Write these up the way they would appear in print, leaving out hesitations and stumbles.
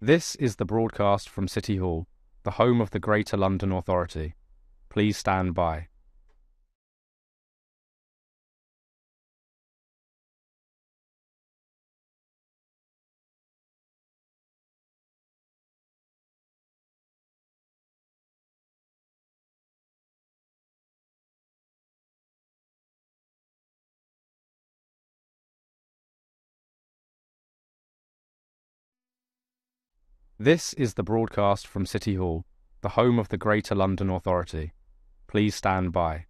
This is the broadcast from City Hall, the home of the Greater London Authority. Please stand by. This is the broadcast from City Hall, the home of the Greater London Authority. Please stand by.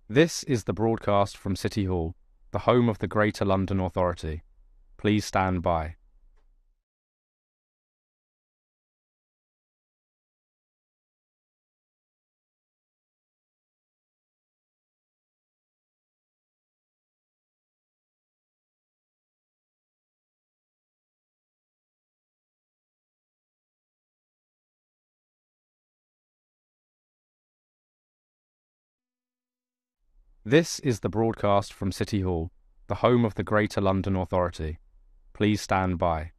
This is the broadcast from City Hall, the home of the Greater London Authority. Please stand by. This is the broadcast from City Hall, the home of the Greater London Authority. Please stand by.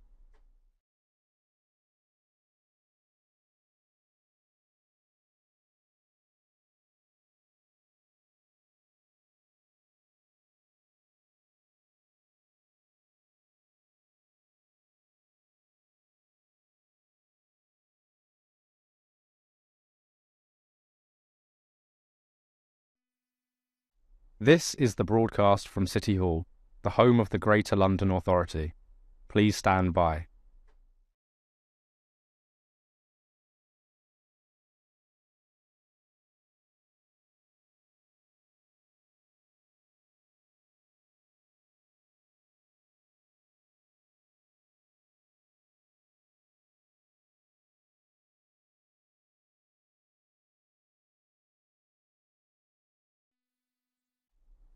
This is the broadcast from City Hall, the home of the Greater London Authority. Please stand by.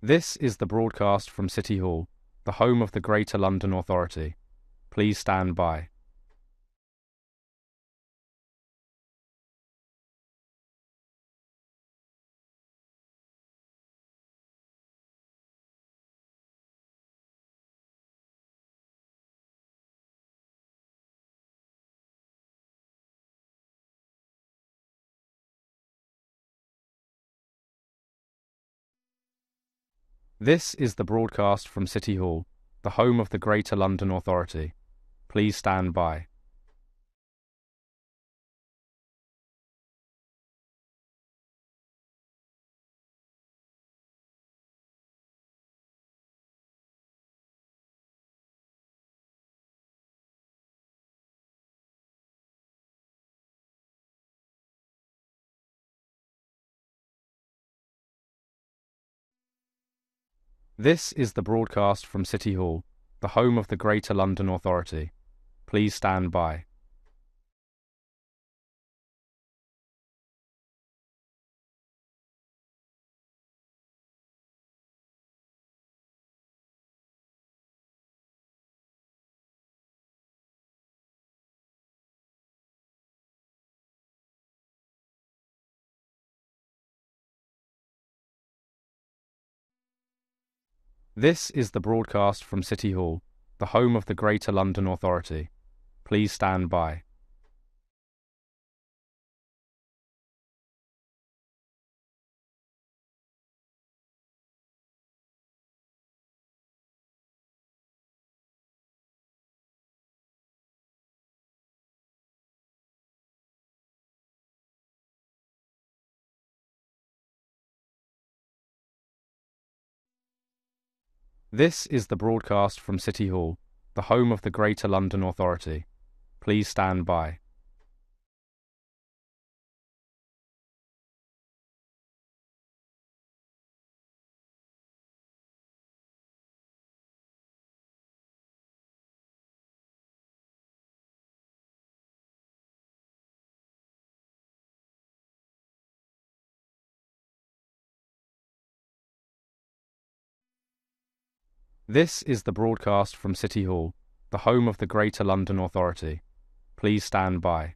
This is the broadcast from City Hall, the home of the Greater London Authority. Please stand by. This is the broadcast from City Hall, the home of the Greater London Authority. Please stand by. This is the broadcast from City Hall, the home of the Greater London Authority. Please stand by. This is the broadcast from City Hall, the home of the Greater London Authority. Please stand by. This is the broadcast from City Hall, the home of the Greater London Authority. Please stand by. This is the broadcast from City Hall, the home of the Greater London Authority. Please stand by.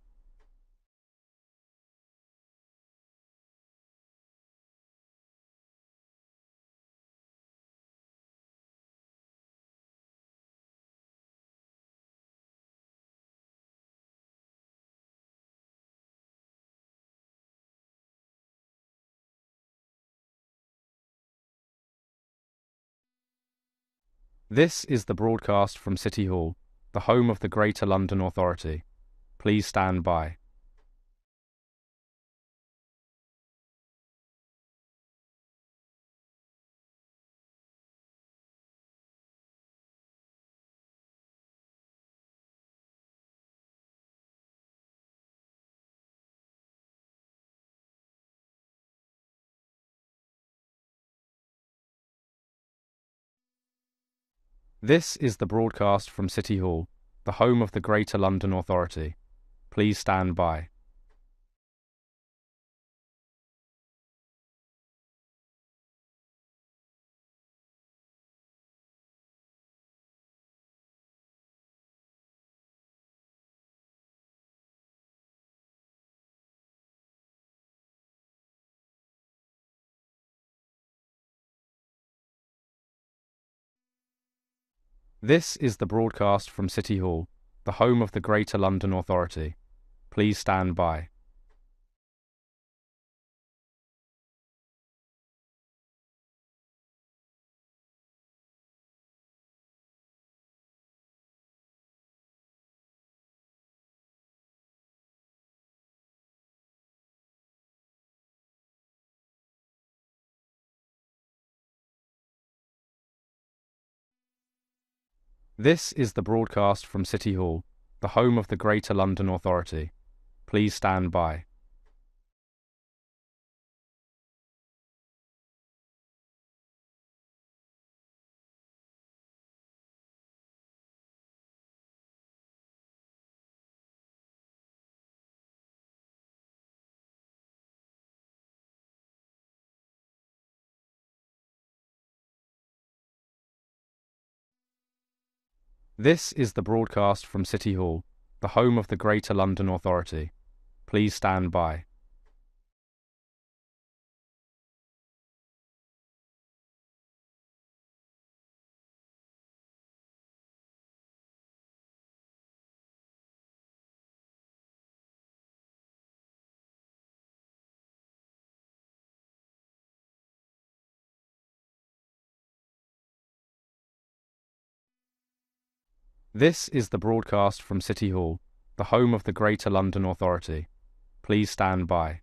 This is the broadcast from City Hall, the home of the Greater London Authority. Please stand by. This is the broadcast from City Hall, the home of the Greater London Authority. Please stand by. This is the broadcast from City Hall, the home of the Greater London Authority. Please stand by. This is the broadcast from City Hall, the home of the Greater London Authority. Please stand by. This is the broadcast from City Hall, the home of the Greater London Authority. Please stand by. This is the broadcast from City Hall, the home of the Greater London Authority. Please stand by.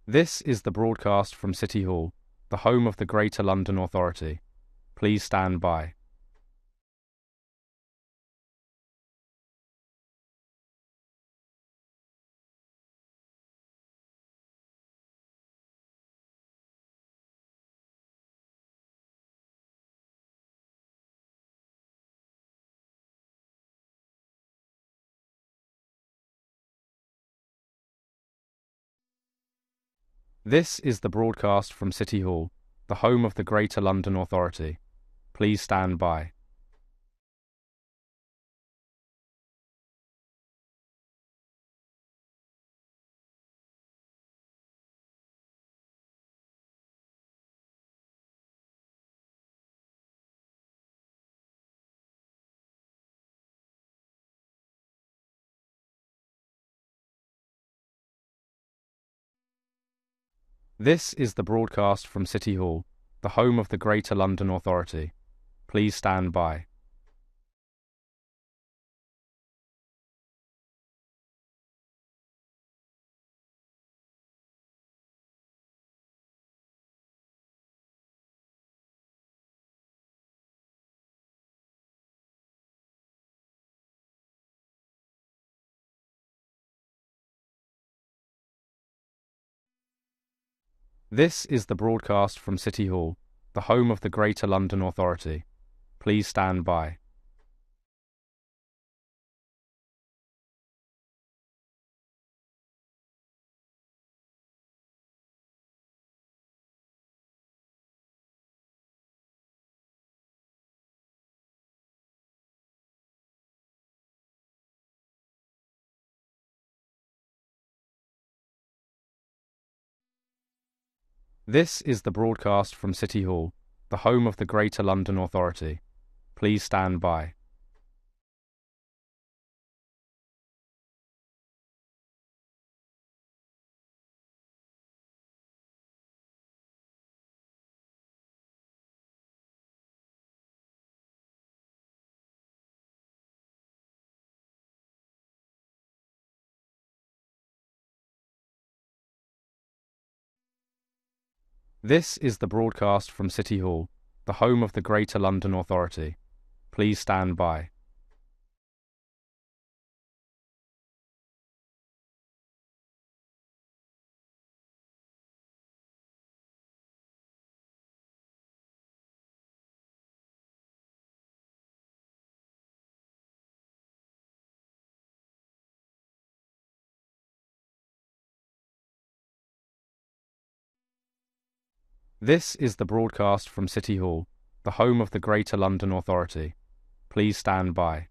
This is the broadcast from City Hall, the home of the Greater London Authority. Please stand by. This is the broadcast from City Hall, the home of the Greater London Authority. Please stand by. This is the broadcast from City Hall, the home of the Greater London Authority. Please stand by. This is the broadcast from City Hall, the home of the Greater London Authority. Please stand by. This is the broadcast from City Hall, the home of the Greater London Authority. Please stand by. This is the broadcast from City Hall, the home of the Greater London Authority. Please stand by. This is the broadcast from City Hall, the home of the Greater London Authority. Please stand by.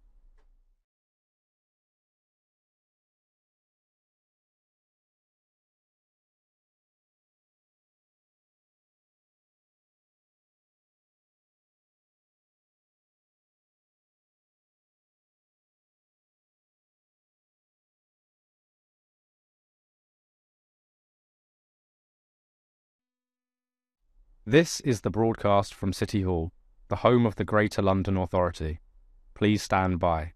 This is the broadcast from City Hall, the home of the Greater London Authority. Please stand by.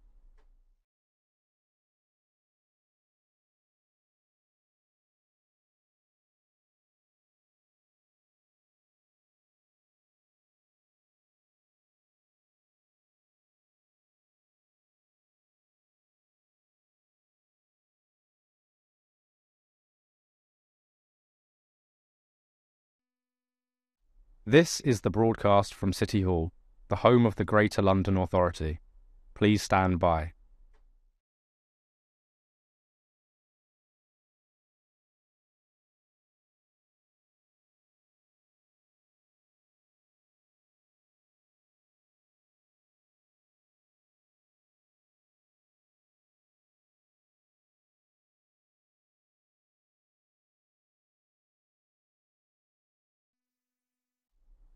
This is the broadcast from City Hall, the home of the Greater London Authority. Please stand by.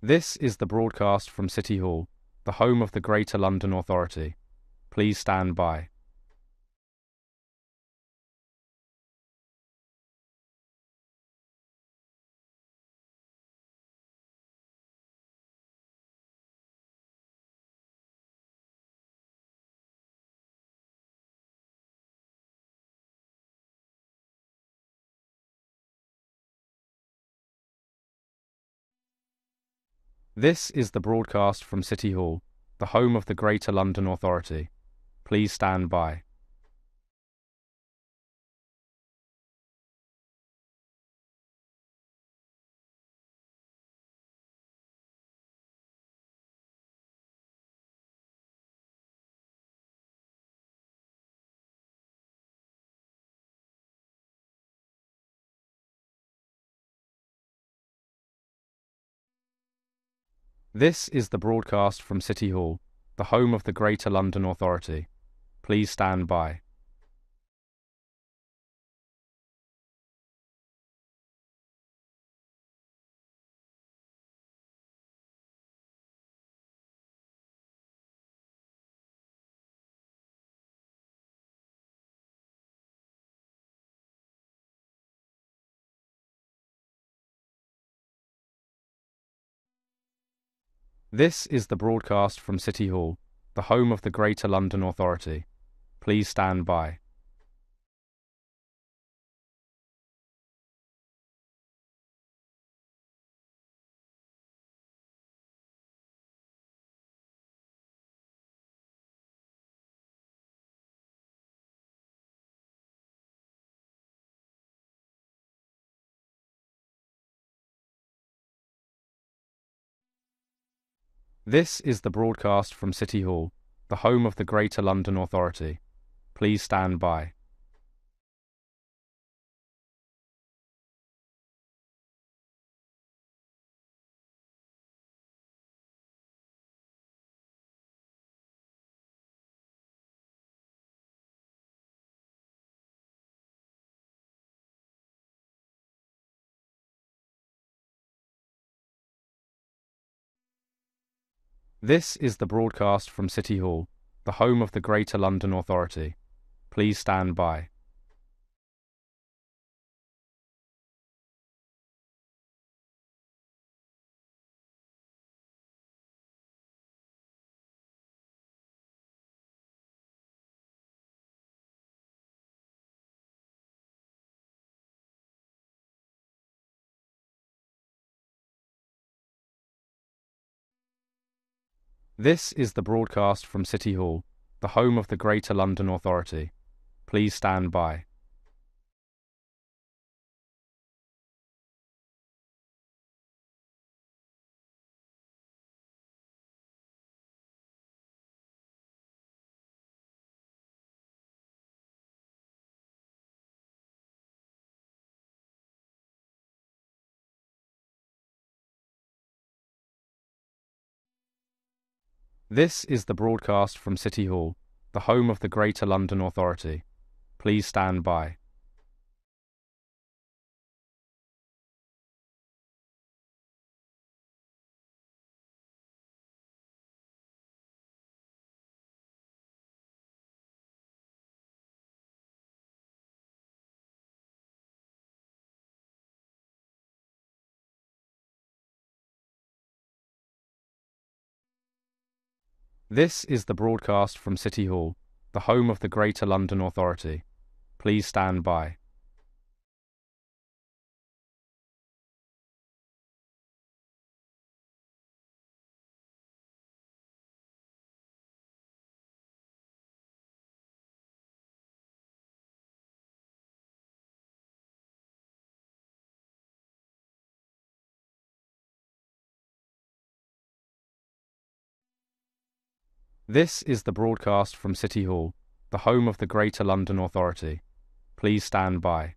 This is the broadcast from City Hall, the home of the Greater London Authority. Please stand by. This is the broadcast from City Hall, the home of the Greater London Authority. Please stand by. This is the broadcast from City Hall, the home of the Greater London Authority. Please stand by. This is the broadcast from City Hall, the home of the Greater London Authority. Please stand by. This is the broadcast from City Hall, the home of the Greater London Authority. Please stand by. This is the broadcast from City Hall, the home of the Greater London Authority. Please stand by. This is the broadcast from City Hall, the home of the Greater London Authority. Please stand by. This is the broadcast from City Hall, the home of the Greater London Authority. Please stand by. This is the broadcast from City Hall, the home of the Greater London Authority. Please stand by. This is the broadcast from City Hall, the home of the Greater London Authority. Please stand by.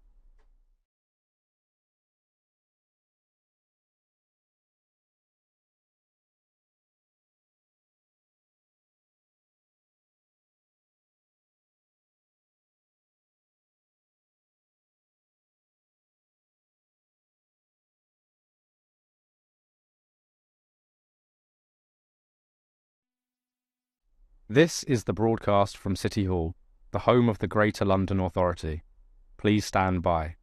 This is the broadcast from City Hall, the home of the Greater London Authority. Please stand by.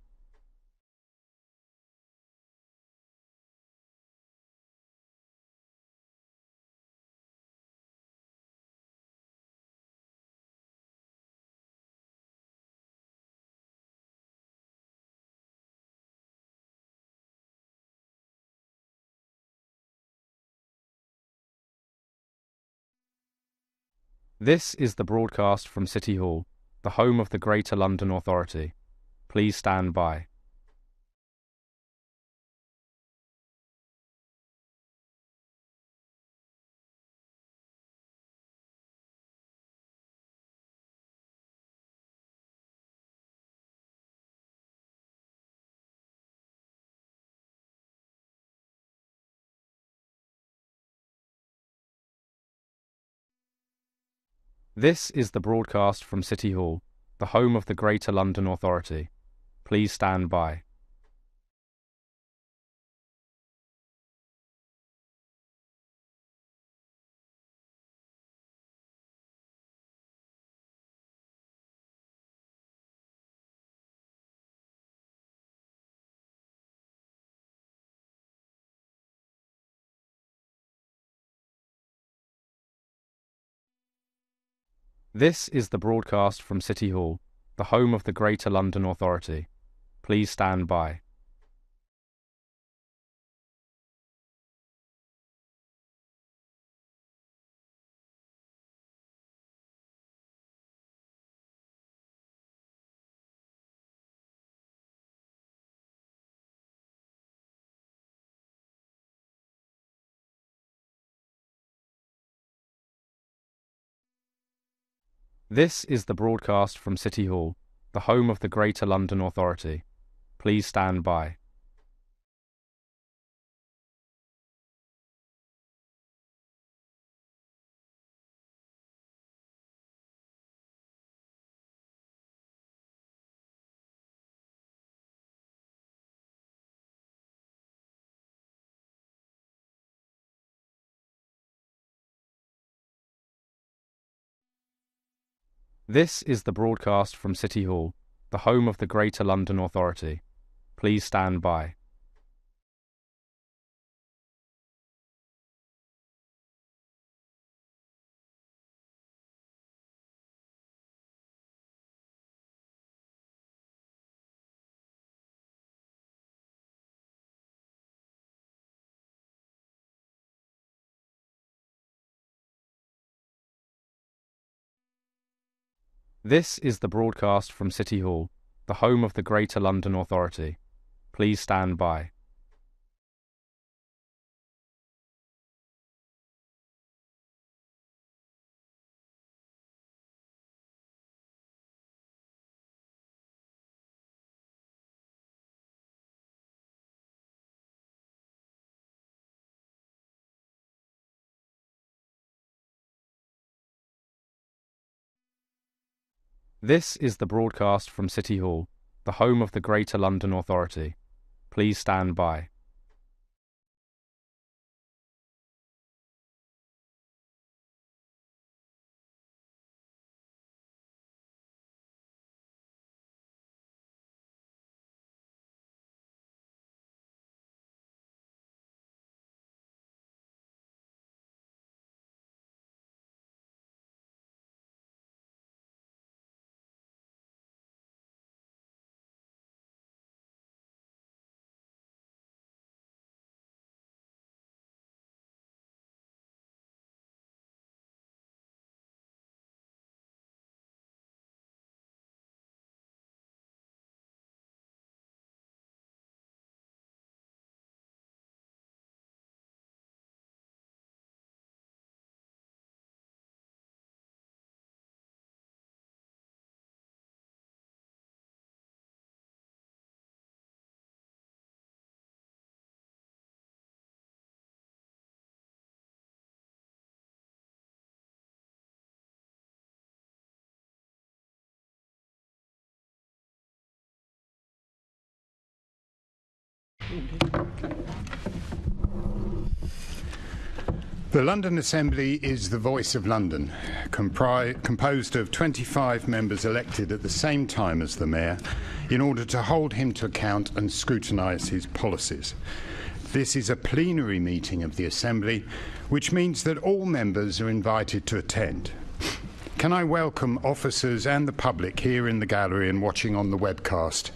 This is the broadcast from City Hall, the home of the Greater London Authority. Please stand by. This is the broadcast from City Hall, the home of the Greater London Authority. Please stand by. This is the broadcast from City Hall, the home of the Greater London Authority. Please stand by. This is the broadcast from City Hall, the home of the Greater London Authority. Please stand by. This is the broadcast from City Hall, the home of the Greater London Authority. Please stand by. This is the broadcast from City Hall, the home of the Greater London Authority. Please stand by. This is the broadcast from City Hall, the home of the Greater London Authority. Please stand by. The London Assembly is the voice of London, composed of 25 members elected at the same time as the Mayor in order to hold him to account and scrutinise his policies. This is a plenary meeting of the Assembly, which means that all members are invited to attend. Can I welcome officers and the public here in the gallery and watching on the webcast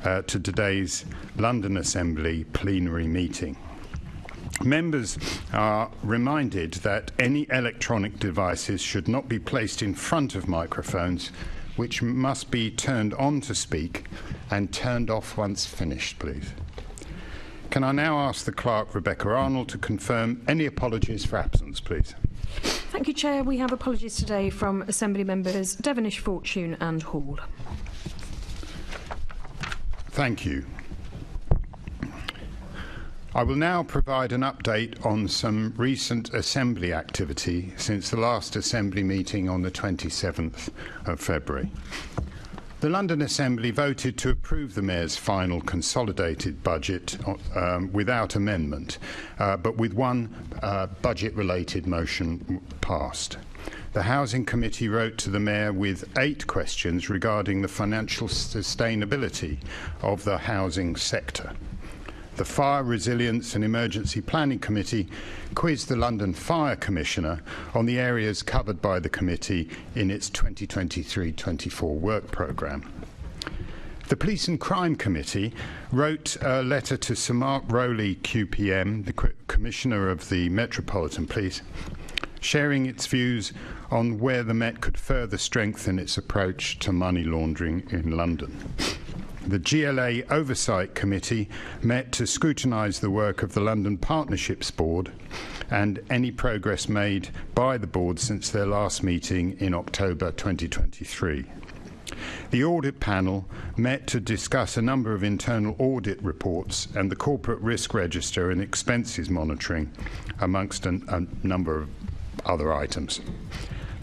to today's London Assembly plenary meeting. Members are reminded that any electronic devices should not be placed in front of microphones, which must be turned on to speak and turned off once finished, please. Can I now ask the Clerk, Rebecca Arnold, to confirm any apologies for absence, please? Thank you, Chair. We have apologies today from Assembly members Devonish, Fortune and Hall. Thank you. I will now provide an update on some recent Assembly activity since the last Assembly meeting on the 27th of February. The London Assembly voted to approve the Mayor's final consolidated budget without amendment, but with one budget-related motion passed. The Housing Committee wrote to the Mayor with 8 questions regarding the financial sustainability of the housing sector. The Fire, Resilience and Emergency Planning Committee quizzed the London Fire Commissioner on the areas covered by the committee in its 2023-24 work programme. The Police and Crime Committee wrote a letter to Sir Mark Rowley QPM, the Commissioner of the Metropolitan Police, sharing its views on where the Met could further strengthen its approach to money laundering in London. The GLA Oversight Committee met to scrutinise the work of the London Partnerships Board and any progress made by the board since their last meeting in October 2023. The Audit Panel met to discuss a number of internal audit reports and the Corporate Risk Register and expenses monitoring, amongst a number of other items.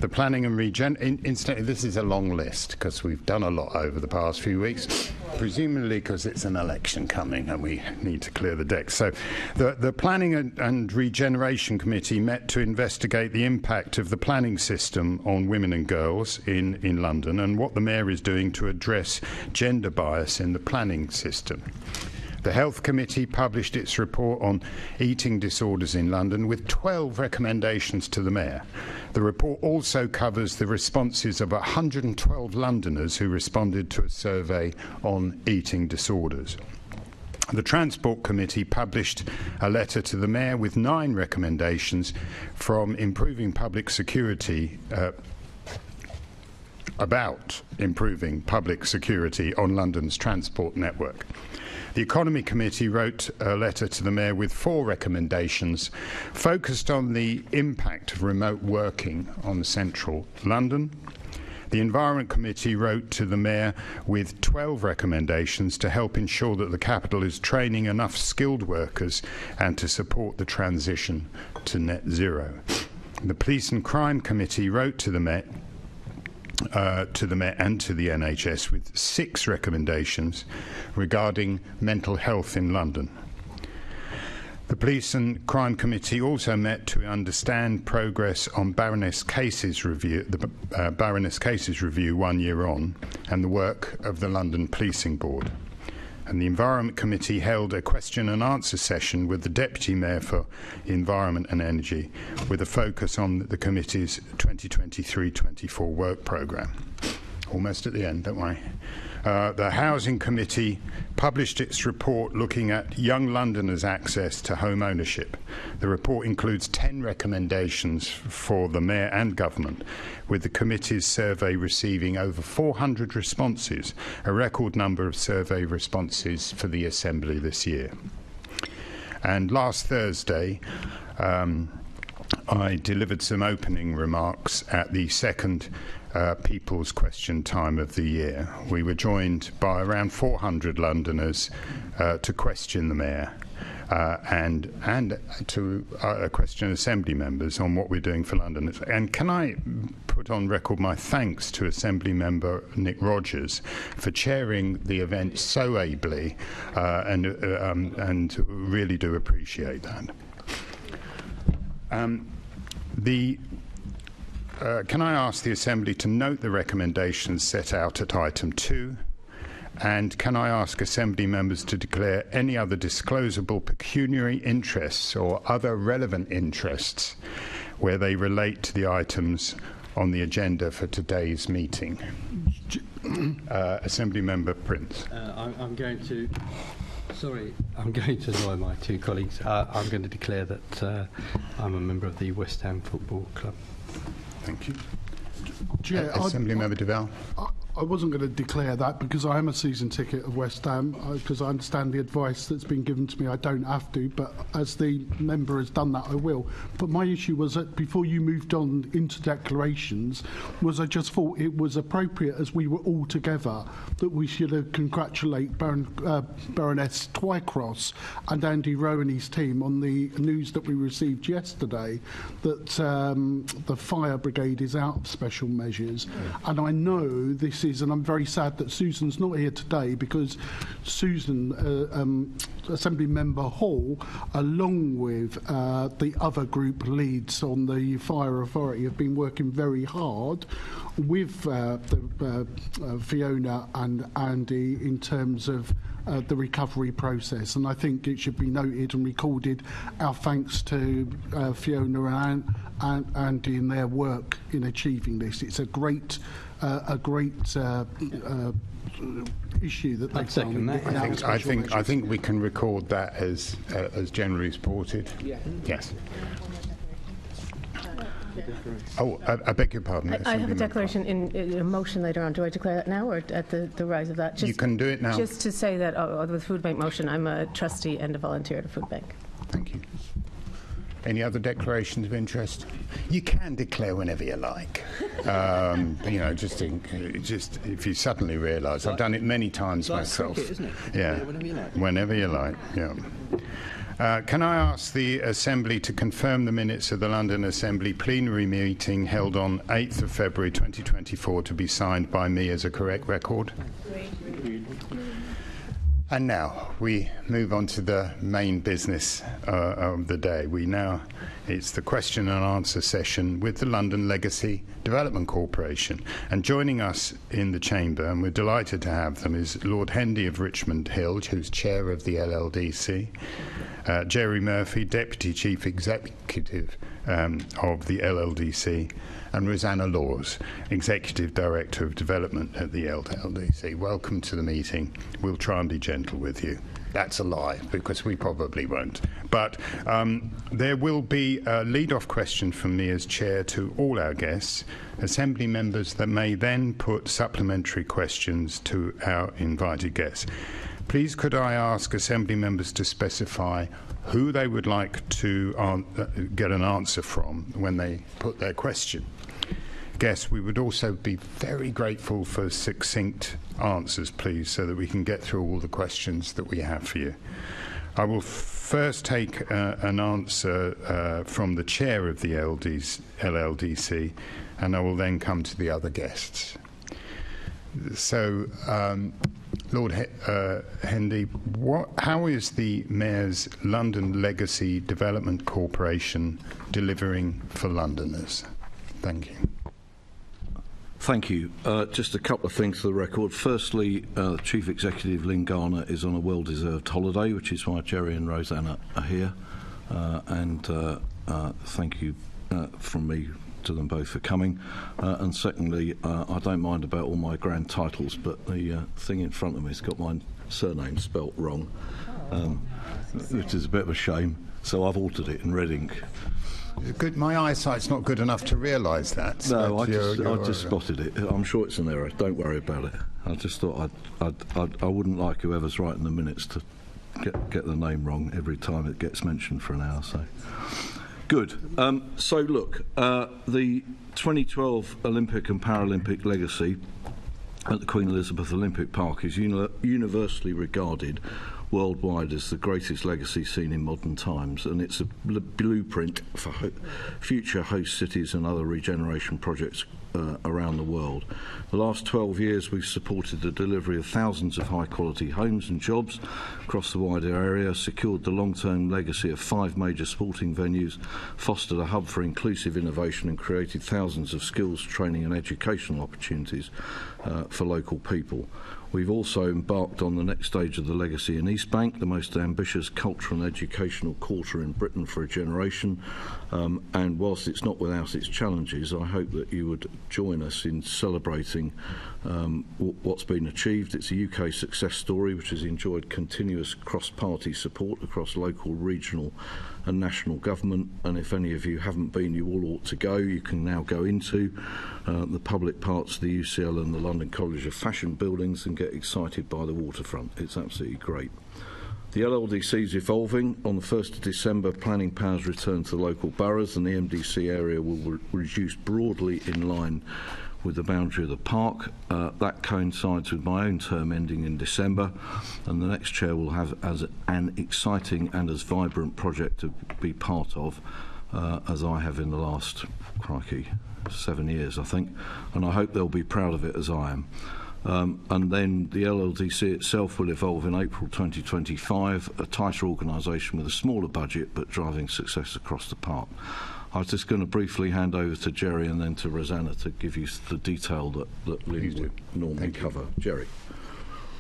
The Planning and Incidentally, this is a long list because we've done a lot over the past few weeks, presumably because it's an election coming and we need to clear the decks. So the Planning and Regeneration Committee met to investigate the impact of the planning system on women and girls in London and what the Mayor is doing to address gender bias in the planning system. The Health Committee published its report on eating disorders in London with 12 recommendations to the Mayor. The report also covers the responses of 112 Londoners who responded to a survey on eating disorders. The Transport Committee published a letter to the Mayor with 9 recommendations from improving public security about improving public security on London's transport network. The Economy Committee wrote a letter to the Mayor with 4 recommendations focused on the impact of remote working on central London. The Environment Committee wrote to the Mayor with 12 recommendations to help ensure that the capital is training enough skilled workers and to support the transition to net zero. The Police and Crime Committee wrote to the Mayor and to the NHS with 6 recommendations regarding mental health in London. The Police and Crime Committee also met to understand progress on Baroness Cases Review, the Baroness Cases Review 1 year on, and the work of the London Policing Board. And the Environment Committee held a question and answer session with the Deputy Mayor for Environment and Energy with a focus on the committee's 2023-24 work programme. Almost at the end, don't worry. The Housing Committee published its report looking at young Londoners' access to home ownership. The report includes 10 recommendations for the Mayor and Government, with the committee's survey receiving over 400 responses, a record number of survey responses for the Assembly this year. And last Thursday, I delivered some opening remarks at the second People's Question Time of the year. We were joined by around 400 Londoners to question the Mayor and to question Assembly members on what we're doing for London. And can I put on record my thanks to Assembly member Nick Rogers for chairing the event so ably and really do appreciate that. Can I ask the Assembly to note the recommendations set out at item 2? And can I ask Assembly members to declare any other disclosable pecuniary interests or other relevant interests where they relate to the items on the agenda for today's meeting? Assembly member Prince. I'm going to annoy my 2 colleagues. I'm going to declare that I'm a member of the West Ham Football Club. Thank you. Assembly member Duval. I wasn't going to declare that because I am a season ticket of West Ham, because I understand the advice that's been given to me. I don't have to, but as the member has done that, I will. But my issue was that before you moved on into declarations, I just thought it was appropriate, as we were all together, that we should congratulate Baroness Twycross and Andy Rowe and his team on the news that we received yesterday that the fire brigade is out of special measures. And I know this is, and I'm very sad that Susan's not here today, because Susan, Assembly Member Hall, along with the other group leads on the Fire Authority, have been working very hard with Fiona and Andy in terms of the recovery process. And I think it should be noted and recorded our thanks to Fiona and Andy in their work in achieving this. It's a great issue that they've done. I think we can record that as generally supported. Yeah. Yes. Oh, I beg your pardon. I have a declaration in a motion later on. Do I declare that now or at the rise of that? You can do it now. Just to say that with the food bank motion, I'm a trustee and a volunteer at a food bank. Thank you. Any other declarations of interest? You can declare whenever you like. Just if you suddenly realise. I've done it many times myself. Cricket, isn't it? Yeah. Whenever you like. Whenever you like. Yeah. Can I ask the Assembly to confirm the minutes of the London Assembly plenary meeting held on 8th of February 2024 to be signed by me as a correct record? And now we move on to the main business of the day. It's the question and answer session with the London Legacy Development Corporation. And joining us in the chamber, and we're delighted to have them, is Lord Hendy of Richmond Hill, who's chair of the LLDC, Gerry Murphy, Deputy Chief Executive of the LLDC, and Rosanna Laws, Executive Director of Development at the LLDC. Welcome to the meeting. We'll try and be gentle with you. That's a lie, because we probably won't. But there will be a lead-off question from me as chair to all our guests, Assembly members that may then put supplementary questions to our invited guests. Please could I ask Assembly members to specify who they would like to get an answer from when they put their question. Guests, we would also be very grateful for succinct answers, please, so that we can get through all the questions that we have for you. I will first take an answer from the chair of the LLDC, and I will then come to the other guests. So, Lord Hendy, how is the Mayor's London Legacy Development Corporation delivering for Londoners? Thank you. Thank you. Just a couple of things for the record. Firstly, Chief Executive Lynn Garner is on a well-deserved holiday, which is why Gerry and Rosanna are here. Thank you from me to them both for coming. And secondly, I don't mind about all my grand titles, but the thing in front of me has got my surname spelt wrong, which is a bit of a shame. So I've altered it in red ink. Good. My eyesight's not good enough to realise that. No, I just spotted it. I'm sure it's an error. Don't worry about it. I just thought I wouldn't like whoever's writing the minutes to get the name wrong every time it gets mentioned for an hour. So good. So look, the 2012 Olympic and Paralympic legacy at the Queen Elizabeth Olympic Park is universally regarded worldwide as the greatest legacy seen in modern times, and it's a blueprint for future host cities and other regeneration projects around the world. The last 12 years we've supported the delivery of thousands of high quality homes and jobs across the wider area, secured the long-term legacy of 5 major sporting venues, fostered a hub for inclusive innovation and created thousands of skills, training and educational opportunities for local people. We've also embarked on the next stage of the legacy in East Bank, the most ambitious cultural and educational quarter in Britain for a generation. And whilst it's not without its challenges, I hope that you would join us in celebrating what's been achieved. It's a UK success story which has enjoyed continuous cross-party support across local, regional and national government, and if any of you haven't been, you all ought to go. You can now go into the public parts of the UCL and the London College of Fashion buildings and get excited by the waterfront. It's absolutely great. The LLDC is evolving. On the 1st of December, planning powers return to the local boroughs, and the MDC area will reduce broadly in line with the boundary of the park. That coincides with my own term ending in December, and the next chair will have as an exciting and as vibrant project to be part of as I have in the last, 7 years, I think, and I hope they'll be proud of it as I am. And then the LLDC itself will evolve in April 2025, a tighter organisation with a smaller budget but driving success across the park. I was just going to briefly hand over to Gerry and then to Rosanna to give you the detail that Lynn would normally cover. Gerry.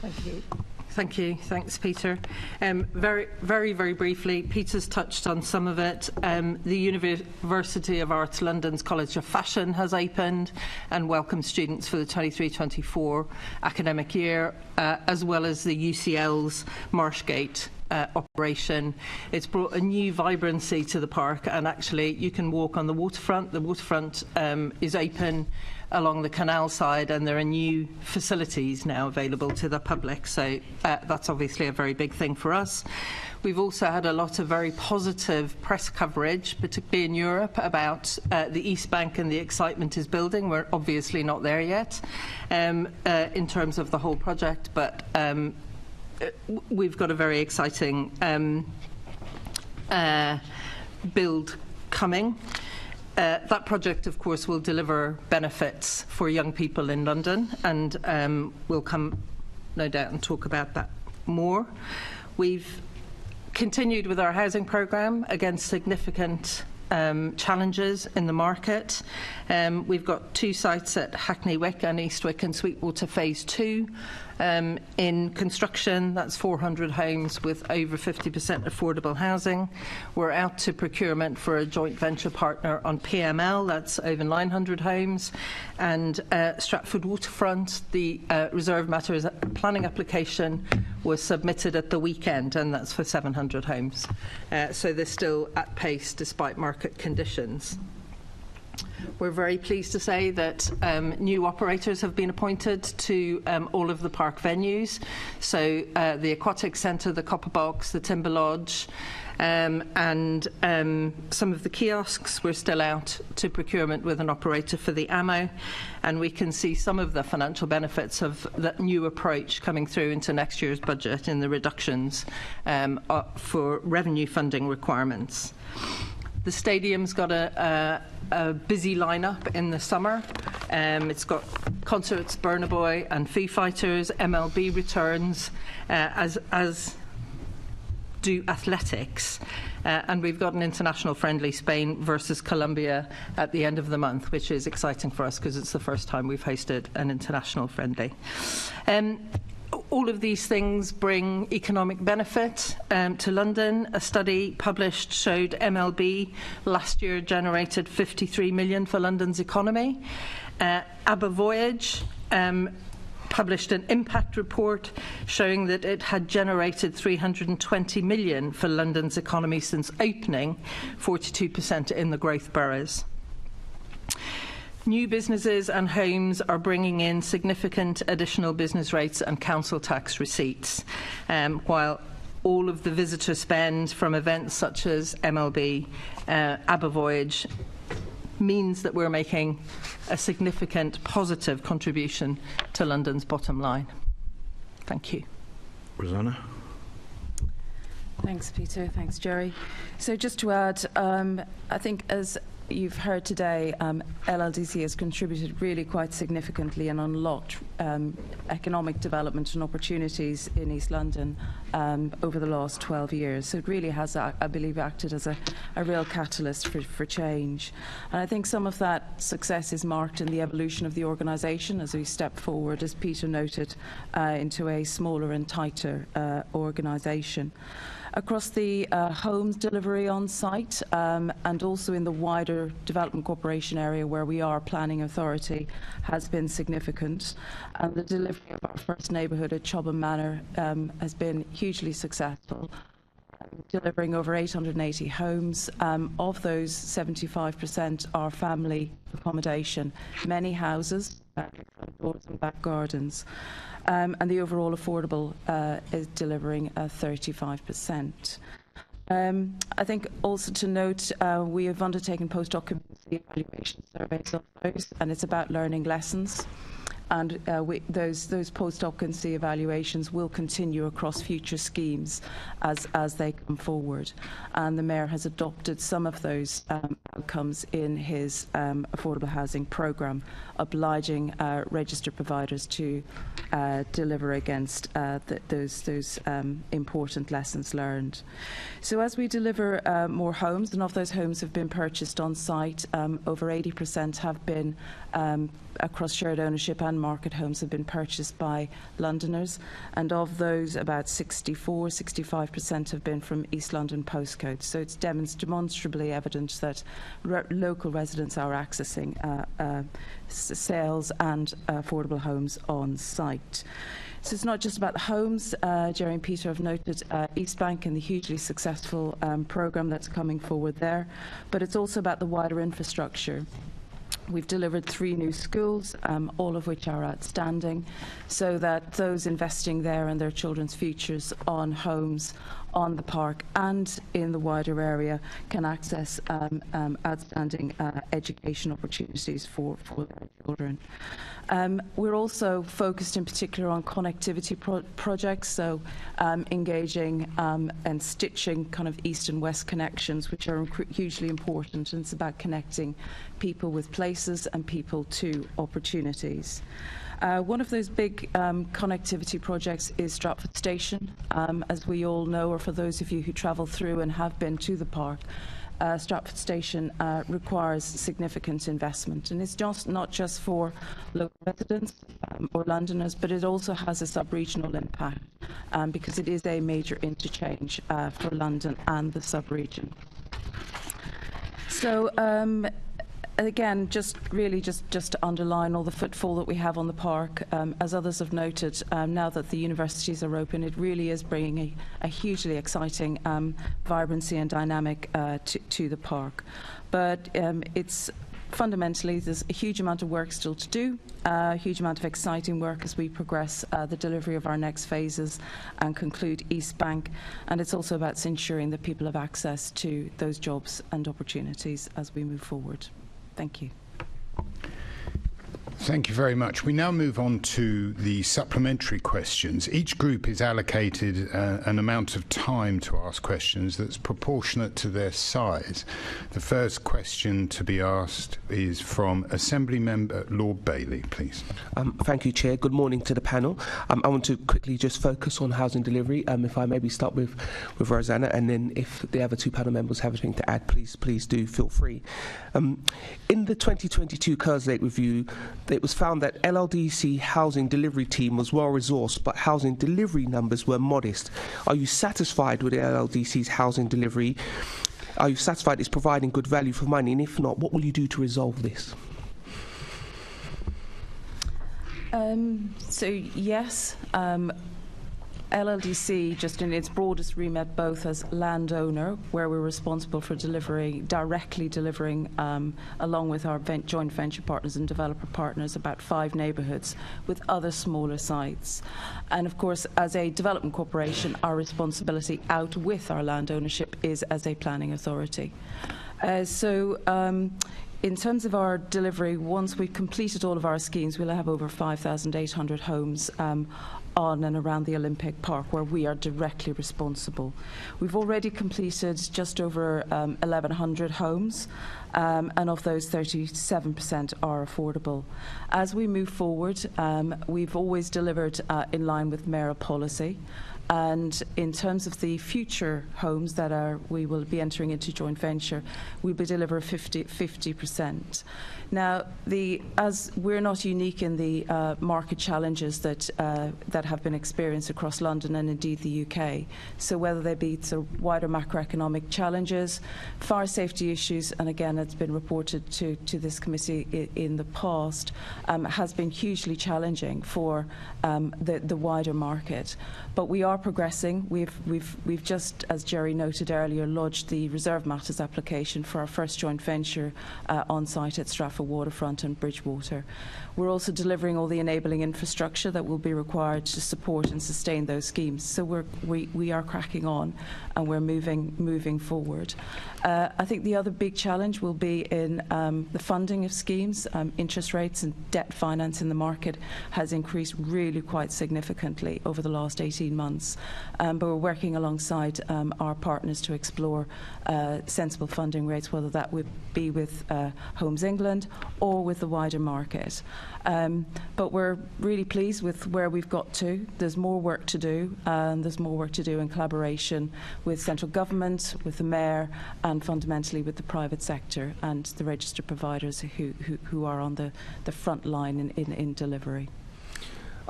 Thank you. Thank you. Thanks, Peter. Very briefly, Peter's touched on some of it. The University of Arts London's College of Fashion has opened and welcomed students for the 23-24 academic year, as well as the UCL's Marshgate operation. It's brought a new vibrancy to the park, and actually you can walk on the waterfront. The waterfront is open along the canal side, and there are new facilities now available to the public, so that's obviously a very big thing for us. We've also had a lot of very positive press coverage, particularly in Europe, about the East Bank, and the excitement is building. We're obviously not there yet in terms of the whole project, but we've got a very exciting build coming. That project, of course, will deliver benefits for young people in London, and we'll come, no doubt, and talk about that more. We've continued with our housing programme against significant challenges in the market. We've got 2 sites at Hackney Wick and Eastwick and Sweetwater Phase 2 in construction. That's 400 homes with over 50% affordable housing. We're out to procurement for a joint venture partner on PML. That's over 900 homes. And Stratford Waterfront, the reserve matters planning application was submitted at the weekend, and that's for 700 homes. So they're still at pace despite market conditions. We're very pleased to say that new operators have been appointed to all of the park venues. So the Aquatic Centre, the Copper Box, the Timber Lodge, and some of the kiosks. We're still out to procurement with an operator for the ammo, and we can see some of the financial benefits of that new approach coming through into next year's budget in the reductions for revenue funding requirements. The stadium's got a busy lineup in the summer. It's got concerts, Burna Boy and Foo Fighters. MLB returns, as do athletics. And we've got an international friendly, Spain versus Colombia, at the end of the month, which is exciting for us because it's the first time we've hosted an international friendly. All of these things bring economic benefit to London. A study published showed MLB last year generated 53 million for London's economy. ABBA Voyage published an impact report showing that it had generated 320 million for London's economy since opening, 42% in the growth boroughs. New businesses and homes are bringing in significant additional business rates and council tax receipts, while all of the visitor spend from events such as MLB, ABBA Voyage, means that we're making a significant positive contribution to London's bottom line. Thank you. Rosanna? Thanks, Peter. Thanks, Gerry. So just to add, I think as you've heard today, LLDC has contributed really quite significantly and unlocked economic development and opportunities in East London over the last 12 years. So it really has, I believe, acted as a real catalyst for change. And I think some of that success is marked in the evolution of the organisation as we step forward, as Peter noted, into a smaller and tighter organisation. Across the homes delivery on site and also in the wider Development Corporation area where we are planning authority has been significant. And the delivery of our first neighbourhood at Chobham Manor has been hugely successful, delivering over 880 homes. Of those, 75% are family accommodation, many houses, back doors and back gardens. And the overall affordable is delivering 35%. I think also to note, we have undertaken post-occupancy evaluation surveys of those, and it's about learning lessons. And those post-occupancy evaluations will continue across future schemes as they come forward. And the Mayor has adopted some of those outcomes in his affordable housing programme, obliging registered providers to deliver against those important lessons learned. So as we deliver more homes, and of those homes have been purchased on site, over 80% have been across shared ownership and market homes have been purchased by Londoners, and of those, about 65% have been from East London postcodes. So it's demonstrably evident that local residents are accessing sales and affordable homes on site. So it's not just about the homes. Gerry and Peter have noted East Bank and the hugely successful programme that's coming forward there, but it's also about the wider infrastructure. We've delivered 3 new schools, all of which are outstanding, so that those investing there and their children's futures on homes, on the park and in the wider area can access outstanding education opportunities for their children. We're also focused in particular on connectivity projects, so engaging and stitching kind of east and west connections, which are hugely important, and it's about connecting people with places and people to opportunities. One of those big connectivity projects is Stratford Station. As we all know, or for those of you who travel through and have been to the park, Stratford Station requires significant investment, and it's not just for local residents or Londoners, but it also has a sub-regional impact because it is a major interchange for London and the sub-region. So again, just to underline all the footfall that we have on the park, as others have noted, now that the universities are open, it really is bringing a hugely exciting vibrancy and dynamic to the park. But it's fundamentally, there's a huge amount of work still to do, a huge amount of exciting work as we progress the delivery of our next phases and conclude East Bank. And it's also about ensuring that people have access to those jobs and opportunities as we move forward. Thank you. Thank you very much. We now move on to the supplementary questions. Each group is allocated an amount of time to ask questions that's proportionate to their size. The first question to be asked is from Assembly Member Lord Bailey, please. Thank you, Chair. Good morning to the panel. I want to quickly just focus on housing delivery. If I maybe start with Rosanna, and then if the other 2 panel members have anything to add, please do feel free. In the 2022 CURSLATE review, it was found that LLDC housing delivery team was well resourced, but housing delivery numbers were modest. Are you satisfied with the LLDC's housing delivery? Are you satisfied it's providing good value for money? And if not, what will you do to resolve this? So yes, LLDC, just in its broadest remit, both as landowner, where we're responsible for directly delivering, along with our joint venture partners and developer partners, about 5 neighbourhoods with other smaller sites. And of course, as a development corporation, our responsibility out with our land ownership is as a planning authority. In terms of our delivery, once we've completed all of our schemes, we'll have over 5,800 homes on and around the Olympic Park, where we are directly responsible. We've already completed just over 1,100 homes, and of those, 37% are affordable. As we move forward, we've always delivered in line with mayoral policy. And in terms of the future homes that we will be entering into joint venture, we will deliver 50%. Now, as we're not unique in the market challenges that have been experienced across London and indeed the UK. So whether they be the wider macroeconomic challenges, fire safety issues, and again, it's been reported to this committee in the past, has been hugely challenging for the wider market. But we are progressing. We've just, as Gerry noted earlier, lodged the reserve matters application for our first joint venture on site at Stratford Waterfront and Bridgewater. We're also delivering all the enabling infrastructure that will be required to support and sustain those schemes. So we are cracking on, and we're moving forward. I think the other big challenge will be in the funding of schemes. Interest rates and debt finance in the market has increased really quite significantly over the last 18 months. But we're working alongside our partners to explore sensible funding rates, whether that would be with Homes England or with the wider market. But we're really pleased with where we've got to. There's more work to do, and there's more work to do in collaboration with central government, with the mayor, and fundamentally with the private sector. sector and the registered providers who are on the front line in delivery.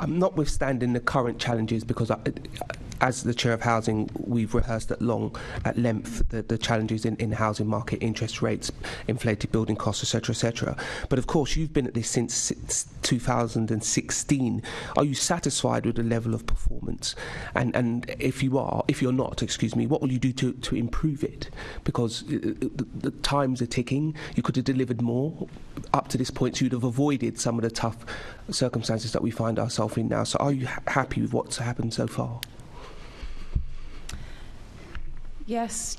Notwithstanding the current challenges, because as the Chair of Housing, we've rehearsed at length the challenges in housing market, interest rates, inflated building costs, etc., etc. But of course, you've been at this since 2016. Are you satisfied with the level of performance? And if you're not, what will you do to improve it? Because the times are ticking. You could have delivered more up to this point, so you'd have avoided some of the tough circumstances that we find ourselves in now. So are you happy with what's happened so far? Yes.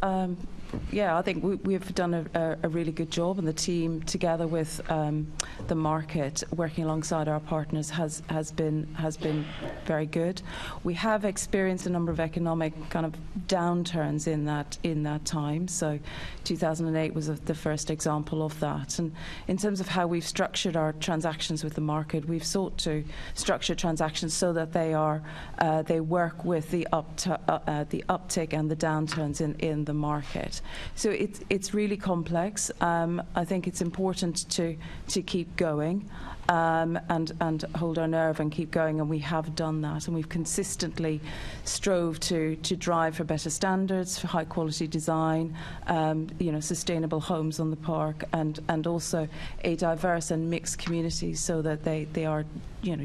I think we've done a really good job, and the team, together with the market, working alongside our partners, has been very good. We have experienced a number of economic kind of downturns in that time. So 2008 was the first example of that. And in terms of how we've structured our transactions with the market, we've sought to structure transactions so that they work with the uptick and the downturns in the market. So it's really complex. I think it's important to keep going and hold our nerve and keep going, and we have done that, and we've consistently strove to drive for better standards, for high quality design, sustainable homes on the park, and also a diverse and mixed community, so that they are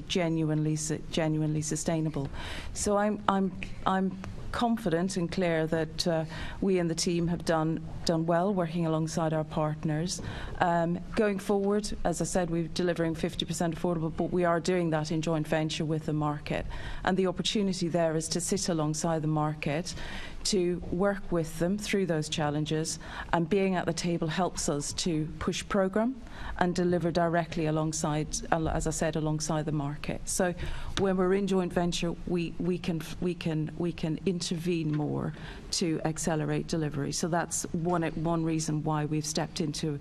genuinely sustainable. So I'm confident and clear that we and the team have done well working alongside our partners. Going forward, as I said, we're delivering 50% affordable, but we are doing that in joint venture with the market. And the opportunity there is to sit alongside the market, to work with them through those challenges, and being at the table helps us to push programme and deliver directly alongside, as I said, alongside the market. So when we're in joint venture, we can intervene more to accelerate delivery. So that's one reason why we've stepped into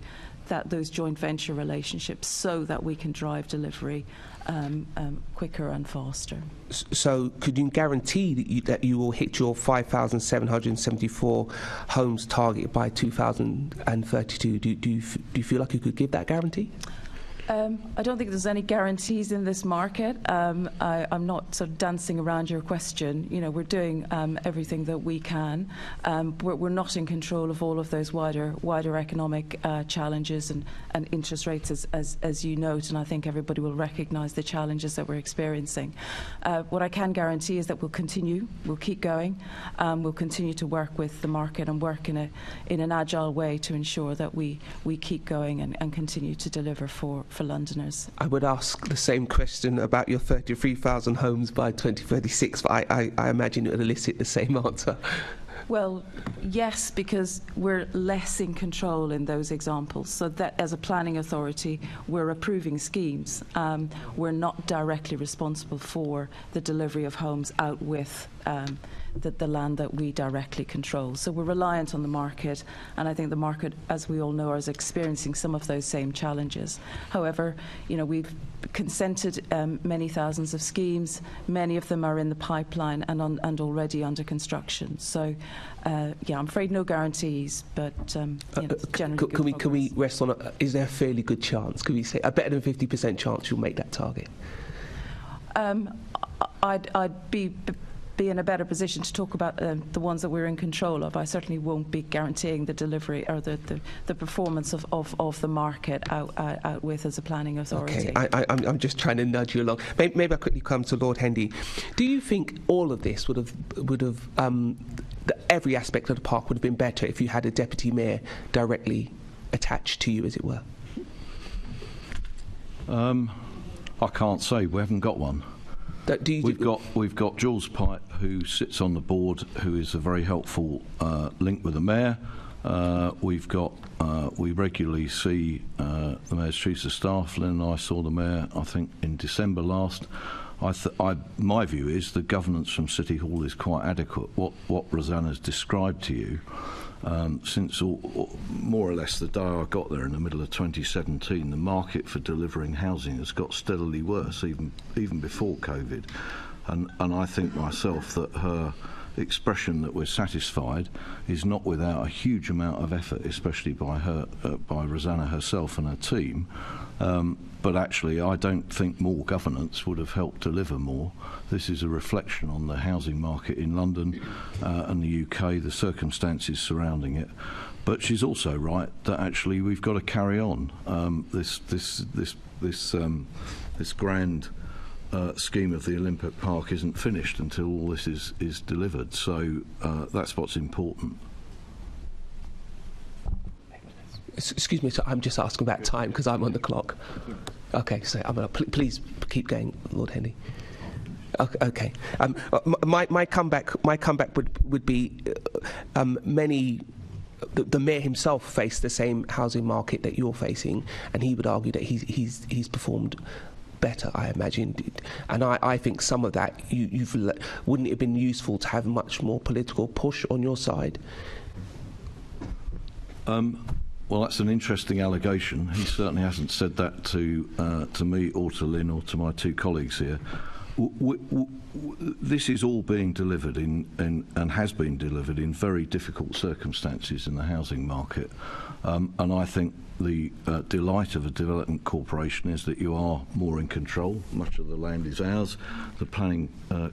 those joint venture relationships, so that we can drive delivery quicker and faster. So could you guarantee that you will hit your 5,774 homes target by 2032? Do you feel like you could give that guarantee? I don't think there's any guarantees in this market. I'm not sort of dancing around your question. We're doing everything that we can. We're not in control of all of those wider economic challenges and interest rates, as you note, and I think everybody will recognise the challenges that we're experiencing. What I can guarantee is that we'll keep going, we'll continue to work with the market and work in an agile way to ensure that we keep going and continue to deliver for Londoners. I would ask the same question about your 33,000 homes by 2036, but I imagine it would elicit the same answer. Well, yes, because we're less in control in those examples. So that as a planning authority, we're approving schemes. We're not directly responsible for the delivery of homes out with the land that we directly control. So we're reliant on the market, and I think the market, as we all know, is experiencing some of those same challenges. However, we've consented many thousands of schemes. Many of them are in the pipeline and already under construction. So, I'm afraid no guarantees, but generally can we rest on is there a fairly good chance? Could we say a better than 50% chance you'll make that target? I'd be in a better position to talk about the ones that we're in control of. I certainly won't be guaranteeing the delivery or the performance of the market out with as a planning authority. Okay, I'm just trying to nudge you along. Maybe I quickly come to Lord Hendy. Do you think all of this would have every aspect of the park would have been better if you had a deputy mayor directly attached to you, as it were? I can't say. We haven't got one. We've got Jules Pite, who sits on the board, who is a very helpful link with the mayor. We regularly see the mayor's chiefs of staff. Lynn and I saw the mayor, I think, in December last. My view is the governance from City Hall is quite adequate. What Rosanna's described to you, since more or less the day I got there in the middle of 2017, the market for delivering housing has got steadily worse, even before COVID. And I think myself that her expression that we're satisfied is not without a huge amount of effort, especially by Rosanna herself and her team. But actually, I don't think more governance would have helped deliver more. This is a reflection on the housing market in London and the UK, the circumstances surrounding it. But she's also right that actually we've got to carry on. This grand scheme of the Olympic Park isn't finished until all this is delivered. So that's what's important. Excuse me, so I'm just asking about time because I'm on the clock. Okay, so I'm please keep going, Lord Hendy. Okay. My comeback would be many. The mayor himself faced the same housing market that you're facing, and he would argue that he's performed better, I imagine. And I think some of that wouldn't it have been useful to have much more political push on your side? Well, that's an interesting allegation. He certainly hasn't said that to me or to Lynn or to my two colleagues here. This is all being delivered and has been delivered in very difficult circumstances in the housing market. And I think the delight of a development corporation is that you are more in control. Much of the land is ours. The planning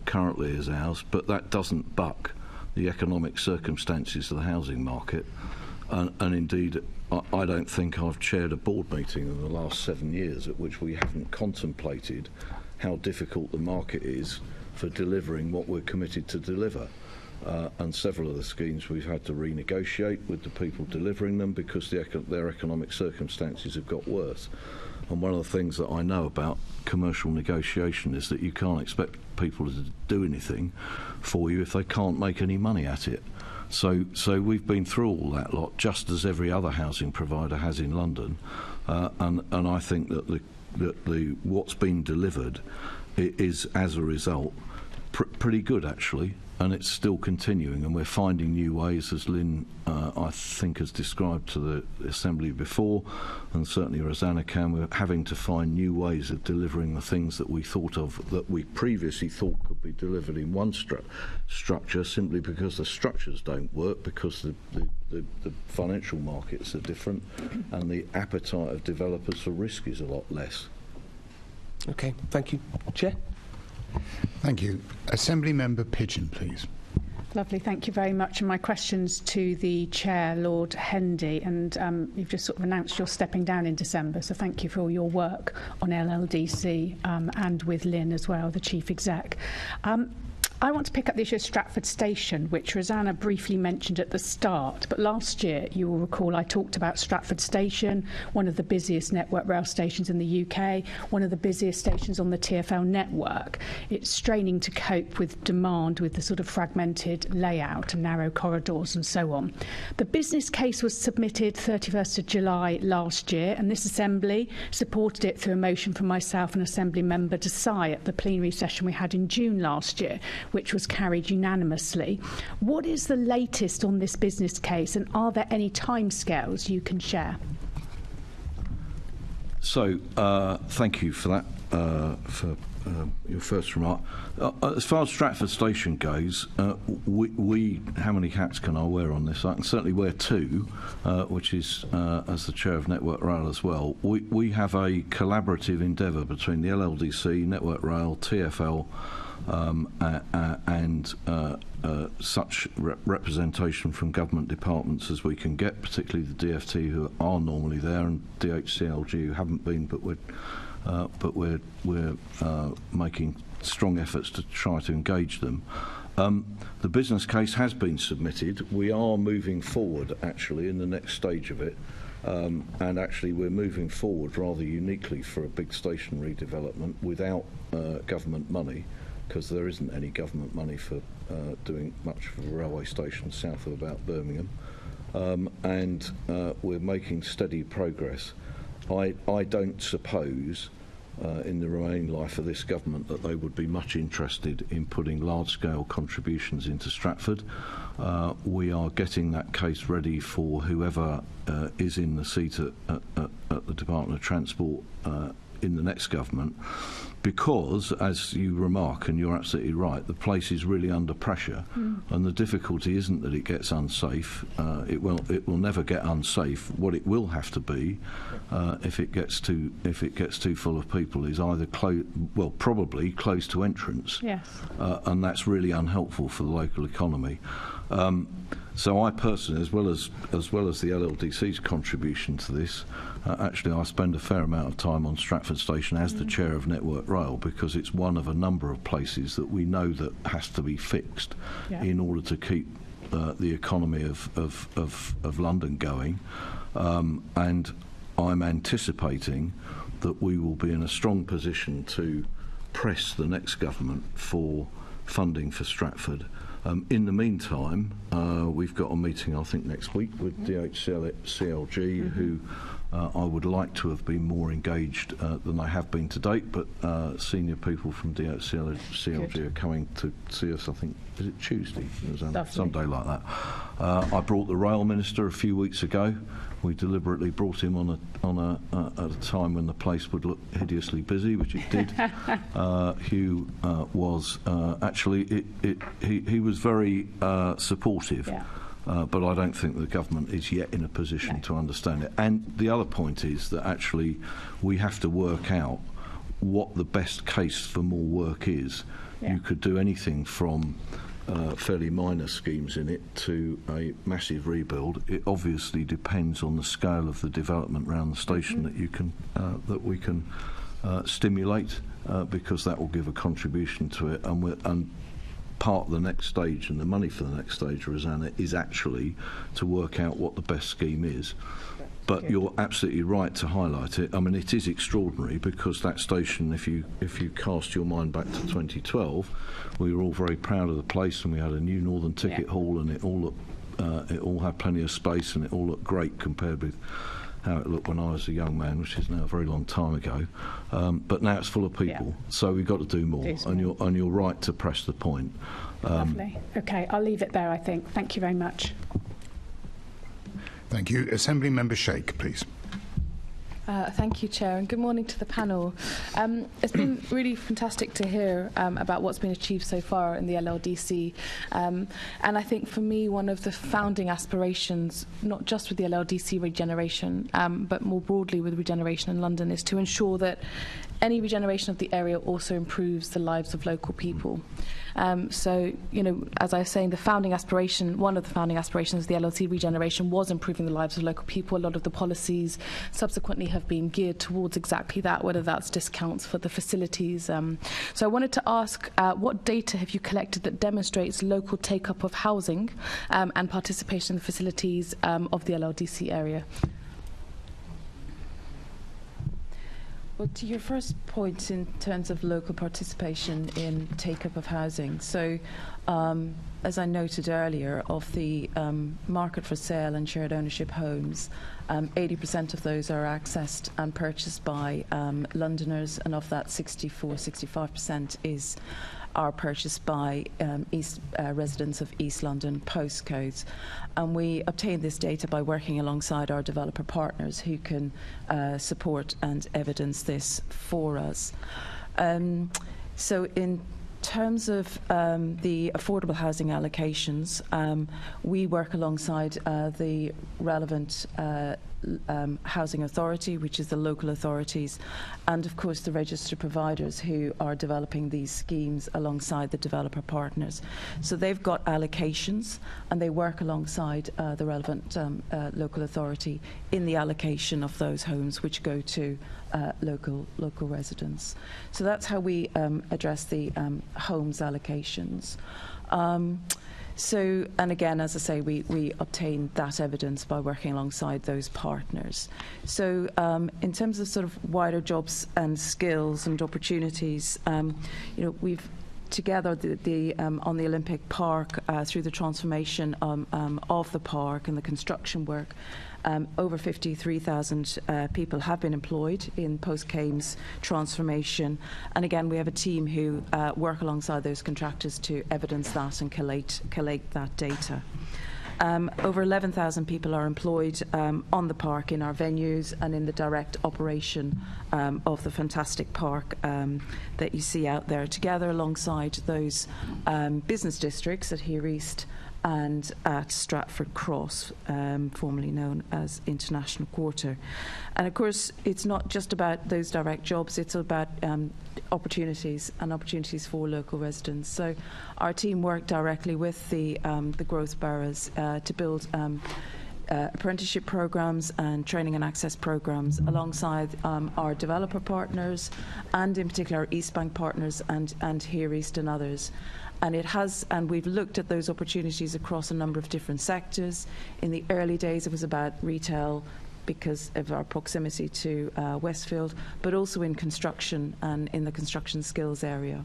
currently is ours, but that doesn't buck the economic circumstances of the housing market. And indeed, I don't think I've chaired a board meeting in the last 7 years at which we haven't contemplated how difficult the market is for delivering what we're committed to deliver. And several of the schemes we've had to renegotiate with the people delivering them because their economic circumstances have got worse. And one of the things that I know about commercial negotiation is that you can't expect people to do anything for you if they can't make any money at it. So we've been through all that lot, just as every other housing provider has in London, and I think that what's been delivered is, as a result, pretty good actually, and it's still continuing, and we're finding new ways, as Lynn I think has described to the Assembly before, and certainly Rosanna can. We're having to find new ways of delivering the things that we thought of, that we previously thought could be delivered in one structure, simply because the structures don't work, because the financial markets are different, and the appetite of developers for risk is a lot less. Okay, thank you. Chair? Thank you. Assembly Member Pigeon, please. Lovely, thank you very much. And my questions to the Chair, Lord Hendy, and you've just sort of announced you're stepping down in December, so thank you for all your work on LLDC and with Lynn as well, the Chief Exec. I want to pick up the issue of Stratford Station, which Rosanna briefly mentioned at the start. But last year, you will recall, I talked about Stratford Station, one of the busiest network rail stations in the UK, one of the busiest stations on the TfL network. It's straining to cope with demand with the sort of fragmented layout and narrow corridors and so on. The business case was submitted 31st of July last year, and this Assembly supported it through a motion from myself and Assembly Member Desai at the plenary session we had in June last year, which was carried unanimously. What is the latest on this business case, and are there any timescales you can share? So, thank you for that, for your first remark. As far as Stratford Station goes, we how many hats can I wear on this? I can certainly wear two, which is as the Chair of Network Rail as well. We have a collaborative endeavour between the LLDC, Network Rail, TfL, and such representation from government departments as we can get, particularly the DFT, who are normally there, and DHCLG, who haven't been, but we're making strong efforts to try to engage them. The business case has been submitted. We are moving forward, actually, in the next stage of it. And actually we're moving forward rather uniquely for a big station redevelopment without government money, because there isn't any government money for doing much for the railway station south of about Birmingham. And we're making steady progress. I don't suppose in the remaining life of this government that they would be much interested in putting large-scale contributions into Stratford. We are getting that case ready for whoever is in the seat at the Department of Transport in the next government, because, as you remark, and you're absolutely right, the place is really under pressure, and the difficulty isn't that it gets unsafe. It will never get unsafe. What it will have to be, if it gets too full of people, is either probably close to entrance, and that's really unhelpful for the local economy. So I personally, as well as the LLDC's contribution to this, actually I spend a fair amount of time on Stratford Station as the chair of Network Rail, because it's one of a number of places that we know that has to be fixed in order to keep the economy of London going. And I'm anticipating that we will be in a strong position to press the next government for funding for Stratford. In the meantime, we've got a meeting, I think, next week with DHCLG, who I would like to have been more engaged than I have been to date, but senior people from DHCLG are coming to see us, I think, is it Tuesday? Some day like that. I brought the Rail Minister a few weeks ago. We deliberately brought him at a time when the place would look hideously busy, which it did. Hugh was actually he was very supportive, but I don't think the government is yet in a position to understand it. And the other point is that actually we have to work out what the best case for more work is. You could do anything from fairly minor schemes in it to a massive rebuild. It obviously depends on the scale of the development around the station that we can stimulate, because that will give a contribution to it. And part of the next stage, and the money for the next stage, Rosanna, is actually to work out what the best scheme is. But you're absolutely right to highlight it. I mean, it is extraordinary, because that station, if you cast your mind back to 2012, we were all very proud of the place, and we had a new Northern Ticket Hall, and it all had plenty of space, and it all looked great compared with how it looked when I was a young man, which is now a very long time ago. But now it's full of people, so we've got to do more. And you're right to press the point. Lovely. Okay, I'll leave it there, I think. Thank you very much. Thank you. Assembly Member Sheikh, please. Thank you, Chair, and good morning to the panel. It's been really fantastic to hear about what's been achieved so far in the LLDC. And I think for me, one of the founding aspirations, not just with the LLDC Regeneration, but more broadly with Regeneration in London, is to ensure that any regeneration of the area also improves the lives of local people. So, you know, as I was saying, the founding aspiration, one of the founding aspirations of the LLC Regeneration was improving the lives of local people. A lot of the policies subsequently have been geared towards exactly that, whether that's discounts for the facilities. So I wanted to ask, what data have you collected that demonstrates local take-up of housing and participation in the facilities of the LLDC area? Well, to your first point in terms of local participation in take-up of housing, so as I noted earlier, of the market for sale and shared ownership homes, 80% of those are accessed and purchased by Londoners, and of that 65% are purchased by residents of East London postcodes. And we obtain this data by working alongside our developer partners who can support and evidence this for us. So in terms of the affordable housing allocations, we work alongside the relevant housing authority, which is the local authorities, and of course the registered providers who are developing these schemes alongside the developer partners. So they've got allocations, and they work alongside the relevant local authority in the allocation of those homes which go to local residents. So that's how we address the homes allocations. So, and again, as I say, we obtain that evidence by working alongside those partners. So in terms of sort of wider jobs and skills and opportunities, you know, we've together on the Olympic Park through the transformation of the park and the construction work, over 53,000 people have been employed in post-Kames transformation. And again, we have a team who work alongside those contractors to evidence that and collate that data. Over 11,000 people are employed on the park, in our venues, and in the direct operation of the fantastic park that you see out there, together alongside those business districts at Here East and at Stratford Cross, formerly known as International Quarter. And of course, it's not just about those direct jobs, it's about opportunities for local residents. So our team worked directly with the growth boroughs to build apprenticeship programs and training and access programs alongside our developer partners, and in particular our East Bank partners and Here East and others. And we've looked at those opportunities across a number of different sectors. In the early days, it was about retail because of our proximity to Westfield, but also in construction and in the construction skills area.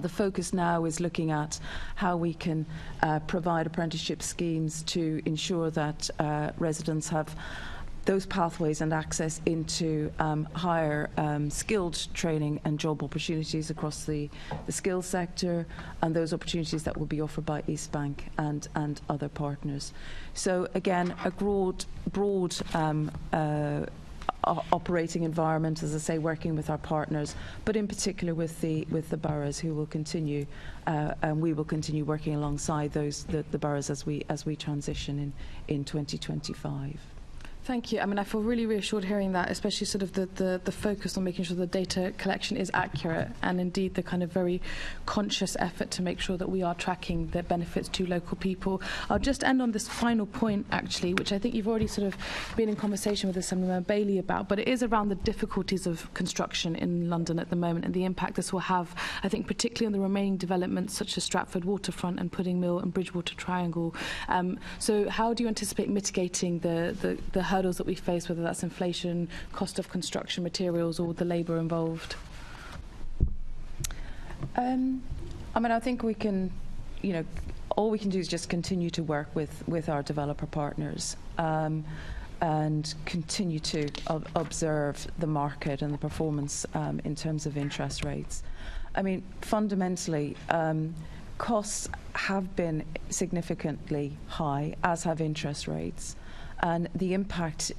The focus now is looking at how we can provide apprenticeship schemes to ensure that residents have those pathways and access into higher skilled training and job opportunities across the skills sector, and those opportunities that will be offered by East Bank and other partners. So again, a broad operating environment, as I say, working with our partners, but in particular with the boroughs, who will continue, and we will continue working alongside the boroughs as we transition in 2025. Thank you. I mean, I feel really reassured hearing that, especially sort of the focus on making sure the data collection is accurate, and indeed the kind of very conscious effort to make sure that we are tracking the benefits to local people. I'll just end on this final point, actually, which I think you've already sort of been in conversation with Assemblymember Bailey about, but it is around the difficulties of construction in London at the moment and the impact this will have, I think, particularly on the remaining developments such as Stratford Waterfront and Pudding Mill and Bridgewater Triangle. So how do you anticipate mitigating the hurdles that we face, whether that's inflation, cost of construction materials, or the labour involved? I mean, I think we can, all we can do is just continue to work with our developer partners and continue to observe the market and the performance in terms of interest rates. I mean, fundamentally, costs have been significantly high, as have interest rates. And the impact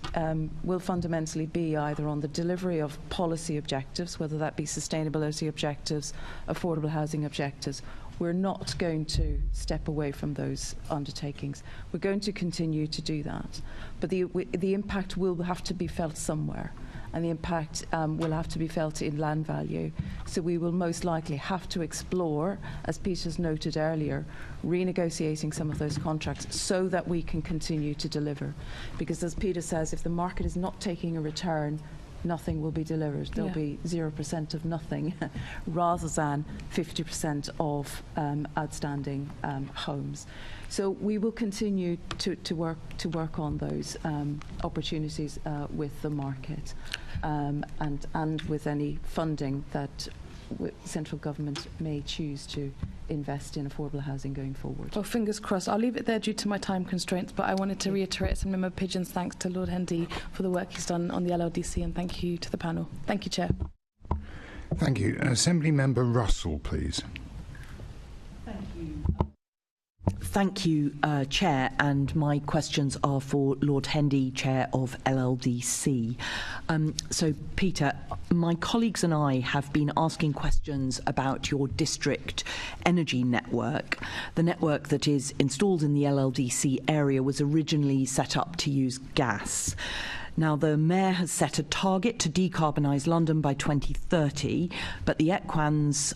will fundamentally be either on the delivery of policy objectives, whether that be sustainability objectives, affordable housing objectives. We're not going to step away from those undertakings. We're going to continue to do that. But the impact will have to be felt somewhere. And the impact will have to be felt in land value. So we will most likely have to explore, as Peter's noted earlier, renegotiating some of those contracts so that we can continue to deliver. Because as Peter says, if the market is not taking a return, nothing will be delivered. There'll be 0% of nothing rather than 50% of outstanding homes. So we will continue to work on those opportunities with the market and with any funding that central government may choose to invest in affordable housing going forward. Well, fingers crossed. I'll leave it there due to my time constraints, but I wanted to reiterate some Member Pigeon's thanks to Lord Hendy for the work he's done on the LLDC, and thank you to the panel. Thank you, Chair. Thank you. Assembly Member Russell, please. Thank you. Thank you, Chair, and my questions are for Lord Hendy, Chair of LLDC. So, Peter, my colleagues and I have been asking questions about your district energy network. The network that is installed in the LLDC area was originally set up to use gas. Now, the Mayor has set a target to decarbonise London by 2030, but Equans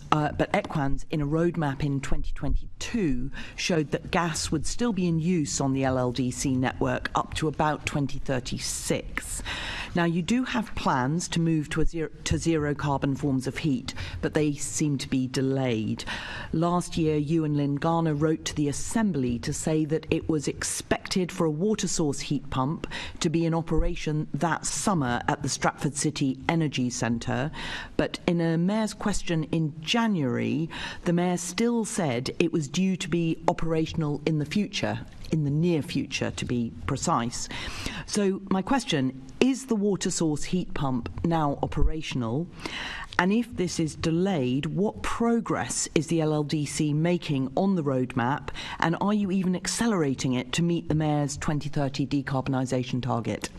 in a roadmap in 2022 showed that gas would still be in use on the LLDC network up to about 2036. Now, you do have plans to move to zero carbon forms of heat, but they seem to be delayed. Last year, you and Lynn Garner wrote to the Assembly to say that it was expected for a water source heat pump to be in operation that summer at the Stratford City Energy Centre, but in a Mayor's question in January, the Mayor still said it was due to be operational in the future, in the near future to be precise. So my question, is the water source heat pump now operational? And if this is delayed, what progress is the LLDC making on the roadmap, and are you even accelerating it to meet the Mayor's 2030 decarbonisation target?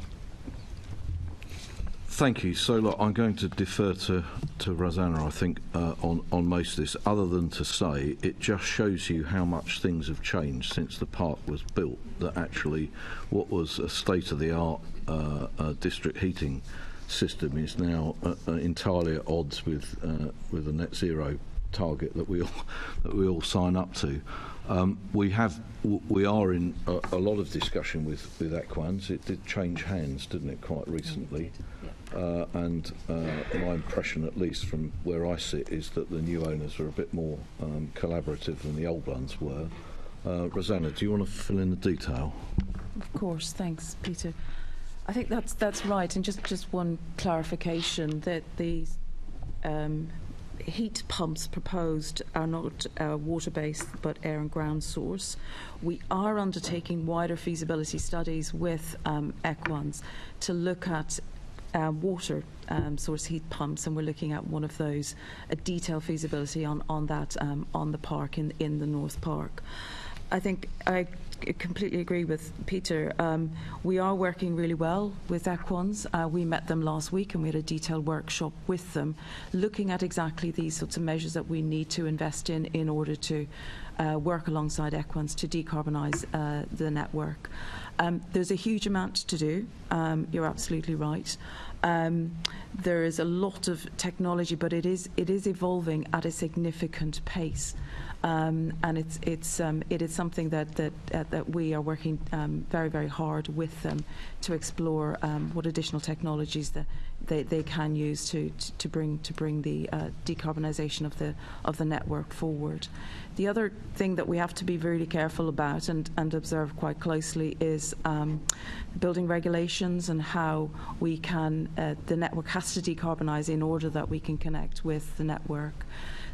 Thank you. So, look, I'm going to defer to Rosanna, I think, on most of this, other than to say it just shows you how much things have changed since the park was built, that actually what was a state-of-the-art district heating system is now entirely at odds with the net zero target that we all sign up to. We are in a lot of discussion with Equans. It did change hands, didn't it, quite recently? And my impression, at least from where I sit, is that the new owners are a bit more collaborative than the old ones were. Rosanna, do you want to fill in the detail? Of course, thanks, Peter. I think that's right, and just one clarification that the heat pumps proposed are not water-based but air and ground source. We are undertaking wider feasibility studies with Equans to look at water source heat pumps, and we're looking at one of those, a detailed feasibility on that on the park in the North Park. I think I completely agree with Peter. We are working really well with Equans. We met them last week and we had a detailed workshop with them looking at exactly these sorts of measures that we need to invest in order to work alongside Equans to decarbonise the network. There's a huge amount to do. You're absolutely right. There is a lot of technology, but it is evolving at a significant pace. And it is something that we are working very, very hard with them to explore what additional technologies that they can use to bring the decarbonisation of the network forward. The other thing that we have to be really careful about and observe quite closely is building regulations and how we can the network has to decarbonise in order that we can connect with the network.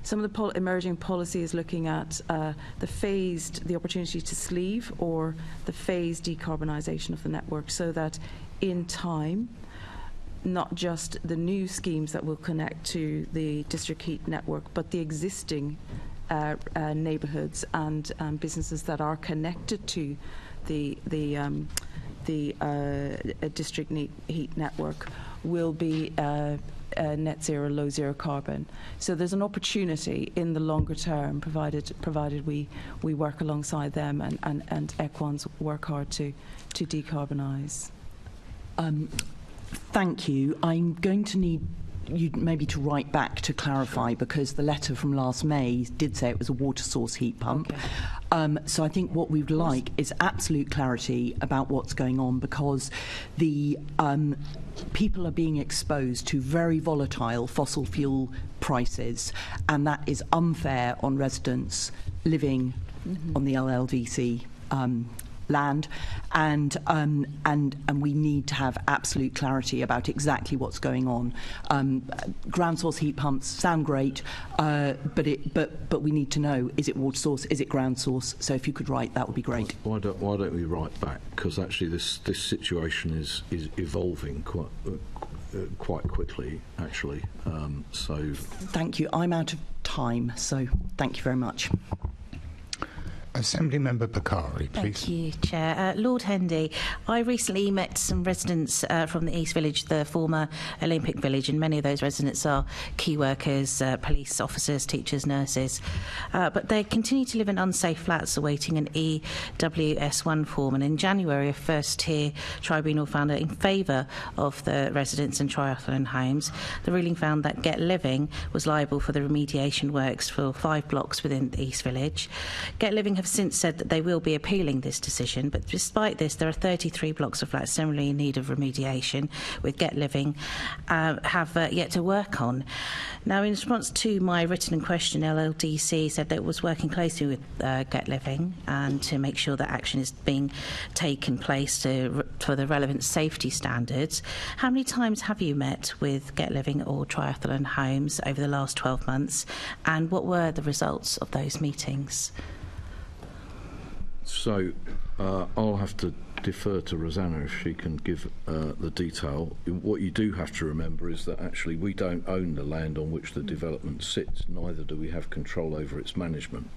Some of the emerging policy is looking at the opportunity to sleeve or the phased decarbonisation of the network, so that in time, not just the new schemes that will connect to the district heat network, but the existing neighbourhoods and businesses that are connected to the district heat network will be net zero, low zero carbon. So there's an opportunity in the longer term, provided we work alongside them and Equans work hard to decarbonise. Thank you. I'm going to need you maybe to write back to clarify, because the letter from last May did say it was a water source heat pump. Okay. So I think what we'd like is absolute clarity about what's going on, because the people are being exposed to very volatile fossil fuel prices, and that is unfair on residents living on the LLDC land, and we need to have absolute clarity about exactly what's going on. Ground source heat pumps sound great, but we need to know: is it water source? Is it ground source? So if you could write, that would be great. Why don't we write back? Because actually, this situation is evolving quite quickly. Actually, so thank you. I'm out of time, so thank you very much. Assembly Member Bakari, please. Thank you, Chair. Lord Hendy, I recently met some residents from the East Village, the former Olympic Village, and many of those residents are key workers, police officers, teachers, nurses. But they continue to live in unsafe flats awaiting an EWS1 form. And in January, a first-tier tribunal found in favour of the residents in triathlon homes. The ruling found that Get Living was liable for the remediation works for 5 blocks within the East Village. Get Living have since said that they will be appealing this decision, but despite this, there are 33 blocks of flats similarly in need of remediation, with Get Living have yet to work on. Now, in response to my written question, LLDC said that it was working closely with Get Living and to make sure that action is being taken place for the relevant safety standards. How many times have you met with Get Living or Triathlon Homes over the last 12 months, and what were the results of those meetings? So I'll have to defer to Rosanna if she can give the detail. What you do have to remember is that actually we don't own the land on which the development sits, neither do we have control over its management.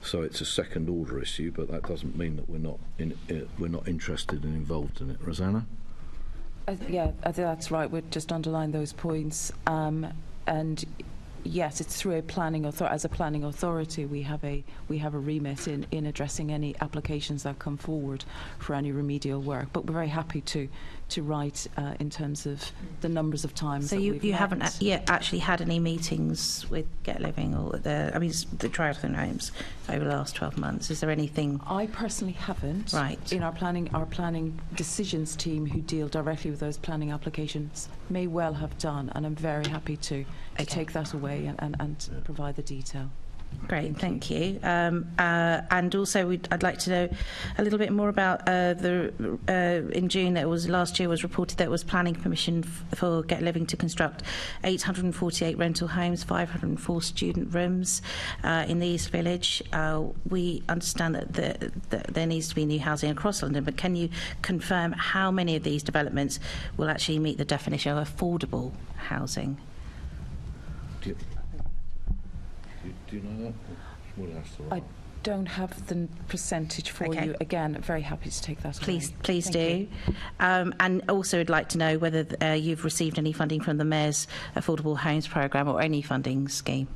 So it's a second order issue, but that doesn't mean that we're not interested and involved in it. Rosanna? Yeah, I think that's right. We'd just underline those points. And yes, it's through a planning authority. As a planning authority, we have a remit in addressing any applications that come forward for any remedial work. But we're very happy to write in terms of the numbers of times. So you haven't yet actually had any meetings with Get Living or the Triathlon homes over the last 12 months. Is there anything? I personally haven't. Right. In our planning decisions team, who deal directly with those planning applications, may well have done, and I'm very happy to take that away and provide the detail. Great, thank you. And also, I'd like to know a little bit more about in June last year was reported that it was planning permission for Get Living to construct 848 rental homes, 504 student rooms in the East Village. We understand that there needs to be new housing across London, but can you confirm how many of these developments will actually meet the definition of affordable housing? Do you know that? We'll have to I don't have the percentage for you. Again, very happy to take that. Please do. And also, I'd like to know whether you've received any funding from the Mayor's Affordable Homes Programme or any funding scheme.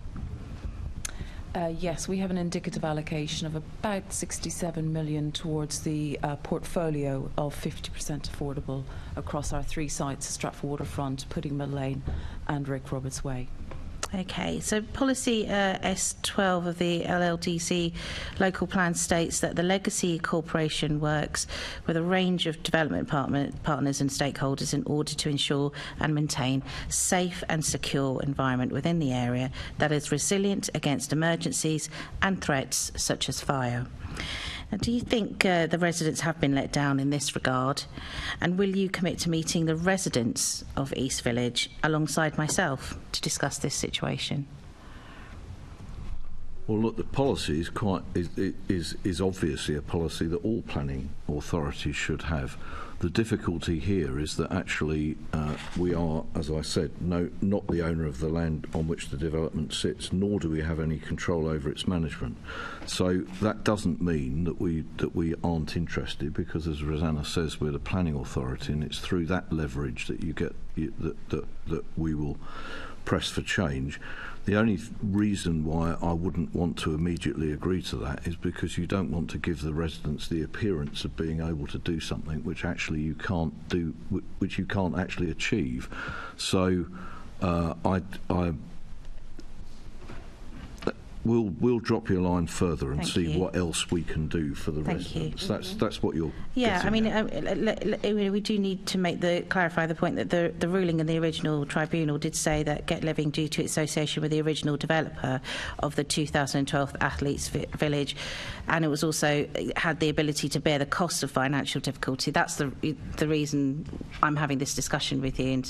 Yes, we have an indicative allocation of about 67 million towards the portfolio of 50% affordable across our 3 sites: Stratford Waterfront, Pudding Mill Lane and Rick Roberts Way. Okay, so policy S12 of the LLDC local plan states that the Legacy Corporation works with a range of development partners and stakeholders in order to ensure and maintain safe and secure environment within the area that is resilient against emergencies and threats such as fire. Now, do you think the residents have been let down in this regard? And will you commit to meeting the residents of East Village alongside myself to discuss this situation? Well, look, the policy is obviously a policy that all planning authorities should have. The difficulty here is that actually we are, as I said, not the owner of the land on which the development sits, nor do we have any control over its management. So that doesn't mean that we aren't interested, because, as Rosanna says, we're the planning authority, and it's through that leverage that you get that we will press for change. The only reason why I wouldn't want to immediately agree to that is because you don't want to give the residents the appearance of being able to do something which actually you can't do, which you can't actually achieve. So We'll drop you a line further and see what else we can do for the residents. That's what you're. Yeah, I mean, we do need to clarify the point that the ruling in the original tribunal did say that Get Living, due to its association with the original developer of the 2012 Athletes Village, and it was also had the ability to bear the cost of financial difficulty. That's the reason I'm having this discussion with you,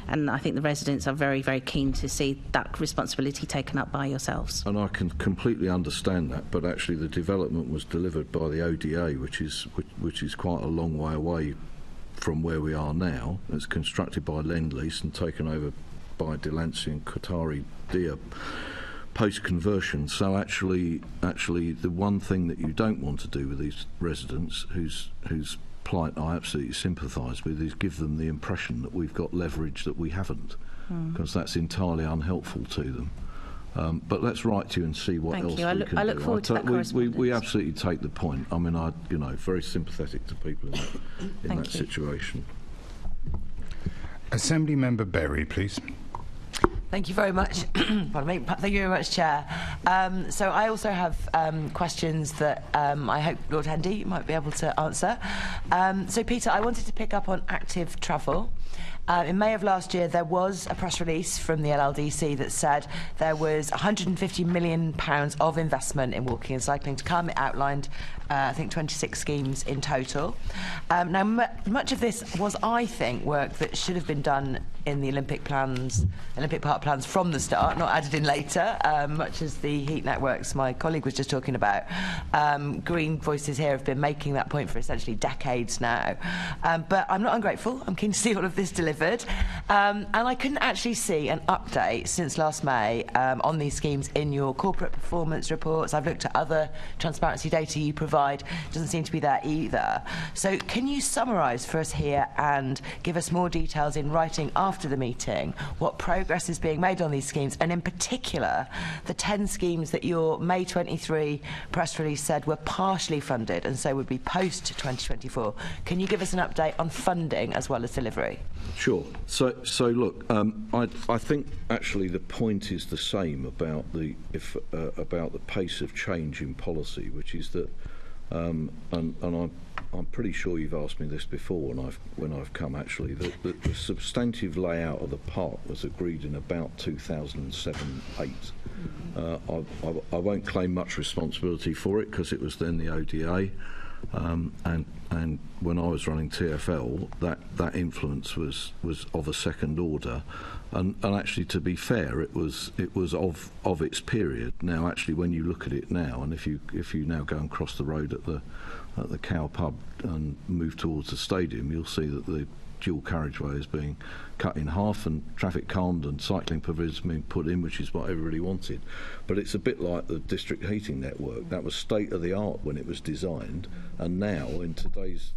and I think the residents are very, very keen to see that responsibility taken up by yourselves. And I can completely understand that, but actually the development was delivered by the ODA, which is quite a long way away from where we are now. It's constructed by Lend-Lease and taken over by Delancey and Qatari Dia post-conversion. So actually the one thing that you don't want to do with these residents, whose plight I absolutely sympathise with, is give them the impression that we've got leverage that we haven't, because that's entirely unhelpful to them. But let's write to you and see what else we can do. I look forward to that correspondence. We absolutely take the point. I mean, very sympathetic to people in that situation. Assembly Member Berry, please. Thank you very much. Pardon me. Thank you very much, Chair. So I also have questions that I hope Lord Hendy might be able to answer. So, Peter, I wanted to pick up on active travel. In May of last year, there was a press release from the LLDC that said there was £150 million of investment in walking and cycling to come. It outlined, I think, 26 schemes in total. Now, much of this was, I think, work that should have been done in the Olympic Park plans from the start, not added in later, much as the heat networks my colleague was just talking about. Green voices here have been making that point for essentially decades now. But I'm not ungrateful. I'm keen to see all of this delivered. And I couldn't actually see an update since last May on these schemes in your corporate performance reports. I've looked at other transparency data you provide. Doesn't seem to be there either. So can you summarise for us here and give us more details in writing after the meeting what progress is being made on these schemes, and in particular the 10 schemes that your May 23 press release said were partially funded and so would be post 2024. Can you give us an update on funding as well as delivery? Sure. So look, I think actually the point is the same about the pace of change in policy, which is that, and I'm pretty sure you've asked me this before when I've come actually, that the substantive layout of the park was agreed in about 2007-8. I won't claim much responsibility for it because it was then the ODA, and when I was running TfL, that influence was of a second order, and actually, to be fair, it was of its period. Now, actually, when you look at it now, and if you now go and cross the road at the Cow Pub and move towards the stadium, you'll see that the dual carriageway is being cut in half and traffic calmed and cycling pavilions being put in, which is what everybody wanted. But it's a bit like the district heating network. That was state of the art when it was designed, and now in today's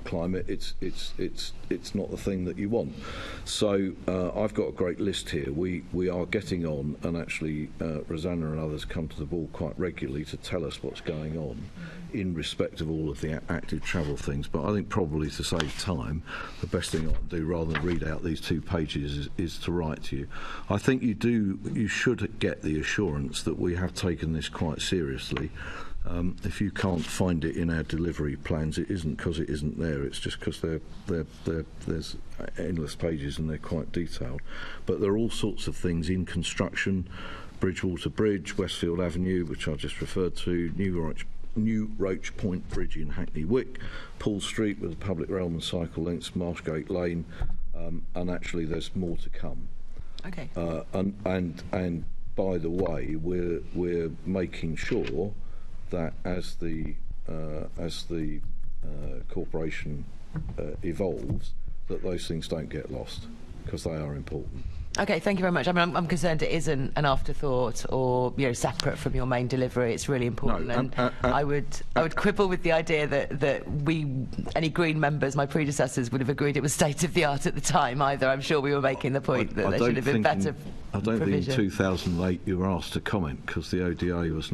climate, it's not the thing that you want. So I've got a great list here. We are getting on, and actually Rosanna and others come to the ball quite regularly to tell us what's going on in respect of all of the active travel things. But I think probably to save time, the best thing I can do, rather than read out these 2 pages, is to write to you. I think you should get the assurance that we have taken this quite seriously. If you can't find it in our delivery plans, it isn't because it isn't there. It's just because there's endless pages and they're quite detailed. But there are all sorts of things in construction: Bridgewater Bridge, Westfield Avenue, which I just referred to, New Roach Point Bridge in Hackney Wick, Paul Street with the public realm and cycle links, Marshgate Lane, and actually there's more to come. Okay. And by the way, we're making sure that as the corporation evolves, that those things don't get lost, because they are important. Okay, thank you very much. I mean, I'm concerned it isn't an afterthought or separate from your main delivery. It's really important, and I would quibble with the idea that any Green members, my predecessors, would have agreed it was state of the art at the time either. I'm sure we were making the point that there should have been better. I don't think in 2008 you were asked to comment because the ODA was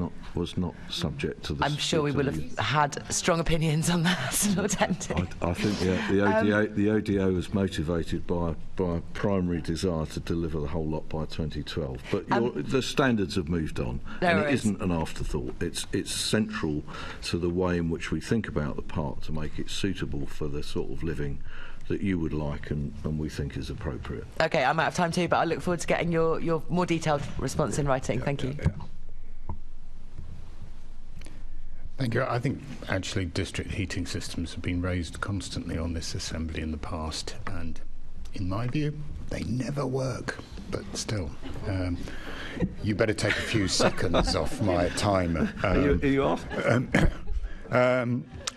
not subject to the. I'm sure we will have had strong opinions on that, Lord Hendy. I think the ODA was motivated by a primary desire to deliver the whole lot by 2012. But the standards have moved on, and it isn't an afterthought. It's central to the way in which we think about the park to make it suitable for the sort of living that you would like and we think is appropriate. Okay, I'm out of time too, but I look forward to getting your more detailed response in writing. Thank you. Thank you. I think actually district heating systems have been raised constantly on this assembly in the past, and in my view, they never work. But still, you better take a few seconds off my timer. Are you off?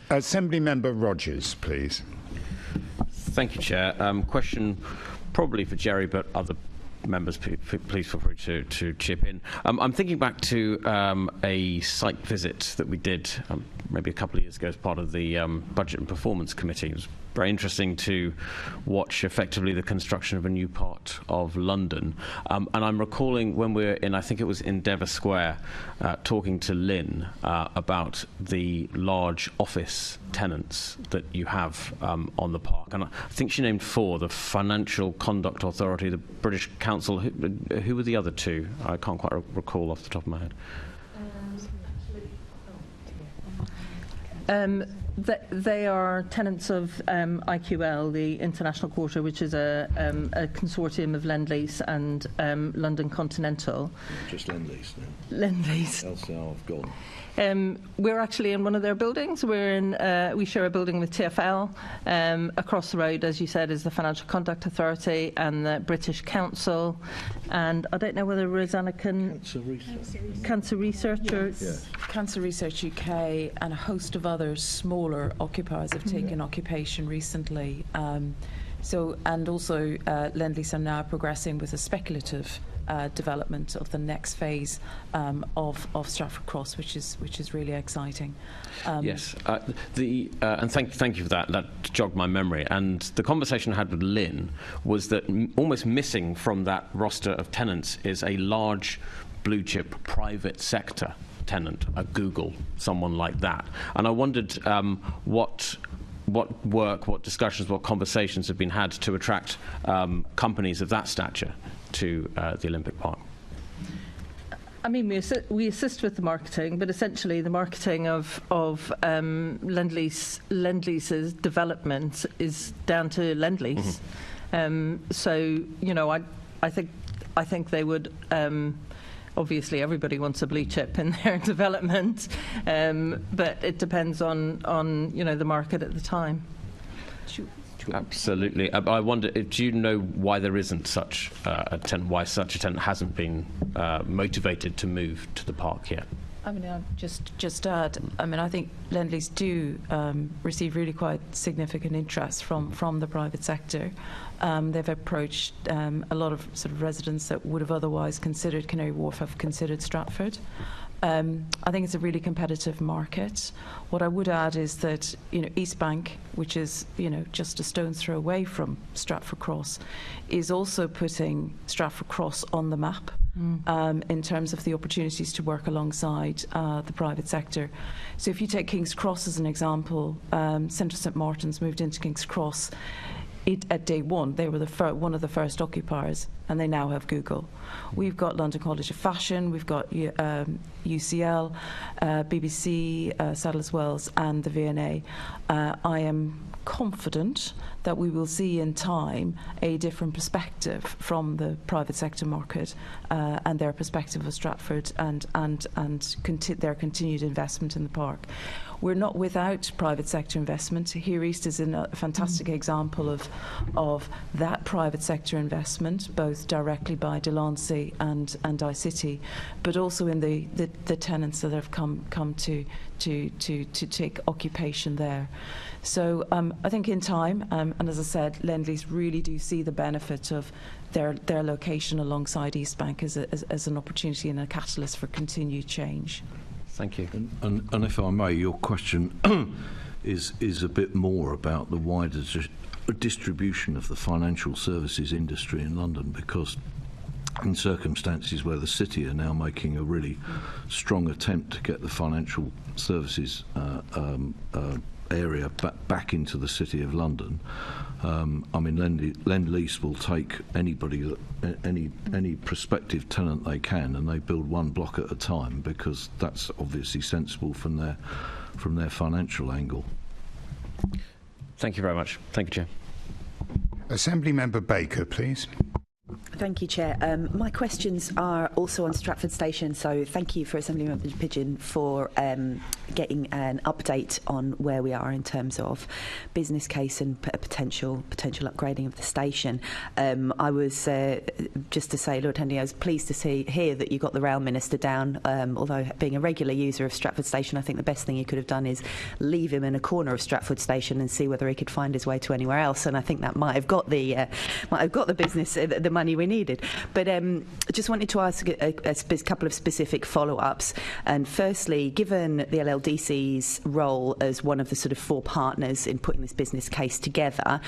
Assembly Member Rogers, please. Thank you, Chair. Question probably for Gerry, but other members, please feel free to chip in. I'm thinking back to a site visit that we did maybe a couple of years ago as part of the Budget and Performance Committee. It was very interesting to watch effectively the construction of a new part of London. And I'm recalling when we were in, I think it was Endeavour Square, talking to Lynn about the large office tenants that you have on the park. And I think she named 4, the Financial Conduct Authority, the British Council. Who were the other 2? I can't quite recall off the top of my head. They are tenants of IQL, the International Quarter, which is a consortium of Lend-Lease and London Continental. Just Lend-Lease now. Lend-Lease. LCR have gone. We're actually in one of their buildings. We share a building with TfL. Across the road, as you said, is the Financial Conduct Authority and the British Council. And I don't know whether Rosanna can... Cancer Research. Cancer Research UK and a host of other smaller occupiers have taken occupation recently. And also Lend-Lease are now progressing with a speculative development of the next phase of Stratford Cross, which is really exciting. Yes, and thank you for that. That jogged my memory. And the conversation I had with Lynn was that almost missing from that roster of tenants is a large blue chip private sector tenant, a Google, someone like that. And I wondered what work, what discussions, what conversations have been had to attract companies of that stature to the Olympic Park. I mean, we assist with the marketing, but essentially the marketing of Lend-Lease's development is down to Lend-Lease. So, you know, I think they would. Obviously, everybody wants a blue chip in their development, but it depends on you know, the market at the time. Absolutely. I wonder, do you know why there isn't such a tenant, why such a tenant hasn't been motivated to move to the park yet? I mean, I'll just add, I mean, I think Lend-Lease do receive really quite significant interest from the private sector. They've approached a lot of sort of residents that would have otherwise considered Canary Wharf have considered Stratford. I think it's a really competitive market. What I would add is that, you know, East Bank, which is, you know, just a stone's throw away from Stratford Cross, is also putting Stratford Cross on the map in terms of the opportunities to work alongside the private sector. So if you take King's Cross as an example, Central St Martin's moved into King's Cross. At day one, they were one of the first occupiers, and they now have Google. We've got London College of Fashion, we've got UCL, BBC, Sadler's Wells, and the V&A. I am confident that we will see in time a different perspective from the private sector market and their perspective of Stratford and their continued investment in the park. We're not without private sector investment. Here East is a fantastic example of that private sector investment, both directly by Delancey and iCity, but also in the tenants that have come to take occupation there. So I think in time, and as I said, Lend-Lease really do see the benefit of their location alongside East Bank as an opportunity and a catalyst for continued change. Thank you. And if I may, your question is a bit more about the wider distribution of the financial services industry in London, because in circumstances where the city are now making a really strong attempt to get the financial services area back into the City of London, I mean, Lend-Lease will take anybody, any prospective tenant they can, and they build one block at a time, because that's obviously sensible from their financial angle. Thank you very much. Thank you, Chair. Assembly Member Baker, please. Thank you, Chair. My questions are also on Stratford Station, so thank you for Assemblymember Pigeon for getting an update on where we are in terms of business case and potential upgrading of the station. I was, just to say, Lord Hendy, I was pleased to hear that you got the Rail Minister down, although being a regular user of Stratford Station, I think the best thing you could have done is leave him in a corner of Stratford Station and see whether he could find his way to anywhere else, and I think that might have got the business, the money we needed. But just wanted to ask a couple of specific follow-ups. And firstly, given the LLDC's role as one of the sort of four partners in putting this business case together,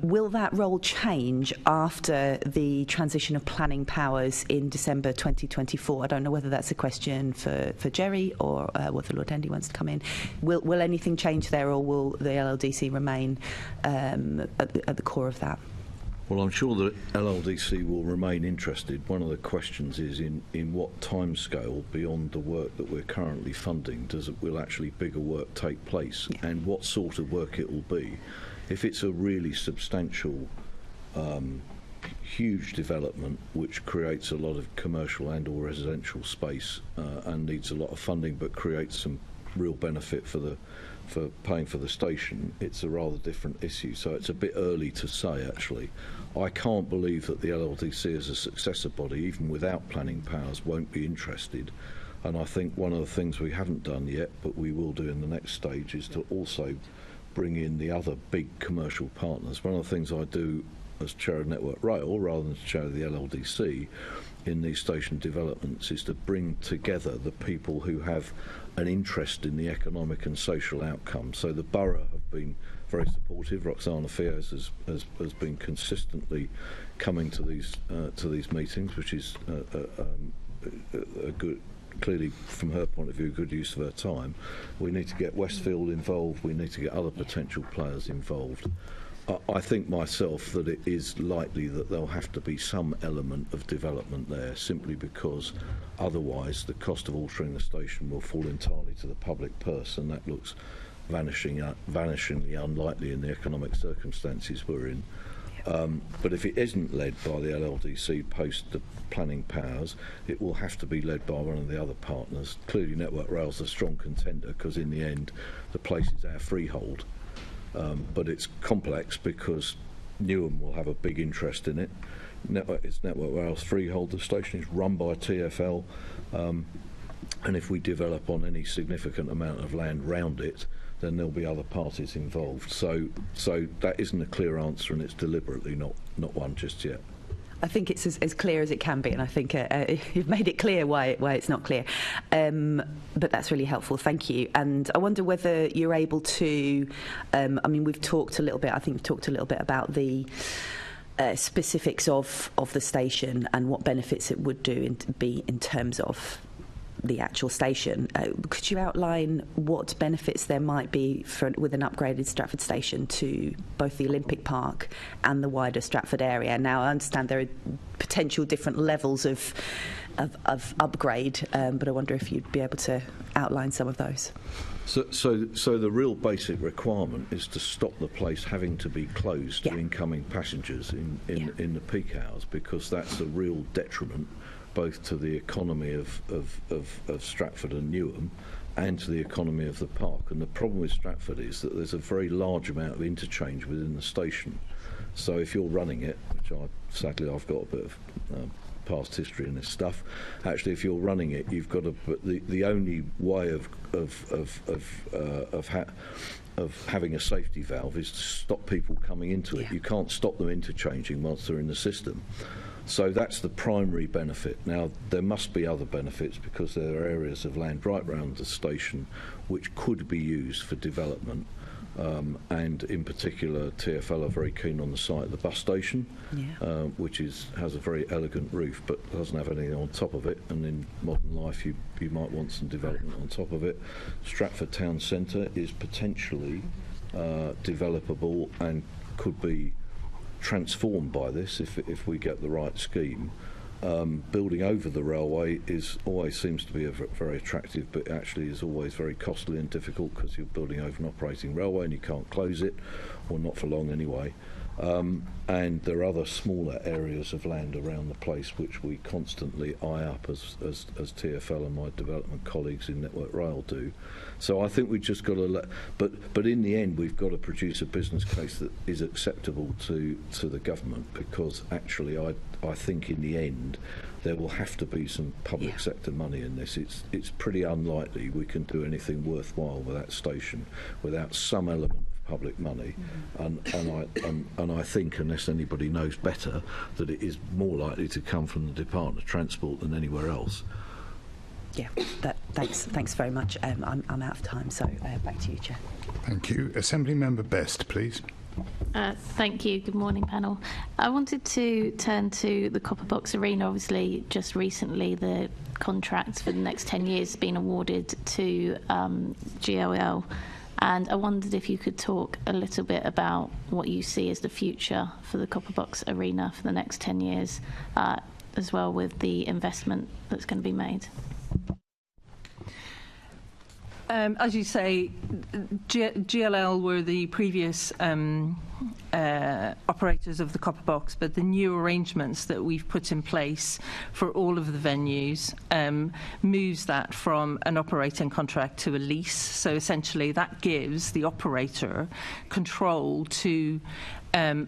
will that role change after the transition of planning powers in December 2024? I don't know whether that's a question for Gerry or whether Lord Hendy wants to come in. Will anything change there, or will the LLDC remain at the core of that? Well, I'm sure that LLDC will remain interested. One of the questions is in what timescale beyond the work that we're currently funding will actually bigger work take place, and what sort of work it will be. If it's a really substantial, huge development which creates a lot of commercial and or residential space and needs a lot of funding but creates some real benefit for paying for the station, it's a rather different issue. So it's a bit early to say, actually. I can't believe that the LLDC as a successor body, even without planning powers, won't be interested. And I think one of the things we haven't done yet, but we will do in the next stage, is to also bring in the other big commercial partners. One of the things I do as chair of Network Rail, rather than chair of the LLDC, in these station developments, is to bring together the people who have an interest in the economic and social outcome. So the borough have been very supportive. Rosanna Fios has been consistently coming to these meetings, which is a good, clearly from her point of view, good use of her time. We need to get Westfield involved. We need to get other potential players involved. I think myself that it is likely that there'll have to be some element of development there, simply because otherwise the cost of altering the station will fall entirely to the public purse, and that looks vanishingly unlikely in the economic circumstances we're in. But if it isn't led by the LLDC post the planning powers, it will have to be led by one of the other partners. Clearly Network Rail's a strong contender, because in the end the place is our freehold. But it's complex because Newham will have a big interest in it. It's Network Rail's freehold. The station is run by TfL, and if we develop on any significant amount of land round it, then there'll be other parties involved. So that isn't a clear answer, and it's deliberately not one just yet. I think it's as clear as it can be, and I think you've made it clear why it's not clear. But that's really helpful, thank you. And I wonder whether you're able to, I mean, we've talked a little bit, I think we've talked a little bit about the specifics of the station and what benefits it would do in terms of the actual station. Could you outline what benefits there might be with an upgraded Stratford station to both the Olympic Park and the wider Stratford area? Now, I understand there are potential different levels of upgrade, but I wonder if you'd be able to outline some of those. So the real basic requirement is to stop the place having to be closed to incoming passengers in the peak hours, because that's a real detriment both to the economy of Stratford and Newham and to the economy of the park. And the problem with Stratford is that there's a very large amount of interchange within the station. So if you're running it, which sadly I've got a bit of past history in this stuff, actually if you're running it, you've got to, the only way of having a safety valve is to stop people coming into it. You can't stop them interchanging once they're in the system. So that's the primary benefit. Now, there must be other benefits, because there are areas of land right round the station which could be used for development. And in particular, TfL are very keen on the site of the bus station, which has a very elegant roof but doesn't have anything on top of it. And in modern life, you might want some development on top of it. Stratford Town Centre is potentially developable and could be transformed by this if we get the right scheme. Building over the railway always seems to be very attractive, but actually is always very costly and difficult, because you're building over an operating railway and you can't close it, or not for long anyway. And there are other smaller areas of land around the place which we constantly eye up as TfL and my development colleagues in Network Rail do. So I think we've just got to but in the end we've got to produce a business case that is acceptable to the government, because actually I think in the end there will have to be some public sector money in this. It's pretty unlikely we can do anything worthwhile with that station without some element public money, and I think, unless anybody knows better, that it is more likely to come from the Department of Transport than anywhere else. Yeah, thanks very much. I'm out of time, so back to you, Chair. Thank you. Assembly Member Best, please. Thank you. Good morning, panel. I wanted to turn to the Copper Box Arena. Obviously, just recently the contract for the next 10 years has been awarded to GLL. And I wondered if you could talk a little bit about what you see as the future for the Copper Box Arena for the next 10 years, as well with the investment that's going to be made. As you say, GLL were the previous operators of the Copper Box, but the new arrangements that we've put in place for all of the venues moves that from an operating contract to a lease. So essentially that gives the operator control to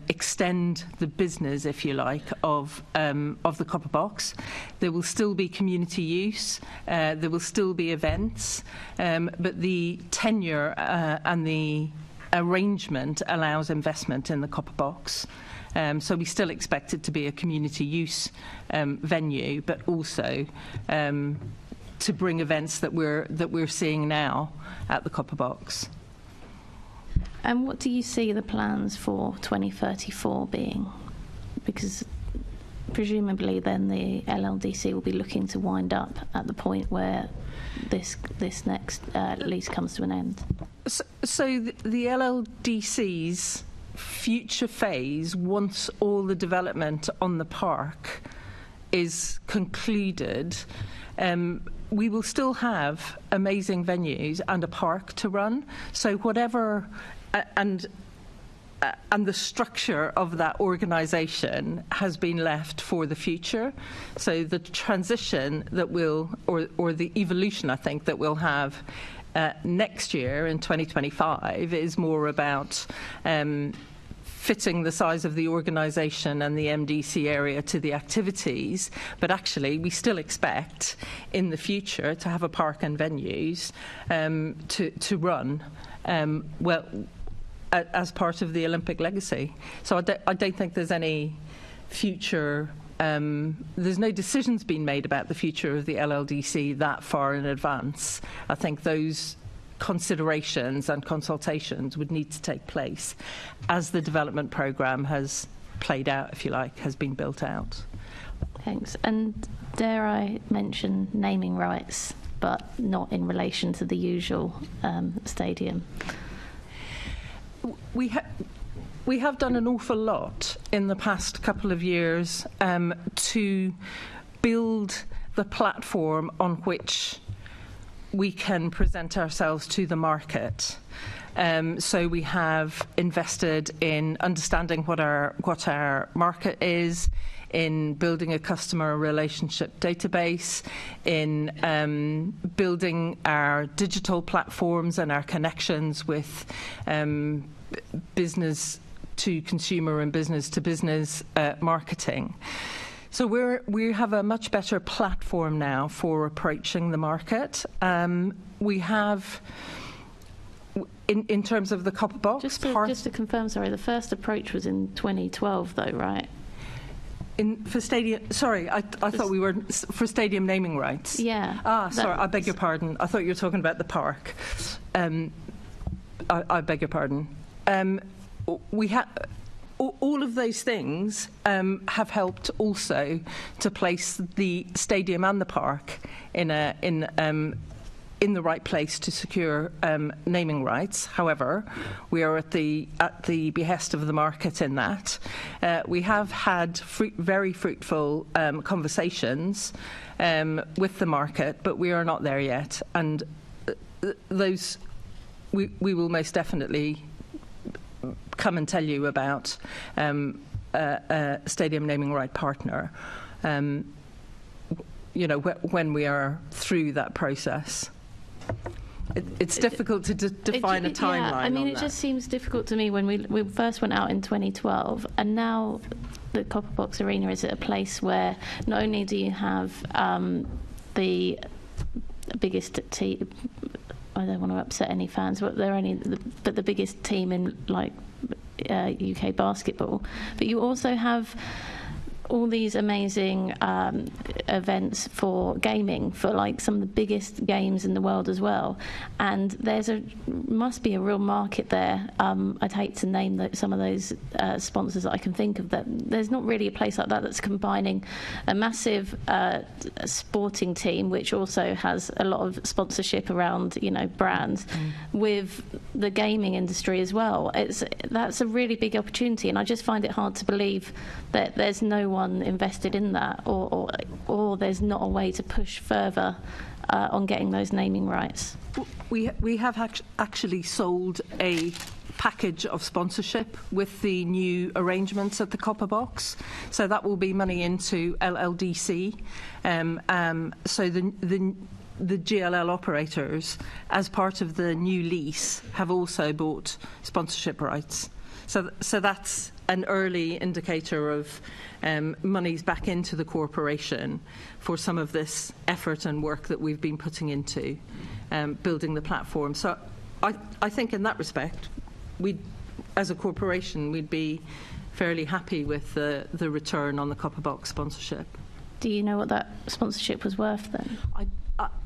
extend the business, if you like, of the Copper Box. There will still be community use, there will still be events, but the tenure and the arrangement allows investment in the Copper Box. So we still expect it to be a community use venue, but also to bring events that we're seeing now at the Copper Box. And what do you see the plans for 2034 being? Because presumably then the LLDC will be looking to wind up at the point where this next lease comes to an end. So the LLDC's future phase, once all the development on the park is concluded, we will still have amazing venues and a park to run. So whatever and the structure of that organisation has been left for the future. So the transition that will, or the evolution, I think, that we'll have next year in 2025 is more about fitting the size of the organisation and the MDC area to the activities, but actually we still expect in the future to have a park and venues to run well as part of the Olympic legacy. So I don't think there's any future, there's no decisions being made about the future of the LLDC that far in advance. I think those considerations and consultations would need to take place as the development programme has played out, if you like, has been built out. Thanks. And dare I mention naming rights, but not in relation to the usual stadium? We have done an awful lot in the past couple of years to build the platform on which we can present ourselves to the market. So we have invested in understanding what our market is, in building a customer relationship database, in building our digital platforms and our connections with business to consumer and business to business marketing. So we have a much better platform now for approaching the market. We have, in terms of the Copper Box, just to confirm, sorry, the first approach was in 2012, though, right? For stadium, sorry, I thought we were for stadium naming rights. Yeah. Sorry, I beg your pardon. I thought you were talking about the park. I beg your pardon. We have. All of those things have helped also to place the stadium and the park in the right place to secure naming rights. However, we are at the behest of the market in that. We have had very fruitful conversations with the market, but we are not there yet. And those we will most definitely come and tell you about a stadium naming right partner, when we are through that process. It's difficult to define a timeline. Yeah, I mean, it that. just seems difficult to me when we first went out in 2012, and now the Copper Box Arena is at a place where not only do you have the biggest team. I don't want to upset any fans, but the biggest team in UK basketball. But you also have all these amazing events for gaming, for like some of the biggest games in the world as well, and must be a real market there. I'd hate to name some of those sponsors that I can think of. That there's not really a place like that that's combining a massive sporting team, which also has a lot of sponsorship around, you know, brands, with the gaming industry as well. That's a really big opportunity, and I just find it hard to believe that there's no one invested in that, or there's not a way to push further on getting those naming rights. We have actually sold a package of sponsorship with the new arrangements at the Copper Box, so that will be money into LLDC. So the GLL operators, as part of the new lease, have also bought sponsorship rights. So that's an early indicator of monies back into the corporation for some of this effort and work that we've been putting into building the platform. So I think in that respect, as a corporation, we'd be fairly happy with the return on the Copper Box sponsorship. Do you know what that sponsorship was worth then?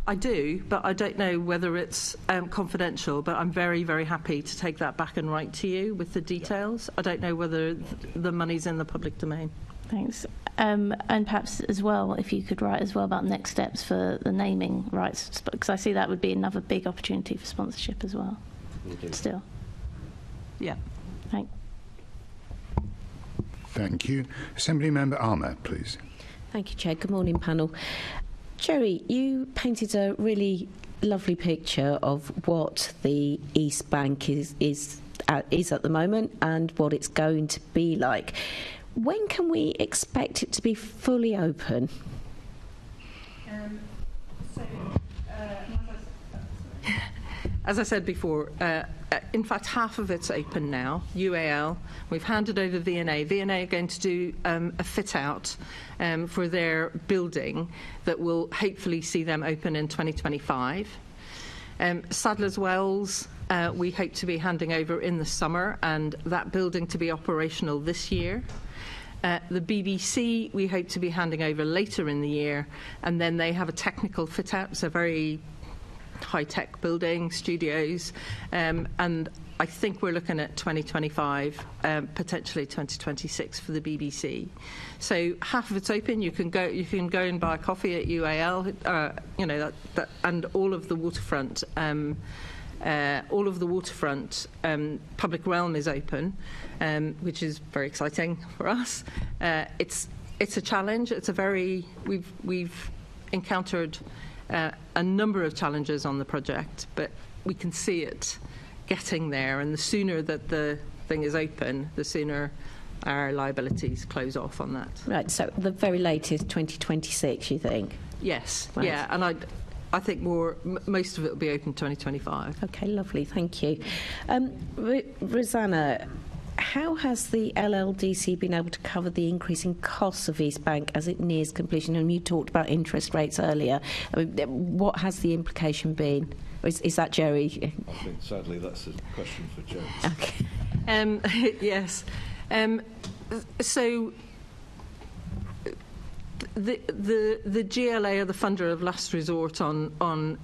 I do, but I don't know whether it's confidential, but I'm very, very happy to take that back and write to you with the details. I don't know whether the money's in the public domain. Thanks. And perhaps as well, if you could write as well about next steps for the naming rights, because I see that would be another big opportunity for sponsorship as well. Still. Yeah. Thanks. Thank you. Assembly Member Ahmed, please. Thank you, Chair. Good morning, panel. Gerry, you painted a really lovely picture of what the East Bank is at the moment and what it's going to be like. When can we expect it to be fully open? As I said before, in fact, half of it's open now, UAL. We've handed over V&A. V&A are going to do a fit-out for their building that will hopefully see them open in 2025. Sadler's Wells, we hope to be handing over in the summer, and that building to be operational this year. The BBC, we hope to be handing over later in the year, and then they have a technical fit-out. It's a very high-tech building, studios, and I think we're looking at 2025, potentially 2026 for the BBC. So half of it's open. You can go and buy a coffee at UAL. You know that, and all of the waterfront. Public realm is open, which is very exciting for us. It's a challenge. We've encountered a number of challenges on the project, but we can see it getting there, and the sooner that the thing is open, the sooner our liabilities close off on that. Right, so the very latest 2026, you think? Yes, right. Yeah, and I think most of it will be open 2025. Okay, lovely, thank you. Rosanna, how has the LLDC been able to cover the increasing costs of East Bank as it nears completion? And you talked about interest rates earlier. I mean, what has the implication been? Is that Gerry? I think sadly that's a question for Gerry. Okay. Yes. So the GLA are the funder of last resort on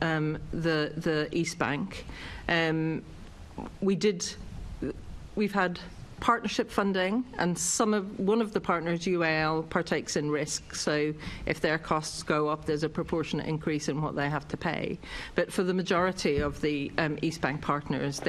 the East Bank. We've had partnership funding, and one of the partners, UAL, partakes in risk. So if their costs go up, there's a proportionate increase in what they have to pay. But for the majority of the East Bank partners,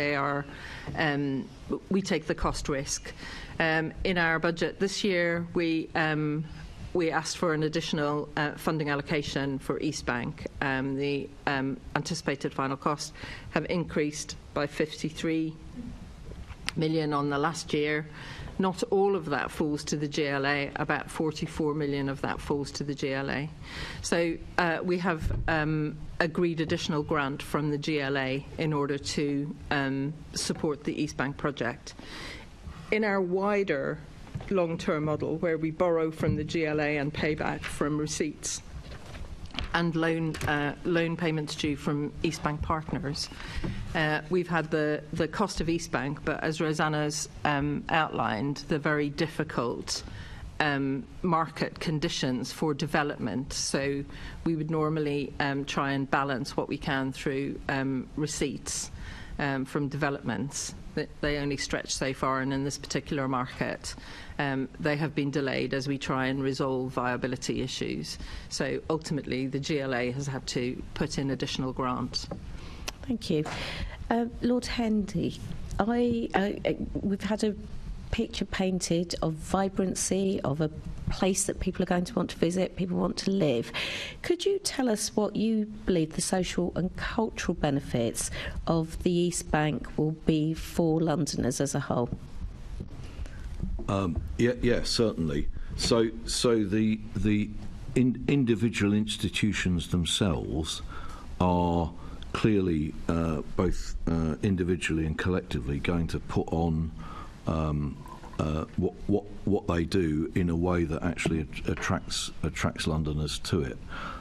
we take the cost risk. In our budget this year, we asked for an additional funding allocation for East Bank. The anticipated final costs have increased by 53 million on the last year. Not all of that falls to the GLA. About 44 million of that falls to the GLA. So we have agreed additional grant from the GLA in order to support the East Bank project. In our wider long-term model, where we borrow from the GLA and pay back from receipts and loan payments due from East Bank partners, we've had the cost of East Bank, but as Rosanna's outlined, the very difficult market conditions for development. So we would normally try and balance what we can through receipts from developments. They only stretch so far, and in this particular market they have been delayed as we try and resolve viability issues. So ultimately the GLA has had to put in additional grants. Thank you. Lord Hendy, we've had a picture painted of vibrancy, of a place that people are going to want to visit, people want to live. Could you tell us what you believe the social and cultural benefits of the East Bank will be for Londoners as a whole? Yeah, certainly. So the individual institutions themselves are clearly both individually and collectively going to put on what they do in a way that actually attracts Londoners to it.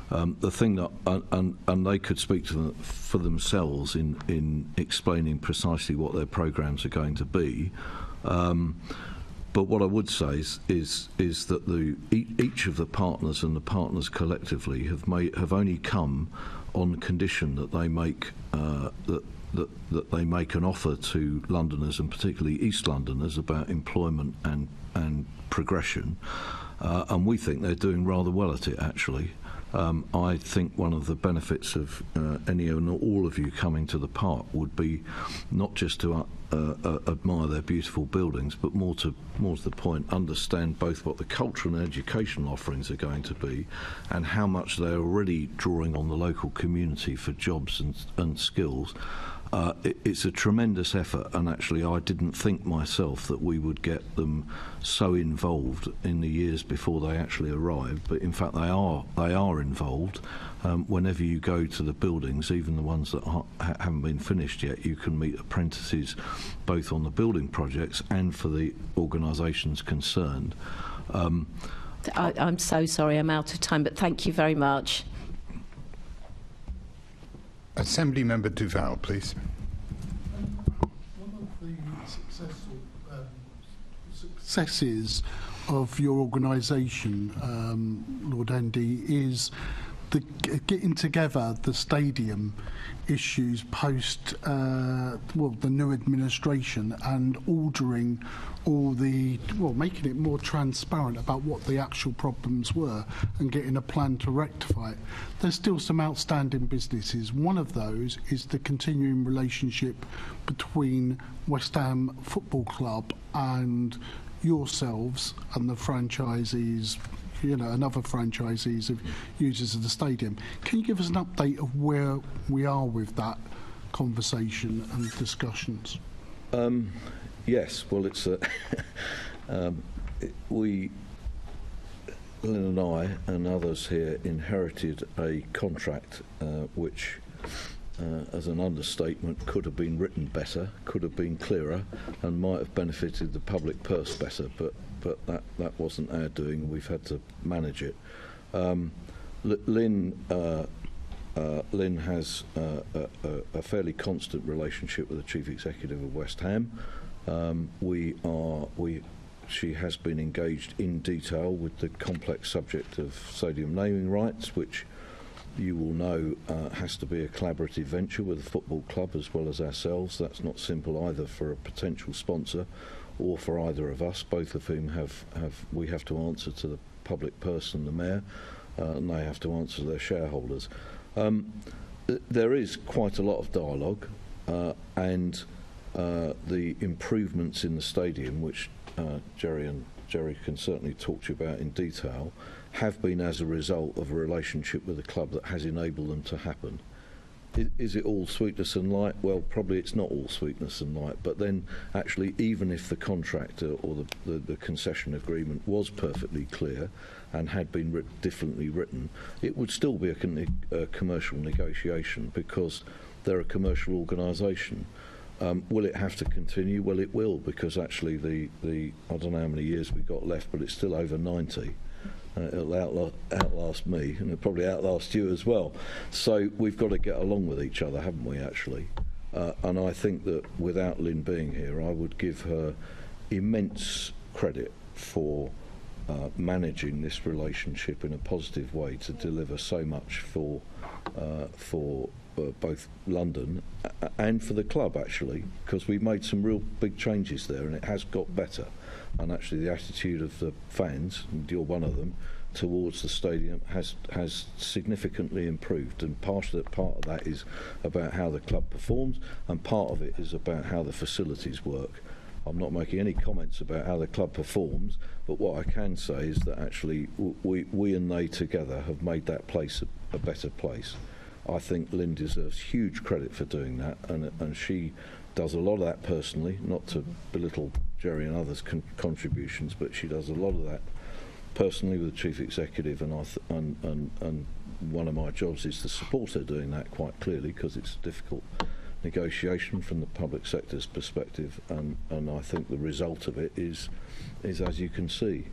The thing that and they could speak to for themselves in explaining precisely what their programmes are going to be. But what I would say is that each of the partners and the partners collectively have only come on condition that they make that they make an offer to Londoners, and particularly East Londoners, about employment and progression, and we think they're doing rather well at it, actually. I think one of the benefits of any and all of you coming to the park would be not just to admire their beautiful buildings, but more to the point, understand both what the cultural and educational offerings are going to be, and how much they're already drawing on the local community for jobs and skills. It's a tremendous effort, and actually I didn't think myself that we would get them so involved in the years before they actually arrived, but in fact they are involved. Whenever you go to the buildings, even the ones that haven't been finished yet, you can meet apprentices both on the building projects and for the organisations concerned. I'm so sorry I'm out of time, but thank you very much. Assembly Member Duval, please. One of the successes of your organisation, Lord Hendy, is the getting together the stadium issues post the new administration, and ordering all the making it more transparent about what the actual problems were and getting a plan to rectify it. There's still some outstanding businesses. One of those is the continuing relationship between West Ham Football Club and yourselves and the franchisees, and other franchisees of users of the stadium. Can you give us an update of where we are with that conversation and discussions? Yes, well, it's Lynn and I and others here inherited a contract which, as an understatement, could have been written better, could have been clearer, and might have benefited the public purse better, but that wasn't our doing. We've had to manage it. Lynn has a fairly constant relationship with the Chief Executive of West Ham. She has been engaged in detail with the complex subject of stadium naming rights, which you will know has to be a collaborative venture with the football club as well as ourselves. That's not simple either for a potential sponsor or for either of us, both of whom we have to answer to the public purse and the mayor, and they have to answer to their shareholders. There is quite a lot of dialogue, and the improvements in the stadium, which Gerry can certainly talk to you about in detail, have been as a result of a relationship with the club that has enabled them to happen. Is it all sweetness and light? Well, probably it's not all sweetness and light, but then actually even if the contract or the concession agreement was perfectly clear and had been differently written, it would still be a commercial negotiation because they're a commercial organisation. Will it have to continue? Well, it will, because actually the I don't know how many years we've got left, but it's still over 90. It'll outlast me, and it'll probably outlast you as well. So we've got to get along with each other, haven't we, actually? And I think that without Lynn being here, I would give her immense credit for managing this relationship in a positive way to deliver so much for both London and for the club, actually, because we've made some real big changes there and it has got better. And actually the attitude of the fans, and you're one of them, towards the stadium has significantly improved, and part of that is about how the club performs, and part of it is about how the facilities work. I'm not making any comments about how the club performs, but what I can say is that actually we and they together have made that place a better place. I think Lynn deserves huge credit for doing that, and she does a lot of that personally, not to belittle Gerry and others' contributions, but she does a lot of that personally with the chief executive, and one of my jobs is to support her doing that quite clearly, because it's difficult negotiation from the public sector's perspective, and I think the result of it is as you can see.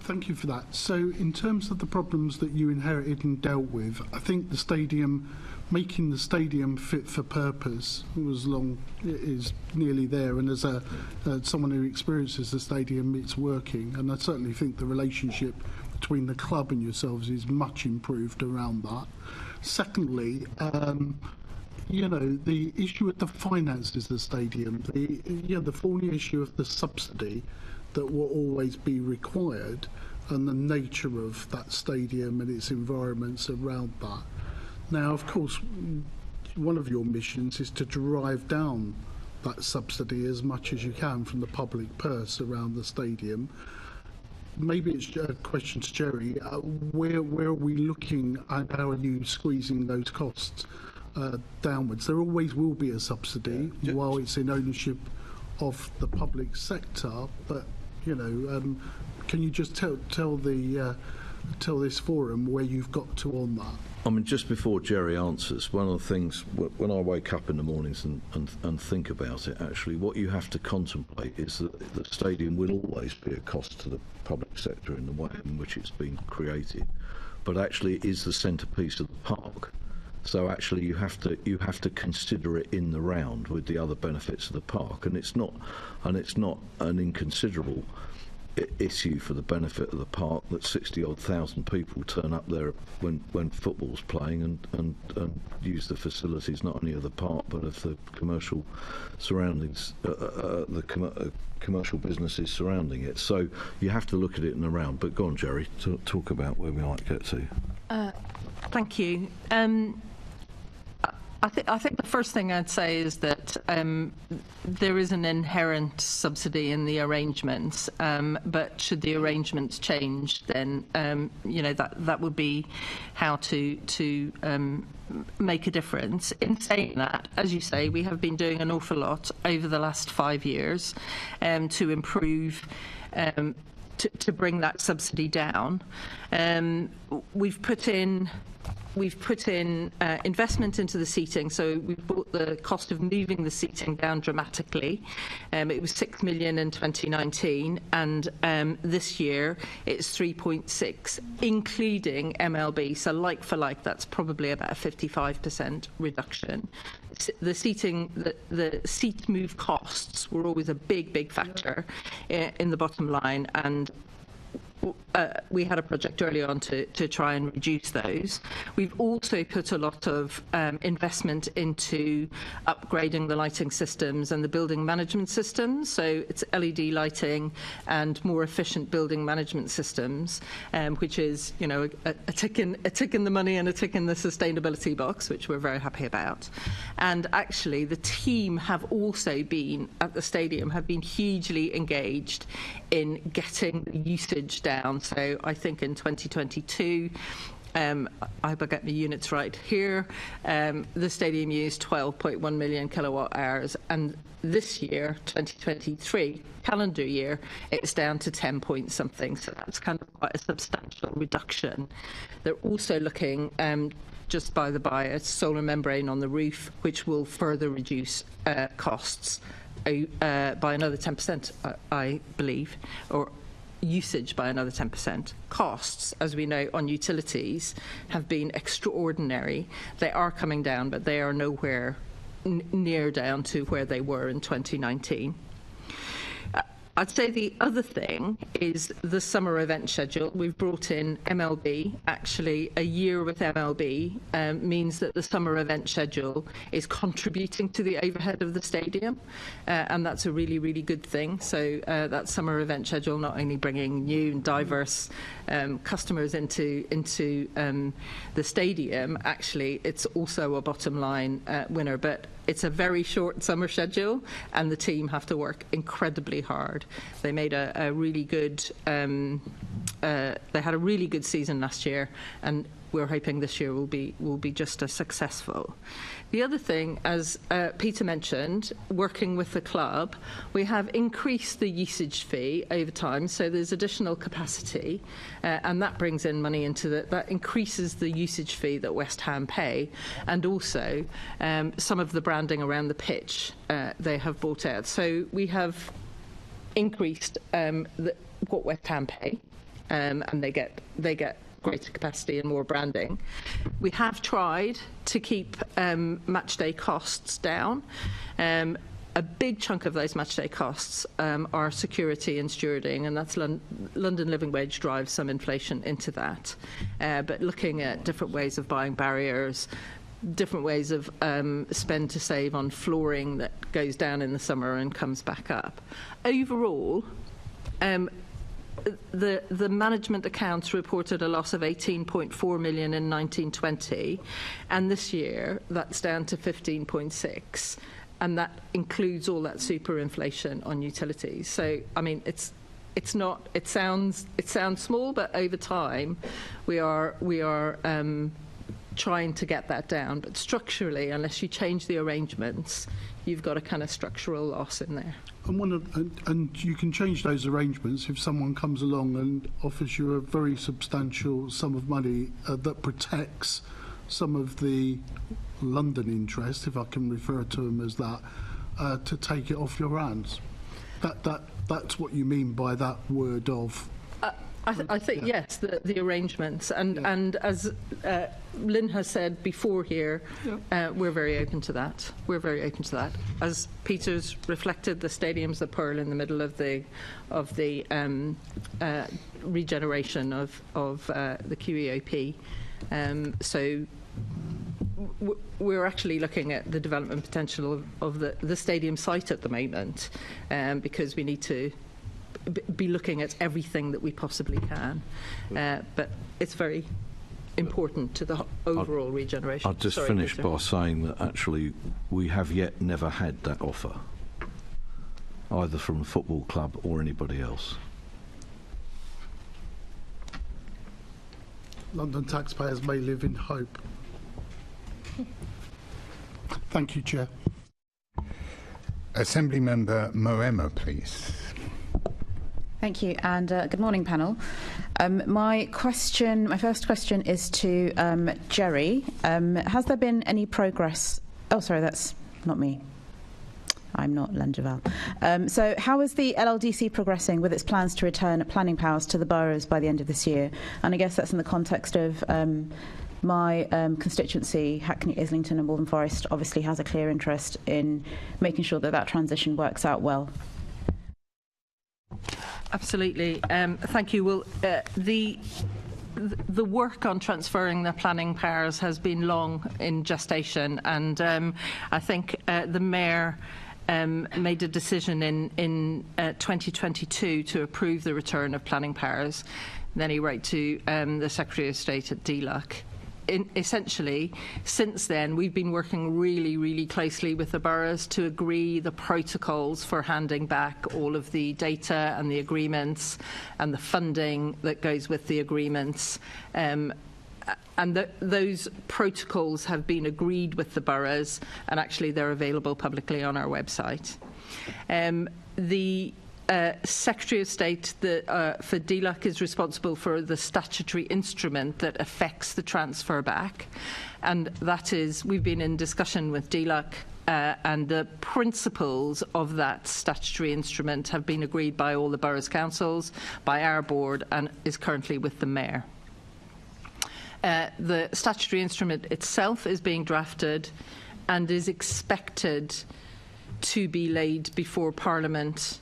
Thank you for that. So in terms of the problems that you inherited and dealt with, I think the stadium, making the stadium fit for purpose is nearly there, and as someone who experiences the stadium, it's working, and I certainly think the relationship between the club and yourselves is much improved around that. Secondly, you know, the issue of the finances of the stadium, the thorny issue of the subsidy that will always be required, and the nature of that stadium and its environments around that. Now, of course, one of your missions is to drive down that subsidy as much as you can from the public purse around the stadium. Maybe it's a question to Gerry. Where are we looking at? How are you squeezing those costs downwards? There always will be a subsidy while it's in ownership of the public sector, but you know, can you just tell this forum where you've got to on that? I mean, just before Gerry answers, one of the things when I wake up in the mornings and think about it, actually, what you have to contemplate is that the stadium will always be a cost to the public sector in the way in which it's been created, but actually it is the centrepiece of the park. So actually you have to consider it in the round with the other benefits of the park, and it's not an inconsiderable issue for the benefit of the park that 60-odd thousand people turn up there when football's playing and use the facilities not only of the park but of the commercial surroundings, commercial businesses surrounding it. So you have to look at it in the round. But go on, Gerry, talk about where we might get to. Thank you. I think the first thing I'd say is that there is an inherent subsidy in the arrangements, but should the arrangements change, then you know, that would be how to make a difference. In saying that, as you say, we have been doing an awful lot over the last 5 years to improve. To bring that subsidy down. We've put in investment into the seating, so we've brought the cost of moving the seating down dramatically. It was 6 million in 2019, and this year it's 3.6, including MLB. So like for like, that's probably about a 55% reduction. The seating, the seat move costs were always a big factor in the bottom line, and we had a project early on to try and reduce those. We've also put a lot of investment into upgrading the lighting systems and the building management systems. So it's LED lighting and more efficient building management systems, which is, you know, a tick in the money and a tick in the sustainability box, which we're very happy about. And actually, the team have also been at the stadium have been hugely engaged in getting the usage down. So I think in 2022, I hope I get my units right here, the stadium used 12.1 million kilowatt hours, and this year, 2023, calendar year, it's down to 10 point something, so that's kind of quite a substantial reduction. They're also looking, just by the by, at solar membrane on the roof, which will further reduce costs by another 10%, I believe, or usage by another 10%. Costs, as we know, on utilities have been extraordinary. They are coming down, but they are nowhere near down to where they were in 2019. I'd say the other thing is the summer event schedule. We've brought in MLB. Actually, a year with MLB means that the summer event schedule is contributing to the overhead of the stadium, and that's a really, really good thing. So that summer event schedule not only bringing new and diverse customers into the stadium, actually, it's also a bottom line winner. But it's a very short summer schedule, and the team have to work incredibly hard. They made a really good. They had a really good season last year, and we're hoping this year will be just as successful. The other thing, as Peter mentioned, working with the club, we have increased the usage fee over time, so there's additional capacity, and that brings in money into that increases the usage fee that West Ham pay, and also some of the branding around the pitch they have bought out. So we have increased what West Ham pay, and they get greater capacity and more branding. We have tried to keep match day costs down. A big chunk of those match day costs are security and stewarding, and that's London living wage drives some inflation into that. But looking at different ways of buying barriers, different ways of spend to save on flooring that goes down in the summer and comes back up. Overall, the management accounts reported a loss of 18.4 million in 1920, and this year that's down to 15.6, and that includes all that super inflation on utilities. So I mean, it's not. It sounds small, but over time, we are trying to get that down. But structurally, unless you change the arrangements, you've got a kind of structural loss in there. And you can change those arrangements if someone comes along and offers you a very substantial sum of money that protects some of the London interest, if I can refer to them as that, to take it off your hands. That's what you mean by that word of. I think yes, the arrangements, and as Lynn has said before here, we're very open to that. We're very open to that. As Peter's reflected, the stadium's the pearl in the middle of the regeneration of the QEOP. So we're actually looking at the development potential of the stadium site at the moment, because we need to be looking at everything that we possibly can, but it's very important to the overall regeneration. I'll just finish by saying that actually we have yet never had that offer, either from a football club or anybody else. London taxpayers may live in hope. Thank you, Chair. Assembly Member Moema, please. Thank you, and good morning, panel. My first question is to Gerry. Has there been any progress? Oh, sorry, that's not me. I'm not Langeval. So how is the LLDC progressing with its plans to return planning powers to the boroughs by the end of this year? And I guess that's in the context of my constituency, Hackney, Islington and Malvern Forest, obviously has a clear interest in making sure that that transition works out well. Absolutely. Thank you. Well, the work on transferring the planning powers has been long in gestation, and I think the Mayor made a decision in 2022 to approve the return of planning powers. Then he wrote to the Secretary of State at DLUC. Essentially, since then, we've been working really, really closely with the boroughs to agree the protocols for handing back all of the data and the agreements and the funding that goes with the agreements. And those protocols have been agreed with the boroughs, and actually they're available publicly on our website. The Secretary of State for DLUC is responsible for the statutory instrument that affects the transfer back, and that is, we've been in discussion with DLUC, and the principles of that statutory instrument have been agreed by all the boroughs' councils, by our board, and is currently with the Mayor. The statutory instrument itself is being drafted and is expected to be laid before Parliament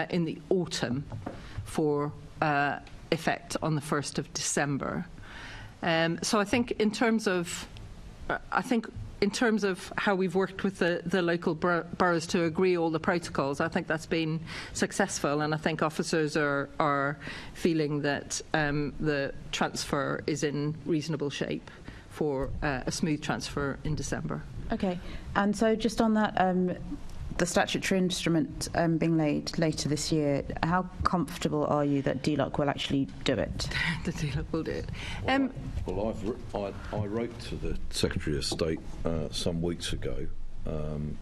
in the autumn for effect on the 1st of December. So I think in terms of how we've worked with the local boroughs to agree all the protocols, I think that's been successful, and I think officers are feeling that the transfer is in reasonable shape for a smooth transfer in December. Okay, and so just on that, the statutory instrument being laid later this year, how comfortable are you that DLUC will actually do it? The DLUC will do it. Well, I wrote to the Secretary of State some weeks ago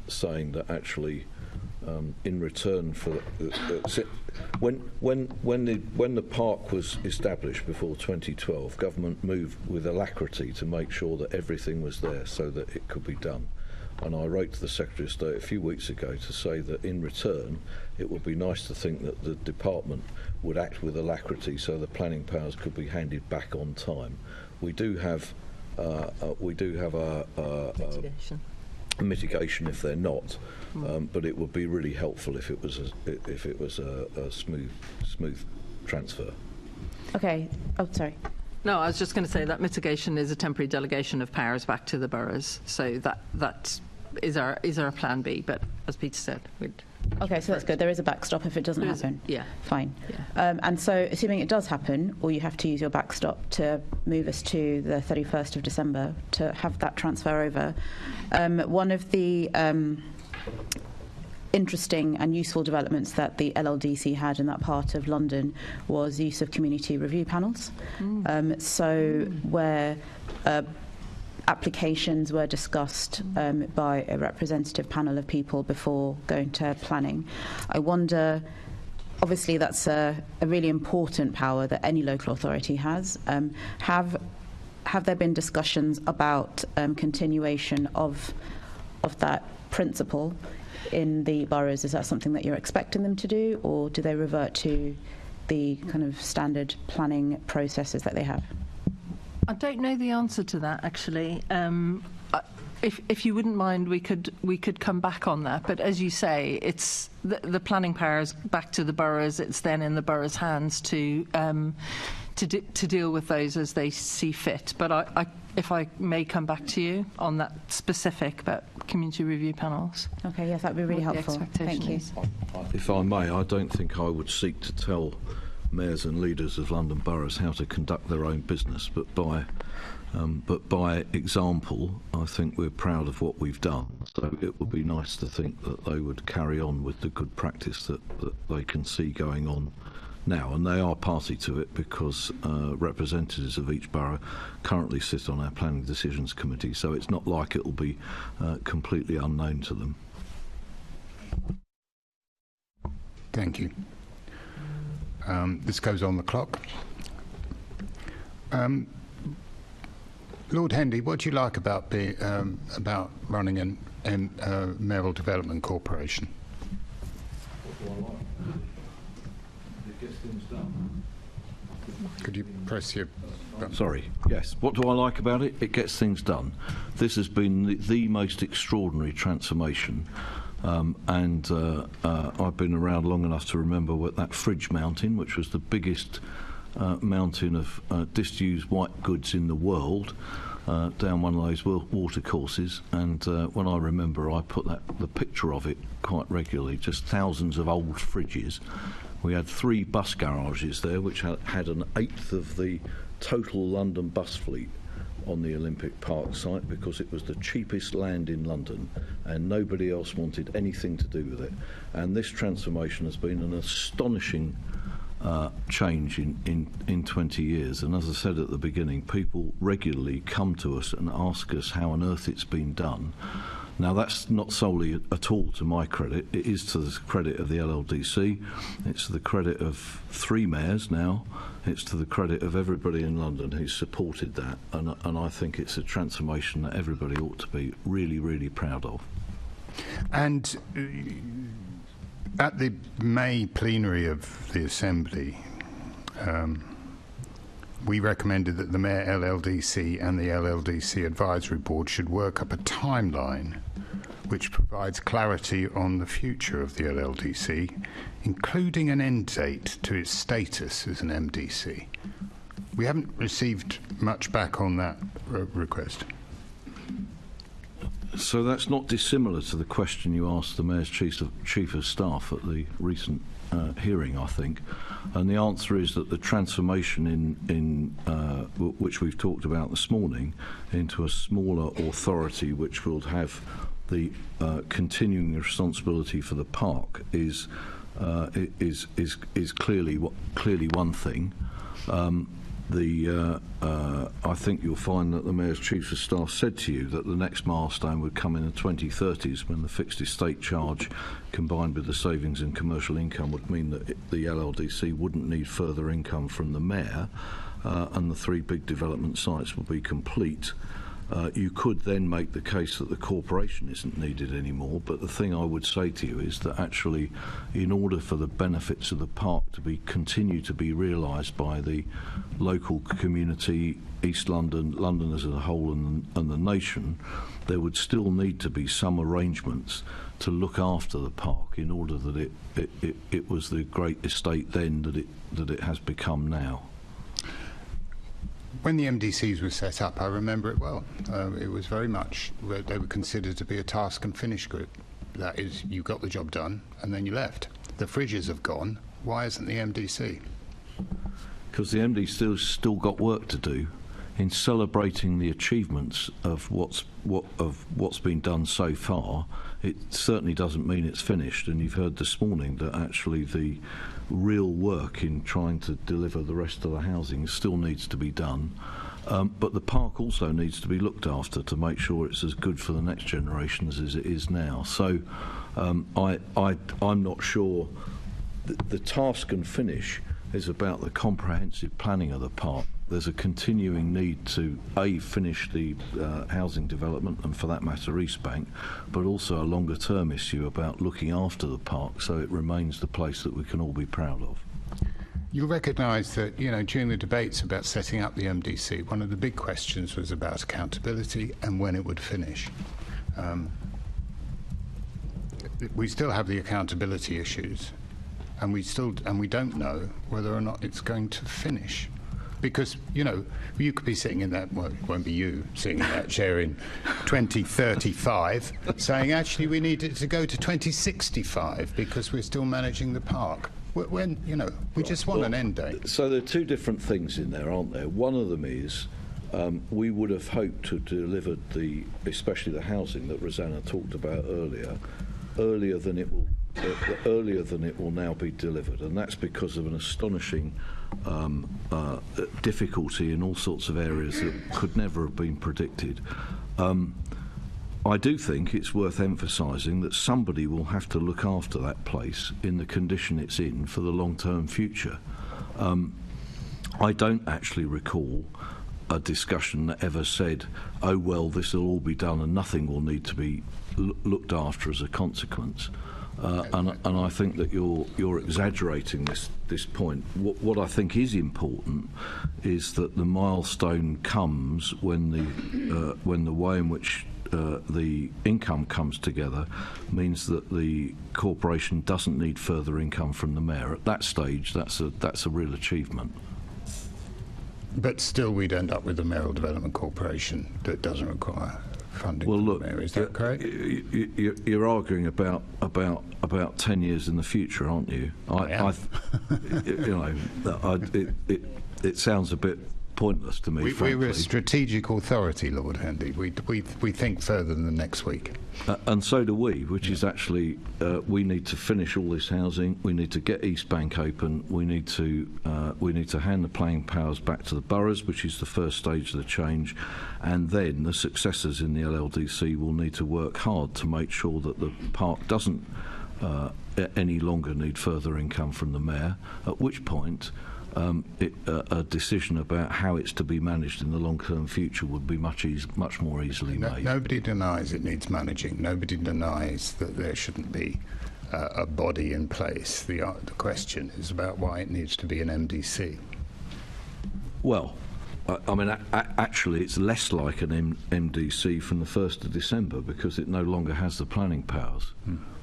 saying that actually, in return for when the park was established before 2012, government moved with alacrity to make sure that everything was there so that it could be done. And I wrote to the Secretary of State a few weeks ago to say that in return it would be nice to think that the department would act with alacrity so the planning powers could be handed back on time. We do have a mitigation if they're not, but it would be really helpful if it was a smooth transfer. Okay. Oh, sorry. No, I was just going to say that mitigation is a temporary delegation of powers back to the boroughs. So that is our plan B. But as Peter said, okay, so that's good. There is a backstop if it doesn't happen. Yeah. Fine. Yeah. And so, assuming it does happen, or you have to use your backstop to move us to the 31st of December to have that transfer over, one of the interesting and useful developments that the LLDC had in that part of London was the use of community review panels. Where applications were discussed by a representative panel of people before going to planning. I wonder, obviously that's a really important power that any local authority has. Have there been discussions about continuation of that principle in the boroughs? Is that something that you're expecting them to do, or do they revert to the kind of standard planning processes that they have? I don't know the answer to that, actually. If you wouldn't mind, we could come back on that. But as you say, it's the planning powers back to the boroughs. It's then in the boroughs' hands to deal with those as they see fit. But if I may come back to you on that specific about community review panels. Okay, yes, that would be really helpful. Thank you. If I may, I don't think I would seek to tell mayors and leaders of London boroughs how to conduct their own business, but by example, I think we're proud of what we've done. So it would be nice to think that they would carry on with the good practice that they can see going on now, and they are party to it because representatives of each borough currently sit on our planning decisions committee, so it's not like it will be completely unknown to them. Thank you. This goes on the clock. Lord Hendy, what do you like about running a mayoral development corporation? What do I like? It gets things done. Could you press your button? Sorry, yes. What do I like about it? It gets things done. This has been the most extraordinary transformation. I've been around long enough to remember what that Fridge Mountain, which was the biggest mountain of disused white goods in the world, down one of those watercourses. And when I remember, I put the picture of it quite regularly, just thousands of old fridges. We had 3 bus garages there, which had an eighth of the total London bus fleet on the Olympic Park site because it was the cheapest land in London and nobody else wanted anything to do with it. And this transformation has been an astonishing change in 20 years. And as I said at the beginning, people regularly come to us and ask us how on earth it's been done. Now, that's not solely at all to my credit. It is to the credit of the LLDC. It's to the credit of 3 mayors now. It's to the credit of everybody in London who's supported that. And I think it's a transformation that everybody ought to be really, really proud of. And at the May plenary of the Assembly, we recommended that the Mayor LLDC and the LLDC Advisory Board should work up a timeline which provides clarity on the future of the LLDC, including an end date to its status as an MDC. We haven't received much back on that request. So that's not dissimilar to the question you asked the Mayor's Chief of Staff at the recent hearing, I think. And the answer is that the transformation which we've talked about this morning into a smaller authority which will have the continuing responsibility for the park is clearly one thing. I think you'll find that the Mayor's Chief of Staff said to you that the next milestone would come in the 2030s when the fixed estate charge combined with the savings in commercial income would mean that the LLDC wouldn't need further income from the Mayor and the 3 big development sites will be complete. You could then make the case that the corporation isn't needed anymore, but the thing I would say to you is that actually in order for the benefits of the park to continue to be realised by the local community, East London, London as a whole and the nation, there would still need to be some arrangements to look after the park in order that it was the great estate then that it has become now. When the MDCs were set up, I remember it well. It was very much, they were considered to be a task and finish group. That is, you got the job done and then you left. The fridges have gone. Why isn't the MDC? Because the MDC's still got work to do in celebrating the achievements of what's been done so far. It certainly doesn't mean it's finished, and you've heard this morning that actually the real work in trying to deliver the rest of the housing still needs to be done. But the park also needs to be looked after to make sure it's as good for the next generations as it is now. So I'm not sure the task and finish is about the comprehensive planning of the park. There's a continuing need to finish the housing development and for that matter East Bank, but also a longer term issue about looking after the park so it remains the place that we can all be proud of. You'll recognise that, during the debates about setting up the MDC, one of the big questions was about accountability and when it would finish. We still have the accountability issues, and we don't know whether or not it's going to finish. Because, you could be sitting in that, well, it won't be you sitting in that chair in 2035 saying, actually, we need it to go to 2065 because we're still managing the park. When, we just want an end date. So there are 2 different things in there, aren't there? One of them is we would have hoped to deliver especially the housing that Rosanna talked about earlier than it will now be delivered, and that's because of an astonishing difficulty in all sorts of areas that could never have been predicted. I do think it's worth emphasising that somebody will have to look after that place in the condition it's in for the long-term future. I don't actually recall a discussion that ever said, oh well, this will all be done and nothing will need to be looked after as a consequence. And I think that you're exaggerating this point. What I think is important is that the milestone comes when the way in which the income comes together means that the corporation doesn't need further income from the Mayor. At that stage, that's a real achievement. But still, we'd end up with a mayoral development corporation that doesn't require funding. Well, look, from the Mayor. Is that correct? You're arguing about 10 years in the future, aren't you? It sounds a bit pointless to me. We're a strategic authority, Lord Hendy. We think further than next week. And so do we, which is actually we need to finish all this housing. We need to get East Bank open. We need to hand the planning powers back to the boroughs, which is the first stage of the change, and then the successors in the LLDC will need to work hard to make sure that the park doesn't any longer need further income from the Mayor. At which point, a decision about how it's to be managed in the long-term future would be much more easily made. Nobody denies it needs managing. Nobody denies that there shouldn't be a body in place. The question is about why it needs to be an MDC. Well, I mean, actually, it's less like an MDC from the 1st of December because it no longer has the planning powers.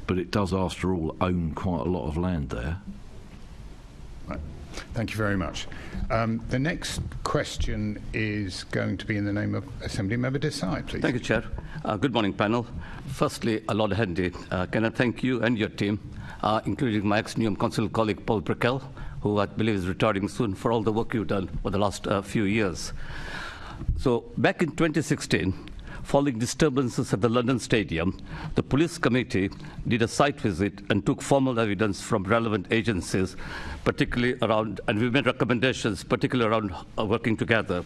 But it does, after all, own quite a lot of land there. Right. Thank you very much. The next question is going to be in the name of Assembly Member Desai, please. Thank you, Chair. Good morning, panel. Firstly, Lord Hendy, can I thank you and your team, including my ex-Newham Council colleague Paul Brickell, who I believe is retiring soon, for all the work you've done for the last few years. So, back in 2016, following disturbances at the London Stadium, the police committee did a site visit and took formal evidence from relevant agencies, particularly around, and we made recommendations, particularly around working together.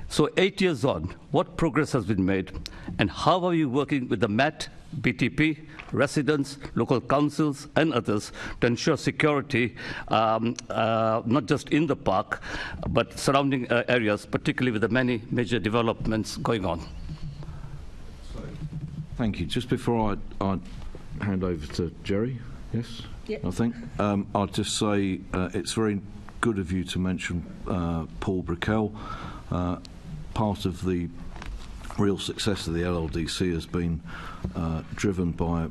So 8 years on, what progress has been made, and how are you working with the Met, BTP, residents, local councils and others to ensure security, not just in the park, but surrounding areas, particularly with the many major developments going on? Thank you. Just before I hand over to Gerry, yes? Yep. I think, I'll just say it's very good of you to mention Paul Brickell. Part of the real success of the LLDC has been driven by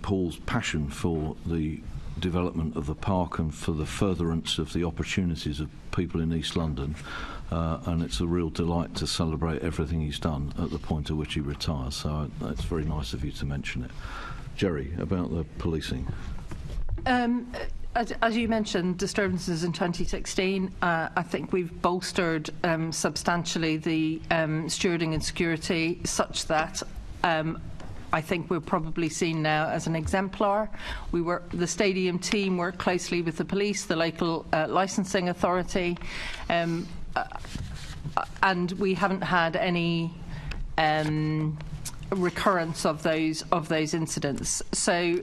Paul's passion for the development of the park and for the furtherance of the opportunities of people in East London. And it's a real delight to celebrate everything he's done at the point at which he retires. So it's very nice of you to mention it. Gerry, about the policing. As you mentioned, disturbances in 2016, I think we've bolstered substantially the stewarding and security such that I think we're probably seen now as an exemplar. The stadium team worked closely with the police, the local licensing authority, and we haven't had any recurrence of those incidents. So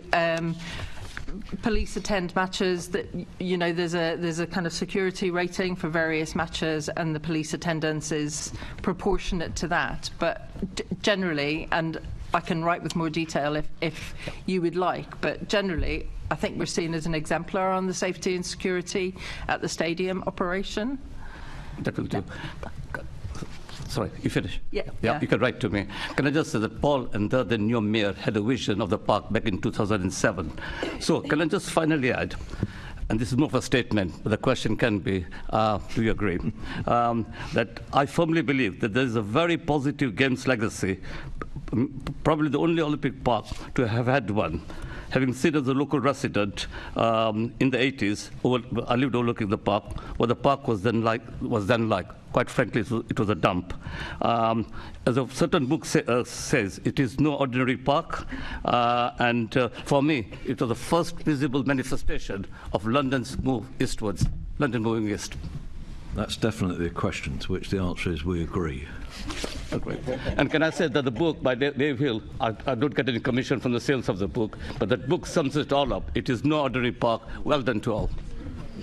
police attend matches that, you know, there's a kind of security rating for various matches, and the police attendance is proportionate to that. But generally, and I can write with more detail if you would like, but generally I think we're seen as an exemplar on the safety and security at the stadium operation. That will do. Sorry, you finish? Yeah. You can write to me. Can I just say that Paul and the new mayor had a vision of the park back in 2007. So can I just finally add, and this is more of a statement, but the question can be, do you agree, that I firmly believe that there is a very positive games legacy, probably the only Olympic park to have had one. Having seen as a local resident in the 80s, I lived overlooking the park. What the park was then like, quite frankly, it was a dump. As a certain book says, it is no ordinary park. And for me, it was the first visible manifestation of London's move eastwards, London moving east. That's definitely a question to which the answer is we agree. Okay. And can I say that the book by Dave Hill, I don't get any commission from the sales of the book, but that book sums it all up. It is no ordinary park. Well done to all.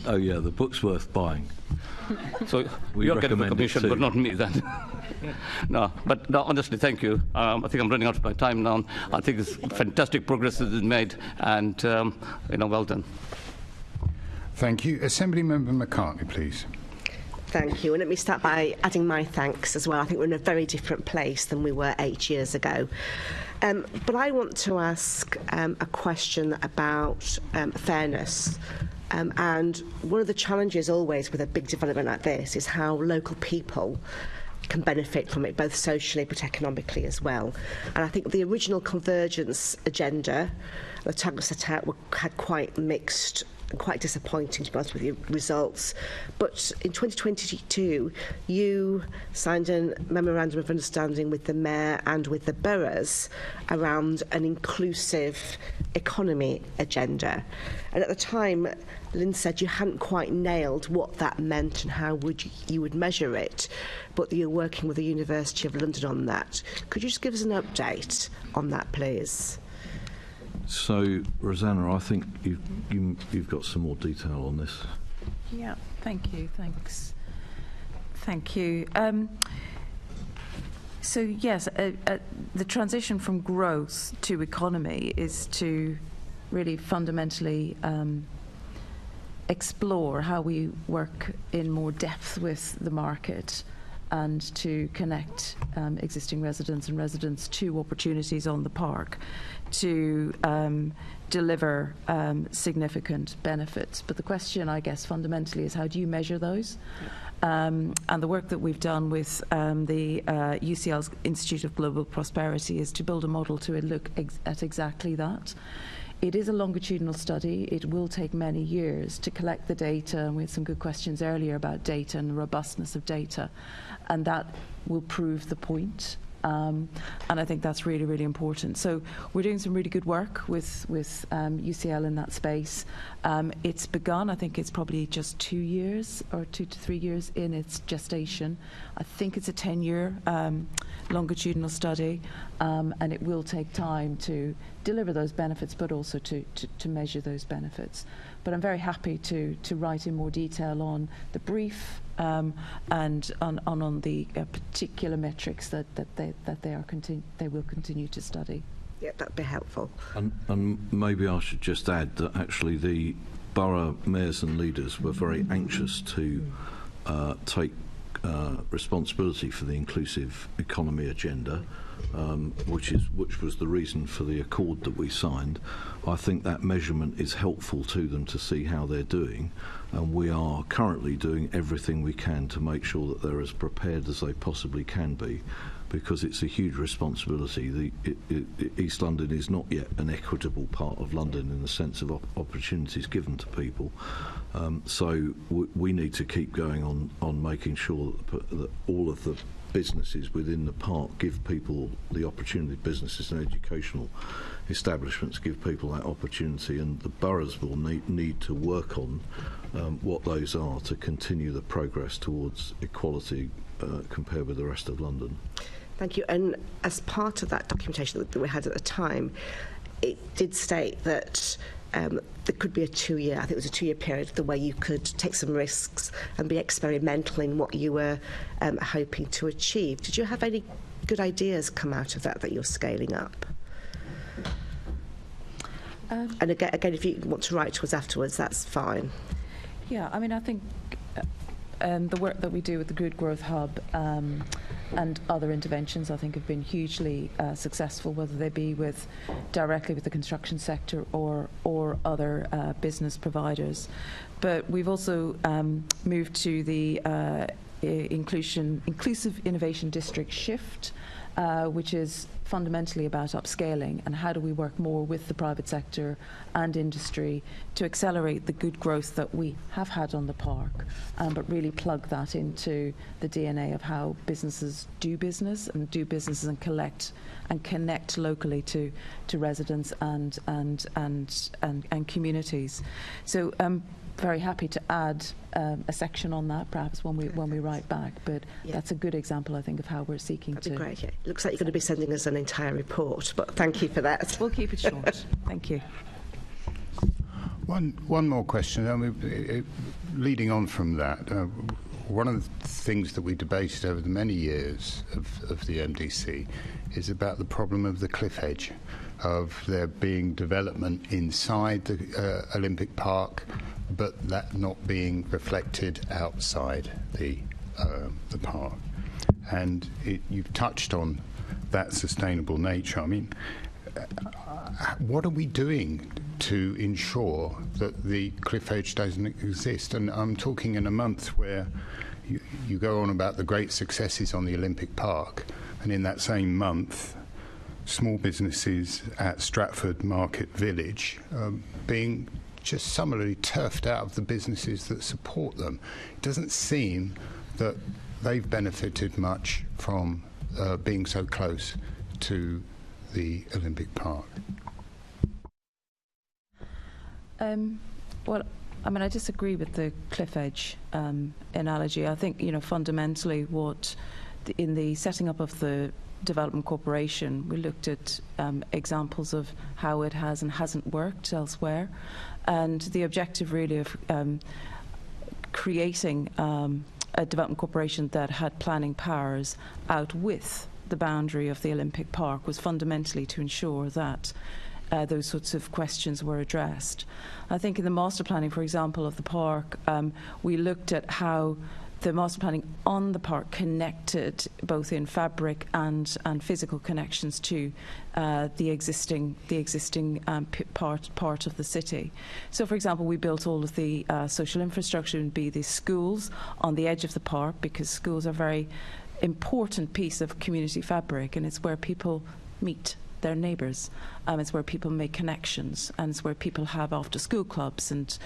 Oh yeah, the book's worth buying. So you're getting the commission, but not me then. No, honestly, thank you. I think I'm running out of my time now. I think it's fantastic progress that is made, and well done. Thank you. Assembly Member McCartney, please. Thank you. And let me start by adding my thanks as well. I think we're in a very different place than we were 8 years ago. But I want to ask a question about fairness. And one of the challenges always with a big development like this is how local people can benefit from it, both socially but economically as well. And I think the original convergence agenda, the targets set out, had quite mixed and quite disappointing, to be honest with you, results. But in 2022, you signed a memorandum of understanding with the Mayor and with the boroughs around an inclusive economy agenda. And at the time, Lynn said you hadn't quite nailed what that meant and how you would measure it, but you're working with the University of London on that. Could you just give us an update on that, please? So, Rosanna, I think you've got some more detail on this. Yeah, thank you. Thanks. Thank you. So, yes, the transition from growth to economy is to really fundamentally explore how we work in more depth with the market and to connect existing residents and residents to opportunities on the park to deliver significant benefits. But the question, I guess, fundamentally is how do you measure those? And the work that we've done with the UCL's Institute of Global Prosperity is to build a model to look at exactly that. It is a longitudinal study. It will take many years to collect the data, and we had some good questions earlier about data and the robustness of data, and that will prove the point. And I think that's really, really important. So we're doing some really good work with UCL in that space. It's begun, I think it's probably just 2 years or 2 to 3 years in its gestation. I think it's a 10-year longitudinal study, and it will take time to deliver those benefits, but also to measure those benefits. But I'm very happy to write in more detail on the brief and on the particular metrics that they will continue to study. Yeah, that'd be helpful. And maybe I should just add that actually the borough mayors and leaders were very anxious to take responsibility for the inclusive economy agenda, which was the reason for the accord that we signed. I think that measurement is helpful to them to see how they're doing, and we are currently doing everything we can to make sure that they're as prepared as they possibly can be, because it's a huge responsibility. East London is not yet an equitable part of London in the sense of opportunities given to people. So we need to keep going on making sure that all of the businesses within the park give people the opportunity, businesses and educational establishments give people that opportunity, and the boroughs will need to work on what those are to continue the progress towards equality compared with the rest of London. Thank you. And as part of that documentation that we had at the time, it did state that there could be a 2-year, I think it was a 2-year period, the way you could take some risks and be experimental in what you were hoping to achieve. Did you have any good ideas come out of that you're scaling up? And again, if you want to write to us afterwards, that's fine. Yeah, I mean, I think the work that we do with the Good Growth Hub and other interventions, I think, have been hugely successful, whether they be directly with the construction sector or other business providers. But we've also moved to the Inclusive Innovation District Shift, which is fundamentally about upscaling and how do we work more with the private sector and industry to accelerate the good growth that we have had on the park, but really plug that into the DNA of how businesses do business and connect locally to residents and communities. So very happy to add a section on that, perhaps when we write back. But that's a good example, I think, of how we're seeking That'd to. Be great. Yeah. Looks like you're going to be sending us an entire report, but thank you for that. We'll keep it short. Thank you. One more question. Leading on from that, one of the things that we debated over the many years of the MDC is about the problem of the cliff edge, of there being development inside the Olympic Park, but that not being reflected outside the park. And you've touched on that sustainable nature. I mean, what are we doing to ensure that the cliff edge doesn't exist? And I'm talking in a month where you go on about the great successes on the Olympic Park, and in that same month, small businesses at Stratford Market Village being just summarily turfed out of the businesses that support them. It doesn't seem that they've benefited much from being so close to the Olympic Park. Well, I mean, I disagree with the cliff edge analogy. I think, fundamentally in the setting up of the Development Corporation, we looked at examples of how it has and hasn't worked elsewhere, and the objective really of creating a Development Corporation that had planning powers out with the boundary of the Olympic Park was fundamentally to ensure that those sorts of questions were addressed. I think in the master planning, for example, of the park, we looked at how the master planning on the park connected both in fabric and physical connections to the existing part of the city. So, for example, we built all of the social infrastructure and be the schools on the edge of the park, because schools are a very important piece of community fabric, and it's where people meet their neighbours. It's where people make connections, and it's where people have after-school clubs and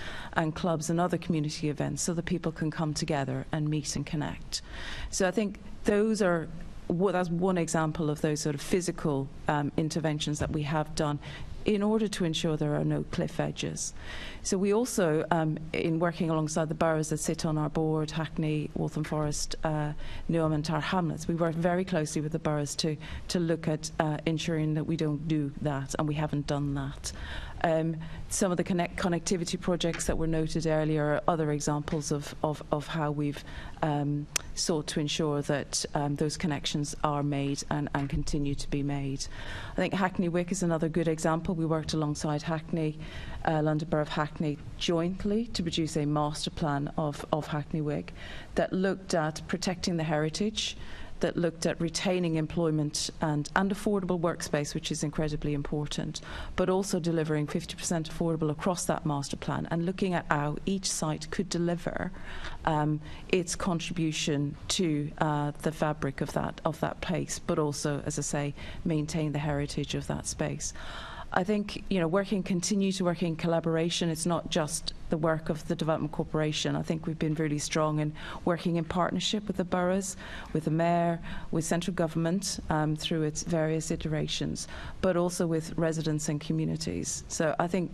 clubs and other community events, so that people can come together and meet and connect. So I think those are that's one example of those sort of physical interventions that we have done in order to ensure there are no cliff edges. So we also, in working alongside the boroughs that sit on our board, Hackney, Waltham Forest, Newham and Tower Hamlets, we work very closely with the boroughs to look at ensuring that we don't do that, and we haven't done that. Some of the connectivity projects that were noted earlier are other examples of how we've sought to ensure that those connections are made and continue to be made. I think Hackney Wick is another good example. We worked alongside Hackney, London Borough of Hackney, jointly to produce a master plan of Hackney Wick that looked at protecting the heritage, that looked at retaining employment and affordable workspace, which is incredibly important, but also delivering 50% affordable across that master plan, and looking at how each site could deliver its contribution to the fabric of that place, but also, as I say, maintain the heritage of that space. I think, continue to work in collaboration. It's not just the work of the Development Corporation. I think we've been really strong in working in partnership with the boroughs, with the mayor, with central government through its various iterations, but also with residents and communities. So I think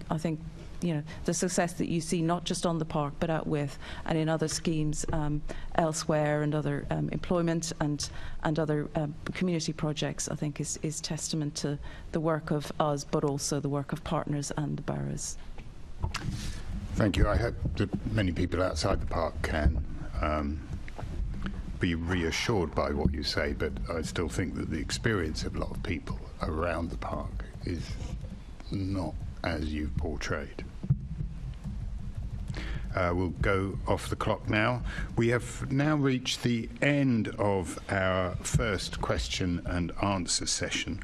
the success that you see, not just on the park, but out with and in other schemes elsewhere, and other employment and other community projects, I think is testament to the work of us, but also the work of partners and the boroughs. Thank you. I hope that many people outside the park can be reassured by what you say, but I still think that the experience of a lot of people around the park is not as you've portrayed. We'll go off the clock now. We have now reached the end of our first question and answer session.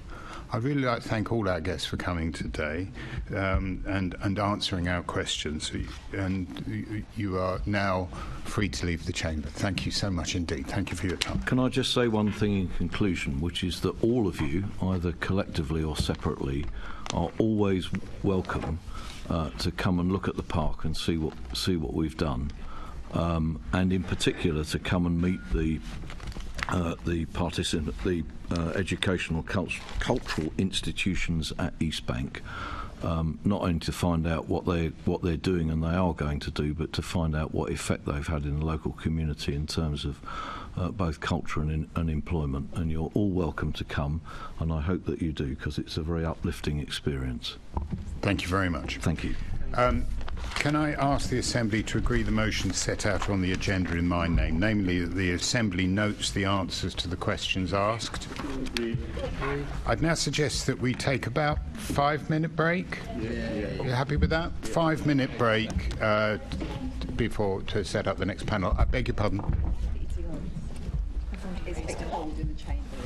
I'd really like to thank all our guests for coming today and answering our questions. And you are now free to leave the chamber. Thank you so much indeed. Thank you for your time. Can I just say one thing in conclusion, which is that all of you, either collectively or separately, are always welcome to come and look at the park and see what we've done, and in particular to come and meet the educational cultural institutions at East Bank, not only to find out what they're doing and they are going to do, but to find out what effect they've had in the local community in terms of both culture and employment. And you're all welcome to come, and I hope that you do, because it's a very uplifting experience. Thank you very much. Thank you. Can I ask the Assembly to agree the motion set out on the agenda in my name, namely that the Assembly notes the answers to the questions asked? I'd now suggest that we take about 5-minute break. You happy with that? 5-minute break before to set up the next panel. I beg your pardon.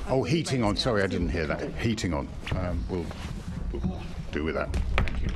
Oh, heating on. Sorry, I didn't hear that. Heating on. We'll do with that. Thank you.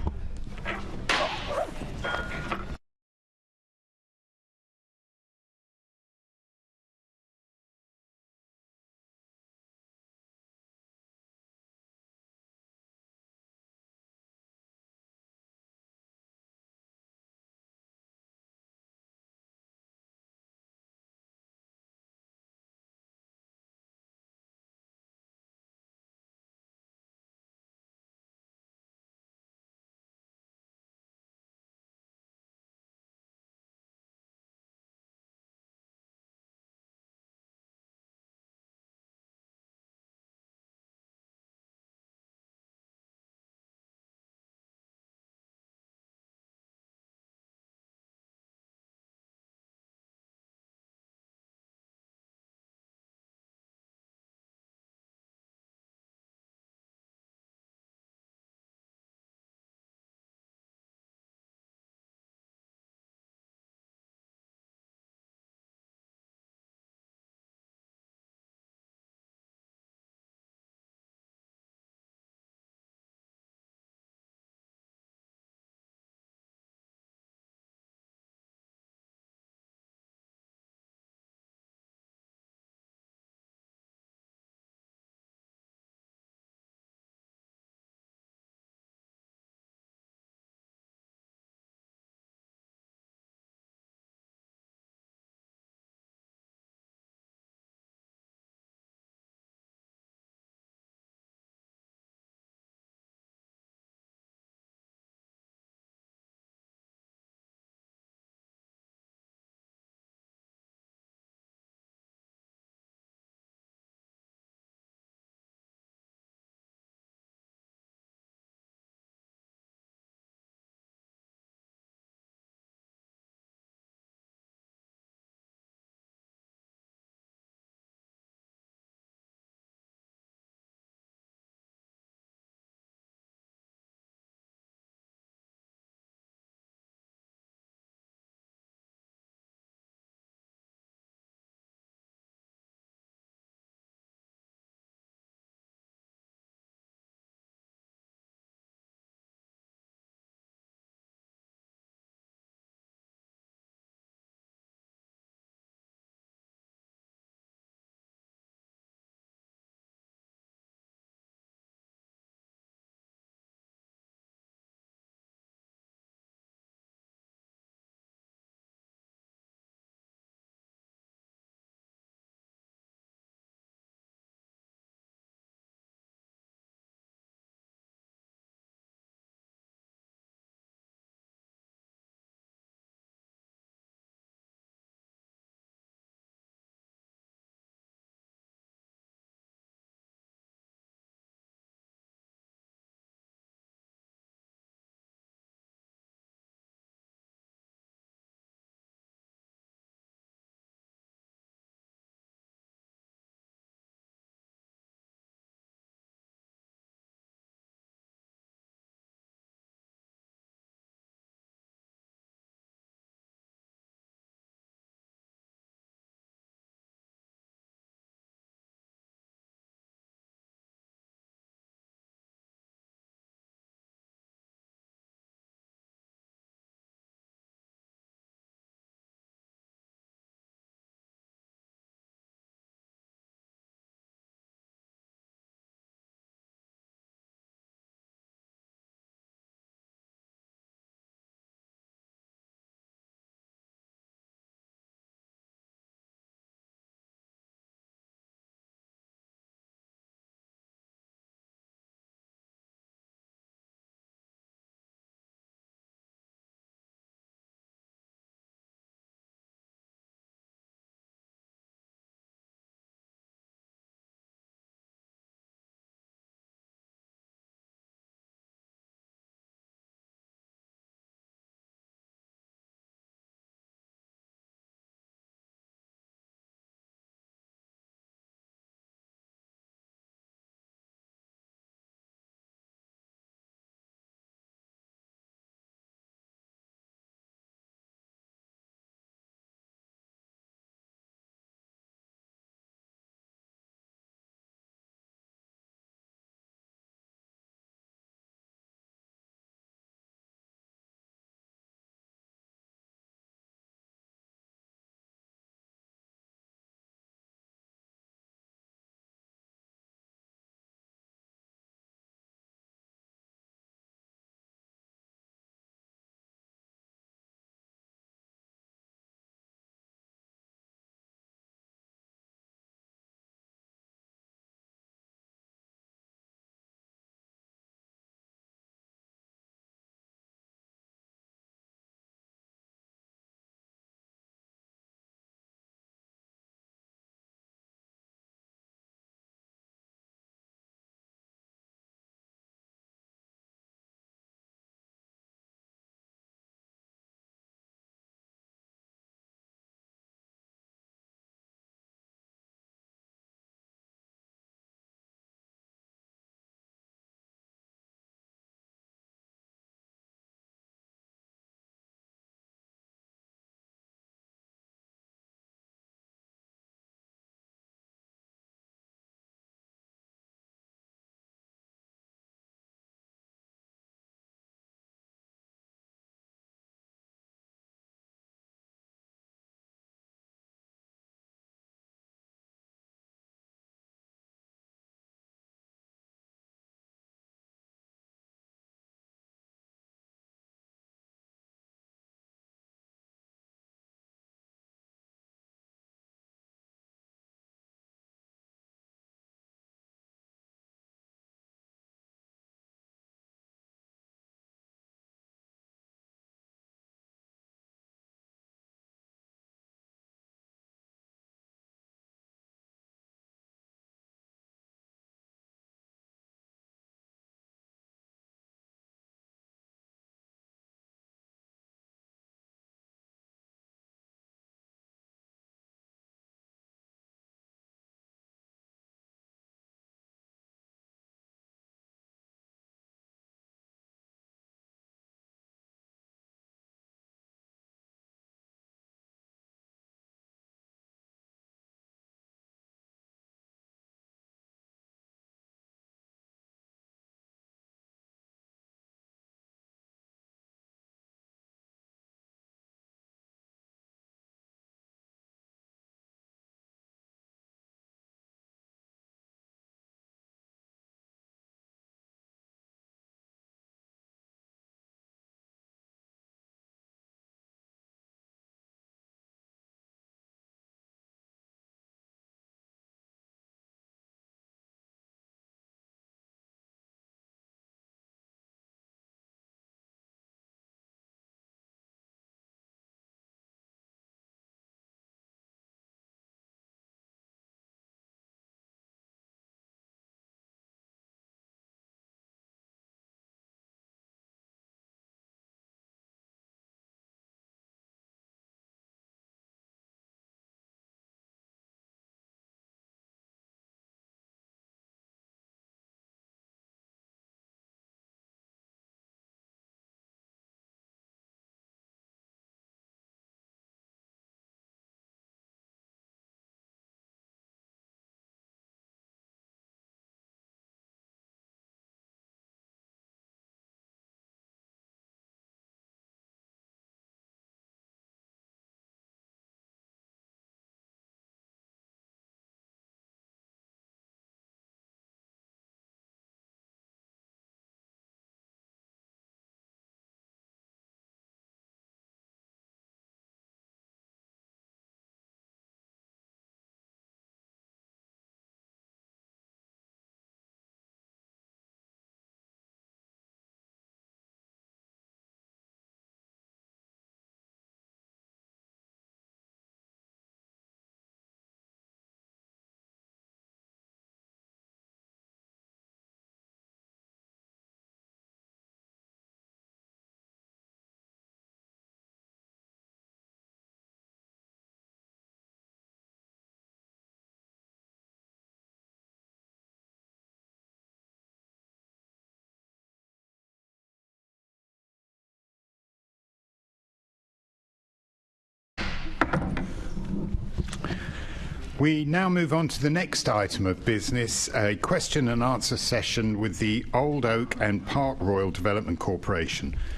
We now move on to the next item of business, a question and answer session with the Old Oak and Park Royal Development Corporation.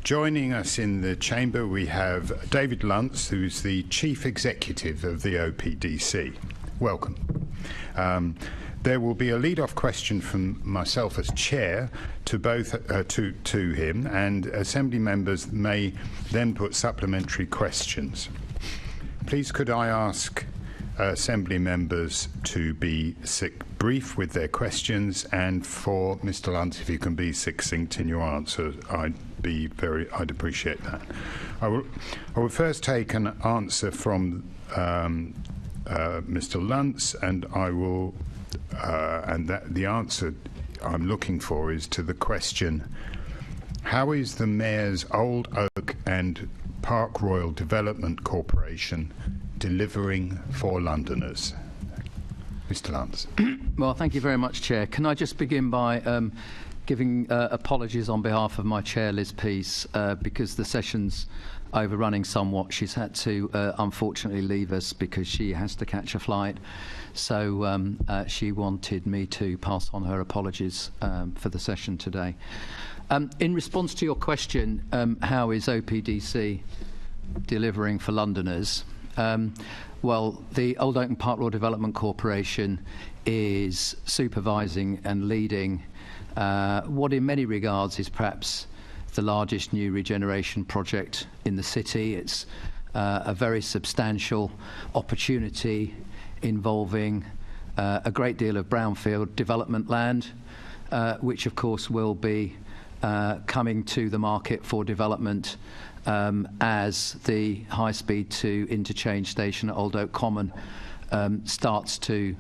Joining us in the chamber we have David Lunts, who's the Chief Executive of the OPDC. Welcome. There will be a lead-off question from myself as chair to both to him, and Assembly members may then put supplementary questions. Please could I ask Assembly members to be brief with their questions, and for Mr. Lunt, if you can be succinct in your answer, I'd appreciate that. I will first take an answer from Mr. Luntz, and I will, the answer I'm looking for is to the question: how is the Mayor's Old Oak and Park Royal Development Corporation delivering for Londoners? Mr. Luntz. Well, thank you very much, Chair. Can I just begin by giving apologies on behalf of my chair, Liz Peace, because the session's overrunning somewhat. She's had to unfortunately leave us because she has to catch a flight. So she wanted me to pass on her apologies for the session today. In response to your question, how is OPDC delivering for Londoners? Well, the Old Oak and Park Royal Development Corporation is supervising and leading what in many regards is perhaps the largest new regeneration project in the city. It's a very substantial opportunity involving a great deal of brownfield development land, which of course will be coming to the market for development as the high-speed to interchange station at Old Oak Common starts to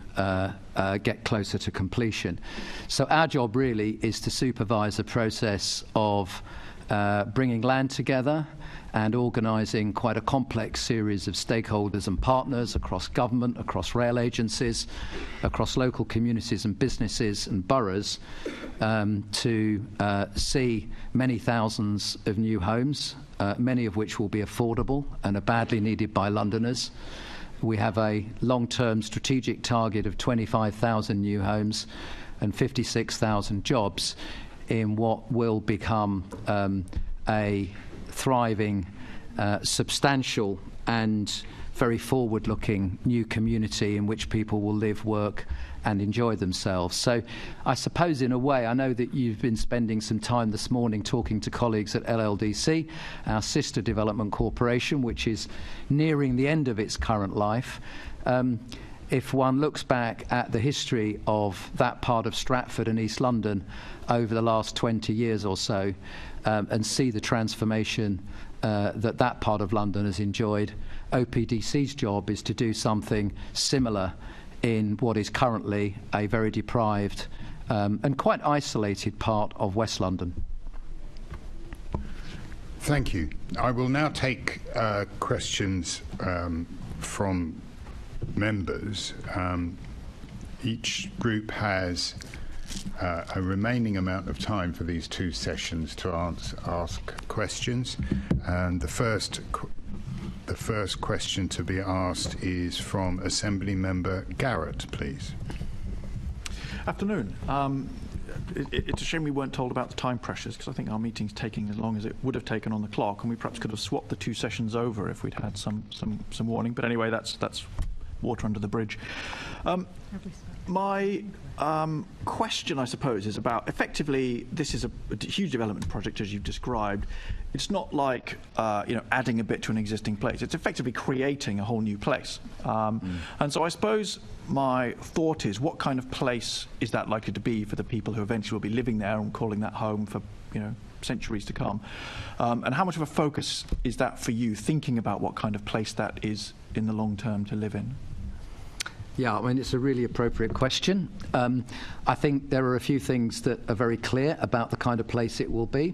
get closer to completion. So our job really is to supervise the process of bringing land together and organising quite a complex series of stakeholders and partners across government, across rail agencies, across local communities and businesses and boroughs to see many thousands of new homes, many of which will be affordable and are badly needed by Londoners. We have a long-term strategic target of 25,000 new homes and 56,000 jobs in what will become a thriving, substantial and very forward-looking new community in which people will live, work and enjoy themselves. So I suppose in a way, I know that you've been spending some time this morning talking to colleagues at LLDC, our sister development corporation, which is nearing the end of its current life. If one looks back at the history of that part of Stratford and East London over the last 20 years or so, and see the transformation that part of London has enjoyed, OPDC's job is to do something similar in what is currently a very deprived and quite isolated part of West London. Thank you. I will now take questions from members. Each group has a remaining amount of time for these two sessions to ask questions, and the first question to be asked is from Assembly Member Garrett, please. Afternoon. It's a shame we weren't told about the time pressures, because I think our meeting's taking as long as it would have taken on the clock, and we perhaps could have swapped the two sessions over if we'd had some warning. But anyway, that's water under the bridge. My question, I suppose, is about, effectively, this is a huge development project, as you've described. It's not like adding a bit to an existing place. It's effectively creating a whole new place. And so I suppose my thought is, what kind of place is that likely to be for the people who eventually will be living there and calling that home for centuries to come? And how much of a focus is that for you, thinking about what kind of place that is in the long term to live in? Yeah, I mean, it's a really appropriate question. I think there are a few things that are very clear about the kind of place it will be,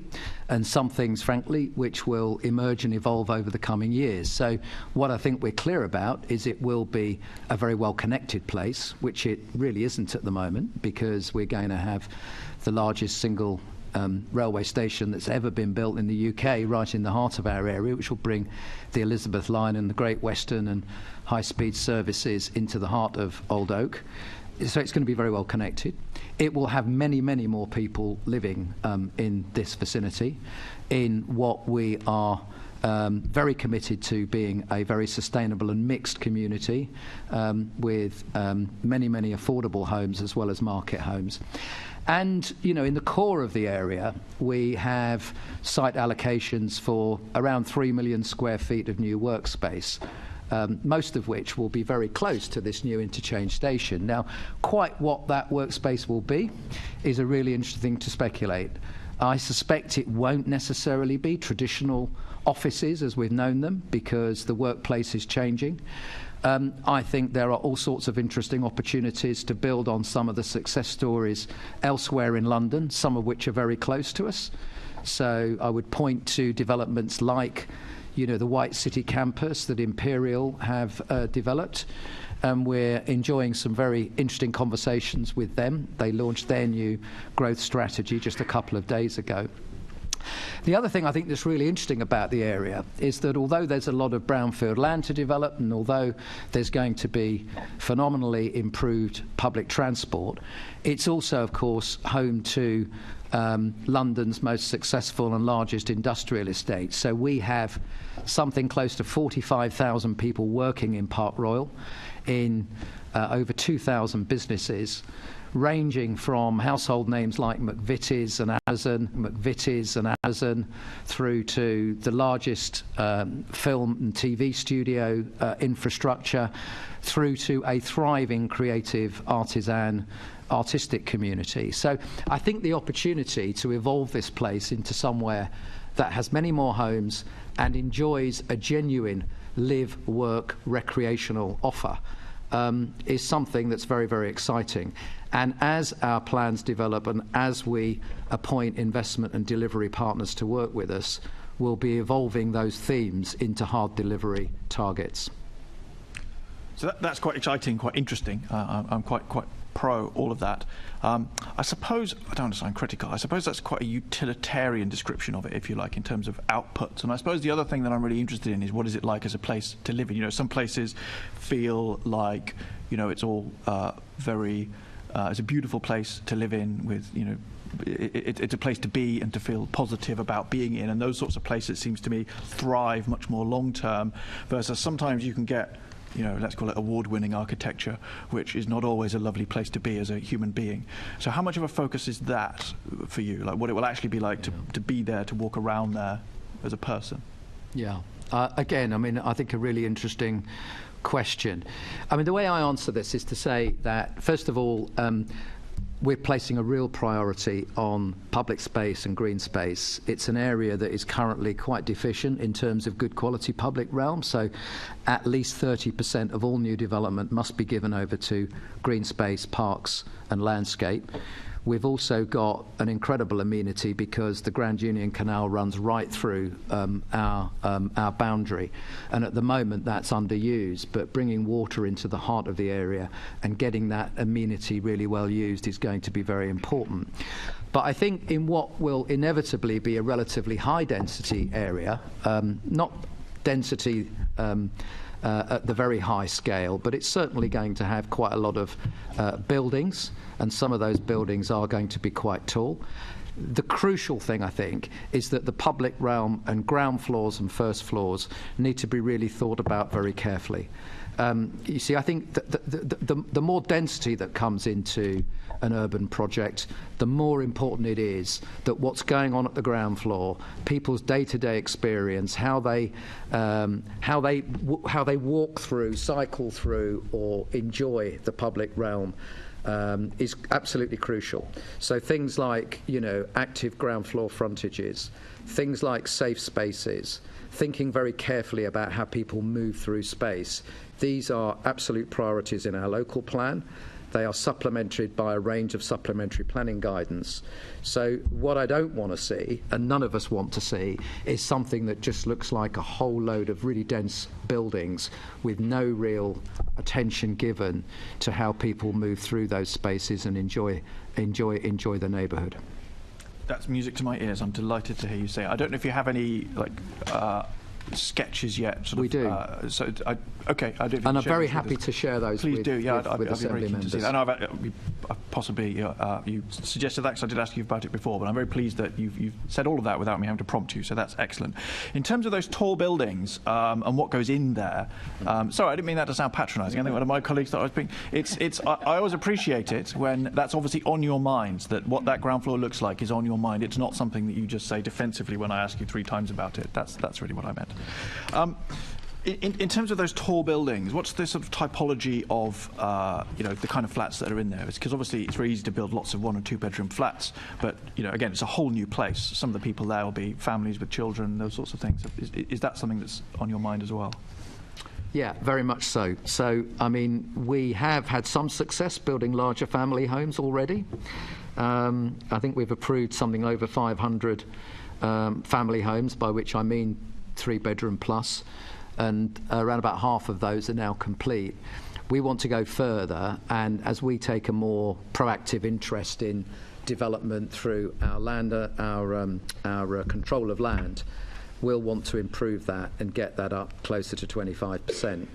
and some things, frankly, which will emerge and evolve over the coming years. So what I think we're clear about is it will be a very well-connected place, which it really isn't at the moment, because we're going to have the largest single railway station that's ever been built in the UK, right in the heart of our area, which will bring the Elizabeth Line and the Great Western and high-speed services into the heart of Old Oak. So it's going to be very well connected. It will have many, many more people living in this vicinity, in what we are very committed to being a very sustainable and mixed community with many, many affordable homes as well as market homes. And, you know, in the core of the area, we have site allocations for around 3 million square feet of new workspace, most of which will be very close to this new interchange station. Now, quite what that workspace will be is a really interesting thing to speculate. I suspect it won't necessarily be traditional offices as we've known them, because the workplace is changing. I think there are all sorts of interesting opportunities to build on some of the success stories elsewhere in London, some of which are very close to us. So I would point to developments like, you know, the White City campus that Imperial have developed. We're enjoying some very interesting conversations with them. They launched their new growth strategy just a couple of days ago. The other thing I think that's really interesting about the area is that although there's a lot of brownfield land to develop, and although there's going to be phenomenally improved public transport, it's also, of course, home to London's most successful and largest industrial estate. So we have something close to 45,000 people working in Park Royal, in over 2,000 businesses, ranging from household names like McVitie's and Amazon, through to the largest film and TV studio infrastructure, through to a thriving creative artistic community. So I think the opportunity to evolve this place into somewhere that has many more homes and enjoys a genuine live, work, recreational offer is something that's very, very exciting. And as our plans develop and as we appoint investment and delivery partners to work with us, we'll be evolving those themes into hard delivery targets. So that's quite exciting, quite interesting. I'm quite pro all of that. I suppose, I don't want to sound critical, I suppose that's quite a utilitarian description of it, if you like, in terms of outputs. And I suppose the other thing that I'm really interested in is what is it like as a place to live in? You know, some places feel like, you know, it's all very, it's a beautiful place to live in with, you know, it's a place to be and to feel positive about being in. And those sorts of places, seems to me, thrive much more long term, versus sometimes you can get, you know, let's call it award-winning architecture, which is not always a lovely place to be as a human being. So how much of a focus is that for you? Like what it will actually be like to be there, to walk around there as a person? Yeah. Again, I mean, I think a really interesting question. I mean, the way I answer this is to say that, first of all, we're placing a real priority on public space and green space. It's an area that is currently quite deficient in terms of good quality public realm, so at least 30% of all new development must be given over to green space, parks and landscape. We've also got an incredible amenity because the Grand Union Canal runs right through our boundary, and at the moment that's underused, but bringing water into the heart of the area and getting that amenity really well used is going to be very important. But I think in what will inevitably be a relatively high density area, not density at the very high scale, but it's certainly going to have quite a lot of buildings, and some of those buildings are going to be quite tall. The crucial thing, I think, is that the public realm and ground floors and first floors need to be really thought about very carefully. You see, I think the more density that comes into an urban project, the more important it is that what's going on at the ground floor, people's day-to-day experience, how they walk through, cycle through, or enjoy the public realm, is absolutely crucial. So things like, you know, active ground floor frontages, things like safe spaces, thinking very carefully about how people move through space. These are absolute priorities in our local plan. They are supplemented by a range of supplementary planning guidance. So what I don't want to see, and none of us want to see, is something that just looks like a whole load of really dense buildings with no real attention given to how people move through those spaces and enjoy the neighbourhood. That's music to my ears. I'm delighted to hear you say it. I don't know if you have any sketches yet. We do. Okay, I do. And I'm very happy to share those. Please with, do. Yeah, with I'd be very keen members. to see that. I know possibly you suggested that because I did ask you about it before, but I'm very pleased that you've said all of that without me having to prompt you. So that's excellent. In terms of those tall buildings and what goes in there, sorry, I didn't mean that to sound patronising. I think one of my colleagues thought I was being. I always appreciate it when that's obviously on your minds. That what that ground floor looks like is on your mind. It's not something that you just say defensively when I ask you 3 times about it. That's really what I meant. In terms of those tall buildings, what's the sort of typology of the kind of flats that are in there? Because obviously it's very easy to build lots of 1 or 2 bedroom flats, but again, it's a whole new place. Some of the people there will be families with children, those sorts of things. Is that something that's on your mind as well? Yeah, very much so. So, I mean, we have had some success building larger family homes already. I think we've approved something over 500 family homes, by which I mean 3-bedroom plus, and around about half of those are now complete. We want to go further, and as we take a more proactive interest in development through our land, our control of land, we'll want to improve that and get that up closer to 25%.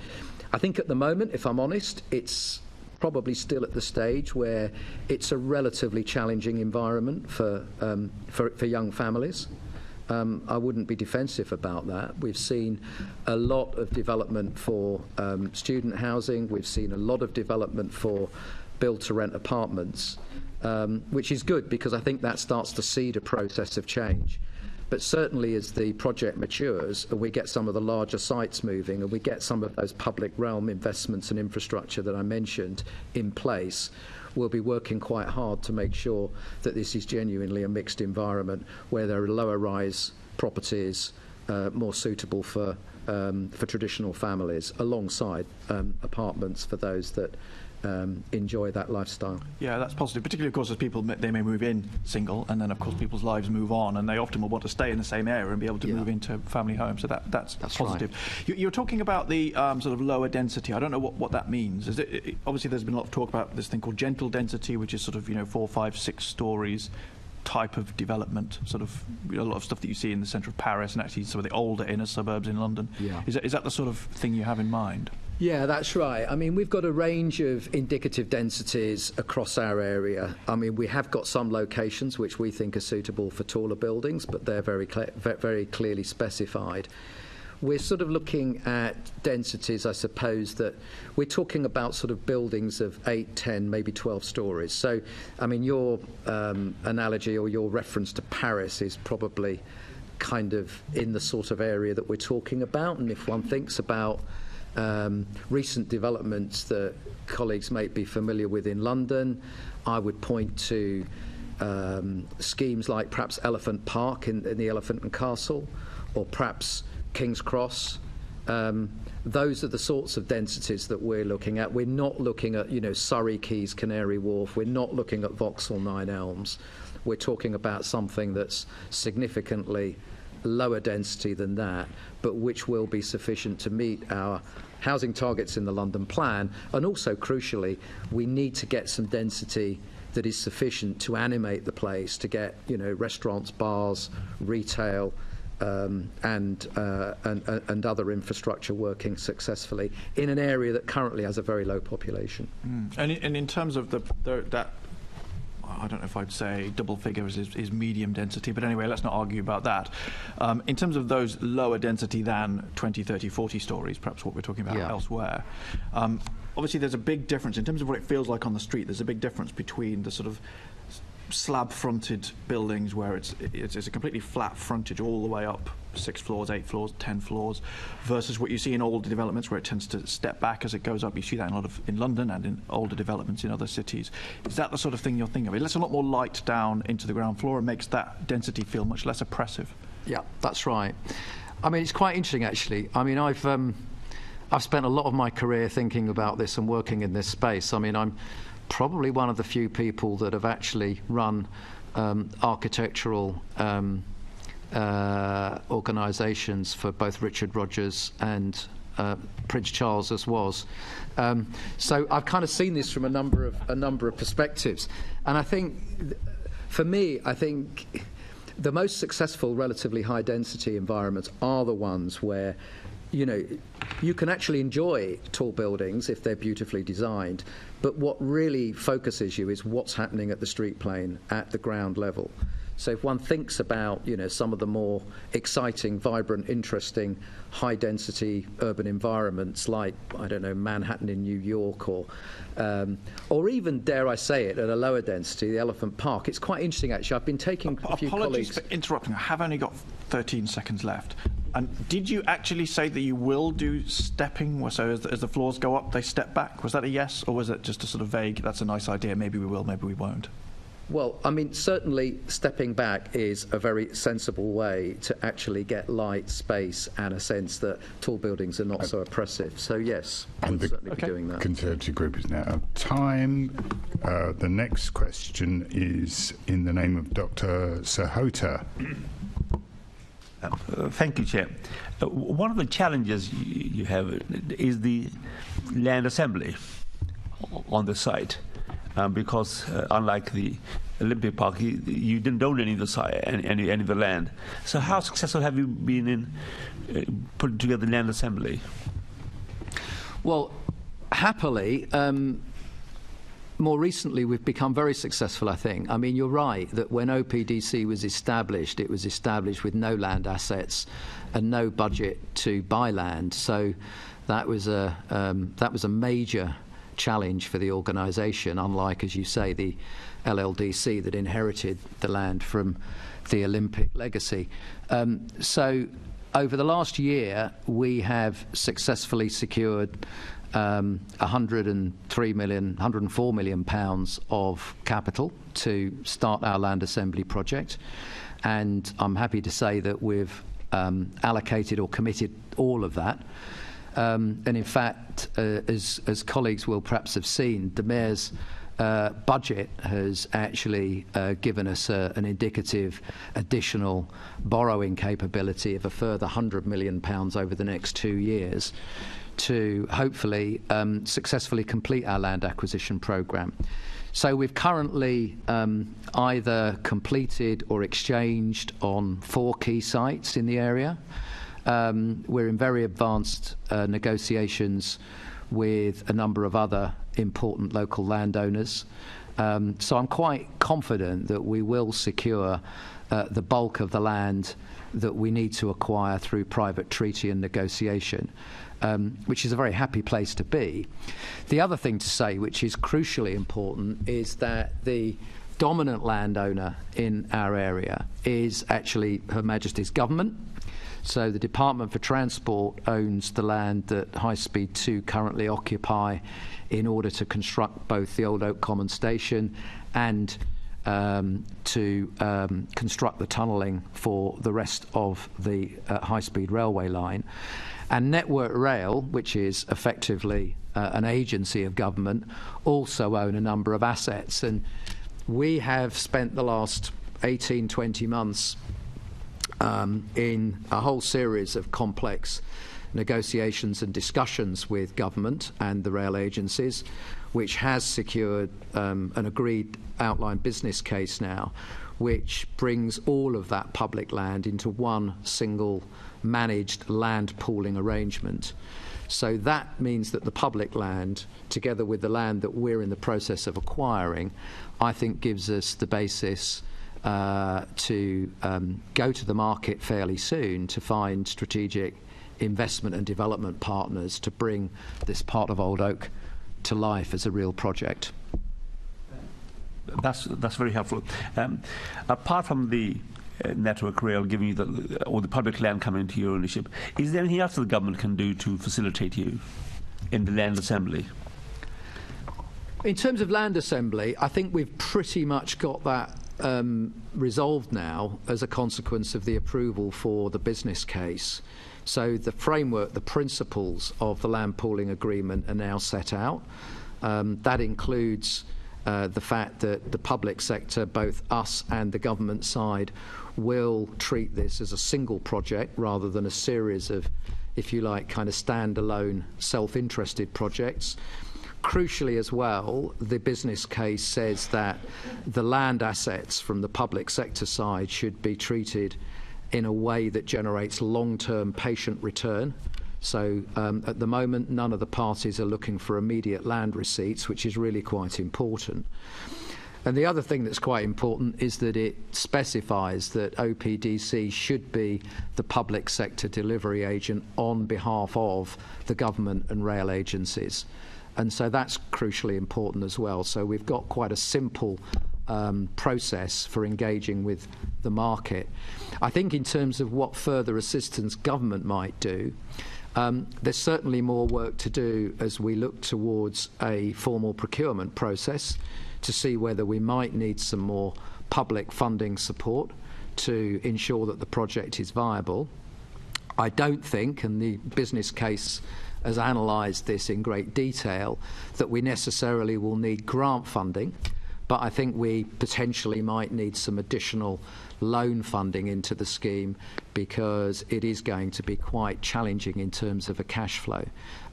I think at the moment, if I'm honest, it's probably still at the stage where it's a relatively challenging environment for young families. I wouldn't be defensive about that. We've seen a lot of development for student housing. We've seen a lot of development for build-to-rent apartments, which is good because I think that starts to seed a process of change. But certainly as the project matures and we get some of the larger sites moving and we get some of those public realm investments and infrastructure that I mentioned in place, we'll be working quite hard to make sure that this is genuinely a mixed environment where there are lower rise properties more suitable for traditional families alongside apartments for those that enjoy that lifestyle. Yeah, that's positive, particularly of course as people they may move in single and then of course people's lives move on and they often will want to stay in the same area and be able to move into family homes, so that's positive. Right. You're talking about the sort of lower density. I don't know what that means. Obviously there's been a lot of talk about this thing called gentle density, which is sort of 4, 5, 6 stories type of development, sort of a lot of stuff that you see in the centre of Paris and actually some of the older inner suburbs in London. Yeah. Is that the sort of thing you have in mind? Yeah, that's right. I mean, we've got a range of indicative densities across our area. I mean, we have got some locations which we think are suitable for taller buildings, but they're very clearly specified. We're sort of looking at densities, I suppose, that we're talking about sort of buildings of 8, 10, maybe 12 stories. So, I mean, your analogy or your reference to Paris is probably kind of in the sort of area that we're talking about. And if one thinks about recent developments that colleagues may be familiar with in London, I would point to schemes like perhaps Elephant Park in the Elephant and Castle, or perhaps King's Cross. Those are the sorts of densities that we're looking at. We're not looking at, Surrey Quays, Canary Wharf. We're not looking at Vauxhall, Nine Elms. We're talking about something that's significantly lower density than that, but which will be sufficient to meet our housing targets in the London plan. And also, crucially, we need to get some density that is sufficient to animate the place, to get, restaurants, bars, retail, and other infrastructure working successfully in an area that currently has a very low population. And in terms of that, I don't know if I'd say double figures is medium density, but anyway, let's not argue about that. In terms of those lower density than 20, 30, 40 stories, perhaps what we're talking about elsewhere, obviously there's a big difference in terms of what it feels like on the street. There's a big difference between the sort of slab-fronted buildings where it's a completely flat frontage all the way up 6 floors, 8 floors, 10 floors, versus what you see in older developments where it tends to step back as it goes up. You see that in London and in older developments in other cities. Is that the sort of thing you're thinking of? It lets a lot more light down into the ground floor and makes that density feel much less oppressive. Yeah, that's right. I mean, it's quite interesting actually. I mean, I've spent a lot of my career thinking about this and working in this space. I mean, I'm probably one of the few people that have actually run architectural organisations for both Richard Rogers and Prince Charles as was. So I've kind of seen this from a number of perspectives, and I think For me, I think the most successful relatively high density environments are the ones where you can actually enjoy tall buildings if they're beautifully designed, but what really focuses you is what's happening at the street plane at the ground level. So if one thinks about some of the more exciting, vibrant, interesting, high-density urban environments like, I don't know, Manhattan in New York, or even, dare I say it, at a lower density, the Elephant Park. It's quite interesting, actually. I've been taking a few colleagues... Apologies for interrupting. I have only got 13 seconds left. And did you actually say that you will do stepping? So as the floors go up, they step back? Was that a yes, or was it just a sort of vague, that's a nice idea, maybe we will, maybe we won't? Well, I mean, certainly stepping back is a very sensible way to actually get light, space, and a sense that tall buildings are not so oppressive. So, yes, we'll certainly be doing that. The Conservative group is now out of time. The next question is in the name of Dr. Sahota. Thank you, Chair. One of the challenges you have is the land assembly on the site. Because unlike the Olympic Park, you didn't own any of the site, any of the land. So how successful have you been in putting together the land assembly? Well, happily, more recently we've become very successful, I think. I mean, you're right that when OPDC was established, it was established with no land assets and no budget to buy land. So that was a major challenge for the organisation, unlike, as you say, the LLDC that inherited the land from the Olympic legacy. So over the last year, we have successfully secured 104 million pounds of capital to start our land assembly project, and I'm happy to say that we've allocated or committed all of that. And in fact, as colleagues will perhaps have seen, the Mayor's budget has actually given us an indicative additional borrowing capability of a further £100 million over the next 2 years to hopefully successfully complete our land acquisition programme. So we've currently either completed or exchanged on 4 key sites in the area. We're in very advanced negotiations with a number of other important local landowners. So I'm quite confident that we will secure the bulk of the land that we need to acquire through private treaty and negotiation, which is a very happy place to be. The other thing to say, which is crucially important, is that the dominant landowner in our area is actually Her Majesty's Government. So the Department for Transport owns the land that High Speed 2 currently occupy in order to construct both the Old Oak Common Station and to construct the tunnelling for the rest of the high-speed railway line. And Network Rail, which is effectively an agency of government, also own a number of assets. And we have spent the last 18, 20 months in a whole series of complex negotiations and discussions with government and the rail agencies, which has secured an agreed outline business case now, which brings all of that public land into one single managed land pooling arrangement. So that means that the public land, together with the land that we're in the process of acquiring, I think gives us the basis to go to the market fairly soon to find strategic investment and development partners to bring this part of Old Oak to life as a real project. That's very helpful. Apart from the Network Rail giving you or the public land coming into your ownership, is there anything else that the government can do to facilitate you in the land assembly? In terms of land assembly, I think we've pretty much got that resolved now as a consequence of the approval for the business case. So the framework, the principles of the land pooling agreement are now set out. That includes the fact that the public sector, both us and the government side, will treat this as a single project rather than a series of if you like, kind of standalone, self-interested projects. Crucially as well, the business case says that the land assets from the public sector side should be treated in a way that generates long-term patient return. So at the moment, none of the parties are looking for immediate land receipts, which is really quite important. And the other thing that's quite important is that it specifies that OPDC should be the public sector delivery agent on behalf of the government and rail agencies. And so that's crucially important as well. So we've got quite a simple process for engaging with the market. I think in terms of what further assistance government might do, there's certainly more work to do as we look towards a formal procurement process to see whether we might need some more public funding support to ensure that the project is viable. I don't think, and the business case has analysed this in great detail, that we necessarily will need grant funding, but I think we potentially might need some additional loan funding into the scheme because it is going to be quite challenging in terms of a cash flow.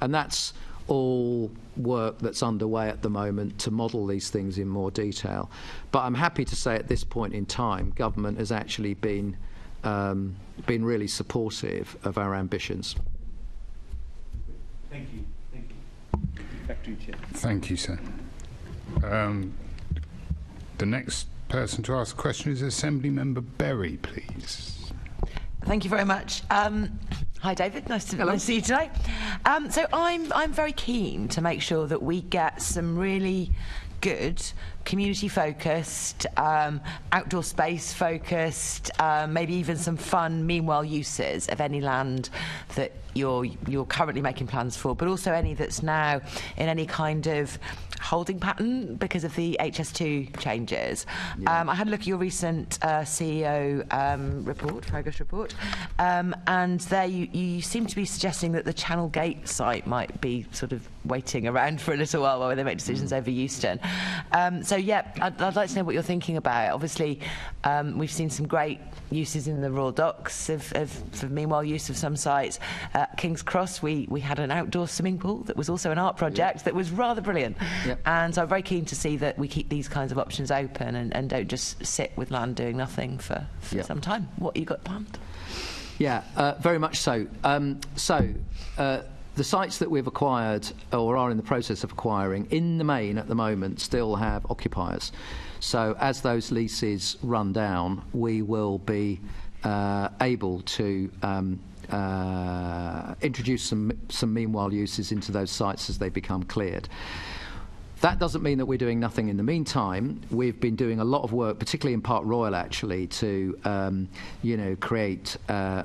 And that's all work that's underway at the moment to model these things in more detail. But I'm happy to say at this point in time, government has actually been really supportive of our ambitions. Thank you. Thank you. Back to you, Chair. Thank you, sir. The next person to ask a question is Assembly Member Berry, please. Thank you very much. Hi, David. Nice to see you today. So I'm very keen to make sure that we get some really good, community-focused, outdoor space-focused, maybe even some fun meanwhile uses of any land that you're currently making plans for, but also any that's now in any kind of holding pattern because of the HS2 changes. Yeah. I had a look at your recent CEO progress report, and there you seem to be suggesting that the Channel Gate site might be sort of waiting around for a little while they make decisions over Euston. So yeah, I'd like to know what you're thinking about. Obviously, we've seen some great uses in the Royal Docks for meanwhile use of some sites. King's Cross, we had an outdoor swimming pool that was also an art project that was rather brilliant. Yep. And so I'm very keen to see that we keep these kinds of options open and don't just sit with land doing nothing for some time. What you got planned? Yeah, very much so. The sites that we've acquired or are in the process of acquiring, in the main at the moment, still have occupiers. So as those leases run down, we will be able to introduce some meanwhile uses into those sites as they become cleared. That doesn't mean that we're doing nothing in the meantime. We've been doing a lot of work, particularly in Park Royal, actually, to create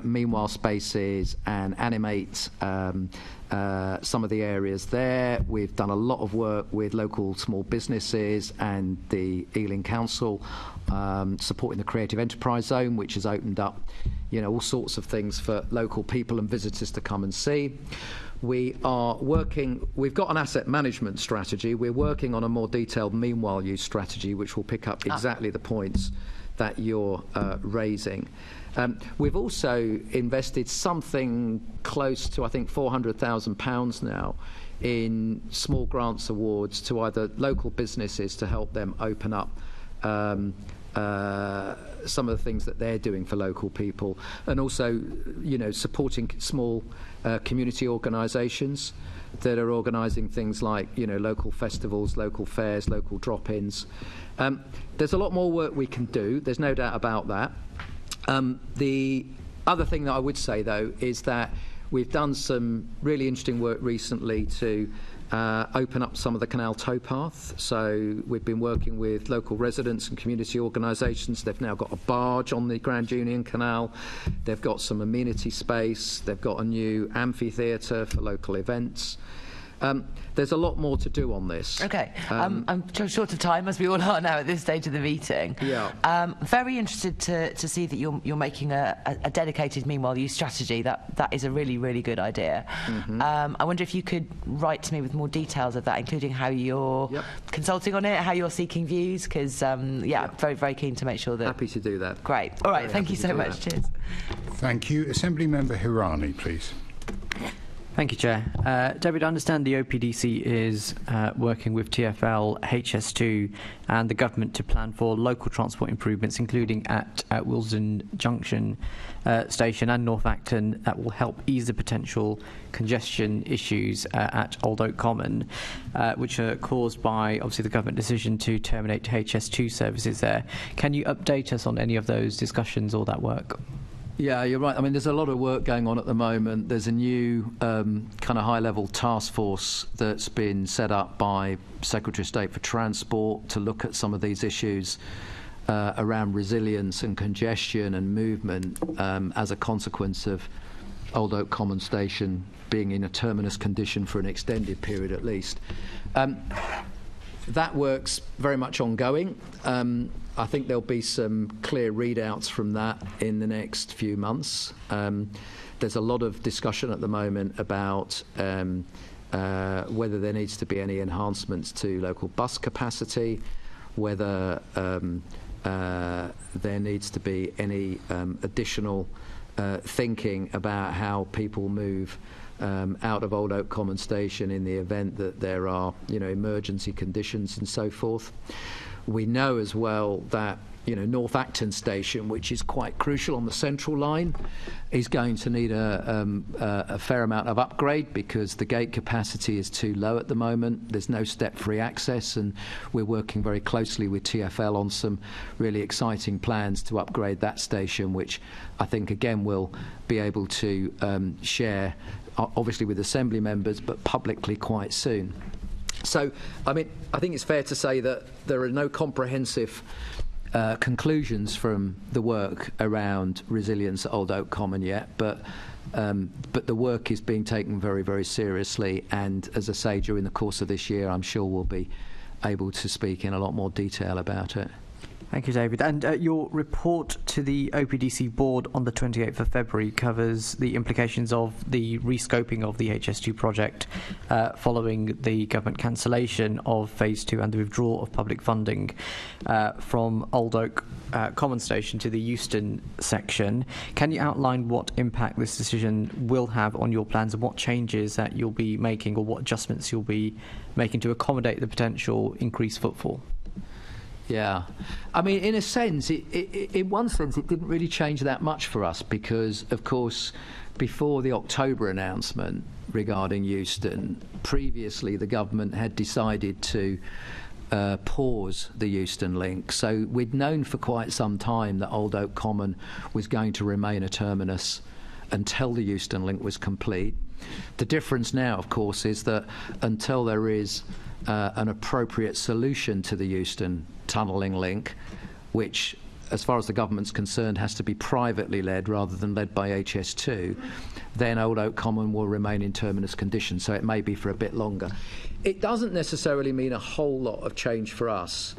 meanwhile spaces and animate some of the areas there. We've done a lot of work with local small businesses and the Ealing Council, supporting the Creative Enterprise Zone, which has opened up, all sorts of things for local people and visitors to come and see. We've got an asset management strategy. We're working on a more detailed meanwhile use strategy, which will pick up exactly the points that you're raising. We've also invested something close to, I think, £400,000 now in small grants awards to either local businesses to help them open up some of the things that they're doing for local people, and also, supporting small community organisations that are organising things like, local festivals, local fairs, local drop-ins. There's a lot more work we can do. There's no doubt about that. The other thing that I would say, though, is that we've done some really interesting work recently to open up some of the canal towpath. So we've been working with local residents and community organisations. They've now got a barge on the Grand Union Canal. They've got some amenity space. They've got a new amphitheatre for local events. There's a lot more to do on this. Okay. I'm short of time, as we all are now at this stage of the meeting. Yeah. Very interested to see that you're making a dedicated meanwhile use strategy. That is a really, really good idea. Mm-hmm. I wonder if you could write to me with more details of that, including how you're consulting on it, how you're seeking views, because, very, very keen to make sure that... Happy to do that. Great. All right, thank you so much. Cheers. Thank you. Assembly Member Hirani, please. Thank you, Chair. David, I understand the OPDC is working with TfL, HS2 and the government to plan for local transport improvements, including at Willesden Junction Station and North Acton, that will help ease the potential congestion issues at Old Oak Common, which are caused by, obviously, the government decision to terminate HS2 services there. Can you update us on any of those discussions or that work? Yeah, you're right. I mean, there's a lot of work going on at the moment. There's a new kind of high-level task force that's been set up by Secretary of State for Transport to look at some of these issues around resilience and congestion and movement as a consequence of Old Oak Common Station being in a terminus condition for an extended period at least. That work's very much ongoing. I think there'll be some clear readouts from that in the next few months. There's a lot of discussion at the moment about whether there needs to be any enhancements to local bus capacity, whether there needs to be any additional thinking about how people move out of Old Oak Common Station in the event that there are, emergency conditions and so forth. We know as well that, North Acton Station, which is quite crucial on the central line, is going to need a fair amount of upgrade because the gate capacity is too low at the moment. There's no step-free access, and we're working very closely with TfL on some really exciting plans to upgrade that station, which I think, again, we'll be able to share, obviously with Assembly members, but publicly quite soon. So, I mean, I think it's fair to say that there are no comprehensive conclusions from the work around resilience at Old Oak Common yet, but the work is being taken very, very seriously. And as I say, during the course of this year, I'm sure we'll be able to speak in a lot more detail about it. Thank you, David. And your report to the OPDC board on the 28th of February covers the implications of the rescoping of the HS2 project following the government cancellation of Phase 2 and the withdrawal of public funding from Old Oak Common Station to the Euston section. Can you outline what impact this decision will have on your plans and what changes that you'll be making or what adjustments you'll be making to accommodate the potential increased footfall? Yeah. I mean, in a sense, in one sense, it didn't really change that much for us because, of course, before the October announcement regarding Euston, previously the government had decided to pause the Euston link. So we'd known for quite some time that Old Oak Common was going to remain a terminus until the Euston link was complete. The difference now, of course, is that until there is an appropriate solution to the Euston tunnelling link, which, as far as the government's concerned, has to be privately led rather than led by HS2, then Old Oak Common will remain in terminus condition, so it may be for a bit longer. It doesn't necessarily mean a whole lot of change for us.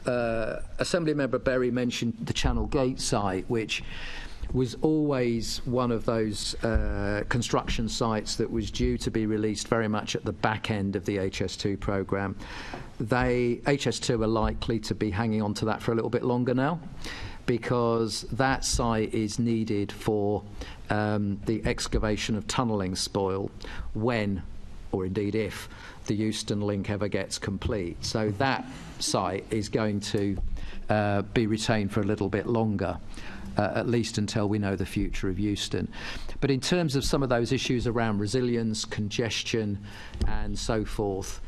Assemblymember Berry mentioned the Channel Gate site, which was always one of those construction sites that was due to be released very much at the back end of the HS2 programme. HS2 are likely to be hanging on to that for a little bit longer now because that site is needed for the excavation of tunnelling spoil when, or indeed if, the Euston link ever gets complete. So that site is going to be retained for a little bit longer. At least until we know the future of Euston. But in terms of some of those issues around resilience, congestion and so forth,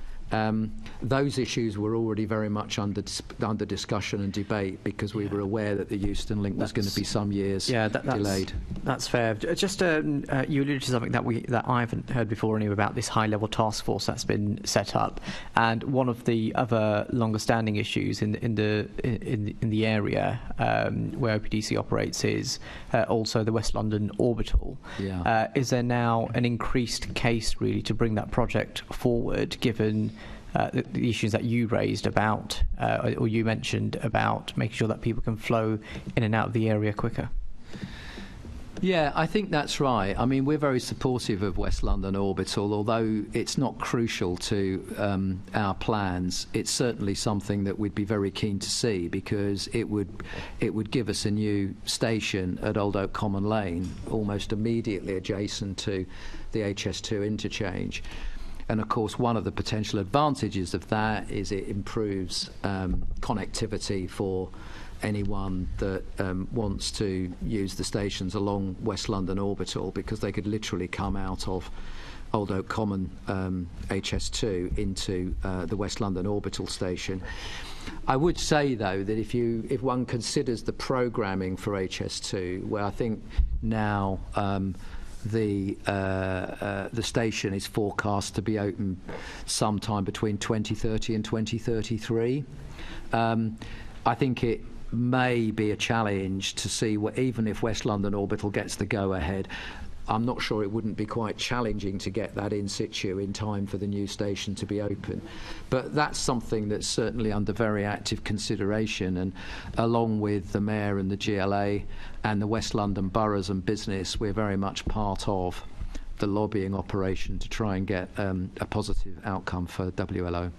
those issues were already very much under discussion and debate because we were aware that the Euston link was going to be some years delayed. That's fair. Just you alluded to something that I haven't heard before anyway about this high-level task force that's been set up, and one of the other longer-standing issues in the area where OPDC operates is also the West London Orbital. Yeah. Is there now an increased case really to bring that project forward, given the issues that you raised about, or you mentioned about making sure that people can flow in and out of the area quicker? Yeah, I think that's right. I mean, we're very supportive of West London Orbital, although it's not crucial to our plans. It's certainly something that we'd be very keen to see, because it would give us a new station at Old Oak Common Lane, almost immediately adjacent to the HS2 interchange. And of course, one of the potential advantages of that is it improves connectivity for anyone that wants to use the stations along West London Orbital, because they could literally come out of Old Oak Common HS2 into the West London Orbital station. I would say, though, that if one considers the programming for HS2, where I think now the station is forecast to be open sometime between 2030 and 2033, I think it may be a challenge to see even if West London Orbital gets the go-ahead. I'm not sure it wouldn't be quite challenging to get that in situ in time for the new station to be open. But that's something that's certainly under very active consideration, and along with the Mayor and the GLA and the West London boroughs and business, we're very much part of the lobbying operation to try and get a positive outcome for WLO.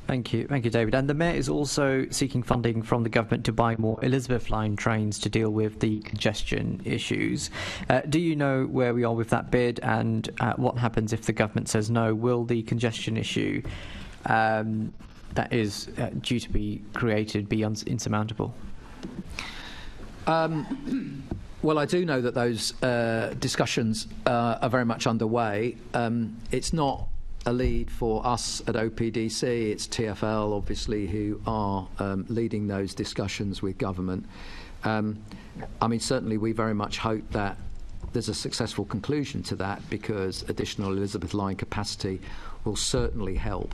Thank you, David. And the Mayor is also seeking funding from the government to buy more Elizabeth Line trains to deal with the congestion issues. Do you know where we are with that bid, and what happens if the government says no? Will the congestion issue that is due to be created be insurmountable? Well, I do know that those discussions are very much underway. It's not a lead for us at OPDC. It's TfL, obviously, who are leading those discussions with government. I mean, certainly we very much hope that there's a successful conclusion to that, because additional Elizabeth Line capacity will certainly help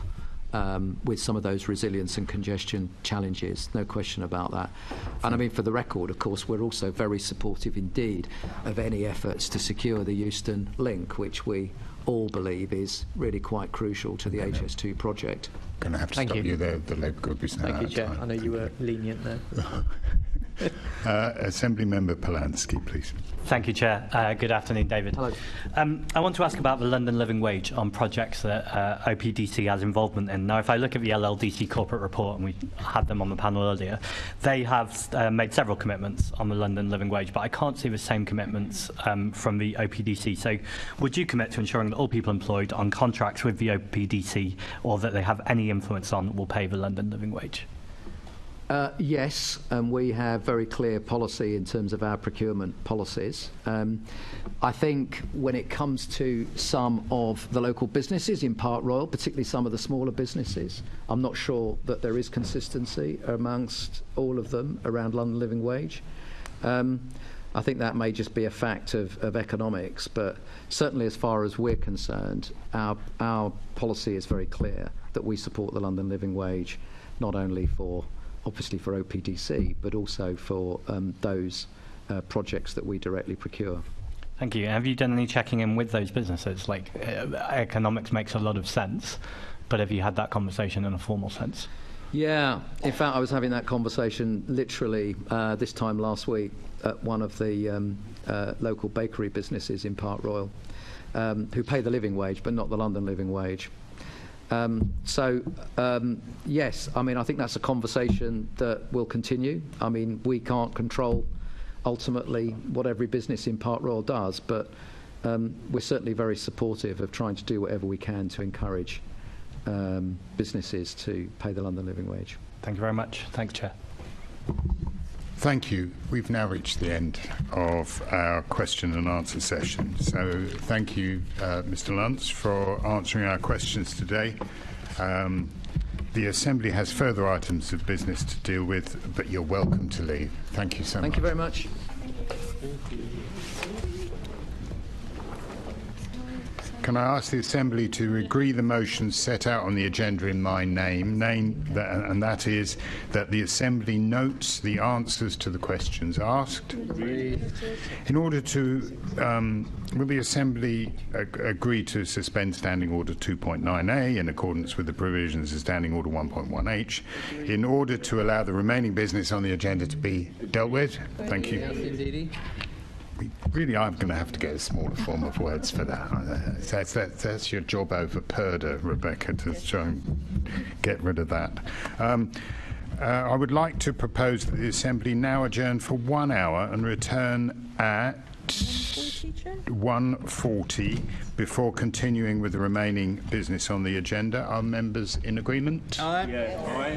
with some of those resilience and congestion challenges, no question about that. And I mean, for the record, of course, we're also very supportive indeed of any efforts to secure the Euston link, which we all believe is really quite crucial to the HS2 project. Going to have to stop you there. The leg could be Thank you, Chair. I know you were lenient there. Assembly Member Polanski, please. Thank you, Chair. Good afternoon, David. Hello. I want to ask about the London Living Wage on projects that OPDC has involvement in. Now, if I look at the LLDC corporate report, and we had them on the panel earlier, they have made several commitments on the London Living Wage, but I can't see the same commitments from the OPDC. So would you commit to ensuring that all people employed on contracts with the OPDC, or that they have any influence on, will pay the London Living Wage? Yes, and we have very clear policy in terms of our procurement policies. I think when it comes to some of the local businesses in Park Royal, particularly some of the smaller businesses, I'm not sure that there is consistency amongst all of them around London Living Wage. I think that may just be a fact of economics, but certainly as far as we're concerned, our policy is very clear that we support the London Living Wage, not only for obviously for OPDC, but also for those projects that we directly procure. Thank you. Have you done any checking in with those businesses? Like, economics makes a lot of sense, but have you had that conversation in a formal sense? Yeah. In fact, I was having that conversation literally this time last week at one of the local bakery businesses in Park Royal, who pay the living wage, but not the London Living Wage. Yes, I mean, I think that's a conversation that will continue. I mean, we can't control ultimately what every business in Park Royal does, but we're certainly very supportive of trying to do whatever we can to encourage businesses to pay the London Living Wage. Thank you very much. Thanks, Chair. Thank you. We've now reached the end of our question and answer session. So thank you, Mr. Lunts, for answering our questions today. The Assembly has further items of business to deal with, but you're welcome to leave. Thank you so much. Thank you very much. Can I ask the Assembly to agree the motion set out on the agenda in my name, and that is that the Assembly notes the answers to the questions asked. In order to, will the Assembly agree to suspend Standing Order 2.9a in accordance with the provisions of Standing Order 1.1h in order to allow the remaining business on the agenda to be dealt with? Thank you. Really, I'm going to have to get a smaller form of words for that. That's your job over Purda, Rebecca, to try and get rid of that. I would like to propose that the Assembly now adjourn for 1 hour and return at 1:40 before continuing with the remaining business on the agenda. Are members in agreement? Aye. Yeah. Aye.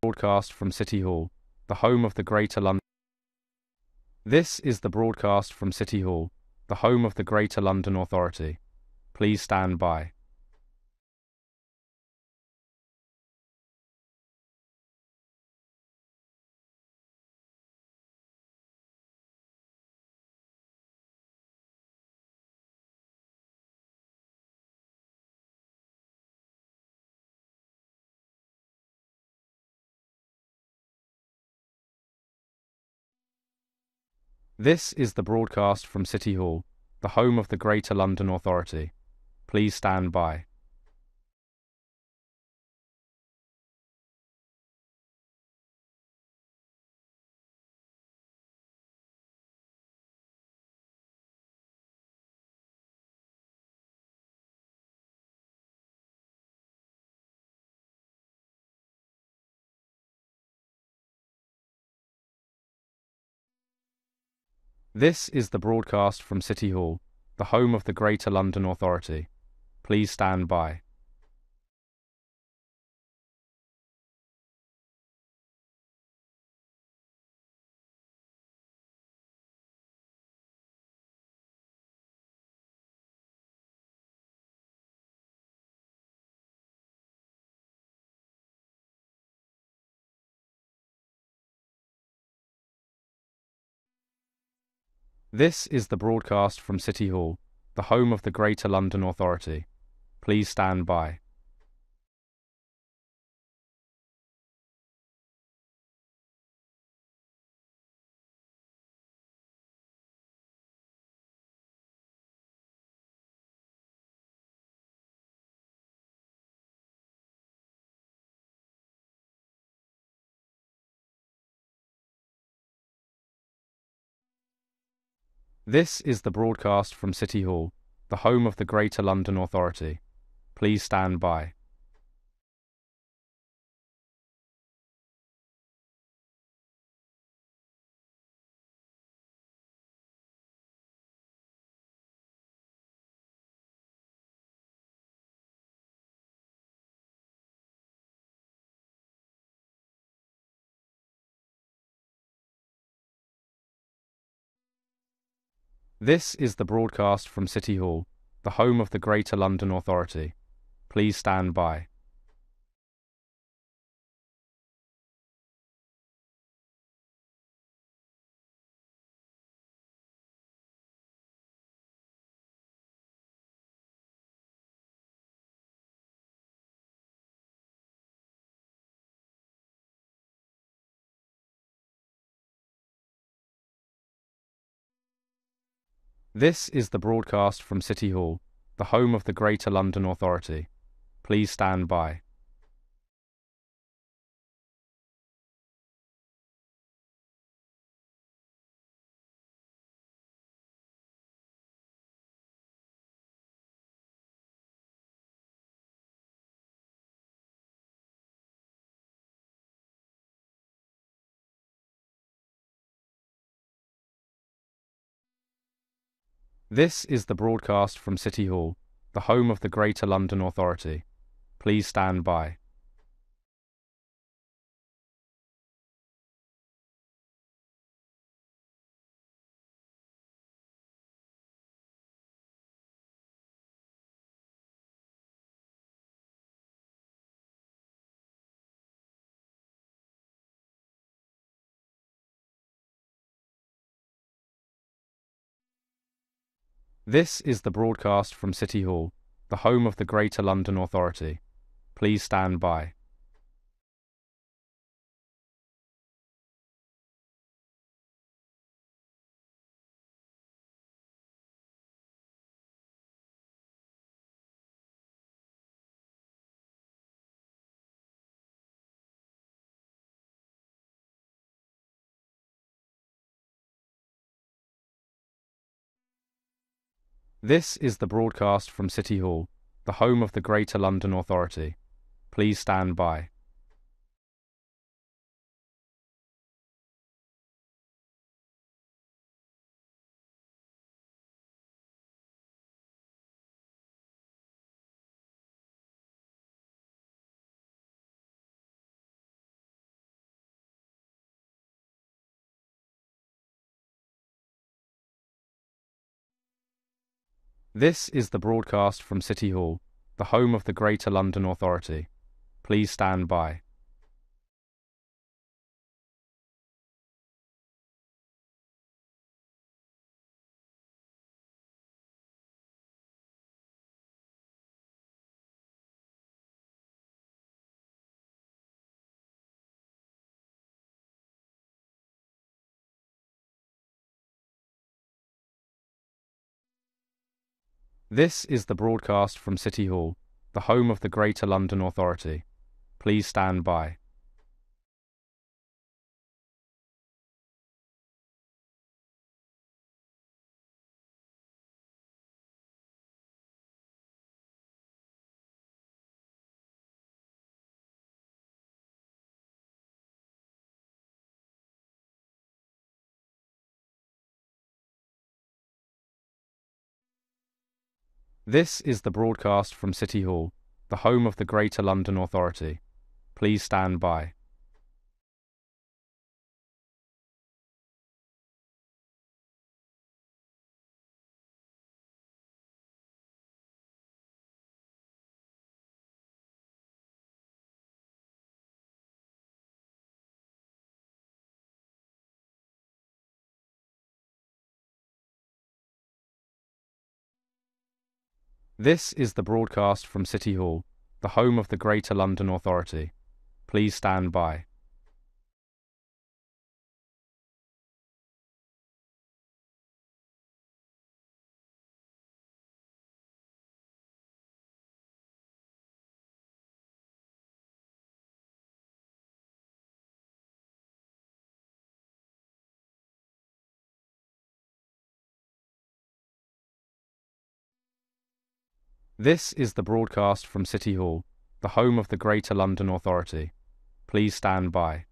broadcast from City Hall, the home of the Greater London. This is the broadcast from City Hall, the home of the Greater London Authority. Please stand by. This is the broadcast from City Hall, the home of the Greater London Authority. Please stand by. This is the broadcast from City Hall, the home of the Greater London Authority. Please stand by. This is the broadcast from City Hall, the home of the Greater London Authority. Please stand by. This is the broadcast from City Hall, the home of the Greater London Authority. Please stand by. This is the broadcast from City Hall, the home of the Greater London Authority. Please stand by. This is the broadcast from City Hall, the home of the Greater London Authority. Please stand by. This is the broadcast from City Hall, the home of the Greater London Authority. Please stand by. This is the broadcast from City Hall, the home of the Greater London Authority. Please stand by. This is the broadcast from City Hall, the home of the Greater London Authority. Please stand by. This is the broadcast from City Hall, the home of the Greater London Authority. Please stand by. This is the broadcast from City Hall, the home of the Greater London Authority. Please stand by. This is the broadcast from City Hall, the home of the Greater London Authority. Please stand by. This is the broadcast from City Hall, the home of the Greater London Authority. Please stand by. This is the broadcast from City Hall, the home of the Greater London Authority. Please stand by.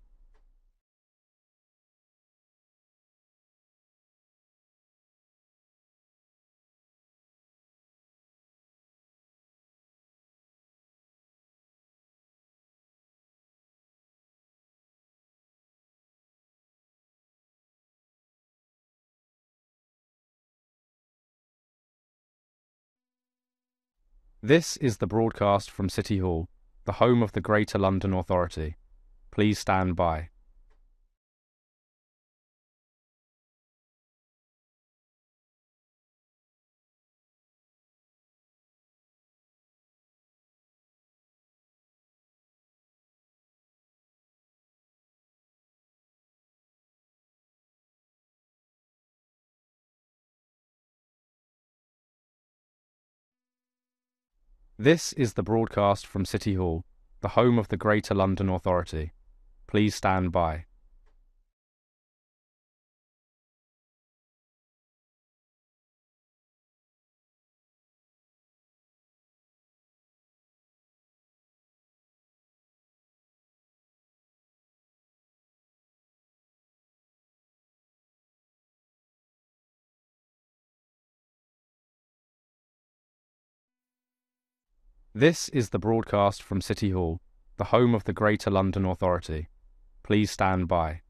This is the broadcast from City Hall, the home of the Greater London Authority. Please stand by. This is the broadcast from City Hall, the home of the Greater London Authority. Please stand by. This is the broadcast from City Hall, the home of the Greater London Authority. Please stand by.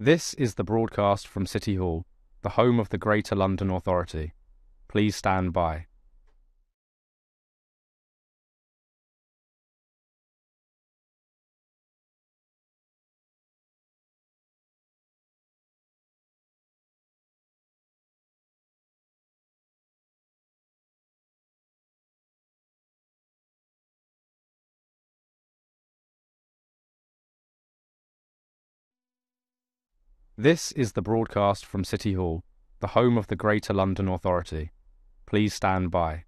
This is the broadcast from City Hall, the home of the Greater London Authority. Please stand by. This is the broadcast from City Hall, the home of the Greater London Authority. Please stand by.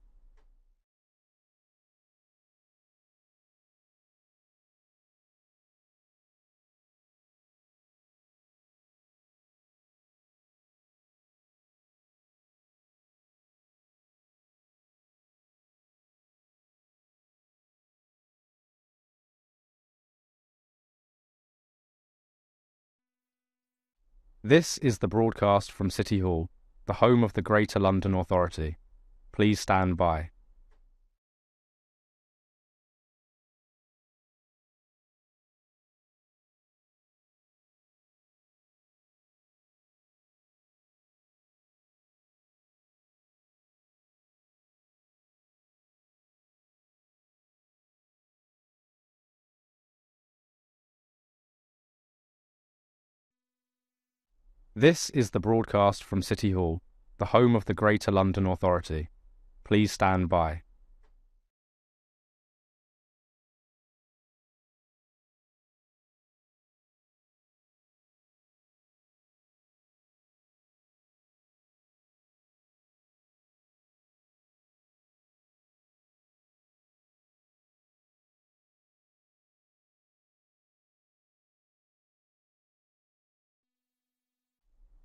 This is the broadcast from City Hall, the home of the Greater London Authority. Please stand by. This is the broadcast from City Hall, the home of the Greater London Authority. Please stand by.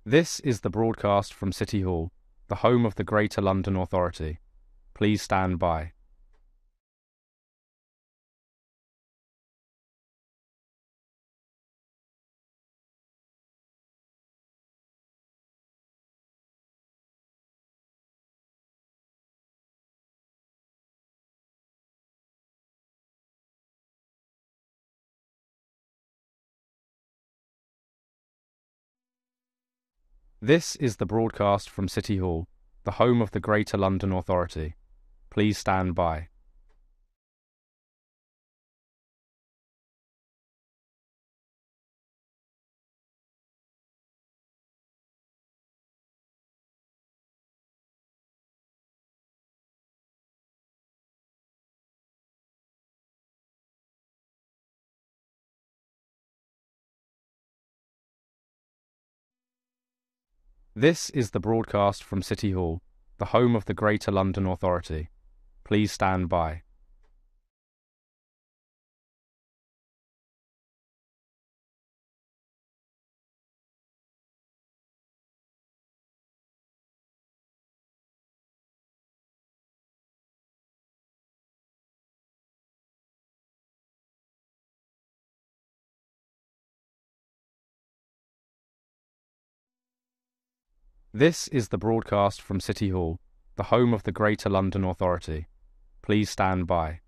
This is the broadcast from City Hall, the home of the Greater London Authority. Please stand by. This is the broadcast from City Hall, the home of the Greater London Authority. Please stand by. This is the broadcast from City Hall, the home of the Greater London Authority. Please stand by. This is the broadcast from City Hall, the home of the Greater London Authority. Please stand by.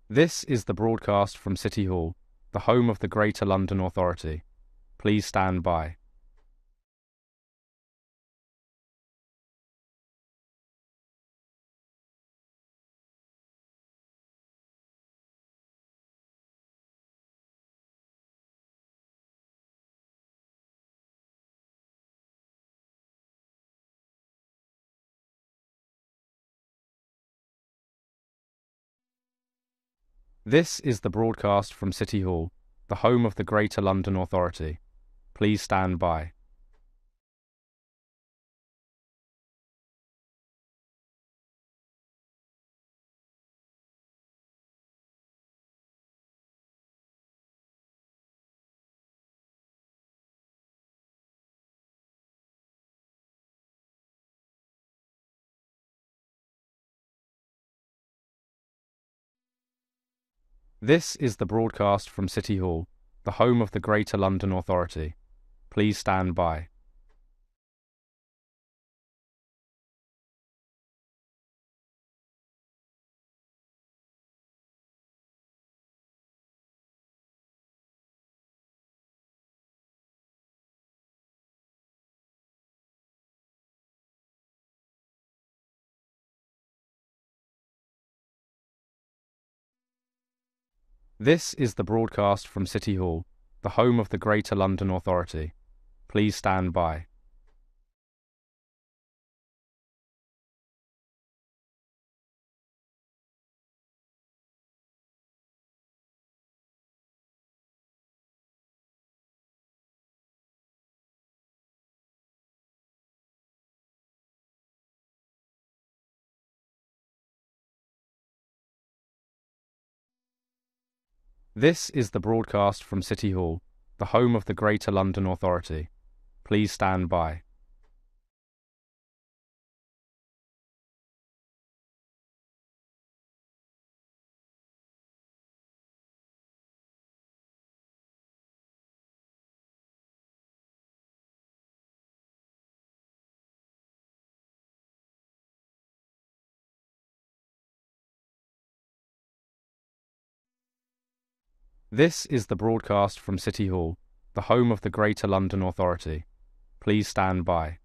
This is the broadcast from City Hall, the home of the Greater London Authority. Please stand by. This is the broadcast from City Hall, the home of the Greater London Authority. Please stand by. This is the broadcast from City Hall, the home of the Greater London Authority. Please stand by. This is the broadcast from City Hall, the home of the Greater London Authority. Please stand by. This is the broadcast from City Hall, the home of the Greater London Authority. Please stand by. This is the broadcast from City Hall, the home of the Greater London Authority. Please stand by.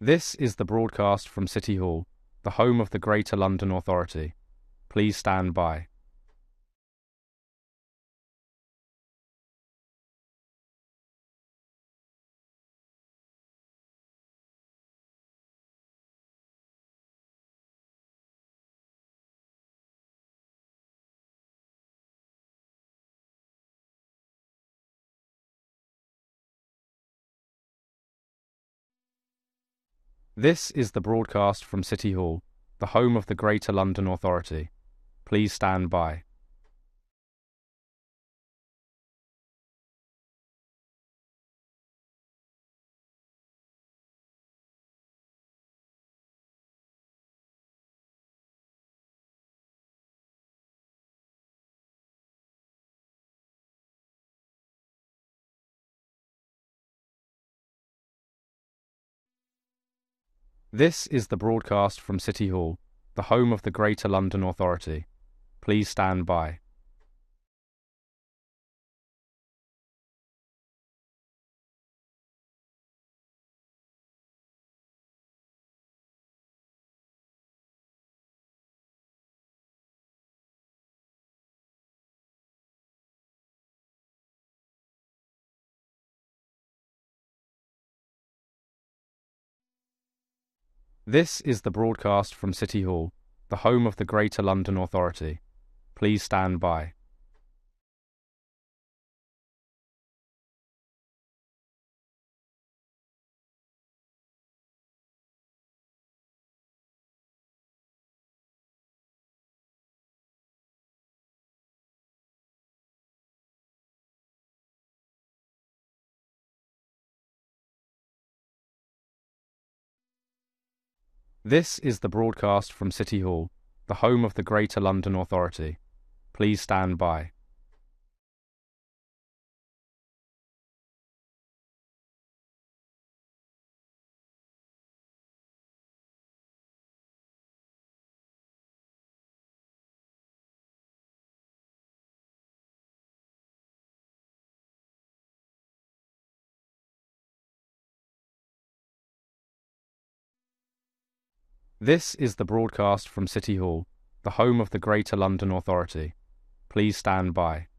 This is the broadcast from City Hall, the home of the Greater London Authority. Please stand by. This is the broadcast from City Hall, the home of the Greater London Authority. Please stand by. This is the broadcast from City Hall, the home of the Greater London Authority. Please stand by. This is the broadcast from City Hall, the home of the Greater London Authority. Please stand by. This is the broadcast from City Hall, the home of the Greater London Authority. Please stand by. This is the broadcast from City Hall, the home of the Greater London Authority. Please stand by.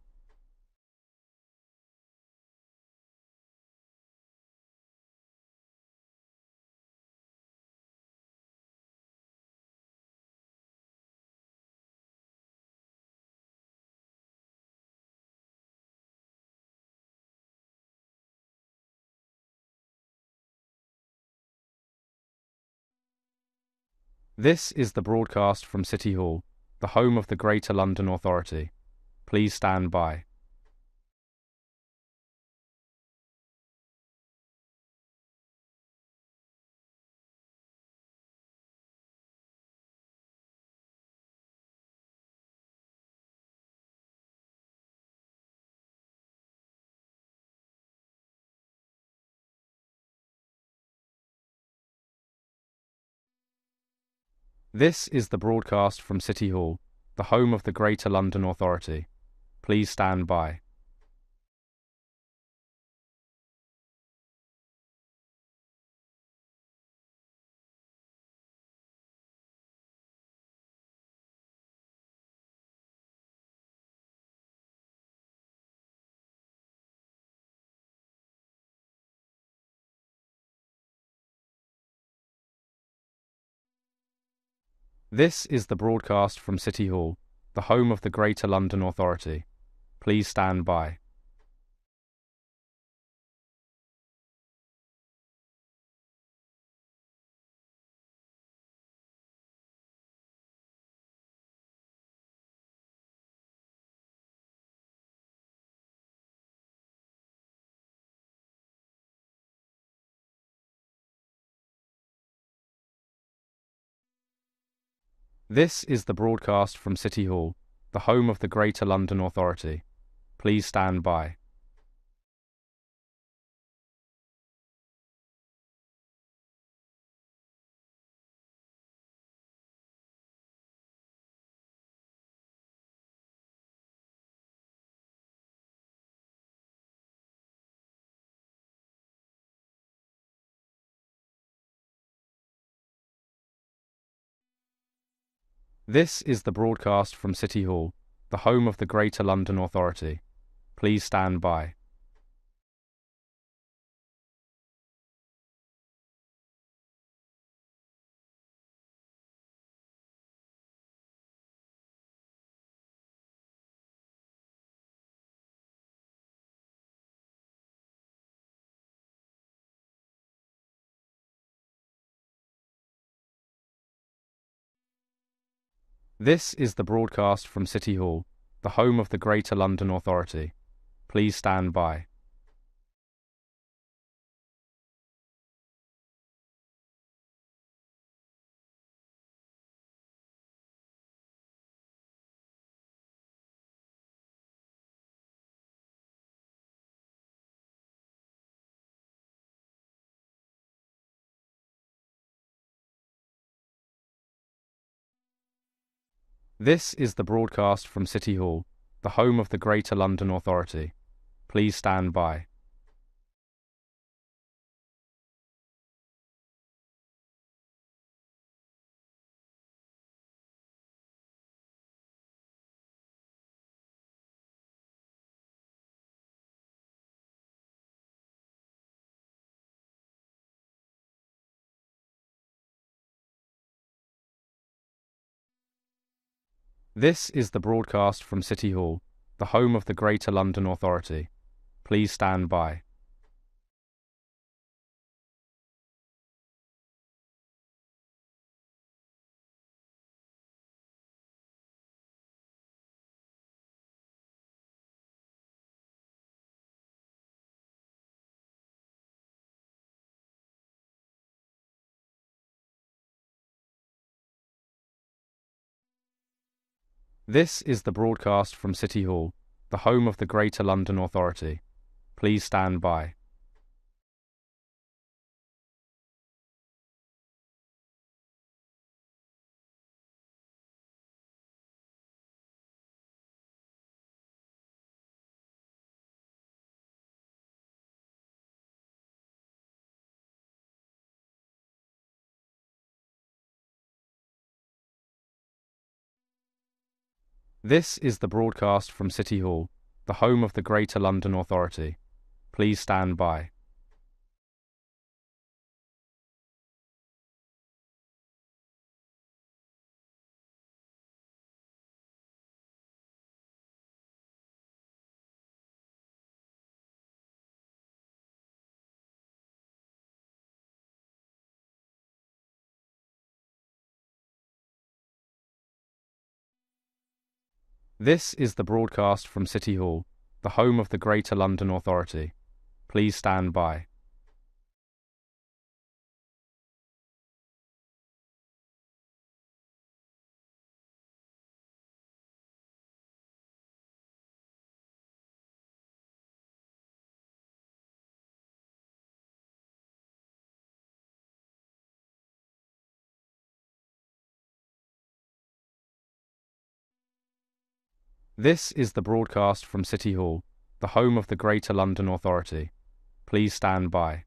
This is the broadcast from City Hall, the home of the Greater London Authority. Please stand by. This is the broadcast from City Hall, the home of the Greater London Authority. Please stand by. This is the broadcast from City Hall, the home of the Greater London Authority. Please stand by. This is the broadcast from City Hall, the home of the Greater London Authority. Please stand by. This is the broadcast from City Hall, the home of the Greater London Authority. Please stand by. This is the broadcast from City Hall, the home of the Greater London Authority. Please stand by. This is the broadcast from City Hall, the home of the Greater London Authority. Please stand by. This is the broadcast from City Hall, the home of the Greater London Authority. Please stand by. This is the broadcast from City Hall, the home of the Greater London Authority. Please stand by. This is the broadcast from City Hall, the home of the Greater London Authority. Please stand by. This is the broadcast from City Hall, the home of the Greater London Authority. Please stand by. This is the broadcast from City Hall, the home of the Greater London Authority. Please stand by.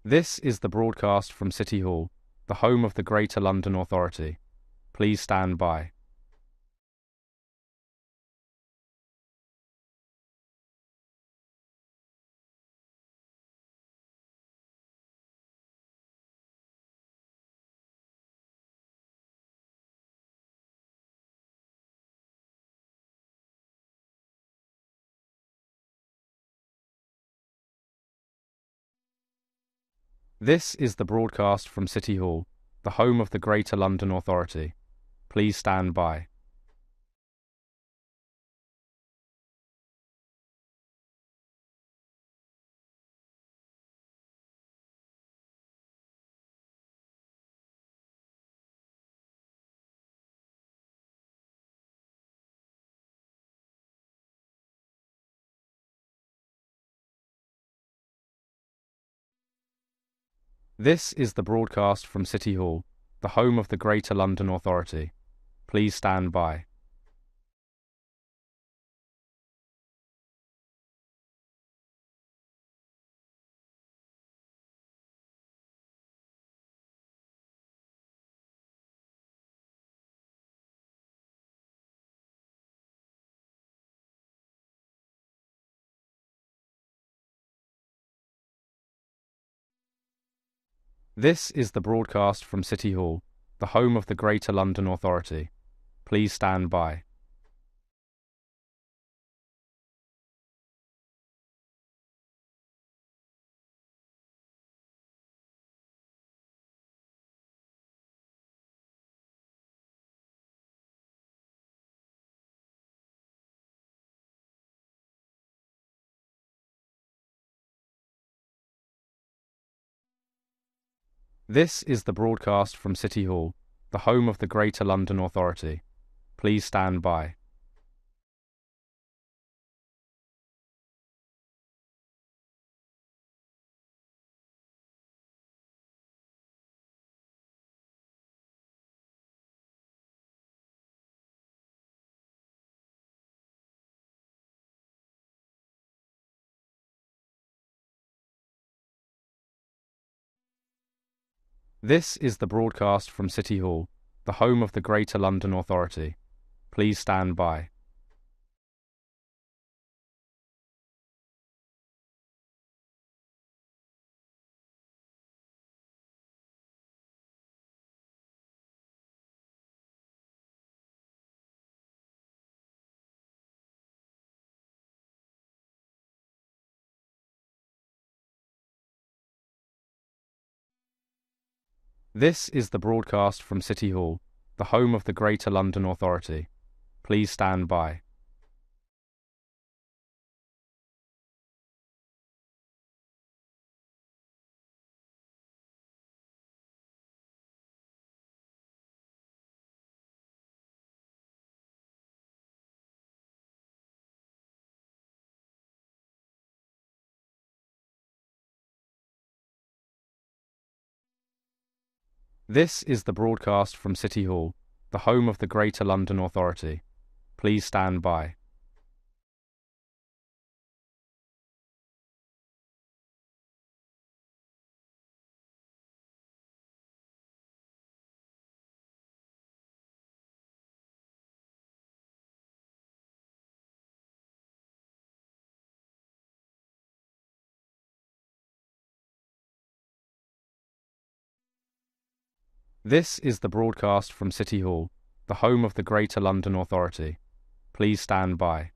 This is the broadcast from City Hall, the home of the Greater London Authority. Please stand by. This is the broadcast from City Hall, the home of the Greater London Authority. Please stand by. This is the broadcast from City Hall, the home of the Greater London Authority. Please stand by. This is the broadcast from City Hall, the home of the Greater London Authority. Please stand by. This is the broadcast from City Hall, the home of the Greater London Authority. Please stand by. This is the broadcast from City Hall, the home of the Greater London Authority. Please stand by. This is the broadcast from City Hall, the home of the Greater London Authority. Please stand by. This is the broadcast from City Hall, the home of the Greater London Authority. Please stand by. This is the broadcast from City Hall, the home of the Greater London Authority. Please stand by.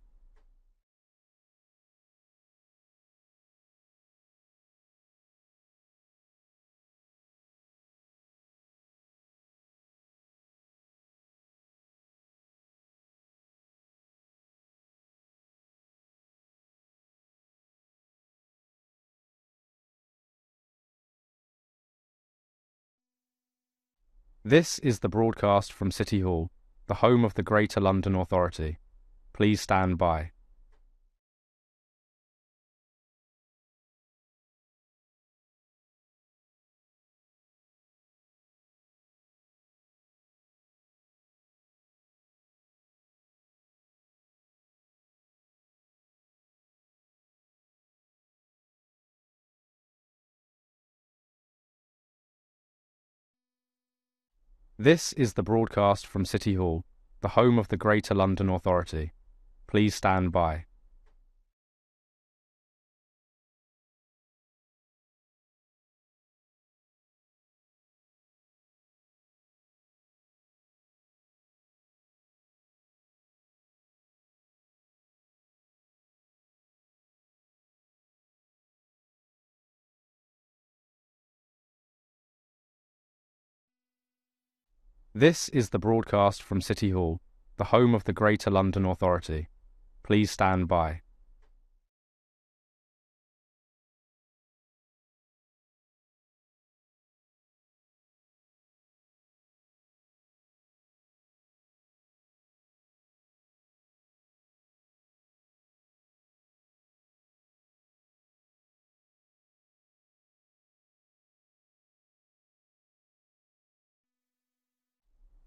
This is the broadcast from City Hall, the home of the Greater London Authority. Please stand by. This is the broadcast from City Hall, the home of the Greater London Authority. Please stand by. This is the broadcast from City Hall, the home of the Greater London Authority. Please stand by.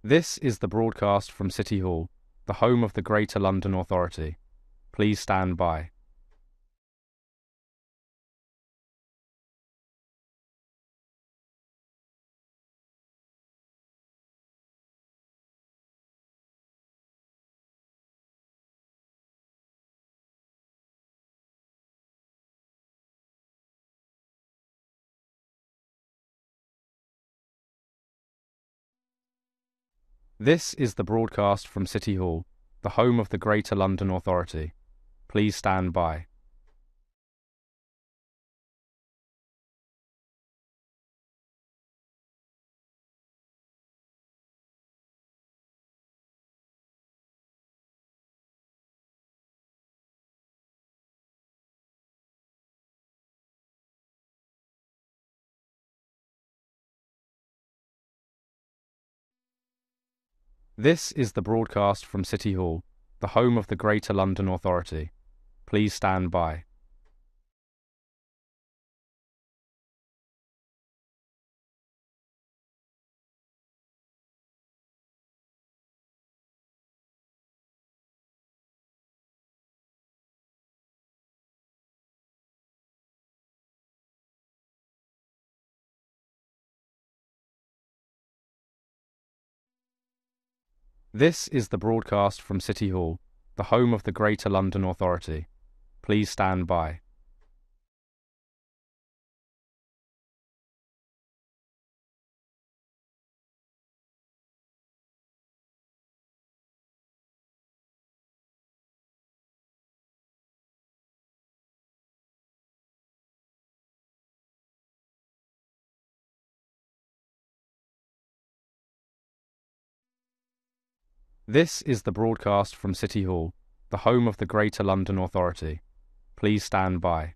This is the broadcast from City Hall, the home of the Greater London Authority. Please stand by. This is the broadcast from City Hall, the home of the Greater London Authority. Please stand by. This is the broadcast from City Hall, the home of the Greater London Authority. Please stand by. This is the broadcast from City Hall, the home of the Greater London Authority. Please stand by. This is the broadcast from City Hall, the home of the Greater London Authority. Please stand by.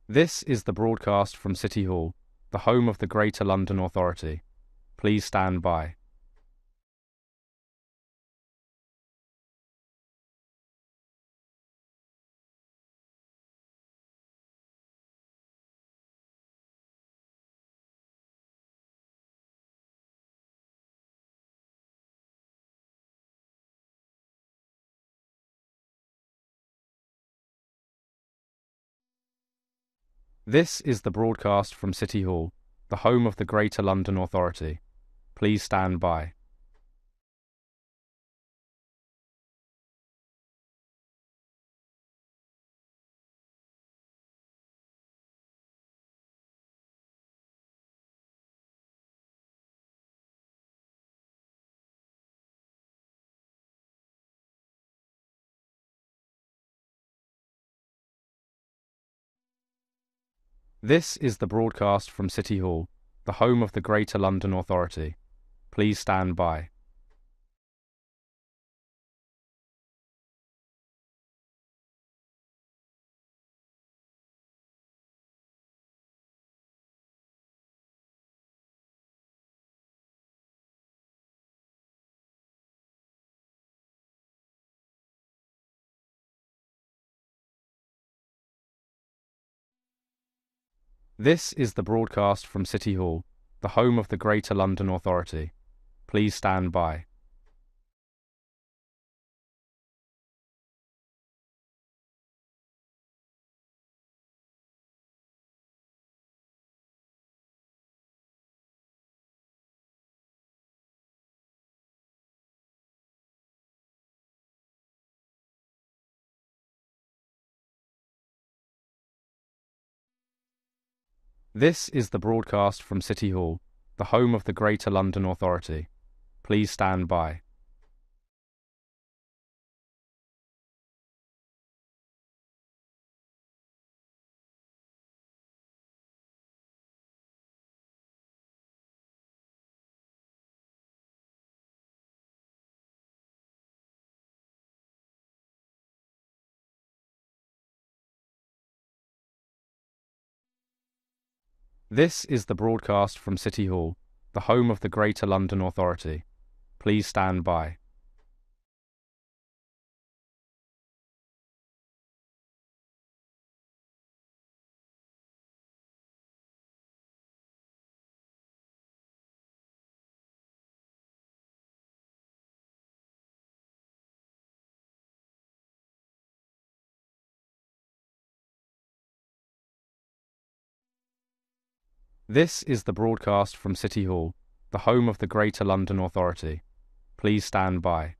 This is the broadcast from City Hall, the home of the Greater London Authority. Please stand by. This is the broadcast from City Hall, the home of the Greater London Authority. Please stand by. This is the broadcast from City Hall, the home of the Greater London Authority. Please stand by. This is the broadcast from City Hall, the home of the Greater London Authority. Please stand by. This is the broadcast from City Hall, the home of the Greater London Authority. Please stand by. This is the broadcast from City Hall, the home of the Greater London Authority. Please stand by. This is the broadcast from City Hall, the home of the Greater London Authority. Please stand by.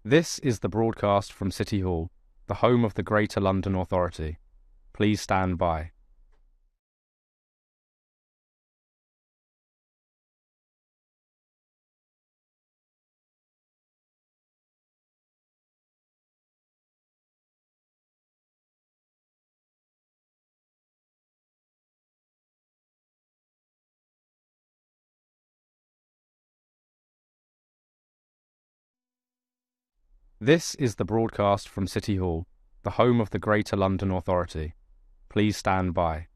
This is the broadcast from City Hall, the home of the Greater London Authority. Please stand by. This is the broadcast from City Hall, the home of the Greater London Authority. Please stand by.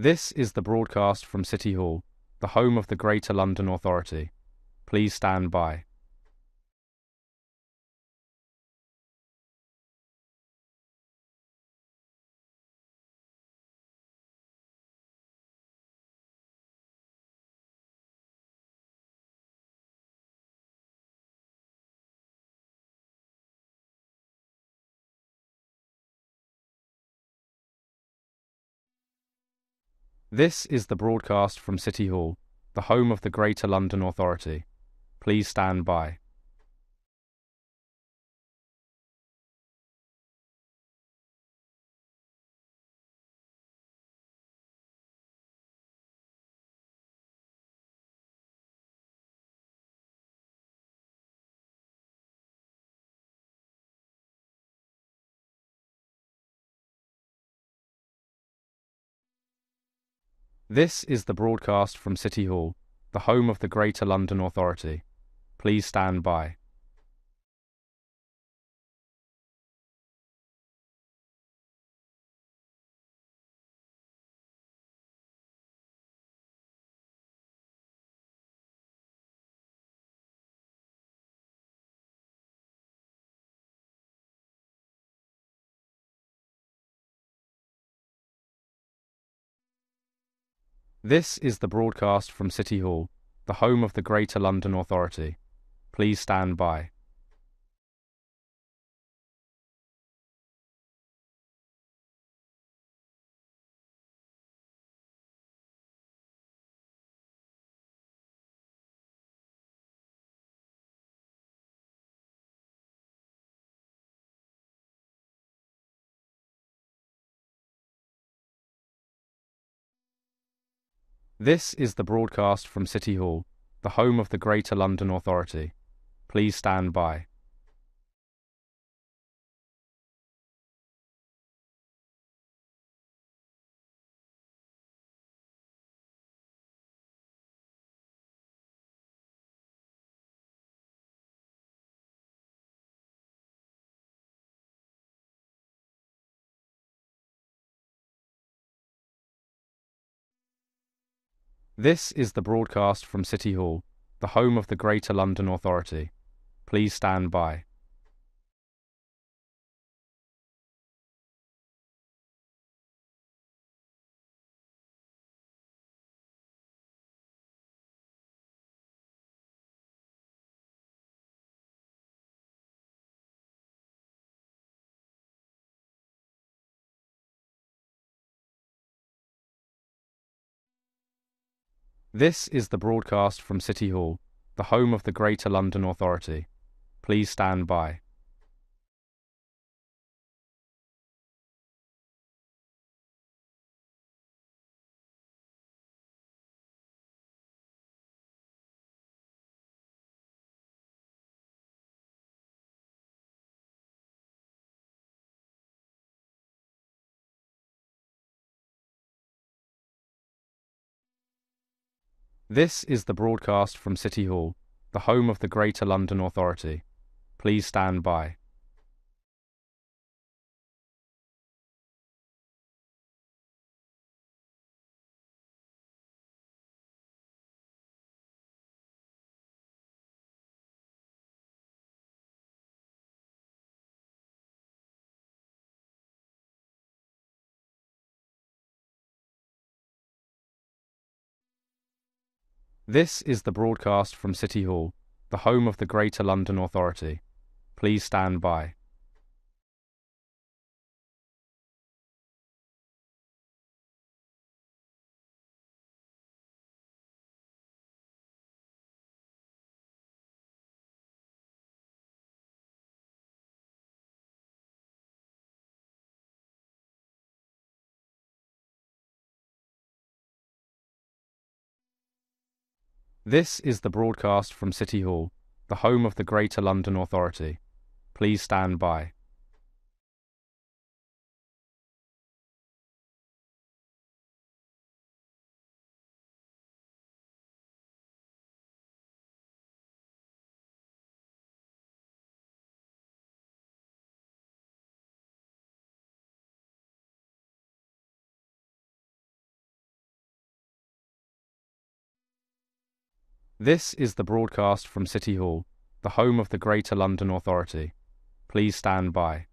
This is the broadcast from City Hall, the home of the Greater London Authority. Please stand by. This is the broadcast from City Hall, the home of the Greater London Authority. Please stand by. This is the broadcast from City Hall, the home of the Greater London Authority. Please stand by. This is the broadcast from City Hall, the home of the Greater London Authority. Please stand by. This is the broadcast from City Hall, the home of the Greater London Authority. Please stand by. This is the broadcast from City Hall, the home of the Greater London Authority. Please stand by. This is the broadcast from City Hall, the home of the Greater London Authority. Please stand by. This is the broadcast from City Hall, the home of the Greater London Authority. Please stand by. This is the broadcast from City Hall, the home of the Greater London Authority. Please stand by. This is the broadcast from City Hall, the home of the Greater London Authority. Please stand by. This is the broadcast from City Hall, the home of the Greater London Authority. Please stand by.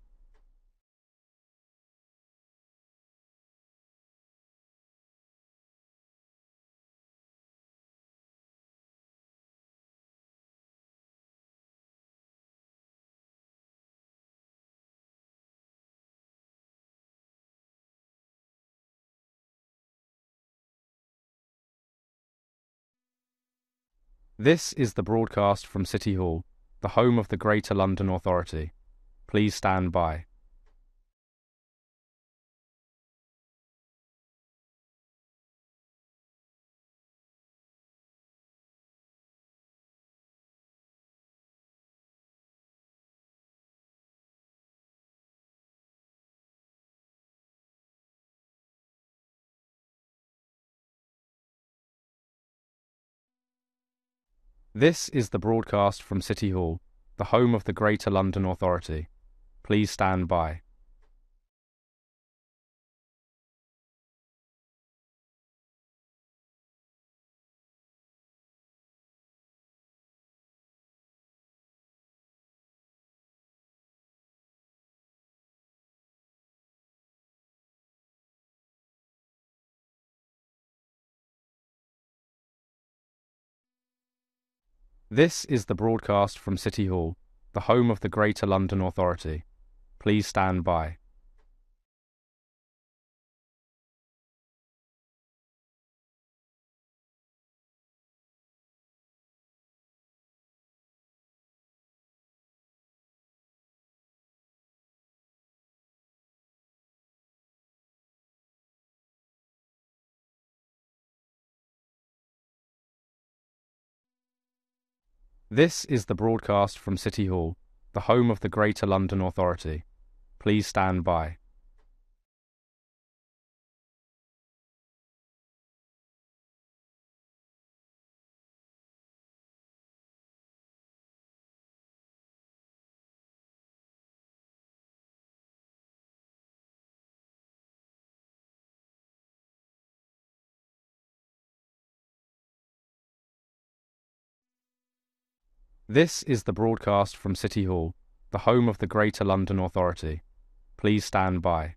This is the broadcast from City Hall, the home of the Greater London Authority. Please stand by. This is the broadcast from City Hall, the home of the Greater London Authority. Please stand by. This is the broadcast from City Hall, the home of the Greater London Authority. Please stand by. This is the broadcast from City Hall, the home of the Greater London Authority. Please stand by. This is the broadcast from City Hall, the home of the Greater London Authority. Please stand by.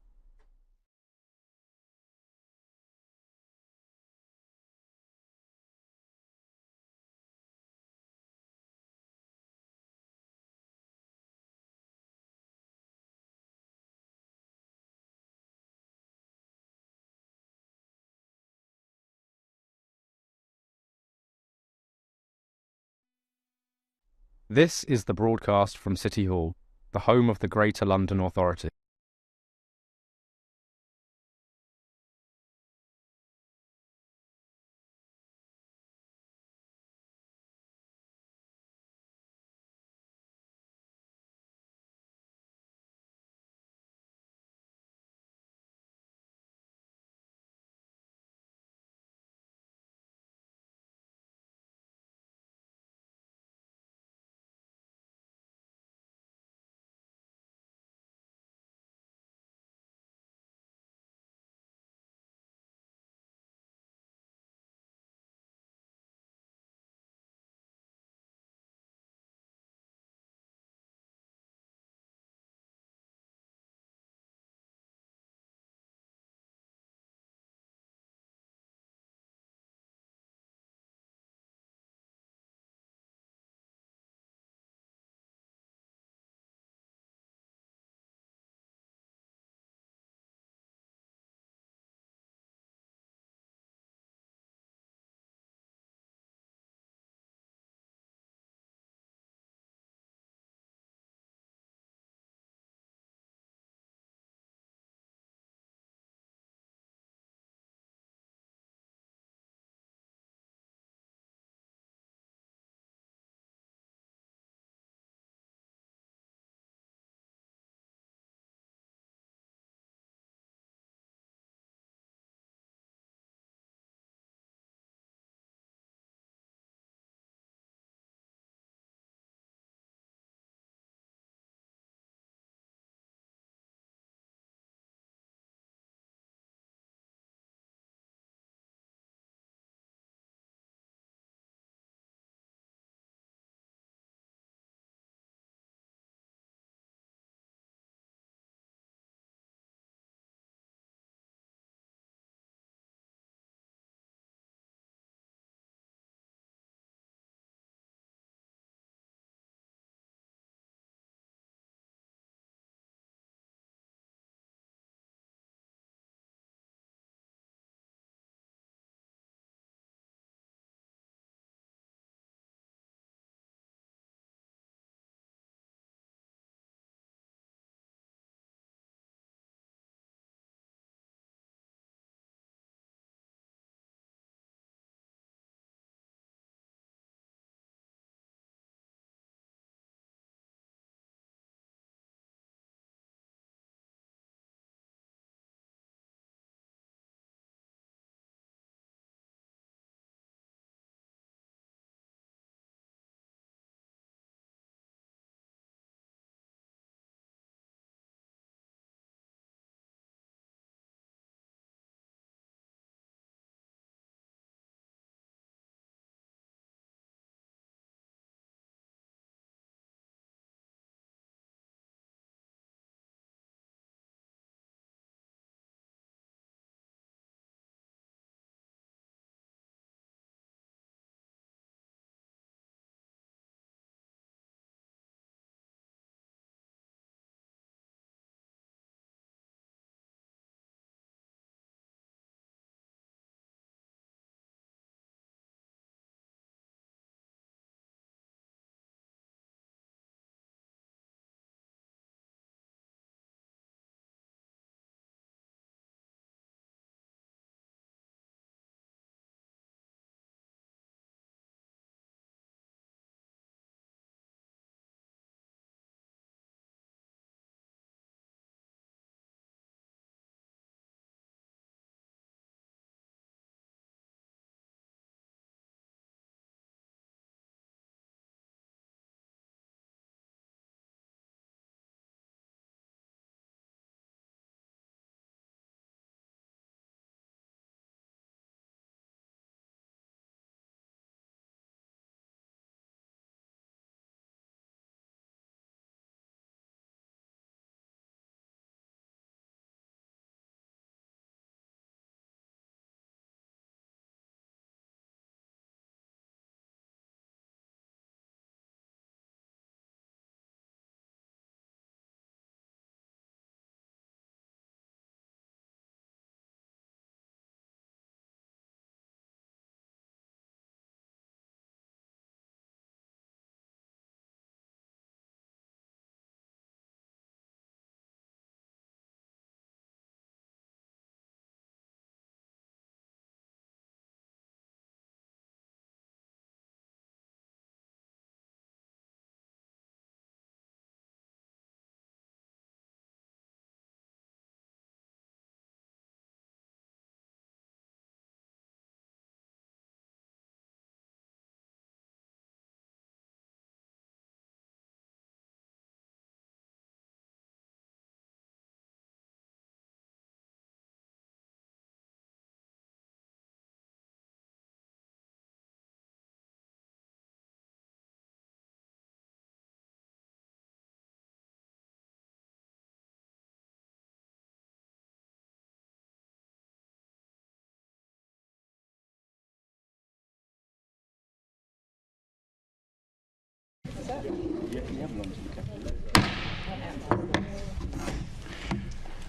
This is the broadcast from City Hall, the home of the Greater London Authority.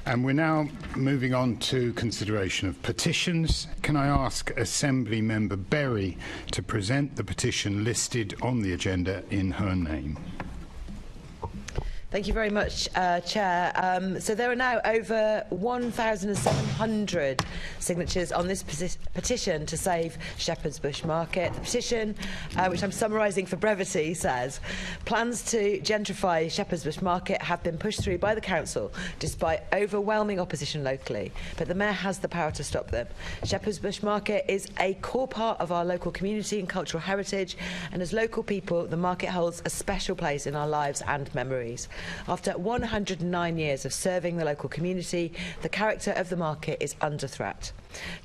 And we're now moving on to consideration of petitions. Can I ask Assembly Member Berry to present the petition listed on the agenda in her name? Thank you very much, Chair. So there are now over 1,700 signatures on this petition to save Shepherd's Bush Market. The petition, which I'm summarising for brevity, says plans to gentrify Shepherd's Bush Market have been pushed through by the council despite overwhelming opposition locally, but the Mayor has the power to stop them. Shepherd's Bush Market is a core part of our local community and cultural heritage, and as local people, the market holds a special place in our lives and memories. After 109 years of serving the local community, the character of the market is under threat.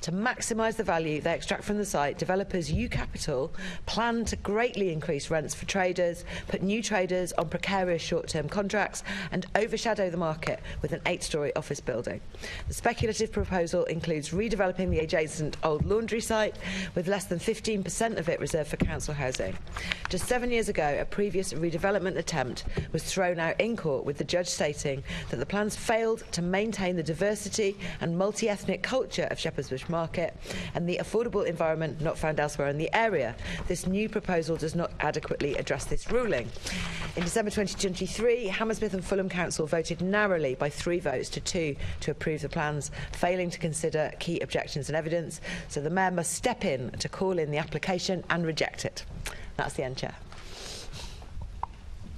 To maximise the value they extract from the site, developers U Capital plan to greatly increase rents for traders, put new traders on precarious short-term contracts and overshadow the market with an 8-storey office building. The speculative proposal includes redeveloping the adjacent old laundry site, with less than 15% of it reserved for council housing. Just 7 years ago, a previous redevelopment attempt was thrown out in court, with the judge stating that the plans failed to maintain the diversity and multi-ethnic culture of Shepherd's Bush Market and the affordable environment not found elsewhere in the area. This new proposal does not adequately address this ruling. In December 2023, Hammersmith and Fulham Council voted narrowly by 3 votes to 2 to approve the plans, failing to consider key objections and evidence, so the Mayor must step in to call in the application and reject it. That's the end, Chair.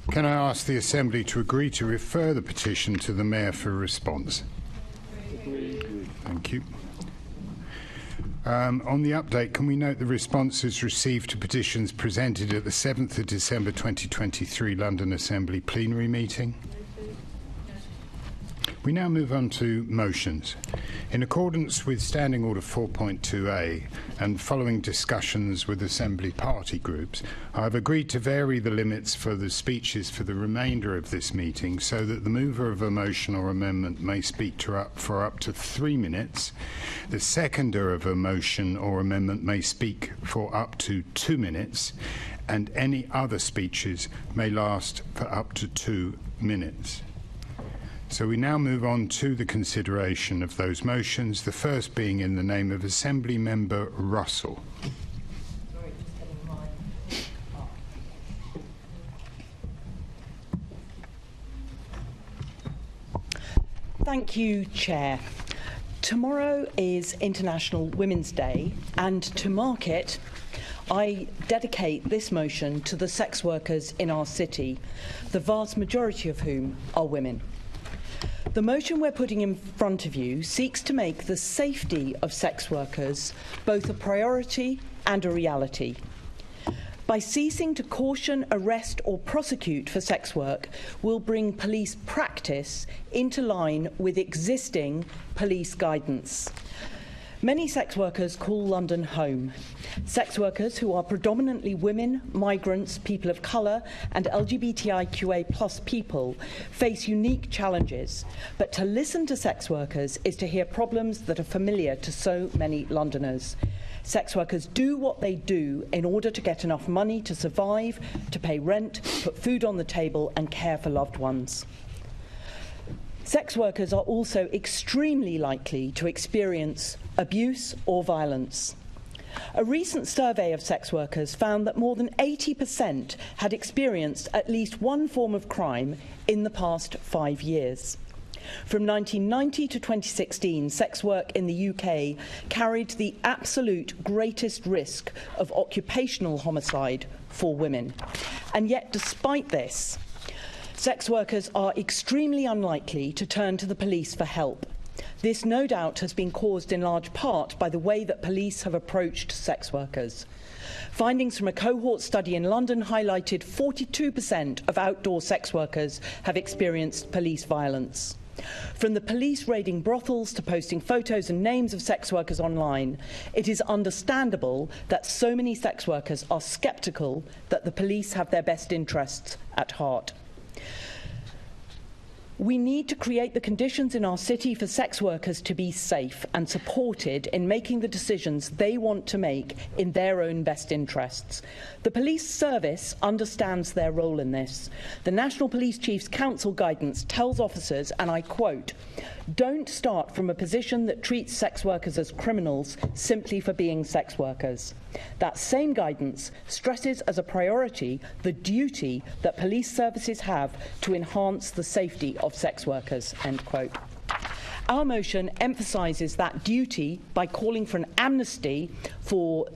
Can I ask the Assembly to agree to refer the petition to the Mayor for response? Thank you. On the update, can we note the responses received to petitions presented at the 7th of December 2023 London Assembly plenary meeting? We now move on to motions. In accordance with Standing Order 4.2a and following discussions with Assembly party groups, I have agreed to vary the limits for the speeches for the remainder of this meeting so that the mover of a motion or amendment may speak for up to 3 minutes, the seconder of a motion or amendment may speak for up to 2 minutes, and any other speeches may last for up to 2 minutes. So we now move on to the consideration of those motions, the first being in the name of Assembly Member Russell. Thank you, Chair. Tomorrow is International Women's Day, and to mark it, I dedicate this motion to the sex workers in our city, the vast majority of whom are women. The motion we're putting in front of you seeks to make the safety of sex workers both a priority and a reality. By ceasing to caution, arrest or prosecute for sex work, we'll bring police practice into line with existing police guidance. Many sex workers call London home. Sex workers who are predominantly women, migrants, people of colour and LGBTIQA+ people face unique challenges, but to listen to sex workers is to hear problems that are familiar to so many Londoners. Sex workers do what they do in order to get enough money to survive, to pay rent, put food on the table and care for loved ones. Sex workers are also extremely likely to experience abuse or violence. A recent survey of sex workers found that more than 80% had experienced at least one form of crime in the past 5 years. From 1990 to 2016, sex work in the UK carried the absolute greatest risk of occupational homicide for women. And yet, despite this, sex workers are extremely unlikely to turn to the police for help. This, no doubt, has been caused in large part by the way that police have approached sex workers. Findings from a cohort study in London highlighted 42% of outdoor sex workers have experienced police violence. From the police raiding brothels to posting photos and names of sex workers online, it is understandable that so many sex workers are sceptical that the police have their best interests at heart. We need to create the conditions in our city for sex workers to be safe and supported in making the decisions they want to make in their own best interests. The police service understands their role in this. The National Police Chiefs Council guidance tells officers, and I quote, "Don't start from a position that treats sex workers as criminals simply for being sex workers." That same guidance stresses as a priority the duty that police services have to enhance the safety of sex workers, end quote. Our motion emphasises that duty by calling for an amnesty for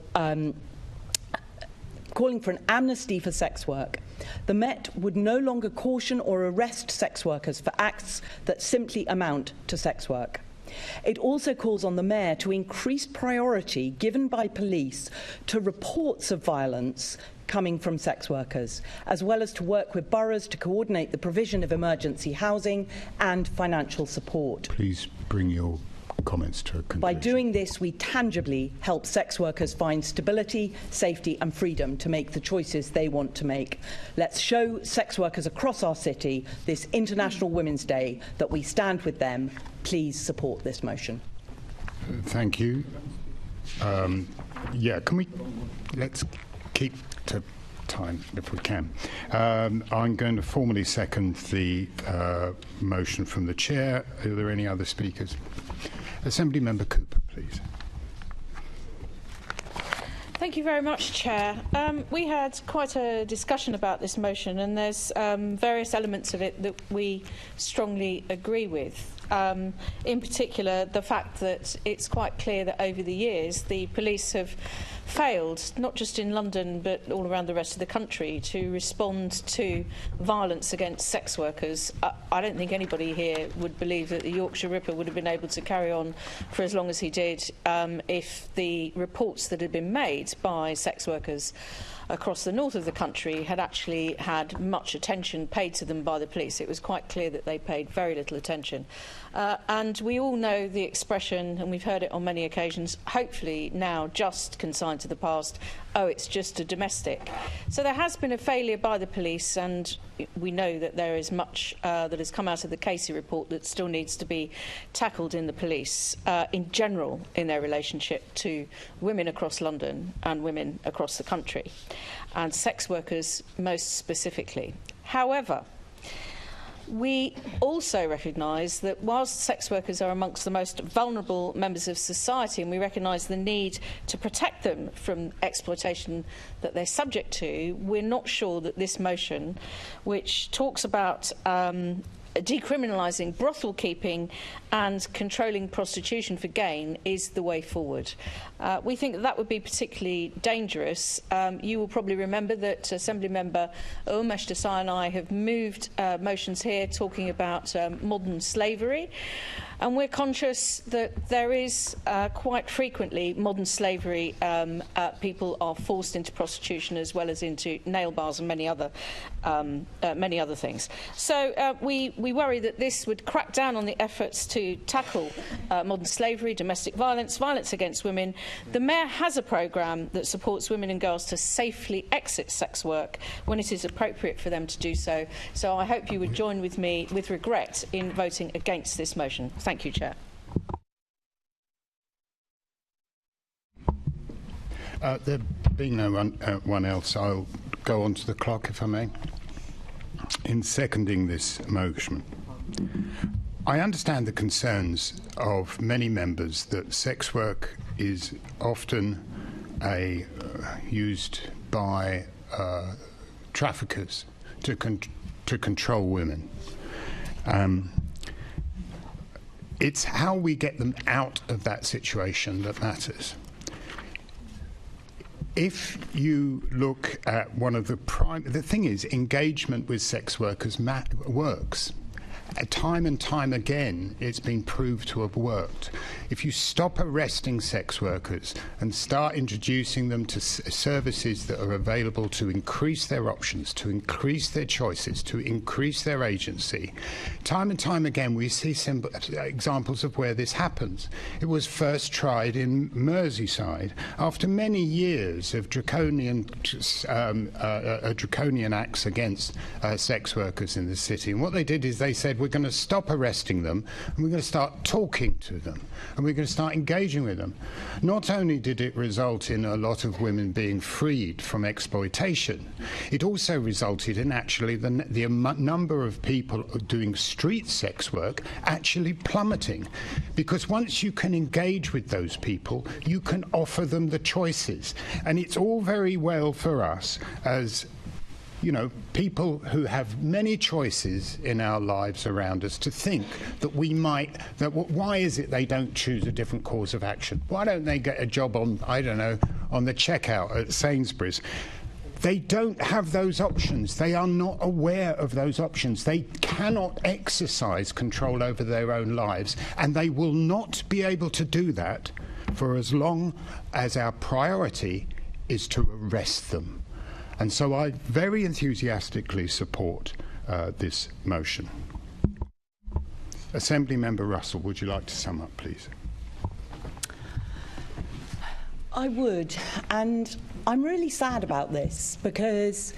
sex work. The Met would no longer caution or arrest sex workers for acts that simply amount to sex work. It also calls on the Mayor to increase priority given by police to reports of violence coming from sex workers, as well as to work with boroughs to coordinate the provision of emergency housing and financial support. Please bring your comments to a conclusion. By doing this, we tangibly help sex workers find stability, safety and freedom to make the choices they want to make. Let's show sex workers across our city this International Women's Day that we stand with them. Please support this motion. Thank you. Let's keep to time if we can. I'm going to formally second the motion from the chair. Are there any other speakers? Assembly Member Cooper, please. Thank you very much, Chair. We had quite a discussion about this motion, and there's various elements of it that we strongly agree with. In particular, the fact that it's quite clear that over the years the police have failed, not just in London but all around the rest of the country, to respond to violence against sex workers. I don't think anybody here would believe that the Yorkshire Ripper would have been able to carry on for as long as he did if the reports that had been made by sex workers across the north of the country had actually had much attention paid to them by the police. It was quite clear that they paid very little attention. And we all know the expression, and we've heard it on many occasions, hopefully now just consigned to the past, oh, it's just a domestic. So there has been a failure by the police, and we know that there is much that has come out of the Casey report that still needs to be tackled in the police in general in their relationship to women across London and women across the country, and sex workers most specifically. However, we also recognise that whilst sex workers are amongst the most vulnerable members of society, and we recognise the need to protect them from exploitation that they're subject to, we're not sure that this motion, which talks about decriminalising brothel keeping and controlling prostitution for gain, is the way forward. We think that would be particularly dangerous. You will probably remember that Assembly Member Umesh Desai and I have moved motions here talking about modern slavery, and we're conscious that there is quite frequently modern slavery. People are forced into prostitution as well as into nail bars and many other things. So we worry that this would crack down on the efforts to tackle modern slavery, domestic violence, violence against women. The Mayor has a programme that supports women and girls to safely exit sex work when it is appropriate for them to do so. So I hope you would join with me with regret in voting against this motion. Thank you, Chair. There being no one else, I'll go on to the clock, if I may. In seconding this motion, I understand the concerns of many members that sex work is often used by traffickers to control women. It's how we get them out of that situation that matters. If you look at one of the thing is, engagement with sex workers works. Time and time again, it's been proved to have worked. If you stop arresting sex workers and start introducing them to services that are available to increase their options, to increase their choices, to increase their agency, time and time again we see examples of where this happens. It was first tried in Merseyside after many years of draconian acts against sex workers in the city. And what they did is they said, we're going to stop arresting them and we're going to start talking to them and we're going to start engaging with them. Not only did it result in a lot of women being freed from exploitation, it also resulted in actually the number of people doing street sex work actually plummeting, because once you can engage with those people, you can offer them the choices. And it's all very well for us as people who have many choices in our lives around us to think that why is it they don't choose a different course of action? Why don't they get a job on, I don't know, on the checkout at Sainsbury's? They don't have those options. They are not aware of those options. They cannot exercise control over their own lives, and they will not be able to do that for as long as our priority is to arrest them. And so I very enthusiastically support this motion. Assembly Member Russell, would you like to sum up, please? I would, and I'm really sad about this because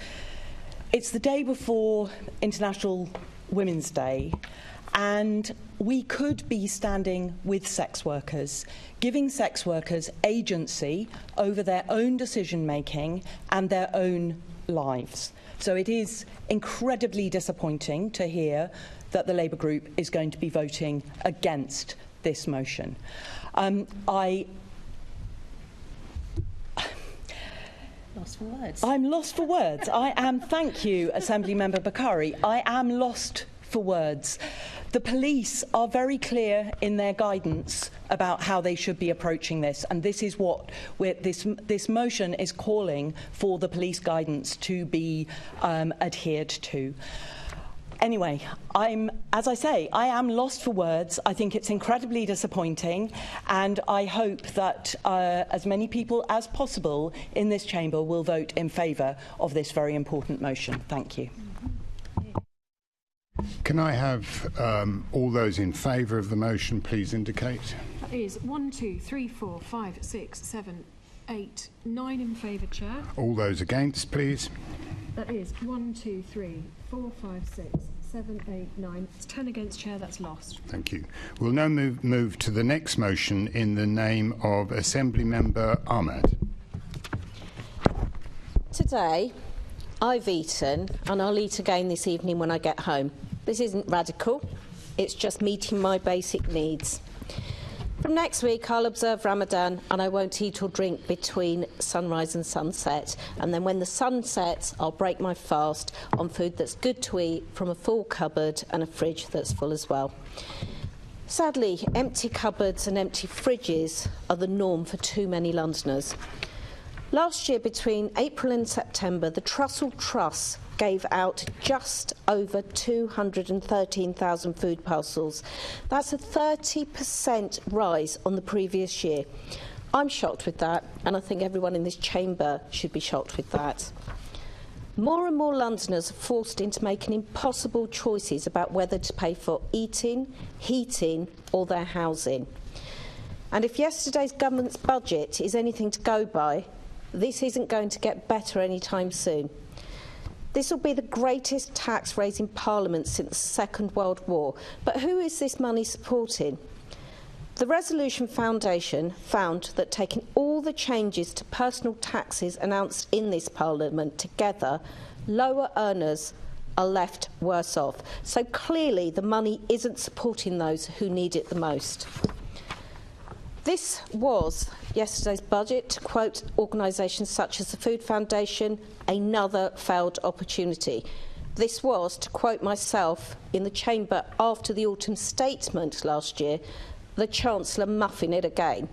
it's the day before International Women's Day, and we could be standing with sex workers, giving sex workers agency over their own decision-making and their own lives. So it is incredibly disappointing to hear that the Labour group is going to be voting against this motion. Lost for words. I'm lost for words. Thank you, Assembly Member Bakari. I am lost for words. The police are very clear in their guidance about how they should be approaching this, and this is what this motion is calling for the police guidance to be adhered to. Anyway, as I say, I am lost for words. I think it's incredibly disappointing, and I hope that as many people as possible in this chamber will vote in favour of this very important motion. Thank you. Can I have all those in favour of the motion please indicate? That is 1, 2, 3, 4, 5, 6, 7, 8, 9 in favour, Chair. All those against, please. That is 1, 2, 3, 4, 5, 6, 7, 8, 9. It's 10 against, Chair. That's lost. Thank you. We'll now move to the next motion in the name of Assembly Member Ahmed. Today, I've eaten, and I'll eat again this evening when I get home. This isn't radical, it's just meeting my basic needs. From next week, I'll observe Ramadan, and I won't eat or drink between sunrise and sunset. And then when the sun sets, I'll break my fast on food that's good to eat from a full cupboard and a fridge that's full as well. Sadly, empty cupboards and empty fridges are the norm for too many Londoners. Last year, between April and September, the Trussell Trust gave out just over 213,000 food parcels. That's a 30% rise on the previous year. I'm shocked with that, and I think everyone in this chamber should be shocked with that. More and more Londoners are forced into making impossible choices about whether to pay for eating, heating, or their housing. And if yesterday's government's budget is anything to go by, this isn't going to get better anytime soon. This will be the greatest tax raise in Parliament since the Second World War. But who is this money supporting? The Resolution Foundation found that taking all the changes to personal taxes announced in this Parliament together, lower earners are left worse off. So clearly the money isn't supporting those who need it the most. This was yesterday's budget, to quote organisations such as the Food Foundation, another failed opportunity. This was, to quote myself in the Chamber after the autumn statement last year, the Chancellor muffing it again.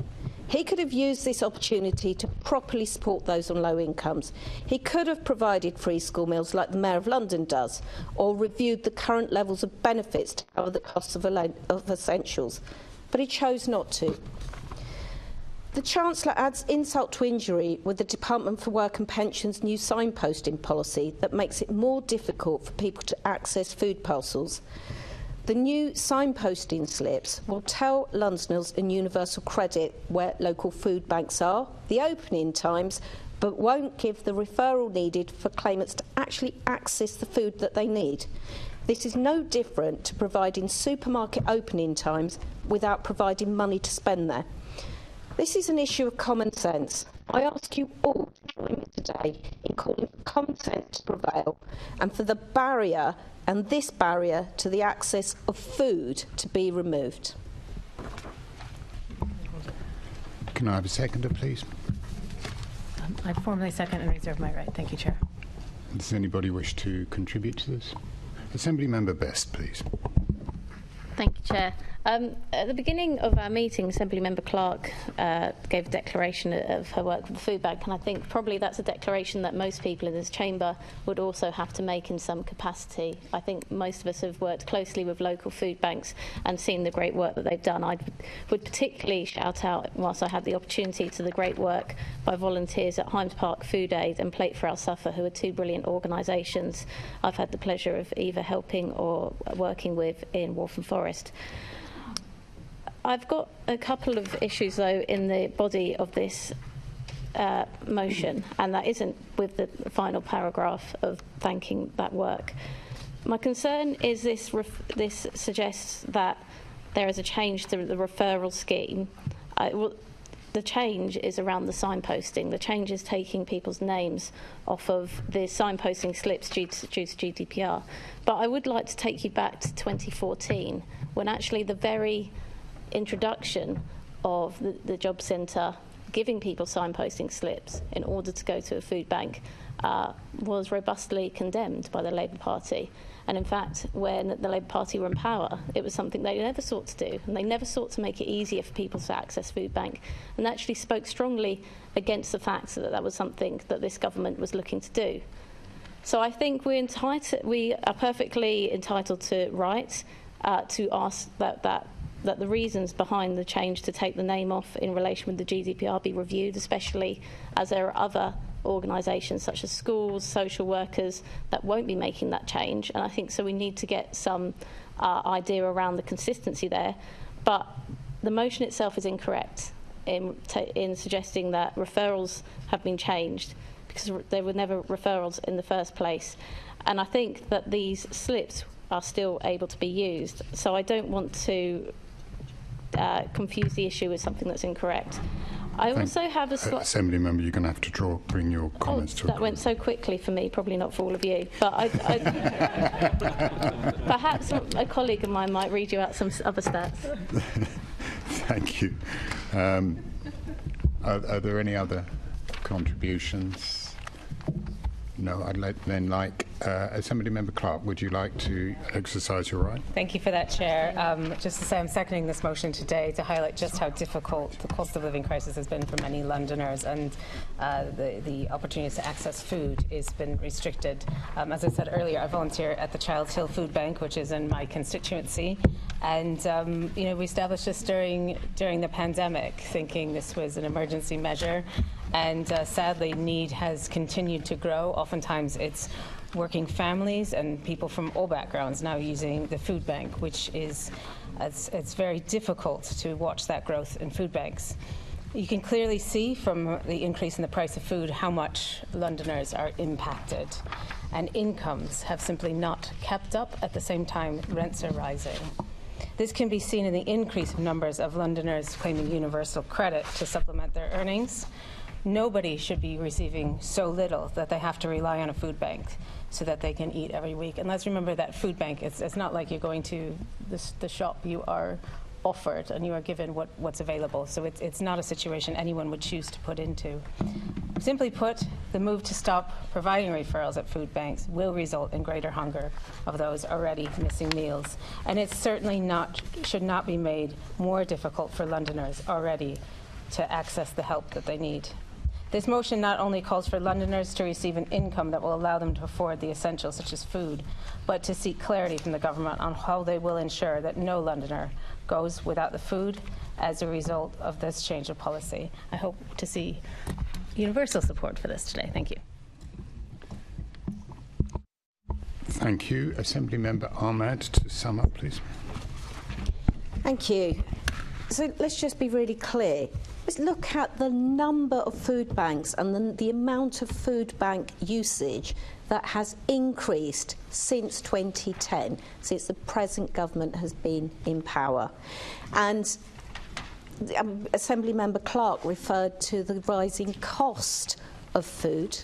He could have used this opportunity to properly support those on low incomes. He could have provided free school meals like the Mayor of London does, or reviewed the current levels of benefits to cover the costs of essentials. But he chose not to. The Chancellor adds insult to injury with the Department for Work and Pensions' new signposting policy that makes it more difficult for people to access food parcels. The new signposting slips will tell Londoners in Universal Credit where local food banks are, the opening times, but won't give the referral needed for claimants to actually access the food that they need. This is no different to providing supermarket opening times without providing money to spend there. This is an issue of common sense. I ask you all to join me today in calling for common sense to prevail and for the barrier, and this barrier, to the access of food to be removed. Can I have a seconder, please? I formally second and reserve my right. Thank you, Chair. Does anybody wish to contribute to this? Assembly Member Best, please. Thank you, Chair. At the beginning of our meeting, Assemblymember Clark gave a declaration of her work with the food bank, and I think probably that's a declaration that most people in this chamber would also have to make in some capacity. I think most of us have worked closely with local food banks and seen the great work that they've done. I would particularly shout out, whilst I had the opportunity, to the great work by volunteers at Hymes Park Food Aid and Plate for Our Suffer, who are two brilliant organisations I've had the pleasure of either helping or working with in Waltham Forest. I've got a couple of issues, though, in the body of this motion, and that isn't with the final paragraph of thanking that work. My concern is this suggests that there is a change to the referral scheme. The change is around the signposting. The change is taking people's names off of the signposting slips due to GDPR. But I would like to take you back to 2014, when actually the very introduction of the job centre giving people signposting slips in order to go to a food bank was robustly condemned by the Labour Party. And in fact, when the Labour Party were in power, it was something they never sought to do, and they never sought to make it easier for people to access food bank, and actually spoke strongly against the fact that that was something that this government was looking to do. So I think we are perfectly entitled to to ask that the reasons behind the change to take the name off in relation with the GDPR be reviewed, especially as there are other organisations such as schools, social workers that won't be making that change. And I think so we need to get some idea around the consistency there. But the motion itself is incorrect in suggesting that referrals have been changed, because there were never referrals in the first place. And I think that these slips are still able to be used. So I don't want to confuse the issue with something that's incorrect. I also have a Assembly Member, you're going to have to bring your comments to a that went so quickly for me, probably not for all of you. But perhaps a colleague of mine might read you out some other stats. Thank you. Are there any other contributions? No, I'd then like Assembly Member Clark, would you like to exercise your right? Thank you for that, Chair. Just to say I'm seconding this motion today to highlight just how difficult the cost of living crisis has been for many Londoners, and the opportunities to access food has been restricted. As I said earlier, I volunteer at the Child's Hill Food Bank, which is in my constituency, and we established this during the pandemic, thinking this was an emergency measure. And sadly, need has continued to grow. Oftentimes, it's working families and people from all backgrounds now using the food bank, which is it's very difficult to watch that growth in food banks. You can clearly see from the increase in the price of food how much Londoners are impacted, and incomes have simply not kept up at the same time rents are rising. This can be seen in the increase of numbers of Londoners claiming universal credit to supplement their earnings. Nobody should be receiving so little that they have to rely on a food bank so that they can eat every week. And let's remember that food bank, it's not like you're going to the shop. You are offered and you are given what's available. So it's not a situation anyone would choose to put into. Simply put, the move to stop providing referrals at food banks will result in greater hunger of those already missing meals. And it certainly should not be made more difficult for Londoners already to access the help that they need. This motion not only calls for Londoners to receive an income that will allow them to afford the essentials such as food, but to seek clarity from the government on how they will ensure that no Londoner goes without the food as a result of this change of policy. I hope to see universal support for this today. Thank you. Thank you. Assembly Member Ahmed, to sum up, please. Thank you. So let's just be really clear. Let's look at the number of food banks and the amount of food bank usage that has increased since 2010, since the present government has been in power. And Assembly Member Clark referred to the rising cost of food.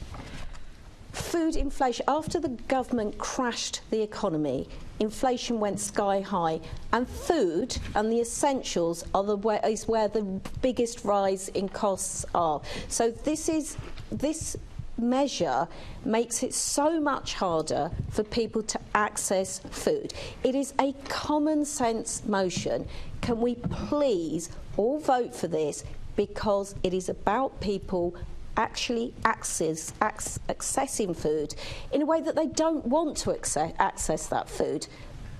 Food inflation, after the government crashed the economy, inflation went sky high, and food and the essentials is where the biggest rise in costs are. So this measure makes it so much harder for people to access food. It is a common sense motion. Can we please all vote for this, because it is about people actually accessing food in a way that they don't want to access that food.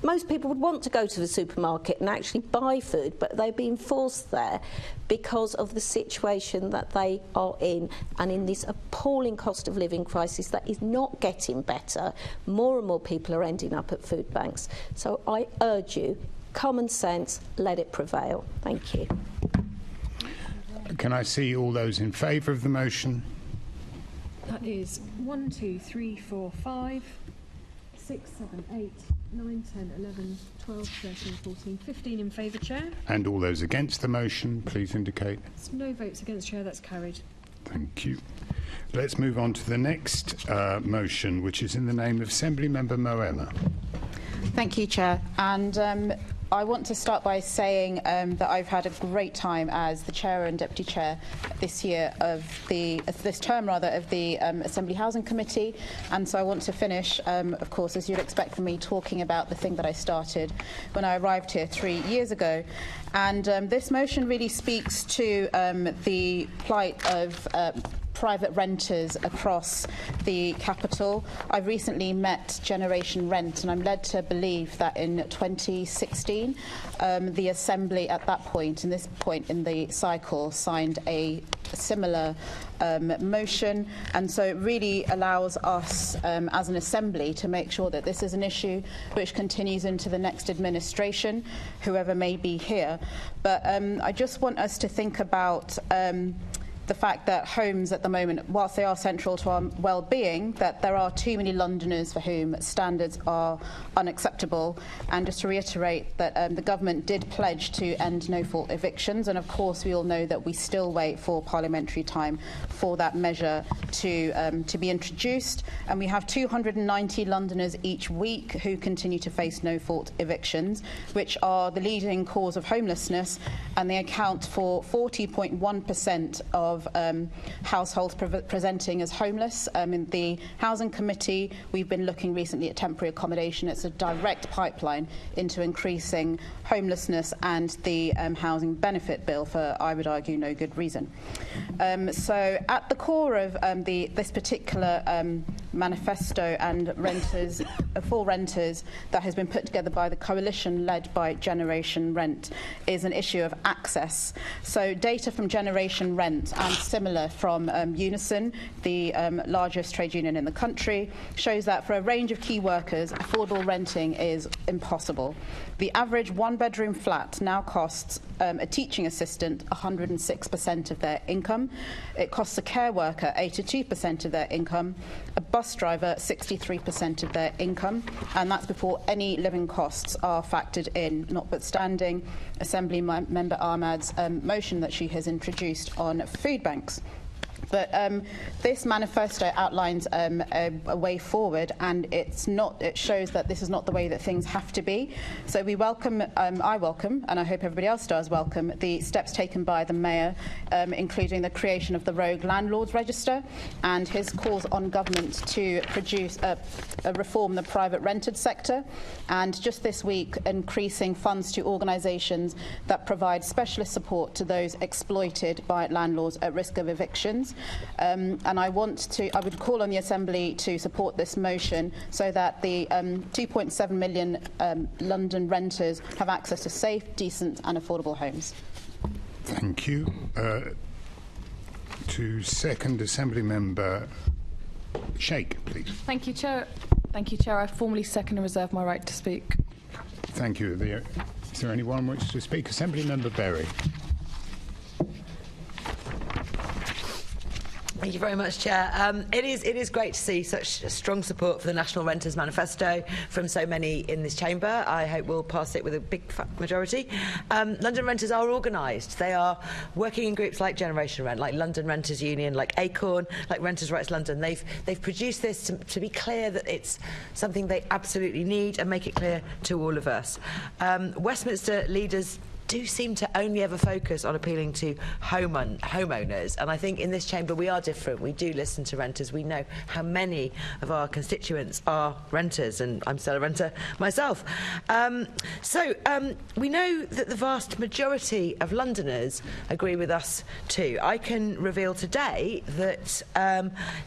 Most people would want to go to the supermarket and actually buy food, but they're being forced there because of the situation that they are in, and in this appalling cost of living crisis that is not getting better. More and more people are ending up at food banks. So I urge you, common sense, let it prevail. Thank you. Can I see all those in favour of the motion? That is 1, 2, 3, 4, 5, 6, 7, 8, 9, 10, 11, 12, 13, 14, 15 in favour, Chair. And all those against the motion, please indicate. There's no votes against, Chair. That's carried. Thank you. Let's move on to the next motion, which is in the name of Assembly Member Moella. Thank you, Chair. And I want to start by saying that I've had a great time as the Chair and Deputy Chair this year of this term of the Assembly Housing Committee, and so I want to finish, of course, as you'd expect from me, talking about the thing that I started when I arrived here 3 years ago. And this motion really speaks to the plight of private renters across the capital. I've recently met Generation Rent, and I'm led to believe that in 2016 the Assembly at that point, in this point in the cycle, signed a similar motion, and so it really allows us as an Assembly to make sure that this is an issue which continues into the next administration, whoever may be here. But I just want us to think about the fact that homes at the moment, whilst they are central to our well-being, that there are too many Londoners for whom standards are unacceptable. And just to reiterate that the government did pledge to end no-fault evictions, and of course we all know that we still wait for parliamentary time for that measure to be introduced. And we have 290 Londoners each week who continue to face no-fault evictions, which are the leading cause of homelessness, and they account for 40.1% of households presenting as homeless. In the Housing Committee, we've been looking recently at temporary accommodation. It's a direct pipeline into increasing homelessness and the housing benefit bill for, I would argue, no good reason. So at the core of this particular manifesto and renters for renters that has been put together by the coalition led by Generation Rent is an issue of access. So data from Generation Rent and similar from Unison, the largest trade union in the country, shows that for a range of key workers, affordable renting is impossible. The average one-bedroom flat now costs a teaching assistant 106% of their income. It costs a care worker 82% of their income, a bus driver 63% of their income, and that's before any living costs are factored in, notwithstanding Assembly Member Ahmad's motion that she has introduced on food banks. But this manifesto outlines a way forward, and it shows that this is not the way that things have to be. So we welcome, I welcome, and I hope everybody else does welcome, the steps taken by the Mayor, including the creation of the Rogue Landlords Register and his calls on government to produce reform the private rented sector, and just this week increasing funds to organisations that provide specialist support to those exploited by landlords at risk of evictions. And I would call on the Assembly to support this motion so that the 2.7 million London renters have access to safe, decent and affordable homes. Thank you. To second, Assembly Member Sheikh, please. Thank you, Chair. Thank you, Chair. I formally second and reserve my right to speak. Thank you. Is there anyone who wants to speak? Assembly Member Berry. Thank you very much, Chair. It is great to see such strong support for the National Renters Manifesto from so many in this chamber. I hope we'll pass it with a big majority. London renters are organised. They are working in groups like Generation Rent, like London Renters Union, like Acorn, like Renters' Rights London. They've produced this to be clear that it's something they absolutely need and make it clear to all of us. Westminster leaders do seem to only ever focus on appealing to homeowners, and I think in this chamber we are different. We do listen to renters. We know how many of our constituents are renters, and I'm still a renter myself. We know that the vast majority of Londoners agree with us too. I can reveal today that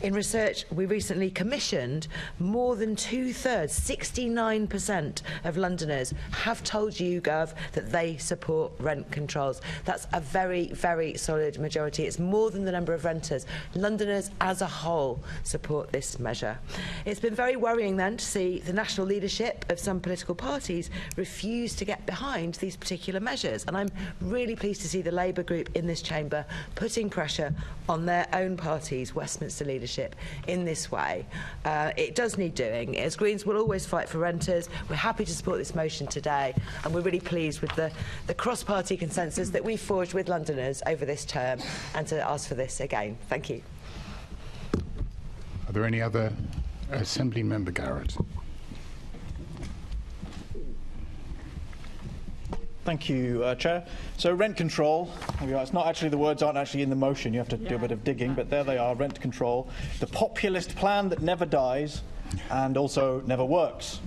in research we recently commissioned, more than 2/3, 69% of Londoners have told YouGov that they support rent controls. That's a very, very solid majority. It's more than the number of renters. Londoners as a whole support this measure. It's been very worrying then to see the national leadership of some political parties refuse to get behind these particular measures, and I'm really pleased to see the Labour group in this chamber putting pressure on their own party's Westminster leadership in this way. It does need doing. As Greens, we'll always fight for renters. We're happy to support this motion today, and we're really pleased with the cross-party consensus that we've forged with Londoners over this term, and to ask for this again. Thank you. Are there any other? Assembly Member Garrett. Thank you, Chair. So rent control, it's not actually, the words aren't actually in the motion, you have to do a bit of digging, but there they are, rent control. The populist plan that never dies and also never works.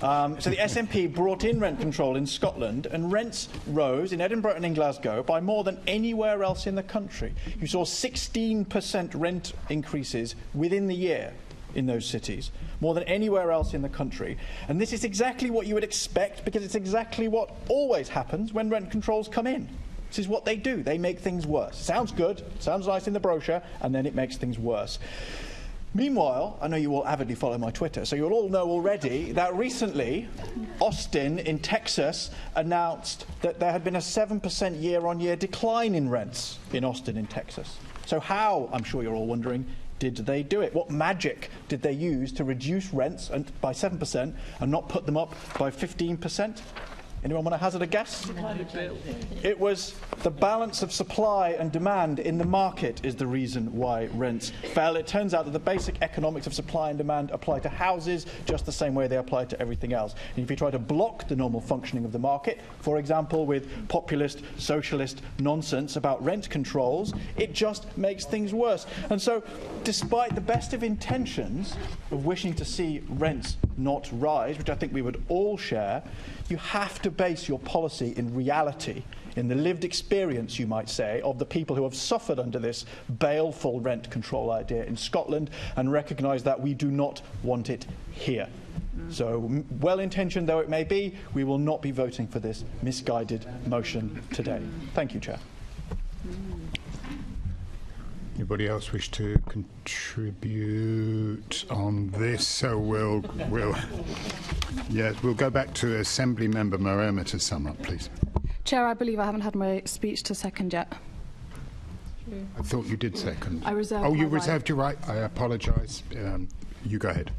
So the SNP brought in rent control in Scotland, and rents rose in Edinburgh and in Glasgow by more than anywhere else in the country. You saw 16% rent increases within the year in those cities, more than anywhere else in the country. And this is exactly what you would expect, because it's exactly what always happens when rent controls come in. This is what they do. They make things worse. Sounds good, sounds nice in the brochure, and then it makes things worse. Meanwhile, I know you all avidly follow my Twitter, so you'll all know already that recently Austin in Texas announced that there had been a 7% year-on-year decline in rents in Austin in Texas. So how, I'm sure you're all wondering, did they do it? What magic did they use to reduce rents by 7% and not put them up by 15%? Anyone want to hazard a guess? It was the balance of supply and demand in the market is the reason why rents fell. It turns out that the basic economics of supply and demand apply to houses just the same way they apply to everything else. And if you try to block the normal functioning of the market, for example, with populist, socialist nonsense about rent controls, it just makes things worse. And so, despite the best of intentions of wishing to see rents not rise, which I think we would all share, you have to base your policy in reality, in the lived experience, you might say, of the people who have suffered under this baleful rent control idea in Scotland, and recognise that we do not want it here. So, well-intentioned though it may be, we will not be voting for this misguided motion today. Thank you, Chair. Anybody else wish to contribute on this? So we'll go back to Assembly Member Moema to sum up, please. Chair, I believe I haven't had my speech to second yet. I thought you did second. I reserved. Oh, you my reserved your right. I apologise. You go ahead.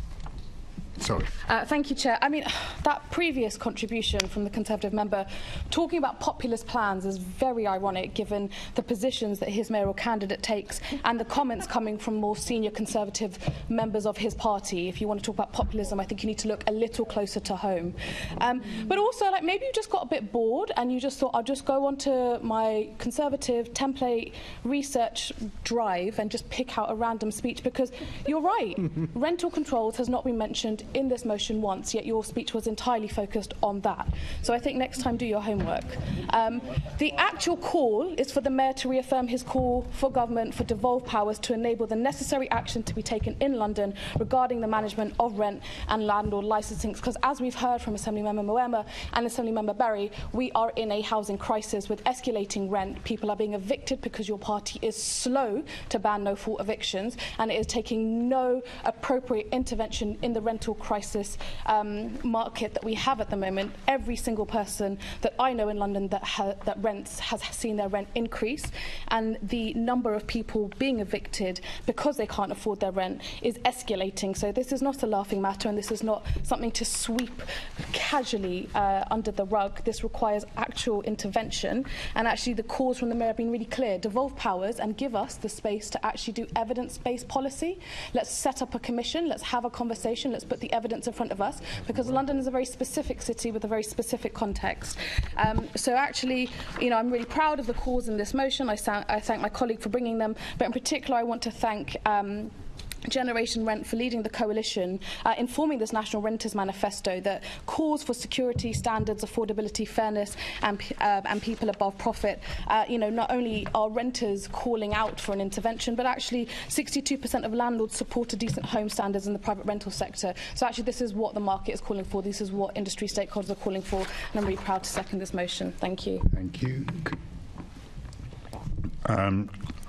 Sorry. Thank you, Chair. I mean, that previous contribution from the Conservative member talking about populist plans is very ironic given the positions that his mayoral candidate takes and the comments coming from more senior Conservative members of his party. If you want to talk about populism, I think you need to look a little closer to home. But also, like, maybe you just got a bit bored and you just thought, I'll just go onto my Conservative template research drive and just pick out a random speech, because you're right. Rental controls has not been mentioned in this motion once, yet your speech was entirely focused on that. So I think next time do your homework. The actual call is for the Mayor to reaffirm his call for government for devolved powers to enable the necessary action to be taken in London regarding the management of rent and landlord licensing, because as we've heard from Assemblymember Moema and Assemblymember Berry, we are in a housing crisis with escalating rent. People are being evicted because your party is slow to ban no-fault evictions, and it is taking no appropriate intervention in the rental rental crisis market that we have at the moment, every single person that I know in London that rents has seen their rent increase, and the number of people being evicted because they can't afford their rent is escalating. So this is not a laughing matter, and this is not something to sweep casually under the rug. This requires actual intervention, and actually the calls from the Mayor have been really clear. Devolve powers and give us the space to actually do evidence-based policy. Let's set up a commission, let's have a conversation, let's put the evidence in front of us, because London is a very specific city with a very specific context. So actually, you know, I'm really proud of the calls in this motion. I thank my colleague for bringing them, but in particular I want to thank Generation Rent for leading the coalition in forming this National Renters Manifesto that calls for security, standards, affordability, fairness and people above profit. You know, not only are renters calling out for an intervention, but actually 62% of landlords support a decent home standards in the private rental sector. So actually this is what the market is calling for, this is what industry stakeholders are calling for, and I'm really proud to second this motion. Thank you. Thank you.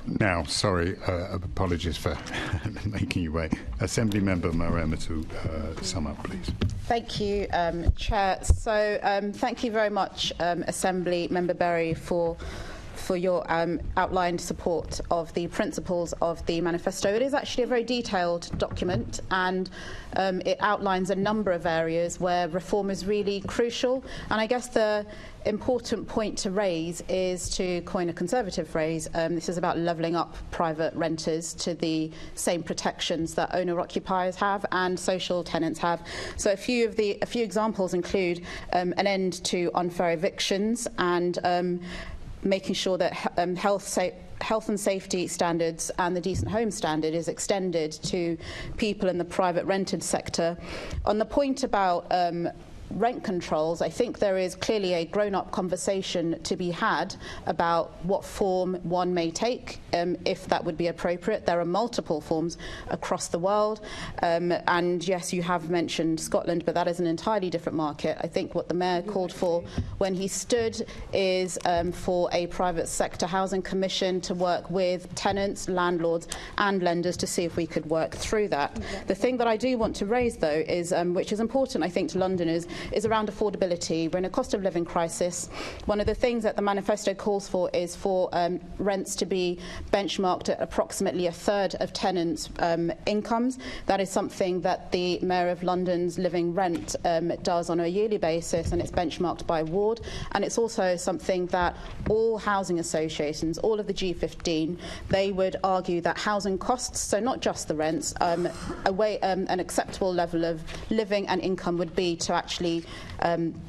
Now, sorry, apologies for making you wait. Assembly Member Marema to sum up, please. Thank you, Chair. So thank you very much, Assembly Member Berry, for your outlined support of the principles of the manifesto. It is actually a very detailed document, and it outlines a number of areas where reform is really crucial. And I guess the important point to raise is, to coin a Conservative phrase, this is about levelling up private renters to the same protections that owner-occupiers have and social tenants have. So a few examples include an end to unfair evictions and making sure that health and safety standards and the decent home standard is extended to people in the private rented sector. On the point about rent controls, I think there is clearly a grown-up conversation to be had about what form one may take, if that would be appropriate. There are multiple forms across the world, and yes, you have mentioned Scotland, but that is an entirely different market. I think what the Mayor called for when he stood is for a private sector housing commission to work with tenants, landlords and lenders to see if we could work through that. The thing that I do want to raise, though, is which is important, I think, to Londoners, is around affordability. We're in a cost of living crisis. One of the things that the manifesto calls for is for rents to be benchmarked at approximately a third of tenants' incomes. That is something that the Mayor of London's Living Rent does on a yearly basis, and it's benchmarked by ward. And it's also something that all housing associations, all of the G15, they would argue that housing costs, so not just the rents, an acceptable level of living and income would be to actually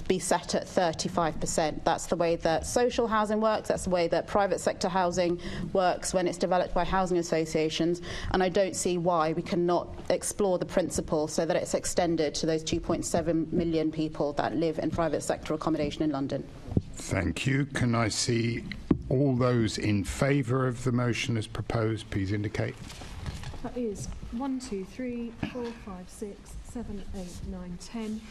be set at 35%. That's the way that social housing works. That's the way that private sector housing works when it's developed by housing associations. And I don't see why we cannot explore the principle so that it's extended to those 2.7 million people that live in private sector accommodation in London. Thank you. Can I see all those in favour of the motion as proposed, please indicate. That is 1, 2, 3, 4, 5, 6, 7, 8, 9, 10,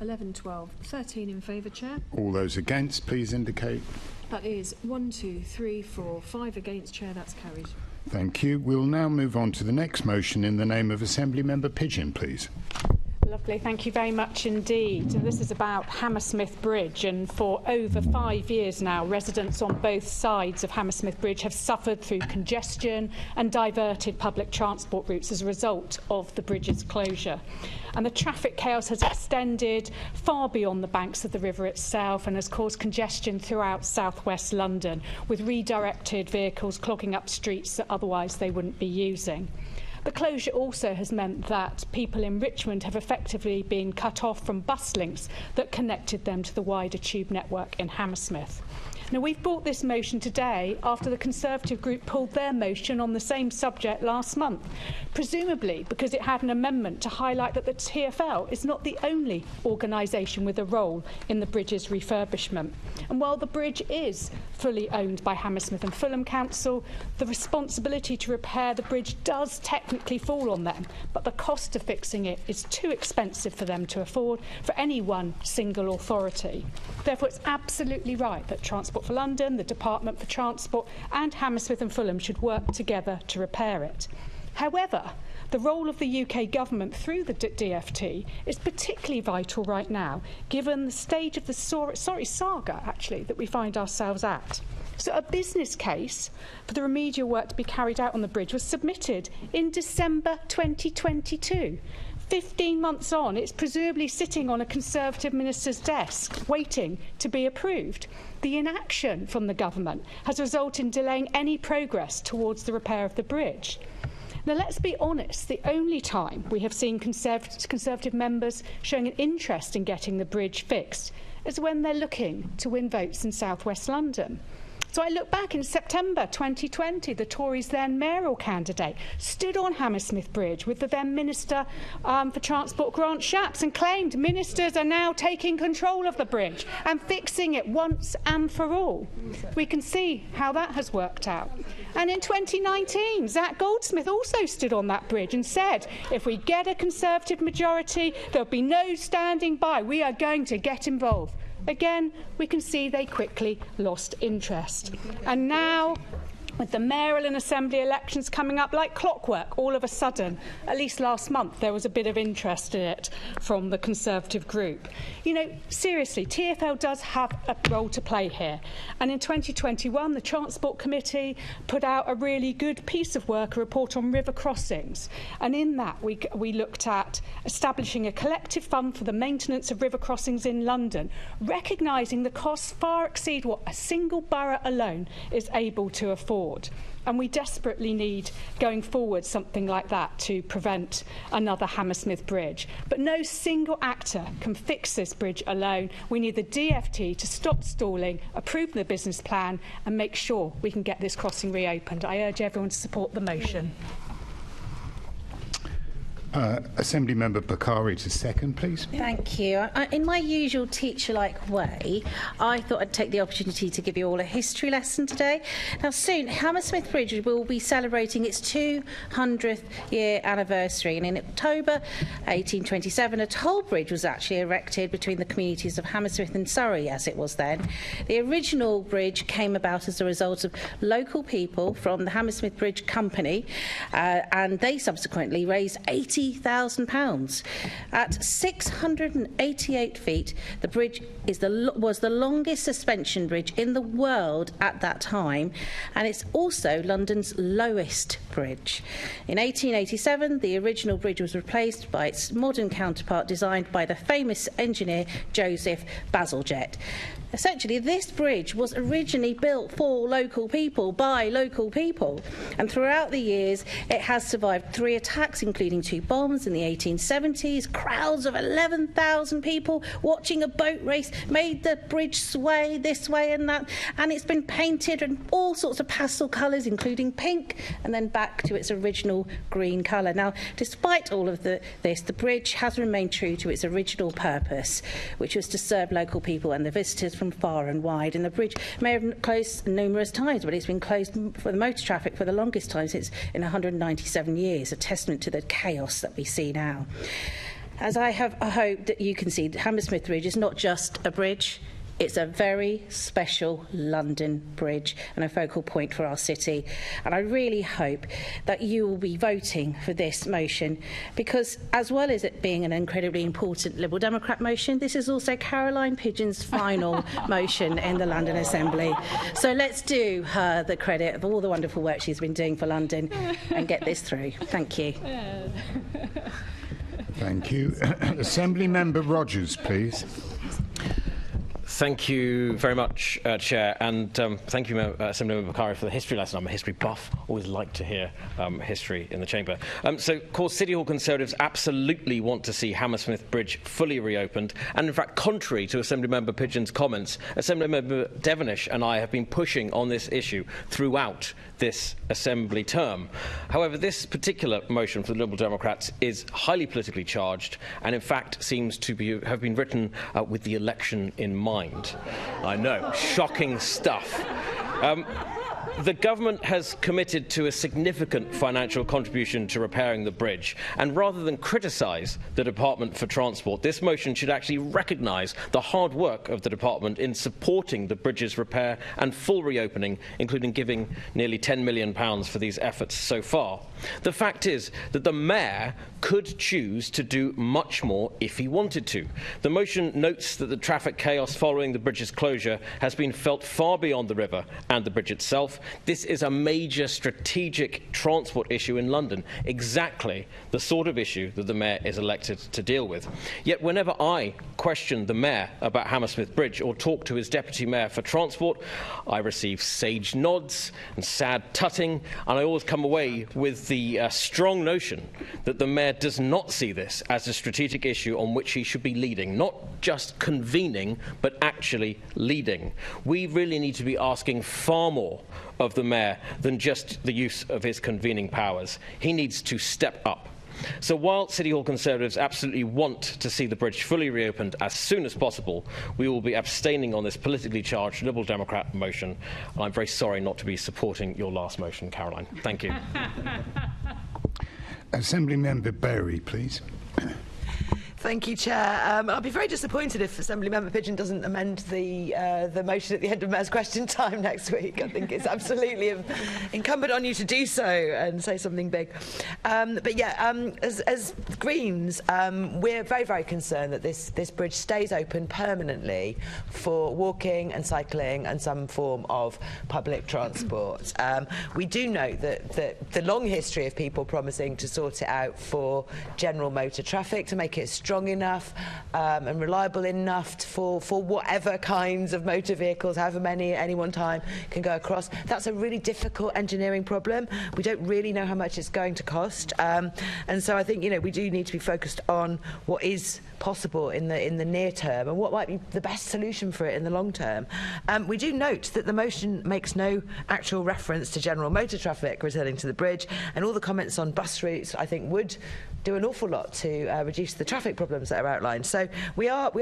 11, 12, 13 in favour, Chair. All those against, please indicate. That is 1, 2, 3, 4, 5 against, Chair. That's carried. Thank you. We'll now move on to the next motion in the name of Assembly Member Pigeon, please. Lovely, thank you very much indeed. And this is about Hammersmith Bridge, and for over 5 years now, residents on both sides of Hammersmith Bridge have suffered through congestion and diverted public transport routes as a result of the bridge's closure. And the traffic chaos has extended far beyond the banks of the river itself and has caused congestion throughout southwest London, with redirected vehicles clogging up streets that otherwise they wouldn't be using. The closure also has meant that people in Richmond have effectively been cut off from bus links that connected them to the wider tube network in Hammersmith. Now, we've brought this motion today after the Conservative group pulled their motion on the same subject last month, presumably because it had an amendment to highlight that the TfL is not the only organisation with a role in the bridge's refurbishment. And while the bridge is fully owned by Hammersmith and Fulham Council, the responsibility to repair the bridge does technically fall on them, but the cost of fixing it is too expensive for them to afford for any one single authority. Therefore, it's absolutely right that Transport for London, the Department for Transport and Hammersmith and Fulham should work together to repair it. However, the role of the UK government through the DFT is particularly vital right now, given the stage of the saga, actually, that we find ourselves at. So a business case for the remedial work to be carried out on the bridge was submitted in December 2022. 15 months on, it's presumably sitting on a Conservative minister's desk, waiting to be approved. The inaction from the government has resulted in delaying any progress towards the repair of the bridge. Now, let's be honest, the only time we have seen Conservative members showing an interest in getting the bridge fixed is when they're looking to win votes in South West London. So I look back in September 2020, the Tories' then mayoral candidate stood on Hammersmith Bridge with the then Minister for Transport, Grant Shapps, and claimed ministers are now taking control of the bridge and fixing it once and for all. We can see how that has worked out. And in 2019, Zac Goldsmith also stood on that bridge and said, if we get a Conservative majority, there'll be no standing by. We are going to get involved. Again, we can see they quickly lost interest. And now, with the mayoral and assembly elections coming up like clockwork, all of a sudden, at least last month, there was a bit of interest in it from the Conservative group. You know, seriously, TfL does have a role to play here. And in 2021, the Transport Committee put out a really good piece of work, a report on river crossings. And in that, we looked at establishing a collective fund for the maintenance of river crossings in London, recognising the costs far exceed what a single borough alone is able to afford. And we desperately need, going forward, something like that to prevent another Hammersmith Bridge. But no single actor can fix this bridge alone. We need the DFT to stop stalling, approve the business plan and make sure we can get this crossing reopened. I urge everyone to support the motion. Assembly Member Bakari to second, please. Thank you. In my usual teacher-like way, I thought I'd take the opportunity to give you all a history lesson today. Now, soon, Hammersmith Bridge will be celebrating its 200th year anniversary, and in October 1827, a toll bridge was actually erected between the communities of Hammersmith and Surrey, as it was then. The original bridge came about as a result of local people from the Hammersmith Bridge Company, and they subsequently raised £80,000. At 688 feet, the bridge was the longest suspension bridge in the world at that time, and it's also London's lowest bridge. In 1887, the original bridge was replaced by its modern counterpart designed by the famous engineer Joseph Bazalgette. Essentially, this bridge was originally built for local people, by local people, and throughout the years it has survived 3 attacks, including 2 bombs in the 1870s. Crowds of 11,000 people watching a boat race made the bridge sway this way and that, and it's been painted in all sorts of pastel colours, including pink, and then back to its original green colour. Now, despite all of this, the bridge has remained true to its original purpose, which was to serve local people and the visitors from far and wide. And the bridge may have closed numerous times, but it's been closed for the motor traffic for the longest time since in 197 years, a testament to the chaos that we see now. As I hope that you can see, Hammersmith Bridge is not just a bridge. It's a very special London bridge and a focal point for our city. And I really hope that you will be voting for this motion because, as well as it being an incredibly important Liberal Democrat motion, this is also Caroline Pidgeon's final motion in the London Assembly. So let's do her the credit of all the wonderful work she's been doing for London and get this through. Thank you. Thank you. Assembly Member Rogers, please. Thank you very much, Chair, and thank you, Assemblymember Bakari, for the history lesson. I'm a history buff, always like to hear history in the chamber. So, of course, City Hall Conservatives absolutely want to see Hammersmith Bridge fully reopened, and in fact, contrary to Assemblymember Pidgeon's comments, Assemblymember Devonish and I have been pushing on this issue throughout this Assembly term. However, this particular motion for the Liberal Democrats is highly politically charged and, in fact, seems to have been written with the election in mind. I know, shocking stuff. The government has committed to a significant financial contribution to repairing the bridge, and rather than criticise the Department for Transport, this motion should actually recognise the hard work of the department in supporting the bridge's repair and full reopening, including giving nearly £10 million for these efforts so far. The fact is that the Mayor could choose to do much more if he wanted to. The motion notes that the traffic chaos following the bridge's closure has been felt far beyond the river and the bridge itself. This is a major strategic transport issue in London, exactly the sort of issue that the Mayor is elected to deal with. Yet whenever I question the Mayor about Hammersmith Bridge or talk to his Deputy Mayor for Transport, I receive sage nods and sad tutting, and I always come away with the strong notion that the Mayor does not see this as a strategic issue on which he should be leading, not just convening, but actually leading. We really need to be asking far more of the Mayor than just the use of his convening powers. He needs to step up. So while City Hall Conservatives absolutely want to see the bridge fully reopened as soon as possible, we will be abstaining on this politically charged Liberal Democrat motion. I'm very sorry not to be supporting your last motion, Caroline. Thank you. Assembly Member Berry, please. Thank you, Chair. I'll be very disappointed if Assembly Member Pigeon doesn't amend the motion at the end of Mayor's question time next week. I think it's absolutely incumbent on you to do so and say something big. But yeah, as Greens, we're very, very concerned that this bridge stays open permanently for walking and cycling and some form of public transport. We do note that the long history of people promising to sort it out for general motor traffic, to make it strong enough and reliable enough for whatever kinds of motor vehicles, however many at any one time, can go across. That's a really difficult engineering problem. We don't really know how much it's going to cost, and so I think we do need to be focused on what is possible in the near term and what might be the best solution for it in the long term. We do note that the motion makes no actual reference to general motor traffic returning to the bridge, and all the comments on bus routes I think would do an awful lot to reduce the traffic problems that are outlined. So we are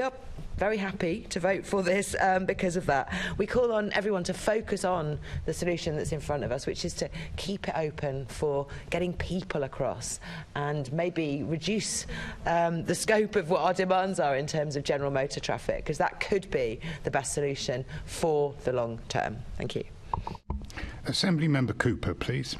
very happy to vote for this because of that. We call on everyone to focus on the solution that's in front of us, which is to keep it open for getting people across and maybe reduce the scope of what our demands are in terms of general motor traffic, because that could be the best solution for the long term. Thank you. Assembly Member Cooper, please.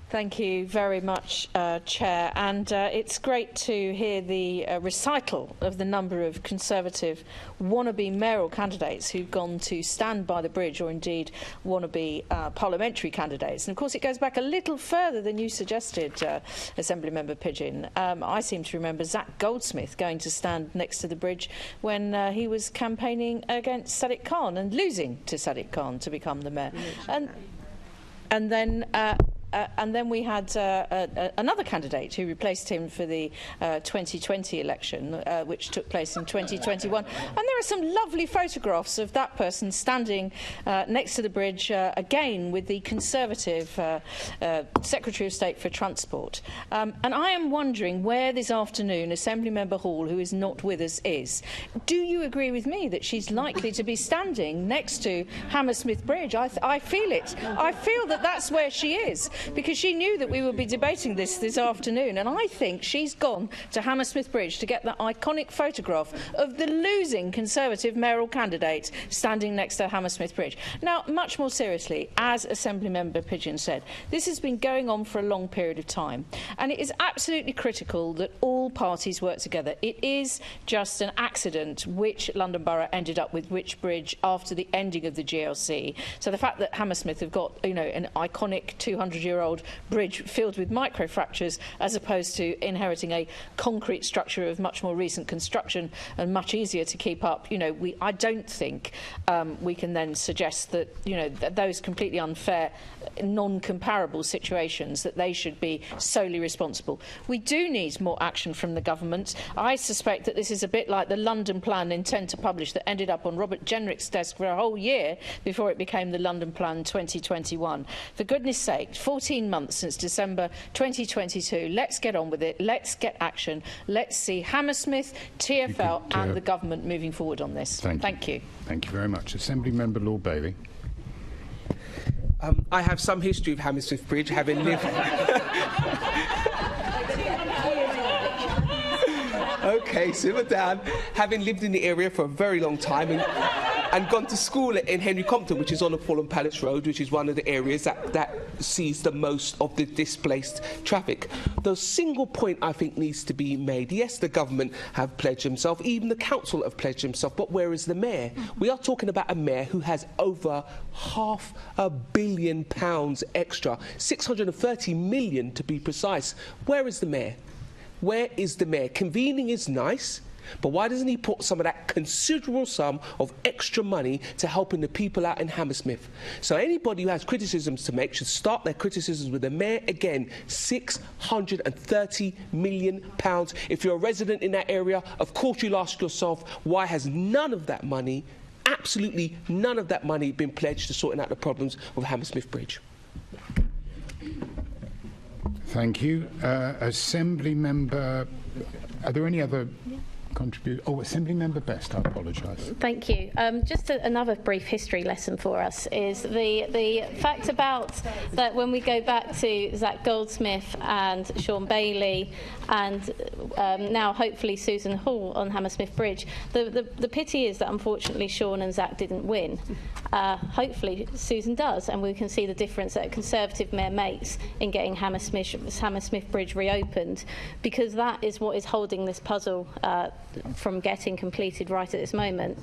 Thank you very much, Chair. And it's great to hear the recital of the number of Conservative wannabe mayoral candidates who've gone to stand by the bridge, or indeed wannabe parliamentary candidates. And of course, it goes back a little further than you suggested, Assembly Member Pigeon. I seem to remember Zach Goldsmith going to stand next to the bridge when he was campaigning against Sadiq Khan and losing to Sadiq Khan to become the mayor. And then we had another candidate who replaced him for the 2020 election, which took place in 2021. And there are some lovely photographs of that person standing next to the bridge, again with the Conservative Secretary of State for Transport. And I am wondering where this afternoon Assembly Member Hall, who is not with us, is. Do you agree with me that she's likely to be standing next to Hammersmith Bridge? I feel it. I feel that that's where she is, because she knew that we would be debating this afternoon, and I think she's gone to Hammersmith Bridge to get that iconic photograph of the losing Conservative mayoral candidate standing next to Hammersmith Bridge. Now, much more seriously, as Assembly Member Pigeon said, this has been going on for a long period of time, and it is absolutely critical that all parties work together. It is just an accident which London Borough ended up with which bridge after the ending of the GLC. So the fact that Hammersmith have got, an iconic 200-year-old bridge filled with microfractures as opposed to inheriting a concrete structure of much more recent construction and much easier to keep up, I don't think we can then suggest that, that those completely unfair, non-comparable situations, that they should be solely responsible. We do need more action from the government. I suspect that this is a bit like the London Plan Intend to Publish that ended up on Robert Jenrick's desk for a whole year before it became the London Plan 2021. For goodness sake, 14 months since December 2022. Let's get on with it. Let's get action. Let's see Hammersmith, TfL and the government moving forward on this. Thank you. Thank you very much. Assembly Member Lord Bailey. I have some history of Hammersmith Bridge, having lived... Okay, simmer down. Having lived in the area for a very long time and gone to school in Henry Compton, which is on the Fulham Palace Road, which is one of the areas that sees the most of the displaced traffic. The single point I think needs to be made. Yes, the government have pledged themselves, even the council have pledged themselves, but where is the mayor? We are talking about a mayor who has over £500 million extra, 630 million to be precise. Where is the mayor? Where is the mayor? Convening is nice, but why doesn't he put some of that considerable sum of extra money to helping the people out in Hammersmith? So anybody who has criticisms to make should start their criticisms with the mayor. Again, £630 million. If you're a resident in that area, of course you'll ask yourself, why has none of that money, absolutely none of that money, been pledged to sorting out the problems of Hammersmith Bridge? Thank you. Assembly Member, are there any other contributions? Oh, Assembly Member Best, I apologise. Thank you. Just another brief history lesson for us is the fact about that when we go back to Zach Goldsmith and Sean Bailey and now hopefully Susan Hall on Hammersmith Bridge, the pity is that unfortunately Sean and Zach didn't win. Hopefully Susan does, and we can see the difference that a Conservative mayor makes in getting Hammersmith Bridge reopened, because that is what is holding this puzzle from getting completed right at this moment.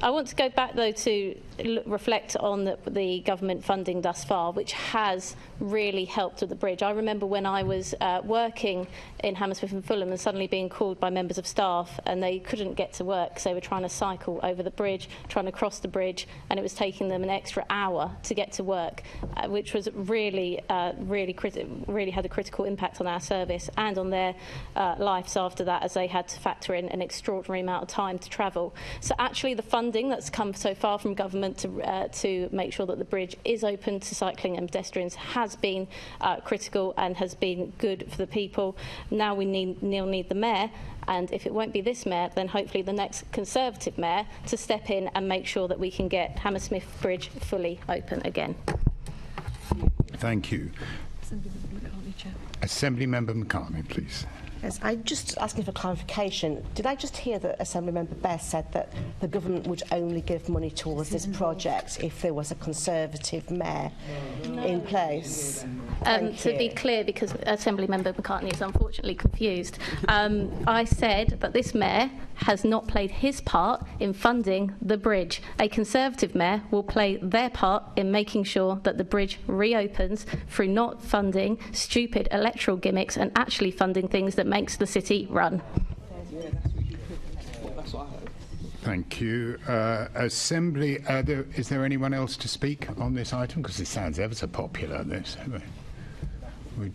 I want to go back, though, to reflect on the government funding thus far, which has really helped with the bridge. I remember when I was working in Hammersmith and Fulham and suddenly being called by members of staff and they couldn't get to work because they were trying to cycle over the bridge, trying to cross the bridge, and it was taking them an extra hour to get to work, which was really had a critical impact on our service and on their lives after that, as they had to factor in an extraordinary amount of time to travel. So actually the funding that's come so far from government to make sure that the bridge is open to cycling and pedestrians has been critical and has been good for the people. Now we need the mayor, and if it won't be this mayor, then hopefully the next Conservative mayor to step in and make sure that we can get Hammersmith Bridge fully open again. Thank you. Assembly Member McCartney, please. Yes, I'm just asking for clarification. Did I just hear that Assembly Member Best said that the government would only give money towards this project if there was a Conservative mayor in place? To be clear, because Assembly Member McCartney is unfortunately confused, I said that this mayor has not played his part in funding the bridge. A Conservative mayor will play their part in making sure that the bridge reopens through not funding stupid electoral gimmicks and actually funding things that makes the city run. Thank you. Assembly, is there anyone else to speak on this item? Because it sounds ever so popular, this.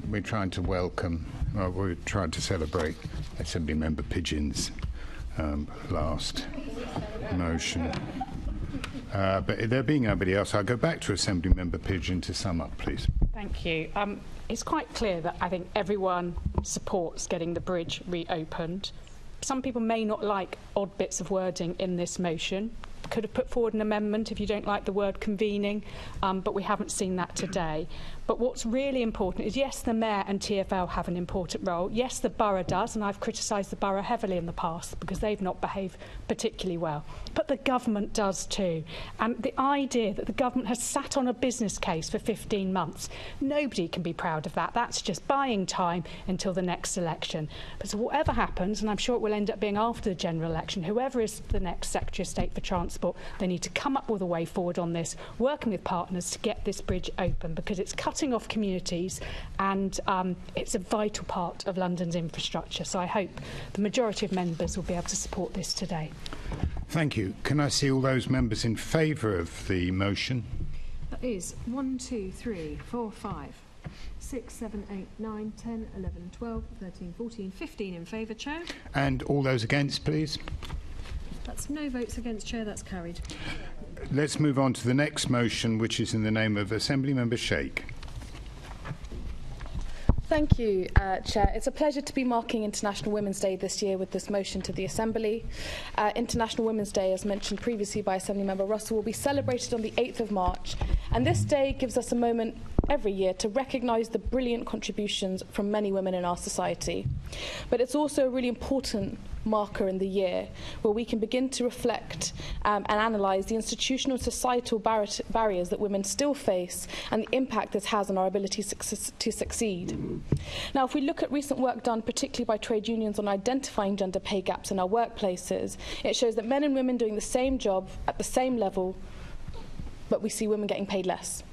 We're trying to welcome, we're trying to celebrate Assembly Member Pigeon's last motion. But there being nobody else, I'll go back to Assembly Member Pigeon to sum up, please. Thank you. It's quite clear that I think everyone supports getting the bridge reopened. Some people may not like odd bits of wording in this motion. Could have put forward an amendment if you don't like the word convening, but we haven't seen that today. But what's really important is, yes, the Mayor and TfL have an important role. Yes, the Borough does, and I've criticised the Borough heavily in the past because they've not behaved particularly well. But the government does too. And the idea that the government has sat on a business case for 15 months, nobody can be proud of that. That's just buying time until the next election. But so whatever happens, and I'm sure it will end up being after the general election, whoever is the next Secretary of State for Transport, they need to come up with a way forward on this, working with partners to get this bridge open, because it's cutting off communities and it's a vital part of London's infrastructure. So I hope the majority of members will be able to support this today. Thank you. Can I see all those members in favour of the motion? That is 1, 2, 3, 4, 5, 6, 7, 8, 9, 10, 11, 12, 13, 14, 15 in favour, Chair. And all those against, please? That's no votes against, Chair. That's carried. Let's move on to the next motion, which is in the name of Assembly Member Sheikh. Thank you, Chair. It's a pleasure to be marking International Women's Day this year with this motion to the Assembly. International Women's Day, as mentioned previously by Assemblymember Russell, will be celebrated on the 8th of March, and this day gives us a moment every year to recognise the brilliant contributions from many women in our society. But it's also a really important marker in the year where we can begin to reflect and analyse the institutional and societal barriers that women still face and the impact this has on our ability to succeed. Now, if we look at recent work done particularly by trade unions on identifying gender pay gaps in our workplaces, it shows that men and women doing the same job at the same level, but we see women getting paid less.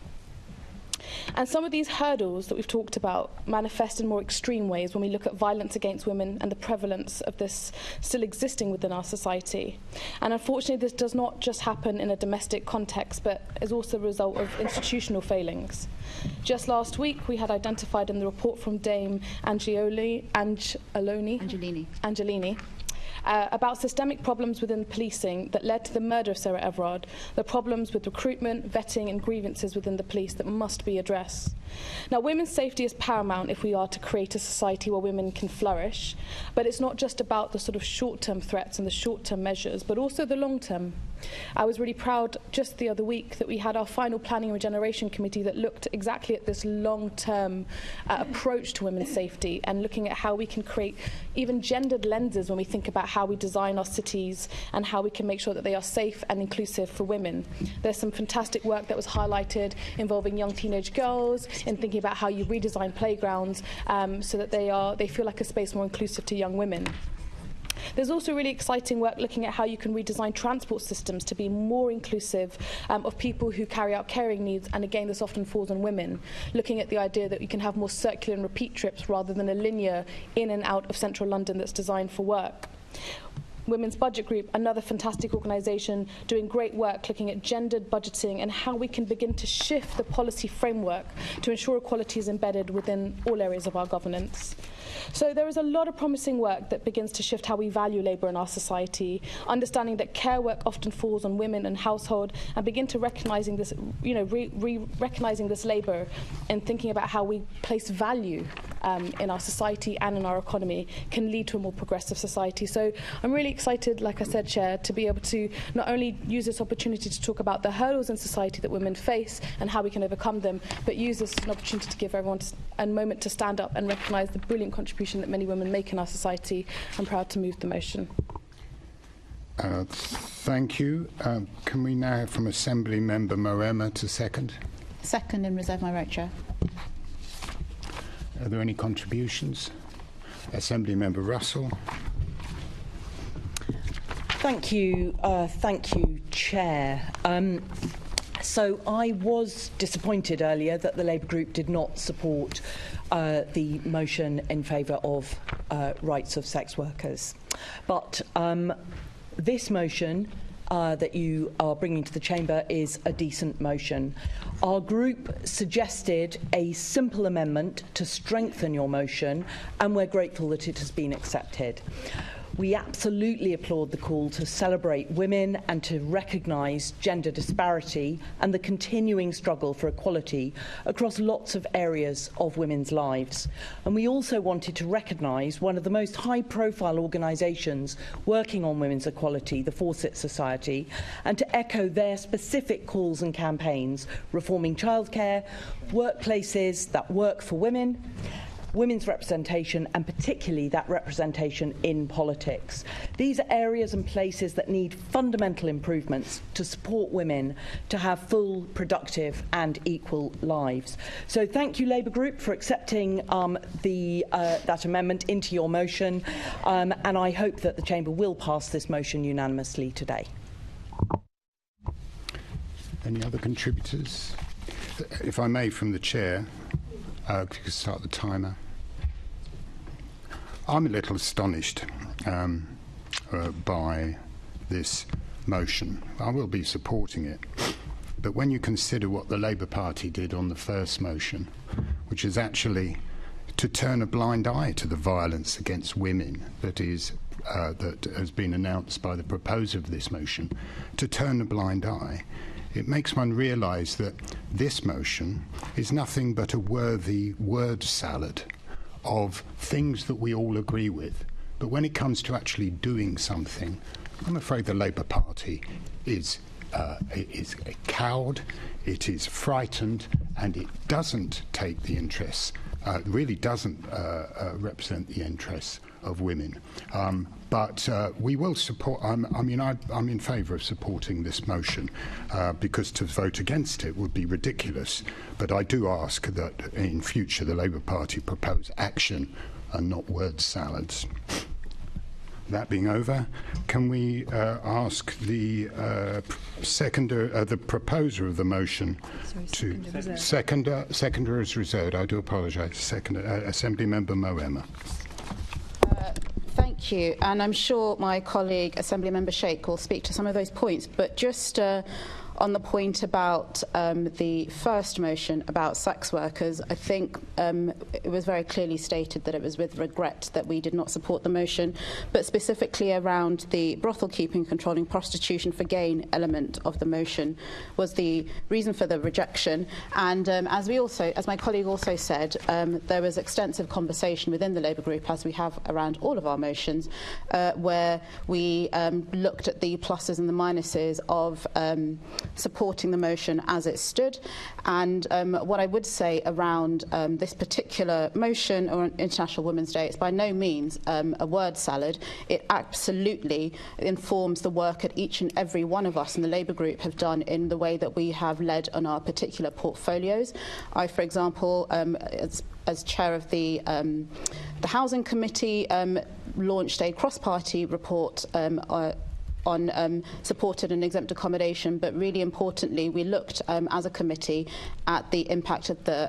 And some of these hurdles that we've talked about manifest in more extreme ways when we look at violence against women and the prevalence of this still existing within our society. And unfortunately, this does not just happen in a domestic context, but is also a result of institutional failings. Just last week, we had identified in the report from Dame Angelini, about systemic problems within policing that led to the murder of Sarah Everard, the problems with recruitment, vetting and grievances within the police that must be addressed. Now, women's safety is paramount if we are to create a society where women can flourish, but it's not just about the sort of short-term threats and the short-term measures, but also the long-term. I was really proud just the other week that we had our final Planning and Regeneration Committee that looked exactly at this long-term approach to women's safety and looking at how we can create even gendered lenses when we think about how we design our cities and how we can make sure that they are safe and inclusive for women. There's some fantastic work that was highlighted involving young teenage girls in thinking about how you redesign playgrounds so that they feel like a space more inclusive to young women. There's also really exciting work looking at how you can redesign transport systems to be more inclusive of people who carry out caring needs, and again this often falls on women, looking at the idea that you can have more circular and repeat trips rather than a linear in and out of central London that's designed for work. Women's Budget Group, another fantastic organisation doing great work looking at gendered budgeting and how we can begin to shift the policy framework to ensure equality is embedded within all areas of our governance. So there is a lot of promising work that begins to shift how we value labour in our society, understanding that care work often falls on women and household, and begin to recognising this, recognising this labour and thinking about how we place value in our society and in our economy can lead to a more progressive society. So I'm really excited, like I said, Chair, to be able to not only use this opportunity to talk about the hurdles in society that women face and how we can overcome them, but use this as an opportunity to give everyone a moment to stand up and recognise the brilliant contribution that many women make in our society. I'm proud to move the motion. Thank you. Can we now have from Assembly Member Moema to second? Second and reserve my right, Chair. Are there any contributions? Assembly Member Russell. Thank you, Chair. So I was disappointed earlier that the Labour Group did not support the motion in favour of rights of sex workers. But this motion that you are bringing to the Chamber is a decent motion. Our group suggested a simple amendment to strengthen your motion, and we're grateful that it has been accepted. We absolutely applaud the call to celebrate women and to recognise gender disparity and the continuing struggle for equality across lots of areas of women's lives. And we also wanted to recognise one of the most high-profile organisations working on women's equality, the Fawcett Society, and to echo their specific calls and campaigns, reforming childcare, workplaces that work for women, women's representation, and particularly that representation in politics. These are areas and places that need fundamental improvements to support women to have full, productive and equal lives. So thank you, Labour Group, for accepting that amendment into your motion, and I hope that the Chamber will pass this motion unanimously today. Any other contributors? If I may, from the Chair, if you could start the timer. I'm a little astonished by this motion. I will be supporting it. But when you consider what the Labour Party did on the first motion, which is actually to turn a blind eye to the violence against women that has been announced by the proposer of this motion, to turn a blind eye, it makes one realise that this motion is nothing but a worthy word salad of things that we all agree with. But when it comes to actually doing something, I'm afraid the Labour Party is cowed, it is frightened, and it doesn't take the interests, really doesn't represent the interests of women. But we will support, I'm in favour of supporting this motion because to vote against it would be ridiculous. But I do ask that in future the Labour Party propose action and not word salads. That being over, can we ask the the proposer of the motion seconder is reserved. I do apologise. Assembly Member Moema. Thank you, and I'm sure my colleague Assembly Member Sheikh will speak to some of those points, but just on the point about the first motion about sex workers, I think it was very clearly stated that it was with regret that we did not support the motion, but specifically around the brothel keeping, controlling prostitution for gain element of the motion was the reason for the rejection. And as my colleague also said, there was extensive conversation within the Labour group, as we have around all of our motions, where we looked at the pluses and the minuses of supporting the motion as it stood. And what I would say around this particular motion on International Women's Day, it's by no means a word salad. It absolutely informs the work that each and every one of us in the Labour group have done in the way that we have led on our particular portfolios. I, for example, as chair of the Housing Committee, launched a cross-party report on supported and exempt accommodation, but really importantly we looked as a committee at the impact of the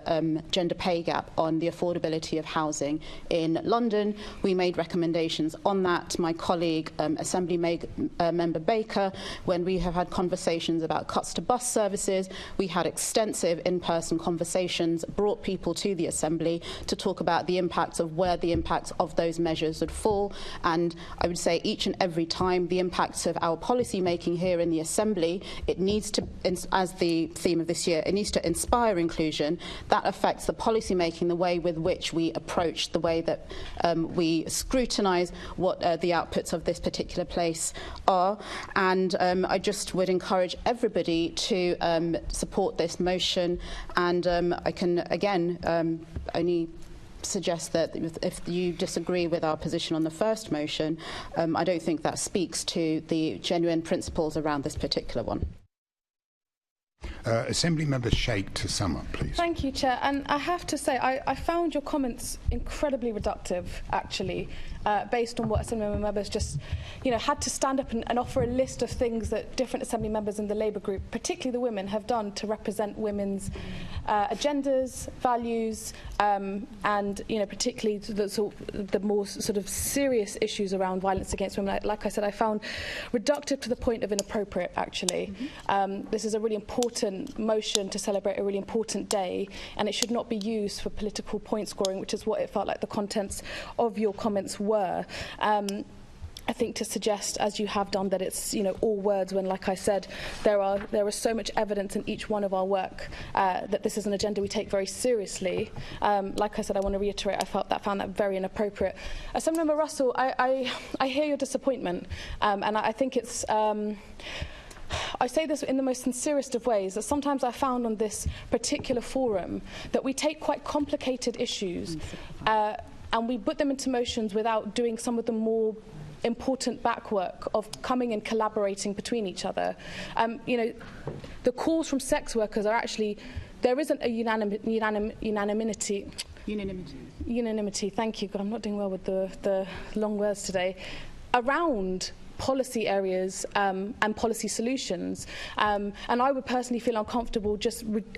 gender pay gap on the affordability of housing in London. We made recommendations on that. My colleague Assembly Member Baker, when we have had conversations about cuts to bus services, we had extensive in-person conversations, brought people to the Assembly to talk about the impacts of where the impacts of those measures would fall, and I would say each and every time the impacts of our policy making here in the Assembly, it needs to, as the theme of this year, it needs to inspire inclusion. That affects the policy making, the way with which we approach, the way that we scrutinise what the outputs of this particular place are. And I just would encourage everybody to support this motion, and I can again only suggest that if you disagree with our position on the first motion, I don't think that speaks to the genuine principles around this particular one. Assembly Member Sheikh, to sum up, please. Thank you, Chair. And I have to say, I found your comments incredibly reductive, actually, based on what Assembly members just, had to stand up and offer a list of things that different Assembly members in the Labour group, particularly the women, have done to represent women's agendas, values, and particularly the more sort of serious issues around violence against women. Like I said, I found reductive to the point of inappropriate, actually. This is a really important motion to celebrate a really important day, and it should not be used for political point scoring, which is what it felt like the contents of your comments were. I think to suggest, as you have done, that it's all words when, like I said, there is so much evidence in each one of our work that this is an agenda we take very seriously. Like I said, I want to reiterate, I found that very inappropriate. Assemblymember Russell, I hear your disappointment, and I think it's. I say this in the most sincerest of ways, that sometimes I found on this particular forum that we take quite complicated issues and we put them into motions without doing some of the more important backwork of coming and collaborating between each other. The calls from sex workers are actually, there isn't a unanimity. Thank you. God, I'm not doing well with the long words today. Around policy areas and policy solutions. And I would personally feel uncomfortable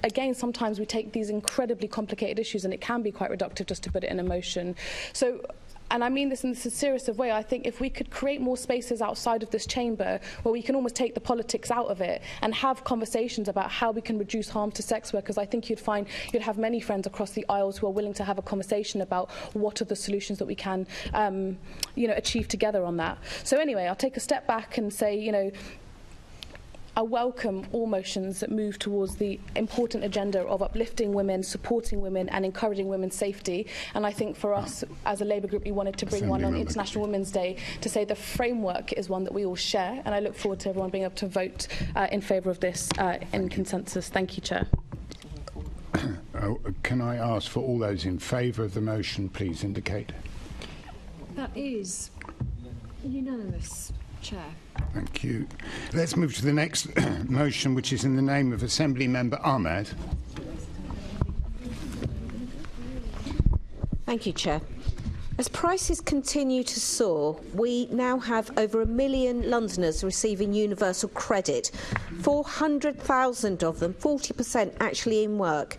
again, sometimes we take these incredibly complicated issues and it can be quite reductive just to put it in a motion. So, and I mean this in the sincerest of way, I think if we could create more spaces outside of this chamber where we can almost take the politics out of it and have conversations about how we can reduce harm to sex workers, I think you'd have many friends across the aisles who are willing to have a conversation about what are the solutions that we can achieve together on that. So anyway, I'll take a step back and say, I welcome all motions that move towards the important agenda of uplifting women, supporting women and encouraging women's safety. And I think for us as a Labour group, we wanted to bring one on International Women's Day to say the framework is one that we all share. And I look forward to everyone being able to vote in favour of this in consensus. Thank you, Chair. Can I ask for all those in favour of the motion, please indicate. That is unanimous, Chair. Thank you. Let's move to the next motion, which is in the name of Assembly Member Ahmed. Thank you, Chair. As prices continue to soar, we now have over 1 million Londoners receiving universal credit, 400,000 of them, 40% actually in work.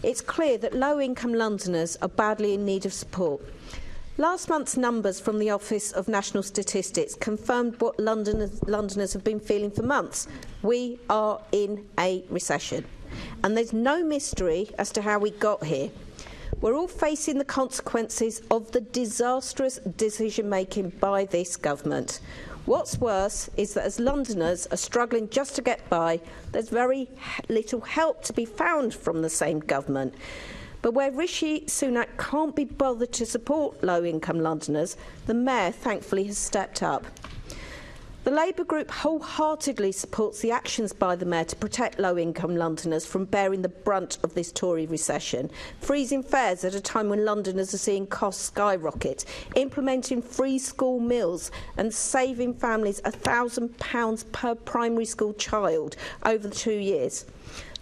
It's clear that low-income Londoners are badly in need of support. Last month's numbers from the Office of National Statistics confirmed what Londoners have been feeling for months. We are in a recession. And there's no mystery as to how we got here. We're all facing the consequences of the disastrous decision-making by this government. What's worse is that as Londoners are struggling just to get by, there's very little help to be found from the same government. But where Rishi Sunak can't be bothered to support low-income Londoners, the Mayor thankfully has stepped up. The Labour group wholeheartedly supports the actions by the Mayor to protect low-income Londoners from bearing the brunt of this Tory recession, freezing fares at a time when Londoners are seeing costs skyrocket, implementing free school meals and saving families £1,000 per primary school child over the 2 years.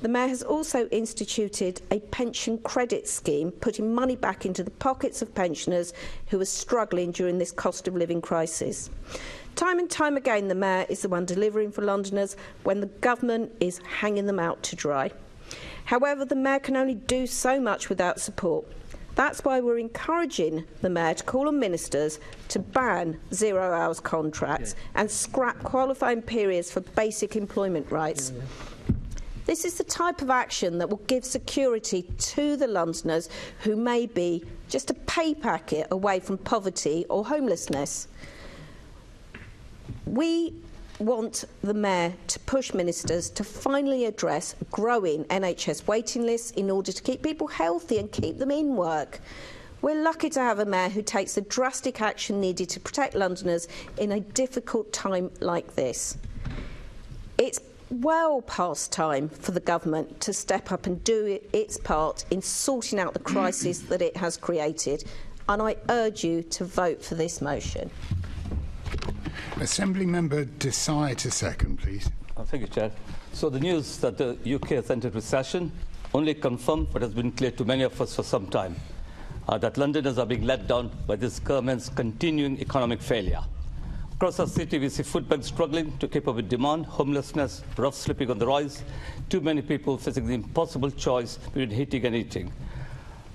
The Mayor has also instituted a pension credit scheme, putting money back into the pockets of pensioners who are struggling during this cost of living crisis. Time and time again, the Mayor is the one delivering for Londoners when the government is hanging them out to dry. However, the Mayor can only do so much without support. That's why we're encouraging the Mayor to call on ministers to ban 0 hours contracts and scrap qualifying periods for basic employment rights. This is the type of action that will give security to the Londoners who may be just a pay packet away from poverty or homelessness. We want the Mayor to push ministers to finally address growing NHS waiting lists in order to keep people healthy and keep them in work. We're lucky to have a Mayor who takes the drastic action needed to protect Londoners in a difficult time like this. It's well past time for the government to step up and do its part in sorting out the crisis that it has created, and I urge you to vote for this motion. Assembly Member Desai to second, please. Thank you, Chair. So the news that the UK has entered recession only confirmed what has been clear to many of us for some time, that Londoners are being let down by this government's continuing economic failure. Across our city, we see food banks struggling to keep up with demand, homelessness, rough sleeping on the rise, too many people facing the impossible choice between heating and eating.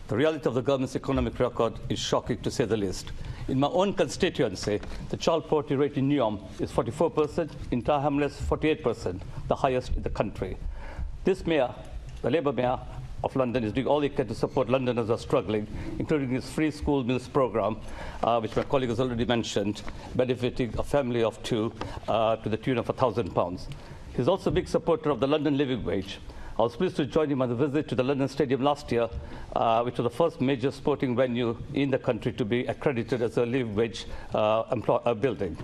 The reality of the government's economic record is shocking, to say the least. In my own constituency, the child poverty rate in Newham is 44%, in Tower Hamlets 48%, the highest in the country. This Mayor, the Labour Mayor of London, is doing all he can to support Londoners who are struggling, including his free school meals programme, which my colleague has already mentioned, benefiting a family of two to the tune of £1,000. He's also a big supporter of the London living wage. I was pleased to join him on the visit to the London Stadium last year, which was the first major sporting venue in the country to be accredited as a living wage building.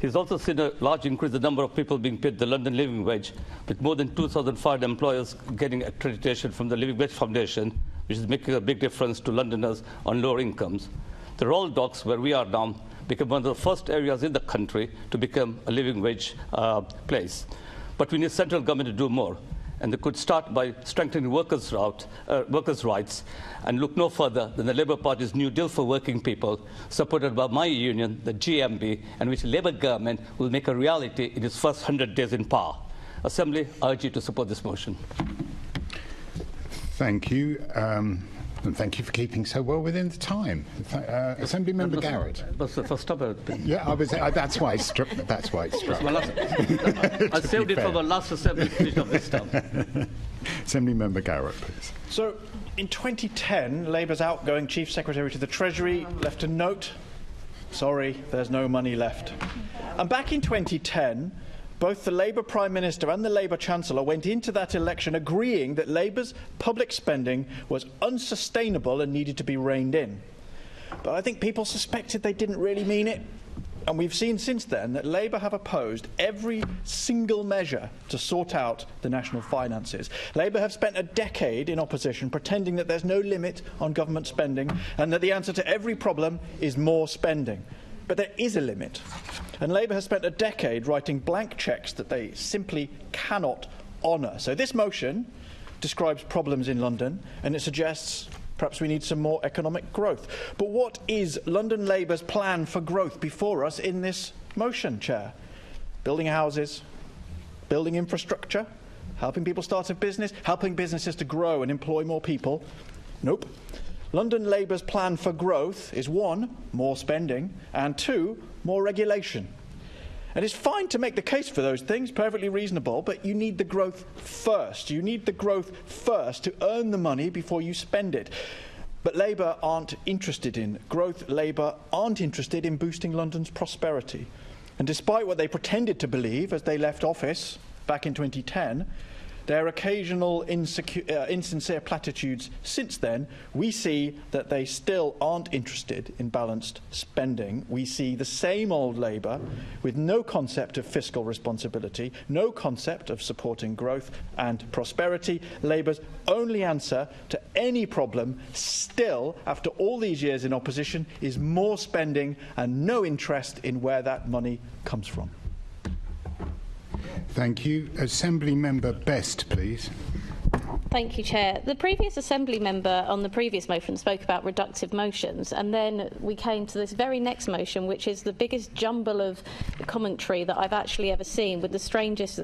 He's also seen a large increase in the number of people being paid the London living wage, with more than 2,500 employers getting accreditation from the Living Wage Foundation, which is making a big difference to Londoners on lower incomes. The Royal Docks, where we are now, became one of the first areas in the country to become a living wage place. But we need central government to do more. And they could start by strengthening workers' rights and look no further than the Labour Party's New Deal for Working People, supported by my union, the GMB, and which the Labour government will make a reality in its first 100 days in power. Assembly, I urge you to support this motion. Thank you. And thank you for keeping so well within the time. Assembly Member Garrett. That's the first time. Yeah, that's why it struck. That's why it struck. I saved it for the last assembly speech of this term. Assembly Member Garrett, please. So, in 2010, Labour's outgoing Chief Secretary to the Treasury left a note, sorry, there's no money left. And back in 2010, Both the Labour Prime Minister and the Labour Chancellor went into that election agreeing that Labour's public spending was unsustainable and needed to be reined in. But I think people suspected they didn't really mean it. And we've seen since then that Labour have opposed every single measure to sort out the national finances. Labour have spent a decade in opposition pretending that there's no limit on government spending and that the answer to every problem is more spending. But there is a limit. And Labour has spent a decade writing blank cheques that they simply cannot honour. So this motion describes problems in London and it suggests perhaps we need some more economic growth. But what is London Labour's plan for growth before us in this motion, Chair? Building houses, building infrastructure, helping people start a business, helping businesses to grow and employ more people? Nope. London Labour's plan for growth is 1, more spending, and 2, more regulation. And it's fine to make the case for those things, perfectly reasonable, but you need the growth first. You need the growth first to earn the money before you spend it. But Labour aren't interested in growth. Labour aren't interested in boosting London's prosperity. And despite what they pretended to believe as they left office back in 2010, their occasional insincere platitudes since then, we see that they still aren't interested in balanced spending. We see the same old Labour with no concept of fiscal responsibility, no concept of supporting growth and prosperity. Labour's only answer to any problem still, after all these years in opposition, is more spending and no interest in where that money comes from. Thank you. Assembly Member Best, please. Thank you, Chair. The previous Assembly member on the previous motion spoke about reductive motions, and then we came to this very next motion, which is the biggest jumble of commentary that I've actually ever seen, with the strangest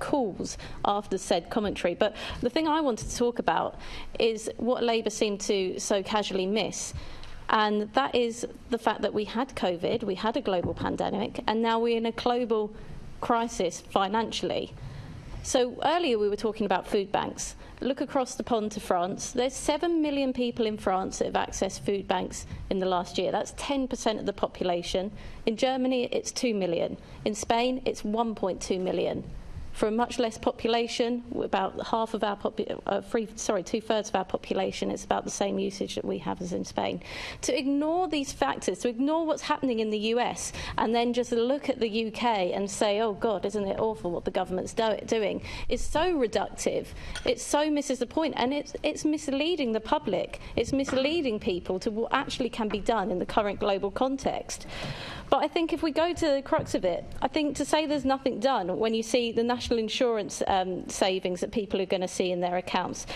calls after said commentary. But the thing I wanted to talk about is what Labour seemed to so casually miss. And that is the fact that we had COVID, we had a global pandemic, and now we're in a global crisis financially. So earlier we were talking about food banks. Look across the pond to France. There's 7 million people in France that have accessed food banks in the last year. That's 10% of the population. In Germany, it's 2 million. In Spain, it's 1.2 million. For a much less population, about half of our two-thirds of our population, it's about the same usage that we have as in Spain. To ignore these factors, to ignore what's happening in the US, and then just look at the UK and say, oh God, isn't it awful what the government's doing, is so reductive. It so misses the point, and it's misleading the public. It's misleading people to what actually can be done in the current global context. But I think if we go to the crux of it, I think to say there's nothing done when you see the national insurance savings that people are going to see in their accounts,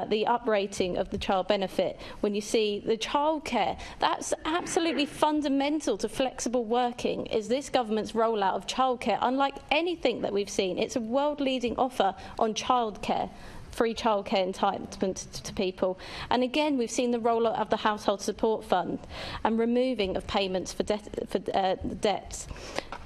the uprating of the child benefit, when you see the childcare, that's absolutely fundamental to flexible working, is this government's rollout of childcare. Unlike anything that we've seen, it's a world-leading offer on childcare. Free childcare entitlement to people. And again, we've seen the rollout of the Household Support Fund and removing of payments for debts,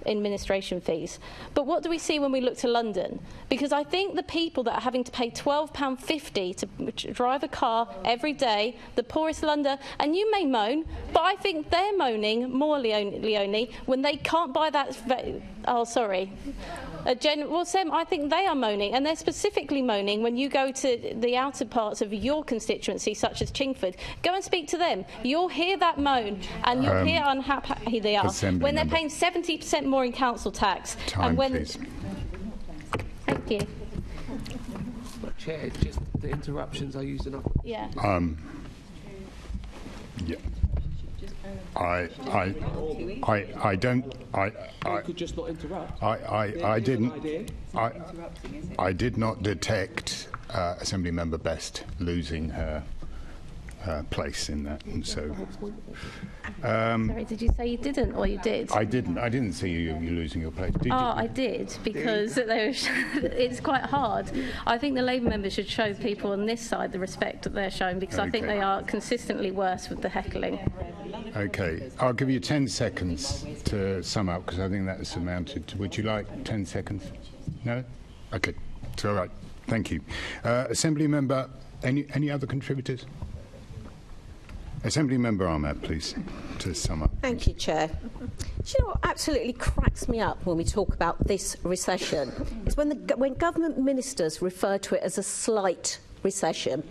administration fees. But what do we see when we look to London? Because I think the people that are having to pay £12.50 to drive a car every day, the poorest London, and you may moan, but I think they're moaning more, Leonie, when they can't buy that. Oh, sorry. Well, Sam, I think they are moaning, and they're specifically moaning when you go to the outer parts of your constituency, such as Chingford. Go and speak to them. You'll hear that moan, and you'll hear how unhappy they are when they're paying 70% more in council tax. Time, and when please. Thank you. Chair, it's just the interruptions are used enough. Yeah. Yeah. I don't. I could just not interrupt. I did not detect Assembly Member Best losing her place in that, and so. Sorry, did you say you didn't, or you did? I didn't see you losing your place. Did you? I did, because it's quite hard. I think the Labour members should show people on this side the respect that they're showing, because I think they are consistently worse with the heckling. Okay, I'll give you 10 seconds to sum up, because I think that's amounted to. Would you like 10 seconds? No? Okay, it's all right. Thank you. Assembly Member, any other contributors? Assembly Member Ahmed, please, to sum up. Thank you, Chair. Do you know what absolutely cracks me up when we talk about this recession? Is when government ministers refer to it as a slight recession.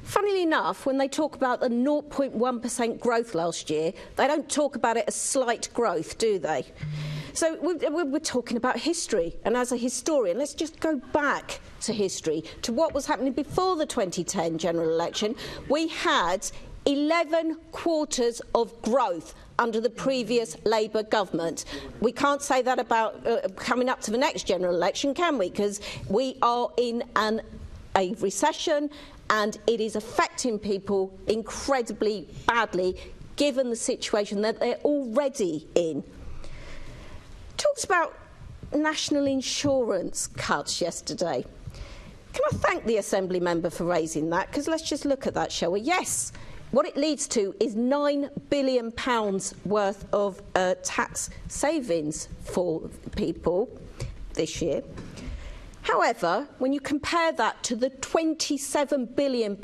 Funnily enough, when they talk about the 0.1% growth last year, they don't talk about it as slight growth, do they? So we're talking about history, and as a historian, let's just go back to history, to what was happening before the 2010 general election. We had 11 quarters of growth under the previous Labour government. We can't say that about coming up to the next general election, can we? Because we are in a recession, and it is affecting people incredibly badly, given the situation that they're already in. Talked about national insurance cuts yesterday. Can I thank the Assembly member for raising that? Because let's just look at that, shall we? Yes, what it leads to is £9 billion worth of tax savings for people this year. However, when you compare that to the £27 billion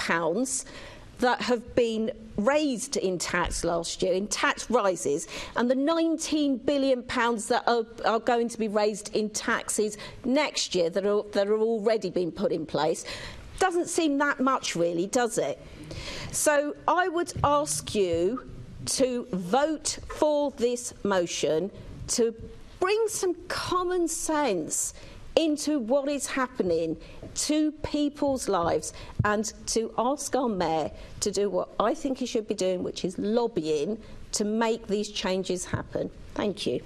that have been raised in tax last year, in tax rises, and the £19 billion that are going to be raised in taxes next year that are already being put in place, doesn't seem that much really, does it? So I would ask you to vote for this motion to bring some common sense into what is happening to people's lives, and to ask our Mayor to do what I think he should be doing, which is lobbying to make these changes happen. Thank you.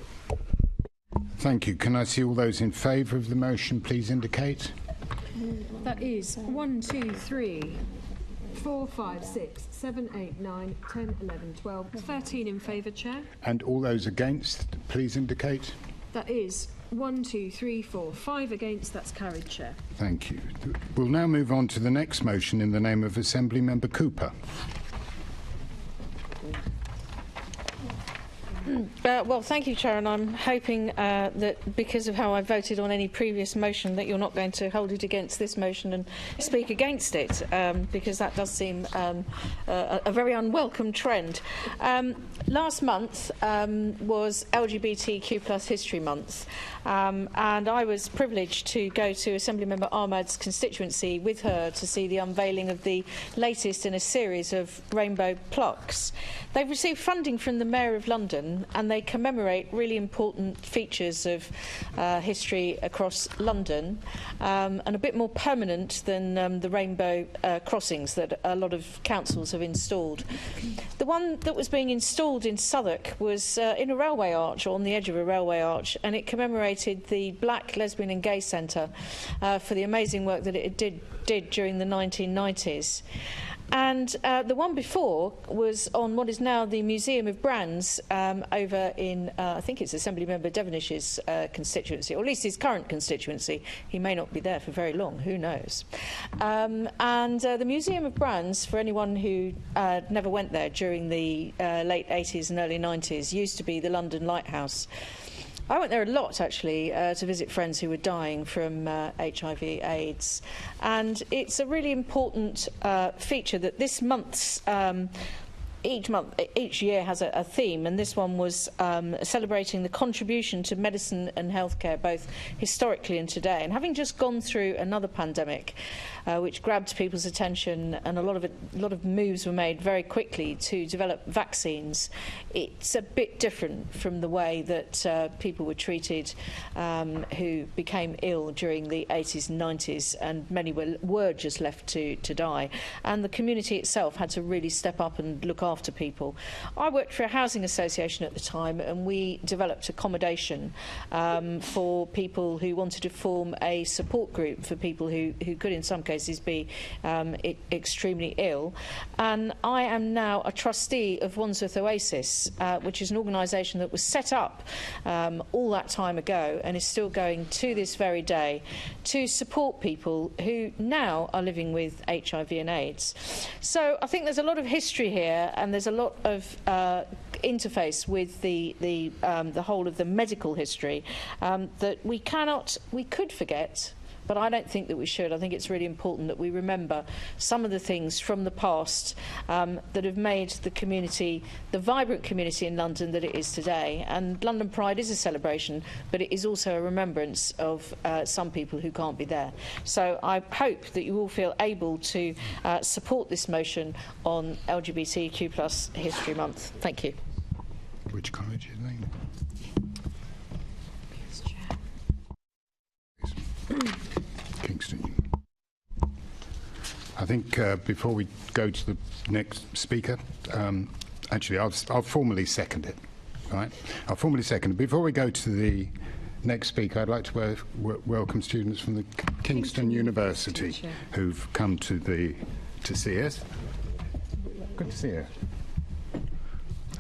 Thank you. Can I see all those in favour of the motion, please indicate? That is 1, 2, 3, 4, 5, 6, 7, 8, 9, 10, 11, 12, 13 in favour, Chair. And all those against, please indicate. That is 1, 2, 3, 4, 5 against. That's carried, Chair. Thank you. We'll now move on to the next motion in the name of Assembly Member Cooper. Well, thank you, Chair, and I'm hoping that because of how I voted on any previous motion that you're not going to hold it against this motion and speak against it, because that does seem a very unwelcome trend. Last month was LGBTQ+ History Month, and I was privileged to go to Assemblymember Ahmad's constituency with her to see the unveiling of the latest in a series of rainbow plaques. They've received funding from the Mayor of London, and they commemorate really important features of history across London, and a bit more permanent than the rainbow crossings that a lot of councils have installed. The one that was being installed in Southwark was in a railway arch, or on the edge of a railway arch, and it commemorated the Black, Lesbian and Gay Centre for the amazing work that it did during the 1990s. And the one before was on what is now the Museum of Brands over in, I think it's Assemblymember Devonish's constituency, or at least his current constituency. He may not be there for very long, who knows. And the Museum of Brands, for anyone who never went there during the late 80s and early 90s, used to be the London Lighthouse. I went there a lot, actually, to visit friends who were dying from HIV/AIDS. And it's a really important feature that this month's each year has a theme, and this one was celebrating the contribution to medicine and healthcare, both historically and today. And having just gone through another pandemic, which grabbed people's attention, and a lot of moves were made very quickly to develop vaccines, it's a bit different from the way that people were treated who became ill during the 80s and 90s, and many were just left to die. And the community itself had to really step up and look after people. I worked for a housing association at the time, and we developed accommodation for people who wanted to form a support group for people who could in some cases be extremely ill. And I am now a trustee of Wandsworth Oasis, which is an organisation that was set up all that time ago and is still going to this very day to support people who now are living with HIV and AIDS. So I think there's a lot of history here, and there's a lot of interface with the whole of the medical history that we could forget, but I don't think that we should. I think it's really important that we remember some of the things from the past that have made the community, the vibrant community in London that it is today. And London Pride is a celebration, but it is also a remembrance of some people who can't be there. So I hope that you all feel able to support this motion on LGBTQ+ History Month. Thank you. Which college is it? Kingston. I think before we go to the next speaker, actually I'll formally second it. Right? I'll formally second it. Before we go to the next speaker, I'd like to welcome students from the Kingston University who've come to see us. Good to see you.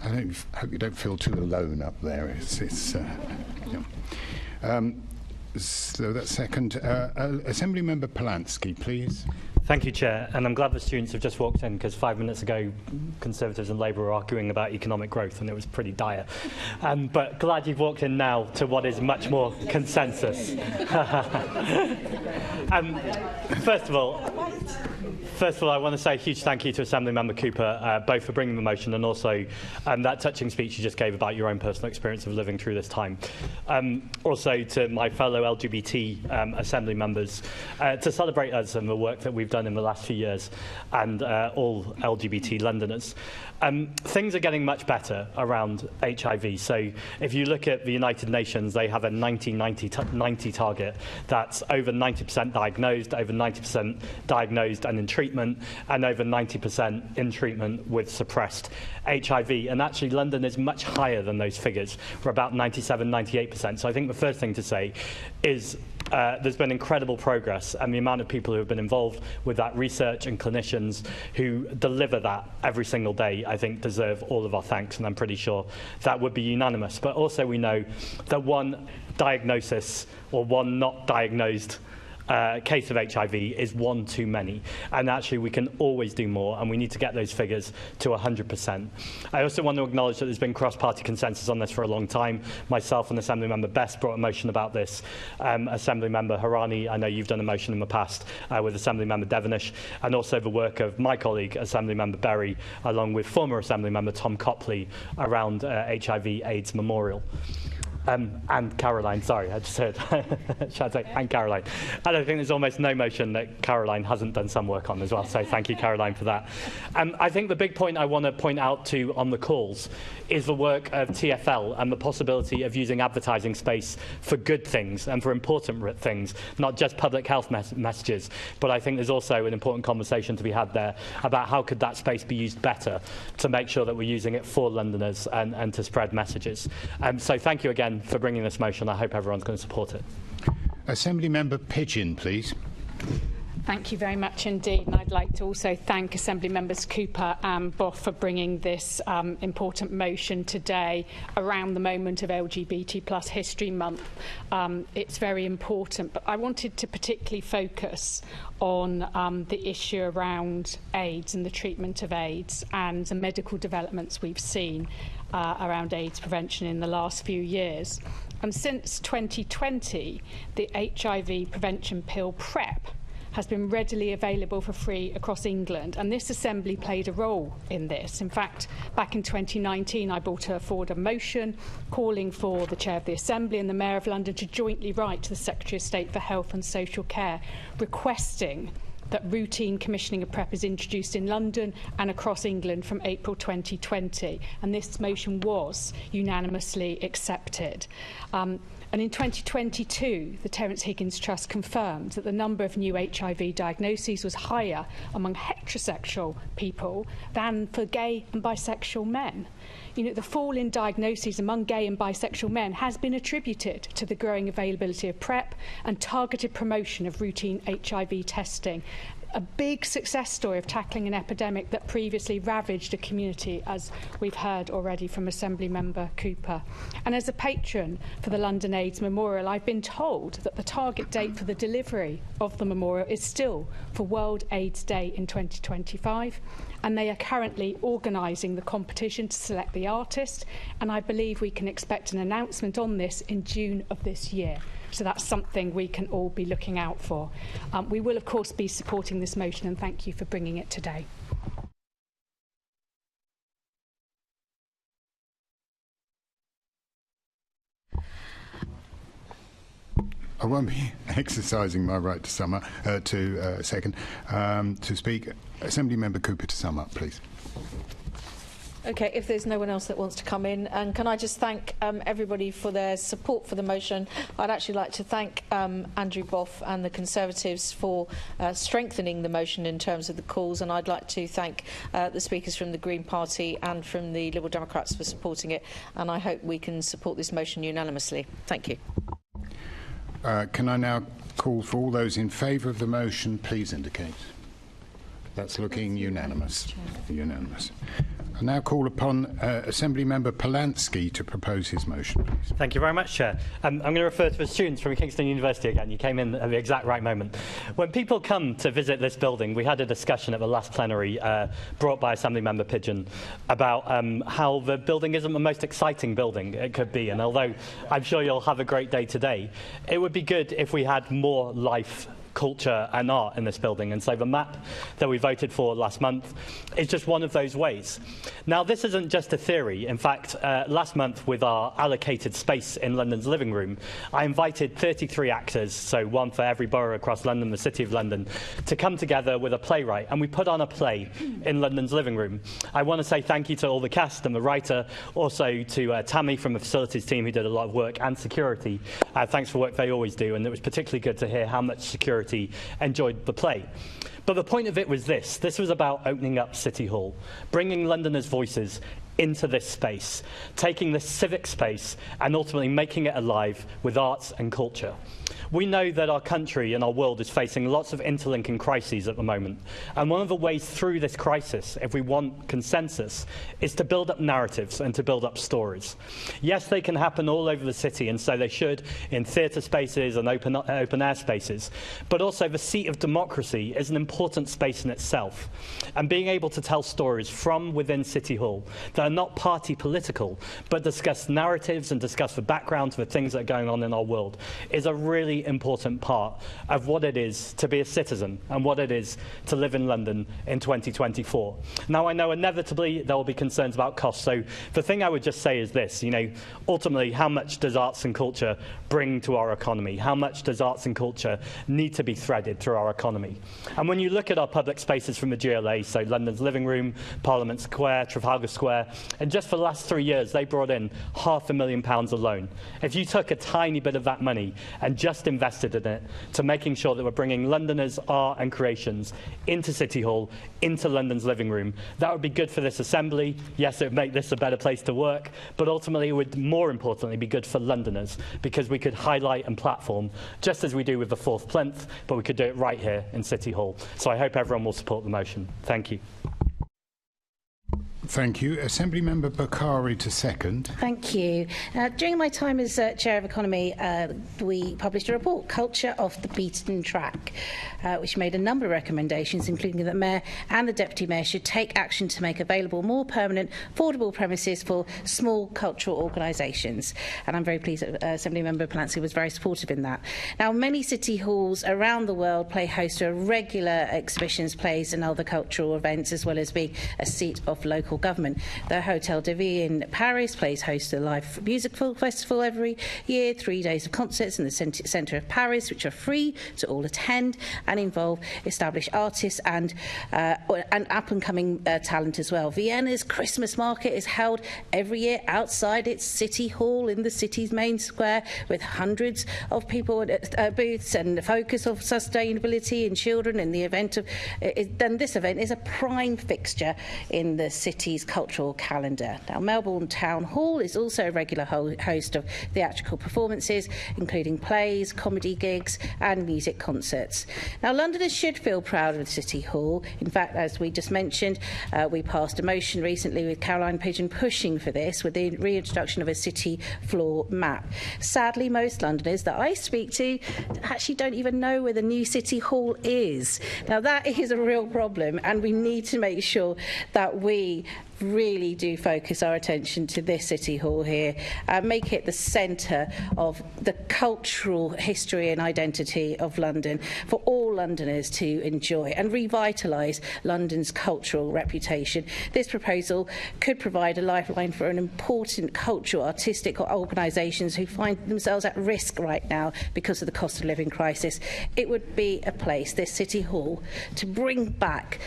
I hope you don't feel too alone up there. So that's second. Assembly Member Polanski, please. Thank you, Chair. And I'm glad the students have just walked in, because 5 minutes ago, Conservatives and Labour were arguing about economic growth, and it was pretty dire. But glad you've walked in now to what is much more consensus. First of all, I want to say a huge thank you to Assembly Member Cooper, both for bringing the motion and also that touching speech you just gave about your own personal experience of living through this time. Also to my fellow LGBT Assembly members, to celebrate us and the work that we've done in the last few years, and all LGBT Londoners. Things are getting much better around HIV. So if you look at the United Nations, they have a 90 target. That's over 90% diagnosed, over 90% diagnosed and in treatment, and over 90% in treatment with suppressed HIV. And actually, London is much higher than those figures. We're about 97, 98%. So I think the first thing to say is there's been incredible progress, and the amount of people who have been involved with that research and clinicians who deliver that every single day, I think, deserve all of our thanks, and I'm pretty sure that would be unanimous. But also we know that one diagnosis or one not diagnosed case of HIV is one too many, and actually we can always do more, and we need to get those figures to 100%. I also want to acknowledge that there's been cross-party consensus on this for a long time. Myself and Assembly Member Best brought a motion about this. Assembly Member Harani, I know you've done a motion in the past with Assembly Member Devonish, and also the work of my colleague Assembly Member Berry, along with former Assembly Member Tom Copley, around HIV/AIDS Memorial. And Caroline, sorry, I just heard, should I say, and Caroline. And I think there's almost no motion that Caroline hasn't done some work on as well, so thank you, Caroline, for that. I think the big point I want to point out to on the calls is the work of TfL and the possibility of using advertising space for good things and for important things, not just public health messages, but I think there's also an important conversation to be had there about how could that space be used better to make sure that we're using it for Londoners and to spread messages. So thank you again for bringing this motion. I hope everyone's going to support it. Assembly Member Pigeon, please. Thank you very much indeed, and I'd like to also thank Assembly Members Cooper and Boff for bringing this important motion today around the moment of LGBT+ History Month. It's very important, but I wanted to particularly focus on the issue around AIDS and the treatment of AIDS and the medical developments we've seen around AIDS prevention in the last few years. Since 2020, the HIV prevention pill PrEP has been readily available for free across England, and this Assembly played a role in this. In fact, back in 2019, I brought forward a motion calling for the Chair of the Assembly and the Mayor of London to jointly write to the Secretary of State for Health and Social Care, requesting that routine commissioning of PrEP is introduced in London and across England from April 2020, and this motion was unanimously accepted. And in 2022, the Terence Higgins Trust confirmed that the number of new HIV diagnoses was higher among heterosexual people than for gay and bisexual men. You know, the fall in diagnoses among gay and bisexual men has been attributed to the growing availability of PrEP and targeted promotion of routine HIV testing. A big success story of tackling an epidemic that previously ravaged a community, as we've heard already from Assembly Member Cooper. And as a patron for the London AIDS Memorial, I've been told that the target date for the delivery of the memorial is still for World AIDS Day in 2025. And they are currently organising the competition to select the artist, and I believe we can expect an announcement on this in June of this year. So that's something we can all be looking out for. We will, of course, be supporting this motion, and thank you for bringing it today. I won't be exercising my right to sum up, to speak. Assembly Member Cooper to sum up, please. Okay, if there's no one else that wants to come in, and can I just thank everybody for their support for the motion. I'd actually like to thank Andrew Boff and the Conservatives for strengthening the motion in terms of the calls, and I'd like to thank the speakers from the Green Party and from the Liberal Democrats for supporting it, and I hope we can support this motion unanimously. Thank you. Can I now call for all those in favour of the motion, please indicate. That's looking unanimous. Unanimous. I now call upon Assembly Member Polanski to propose his motion, please. Thank you very much, Chair. I'm going to refer to the students from Kingston University again. You came in at the exact right moment. When people come to visit this building, we had a discussion at the last plenary brought by Assembly Member Pigeon about how the building isn't the most exciting building it could be. And although I'm sure you'll have a great day today, it would be good if we had more life, culture and art in this building, and so the map that we voted for last month is just one of those ways. Now, this isn't just a theory. In fact, last month, with our allocated space in London's living room, I invited 33 actors, so one for every borough across London, the City of London, to come together with a playwright, and we put on a play in London's living room. I want to say thank you to all the cast and the writer, also to Tammy from the facilities team who did a lot of work, and security. Thanks for work they always do, and it was particularly good to hear how much security enjoyed the play. But the point of it was this. This was about opening up City Hall, bringing Londoners' voices into this space, taking this civic space and ultimately making it alive with arts and culture. We know that our country and our world is facing lots of interlinking crises at the moment. And one of the ways through this crisis, if we want consensus, is to build up narratives and to build up stories. Yes, they can happen all over the city, and so they should, in theatre spaces and open air spaces. But also the seat of democracy is an important space in itself. And being able to tell stories from within City Hall that are not party political, but discuss narratives and discuss the background to the things that are going on in our world is a really important part of what it is to be a citizen and what it is to live in London in 2024. Now, I know inevitably there will be concerns about costs, so the thing I would just say is this, ultimately, how much does arts and culture bring to our economy? How much does arts and culture need to be threaded through our economy? And when you look at our public spaces from the GLA, so London's living room, Parliament Square, Trafalgar Square, and just for the last 3 years, they brought in £500,000 alone. If you took a tiny bit of that money and just invested in it to making sure that we're bringing Londoners' art and creations into City Hall, into London's living room, that would be good for this Assembly. Yes, it would make this a better place to work, but ultimately it would, more importantly, be good for Londoners, because we could highlight and platform, just as we do with the 4th plinth, but we could do it right here in City Hall. So I hope everyone will support the motion. Thank you. Thank you. Assembly Member Bakari to second. Thank you. During my time as Chair of Economy, we published a report, Culture Off the Beaten Track, which made a number of recommendations, including that the Mayor and the Deputy Mayor should take action to make available more permanent, affordable premises for small cultural organisations. And I'm very pleased that Assembly Member Polanski was very supportive in that. Now, many city halls around the world play host to regular exhibitions, plays and other cultural events, as well as being a seat of local government. The Hotel de Ville in Paris plays host to a live music festival every year, 3 days of concerts in the centre of Paris, which are free to all attend and involve established artists and up-and-coming talent as well. Vienna's Christmas market is held every year outside its city hall in the city's main square, with hundreds of people at booths and the focus of sustainability and children. And the event of then this event is a prime fixture in the city's cultural calendar. Now, Melbourne Town Hall is also a regular host of theatrical performances, including plays, comedy gigs and music concerts. Now, Londoners should feel proud of City Hall. In fact, as we just mentioned, we passed a motion recently with Caroline Pigeon pushing for this, with the reintroduction of a city floor map. Sadly, most Londoners that I speak to actually don't even know where the new City Hall is. Now, that is a real problem, and we need to make sure that we really do focus our attention to this City Hall here and make it the centre of the cultural history and identity of London for all Londoners to enjoy and revitalise London's cultural reputation. This proposal could provide a lifeline for an important cultural, artistic organisations who find themselves at risk right now because of the cost of living crisis. It would be a place, this City Hall, to bring back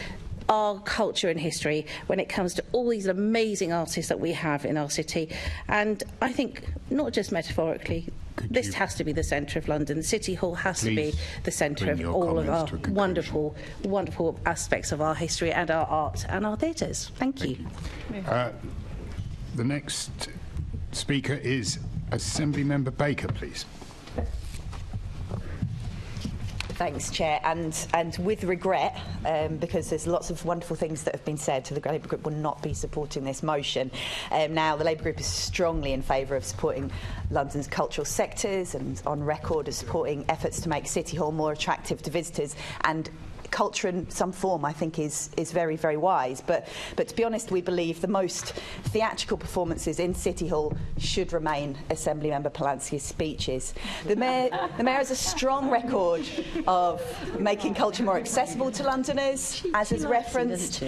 our culture and history when it comes to all these amazing artists that we have in our city. And I think, not just metaphorically, this has to be the centre of London. City Hall has to be the centre of all of our wonderful, wonderful aspects of our history and our art and our theatres. Thank you. The next speaker is Assembly Member Baker, please. Thanks, Chair. And with regret, because there's lots of wonderful things that have been said, the Labour Group will not be supporting this motion. Now, the Labour Group is strongly in favour of supporting London's cultural sectors and on record as supporting efforts to make City Hall more attractive to visitors. And culture in some form, I think, is very, very wise. But to be honest, we believe the most theatrical performances in City Hall should remain Assembly Member Polanski's speeches. The Mayor has a strong record of making culture more accessible to Londoners, as is referenced.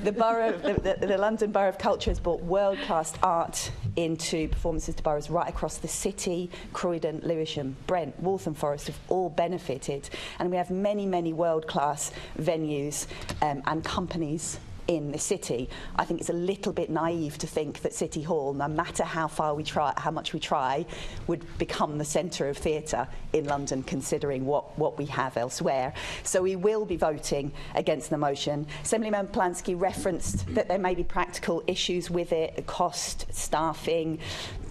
The London Borough of Culture has brought world-class art into performances to boroughs right across the city. Croydon, Lewisham, Brent, Waltham Forest have all benefited, and we have many, many world-class venues and companies in the city. I think it's a little bit naive to think that City Hall, no matter how far we try, how much we try, would become the centre of theatre in London, considering what we have elsewhere. So we will be voting against the motion. Assemblymember Polanski referenced that there may be practical issues with it, cost, staffing.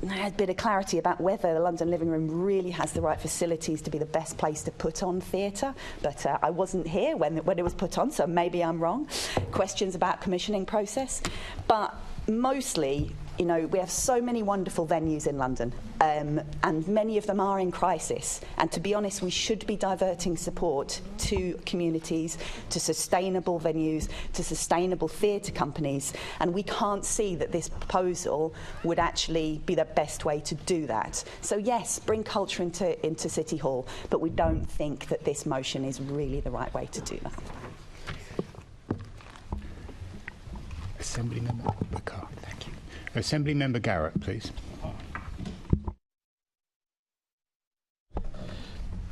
I had a bit of clarity about whether the London Living Room really has the right facilities to be the best place to put on theatre, but I wasn't here when it was put on, so maybe I'm wrong. Questions about commissioning process, but mostly, you know, we have so many wonderful venues in London, and many of them are in crisis. And to be honest, we should be diverting support to communities, to sustainable venues, to sustainable theatre companies. And we can't see that this proposal would actually be the best way to do that. So yes, bring culture into City Hall, but we don't think that this motion is really the right way to do that. Assembly Member Bakar, thank you. Assembly Member Garrett, please.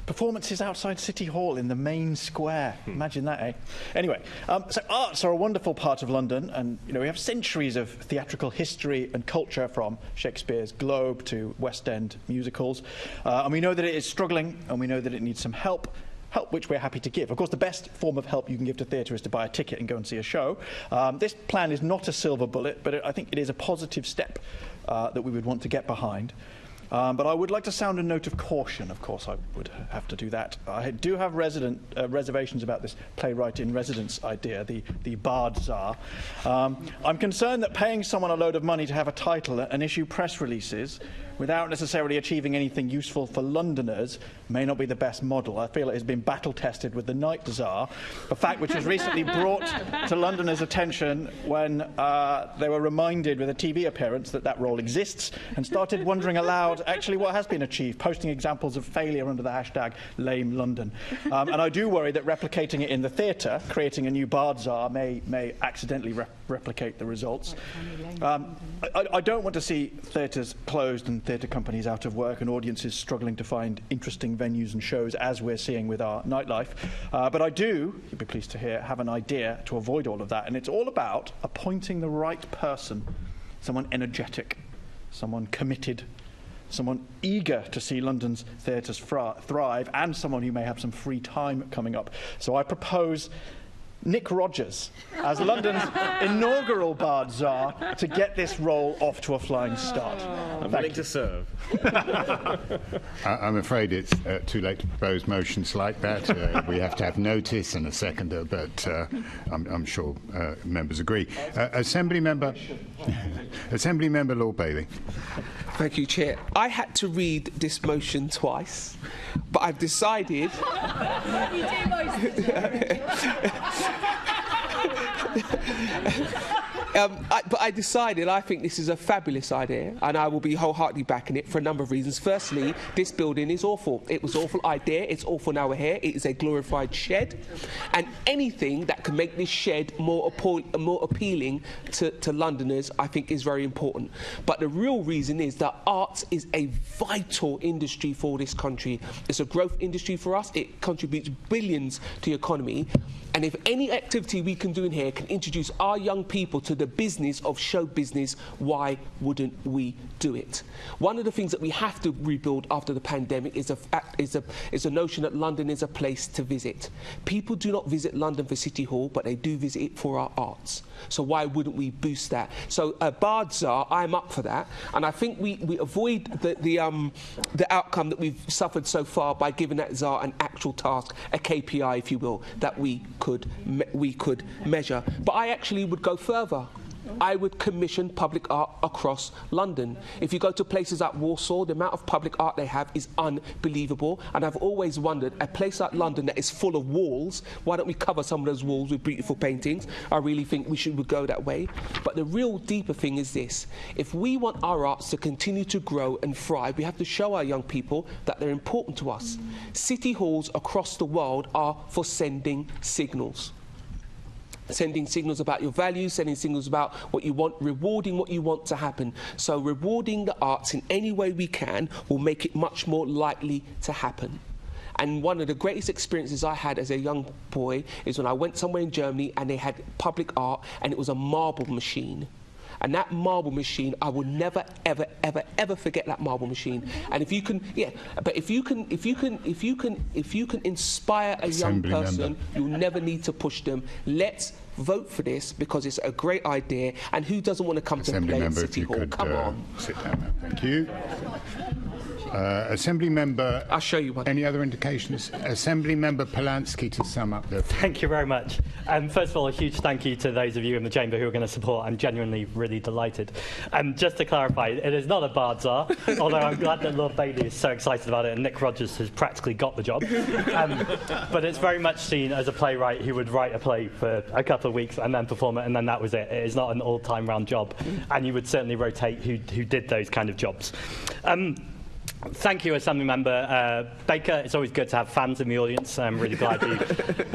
Performances outside City Hall in the main square. Imagine that, eh? Anyway, so arts are a wonderful part of London, and you know we have centuries of theatrical history and culture, from Shakespeare's Globe to West End musicals, and we know that it is struggling, and we know that it needs some help which we're happy to give. Of course, the best form of help you can give to theatre is to buy a ticket and go and see a show. This plan is not a silver bullet, but I think it is a positive step that we would want to get behind. But I would like to sound a note of caution. Of course, I would have to do that. I do have reservations about this playwright in residence idea, the Bard Tsar. I'm concerned that paying someone a load of money to have a title and issue press releases without necessarily achieving anything useful for Londoners may not be the best model. I feel it has been battle-tested with the Night Tsar, a fact which was recently brought to Londoners' attention when they were reminded with a TV appearance that role exists, and started wondering aloud actually what has been achieved, posting examples of failure under the hashtag Lame London. And I do worry that replicating it in the theatre, creating a new Bard Tsar, may accidentally replicate the results. I don't want to see theatres closed and theatre companies out of work and audiences struggling to find interesting venues and shows, as we're seeing with our nightlife. But I do, you'll be pleased to hear, have an idea to avoid all of that. And it's all about appointing the right person, someone energetic, someone committed, someone eager to see London's theatres thrive, and someone who may have some free time coming up. So I propose Nick Rogers as London's inaugural Bard Tsar to get this role off to a flying start. I'm willing to serve. I'm afraid it's too late to propose motions like that. We have to have notice and a seconder, but I'm sure members agree. Assembly Member Lord Bailey. Thank you, Chair. I had to read this motion twice, but I've decided... You do most of it. But I decided I think this is a fabulous idea, and I will be wholeheartedly backing it for a number of reasons. Firstly, this building is awful. It was an awful idea. It's awful now we're here. It is a glorified shed, and anything that can make this shed more appealing to Londoners, I think, is very important. But the real reason is that arts is a vital industry for this country. It's a growth industry for us. It contributes billions to the economy. And if any activity we can do in here can introduce our young people to the business of show business, why wouldn't we do it? One of the things that we have to rebuild after the pandemic is a notion that London is a place to visit. People do not visit London for City Hall, but they do visit it for our arts. So why wouldn't we boost that? So Bard Czar, I'm up for that. And I think we avoid the outcome that we've suffered so far by giving that Czar an actual task, a KPI, if you will, that we could measure. But I actually would go further. I would commission public art across London. If you go to places like Warsaw, the amount of public art they have is unbelievable. And I've always wondered, a place like London that is full of walls, why don't we cover some of those walls with beautiful paintings? I really think we should go that way. But the real deeper thing is this. If we want our arts to continue to grow and thrive, we have to show our young people that they're important to us. City halls across the world are for sending signals. Sending signals about your values, sending signals about what you want, rewarding what you want to happen. So rewarding the arts in any way we can will make it much more likely to happen. And one of the greatest experiences I had as a young boy is when I went somewhere in Germany and they had public art and it was a marble machine. And that marble machine, I will never, ever, ever, ever forget that marble machine. And if you can, if you can inspire a young person, you'll never need to push them. Let's vote for this because it's a great idea. And who doesn't want to come to play at City Hall? Come on. Sit down now. Thank you. Assembly Member... I'll show you one. Any other indications? Assembly Member Polanski to sum up the... Thank you very much. First of all, a huge thank you to those of you in the chamber who are going to support. I'm genuinely really delighted. Just to clarify, it is not a Bard Czar, although I'm glad that Lord Bailey is so excited about it and Nick Rogers has practically got the job. But it's very much seen as a playwright who would write a play for a couple of weeks and then perform it, and then that was it. It is not an all-time round job, and you would certainly rotate who did those kind of jobs. Thank you, Assemblymember Baker. It's always good to have fans in the audience. I'm really glad you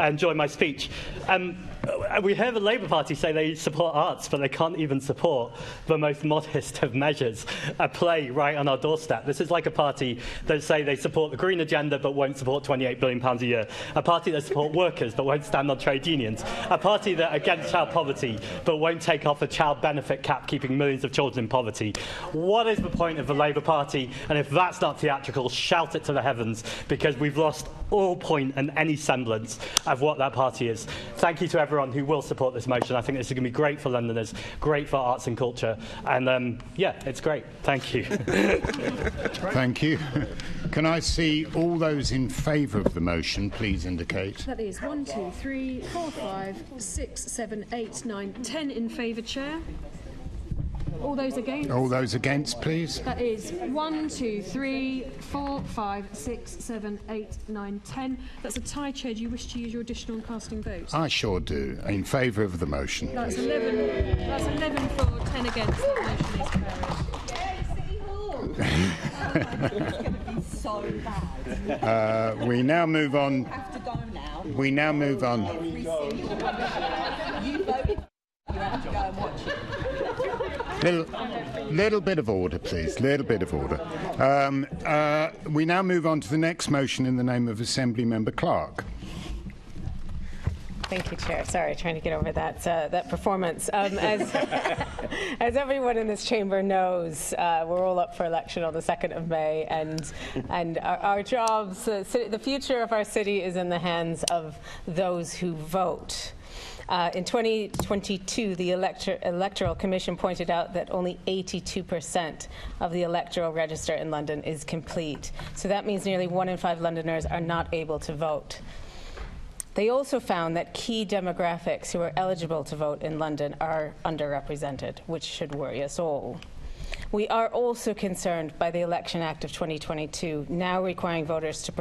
enjoyed my speech. We hear the Labour Party say they support arts, but they can't even support the most modest of measures, a play right on our doorstep. This is like a party that say they support the green agenda but won't support £28 billion a year, a party that support workers but won't stand on trade unions, a party that against child poverty but won't take off a child benefit cap keeping millions of children in poverty. What is the point of the Labour Party? And if that's not theatrical, shout it to the heavens, because we've lost all point and any semblance of what that party is. Thank you to everyone who will support this motion. I think this is going to be great for Londoners, great for arts and culture, and yeah, it's great. Thank you. Thank you. Can I see all those in favour of the motion please indicate? That is 1, 2, 3, 4, 5, 6, 7, 8, 9, 10 in favour, Chair. All those against? All those against, please. That is 1, 2, 3, 4, 5, 6, 7, 8, 9, 10. That's a tie, Chair. Do you wish to use your additional and casting vote? I sure do. In favour of the motion. That's 11. That's 11 for, 10 against. That motion is so bad. We now move on. Have to go now. We now move on. You voted. You have to go and watch it. Little bit of order, please. Little bit of order. We now move on to the next motion in the name of Assembly Member Clark. Thank you, Chair. Sorry, trying to get over that performance. As everyone in this chamber knows, we're all up for election on the 2nd of May, and our jobs, the future of our city is in the hands of those who vote. In 2022, the Electoral Commission pointed out that only 82% of the electoral register in London is complete. So that means nearly 1 in 5 Londoners are not able to vote. They also found that key demographics who are eligible to vote in London are underrepresented, which should worry us all. We are also concerned by the Election Act of 2022, now requiring voters to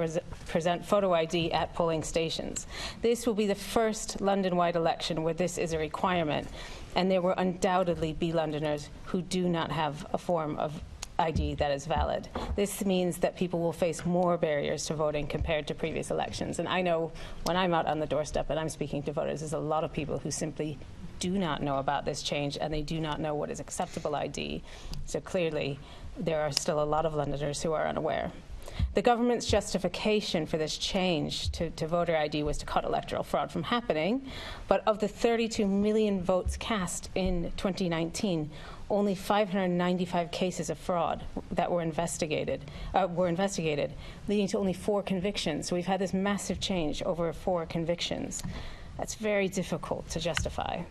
present photo ID at polling stations. This will be the first London-wide election where this is a requirement, and there will undoubtedly be Londoners who do not have a form of ID that is valid. This means that people will face more barriers to voting compared to previous elections. And I know when I'm out on the doorstep and I'm speaking to voters, there's a lot of people who simply do not know about this change, and they do not know what is acceptable ID. So clearly, there are still a lot of Londoners who are unaware. The government's justification for this change to voter ID was to cut electoral fraud from happening, but of the 32 million votes cast in 2019, only 595 cases of fraud that were investigated, leading to only 4 convictions. So we've had this massive change over 4 convictions. That's very difficult to justify.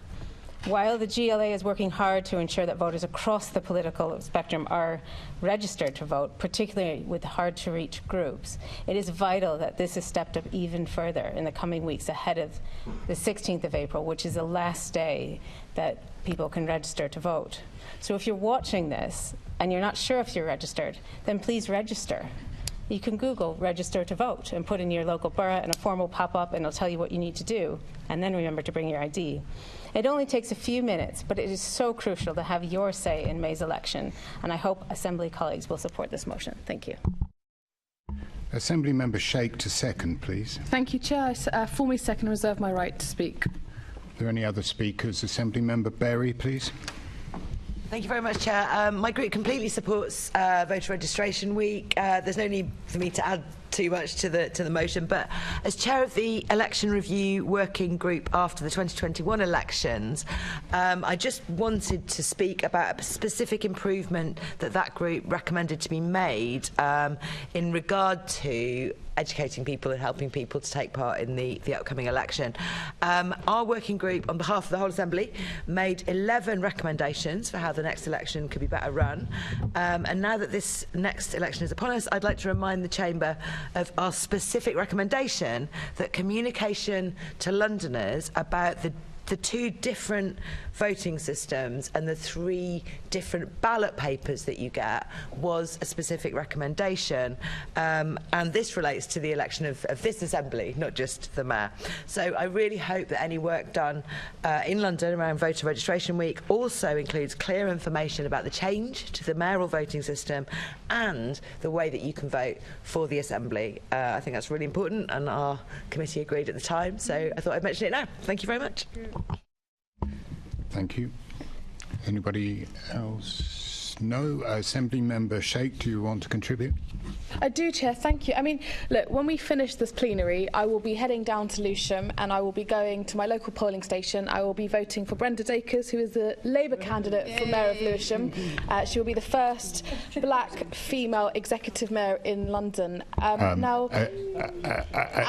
While the GLA is working hard to ensure that voters across the political spectrum are registered to vote, particularly with hard-to-reach groups, it is vital that this is stepped up even further in the coming weeks ahead of the 16th of April, which is the last day that people can register to vote. So if you're watching this and you're not sure if you're registered, then please register. You can Google register to vote and put in your local borough, and a form will pop up and it'll tell you what you need to do. And then remember to bring your ID. It only takes a few minutes, but it is so crucial to have your say in May's election. And I hope Assembly colleagues will support this motion. Thank you. Assembly Member Sheikh to second, please. Thank you, Chair. I formally second and reserve my right to speak. Are there any other speakers? Assembly Member Berry, please. Thank you very much, Chair. My group completely supports voter registration week. There's no need for me to add too much to the motion, but as chair of the election review working group after the 2021 elections, I just wanted to speak about a specific improvement that group recommended to be made in regard to educating people and helping people to take part in the upcoming election. Our working group, on behalf of the whole Assembly, made 11 recommendations for how the next election could be better run. And now that this next election is upon us, I'd like to remind the Chamber of our specific recommendation that communication to Londoners about the 2 different voting systems and the 3 different ballot papers that you get was a specific recommendation, and this relates to the election of this Assembly, not just the Mayor. So I really hope that any work done in London around voter registration week also includes clear information about the change to the mayoral voting system and the way that you can vote for the Assembly. I think that's really important, and our committee agreed at the time, so I thought I'd mention it now. Thank you very much. Thank you. Anybody else? No. Assembly Member Sheikh, do you want to contribute? I do, Chair. Thank you. I mean, look, when we finish this plenary, I will be heading down to Lewisham and I will be going to my local polling station. I will be voting for Brenda Dacres, who is the Labour candidate for Mayor of Lewisham. She will be the first black female executive mayor in London.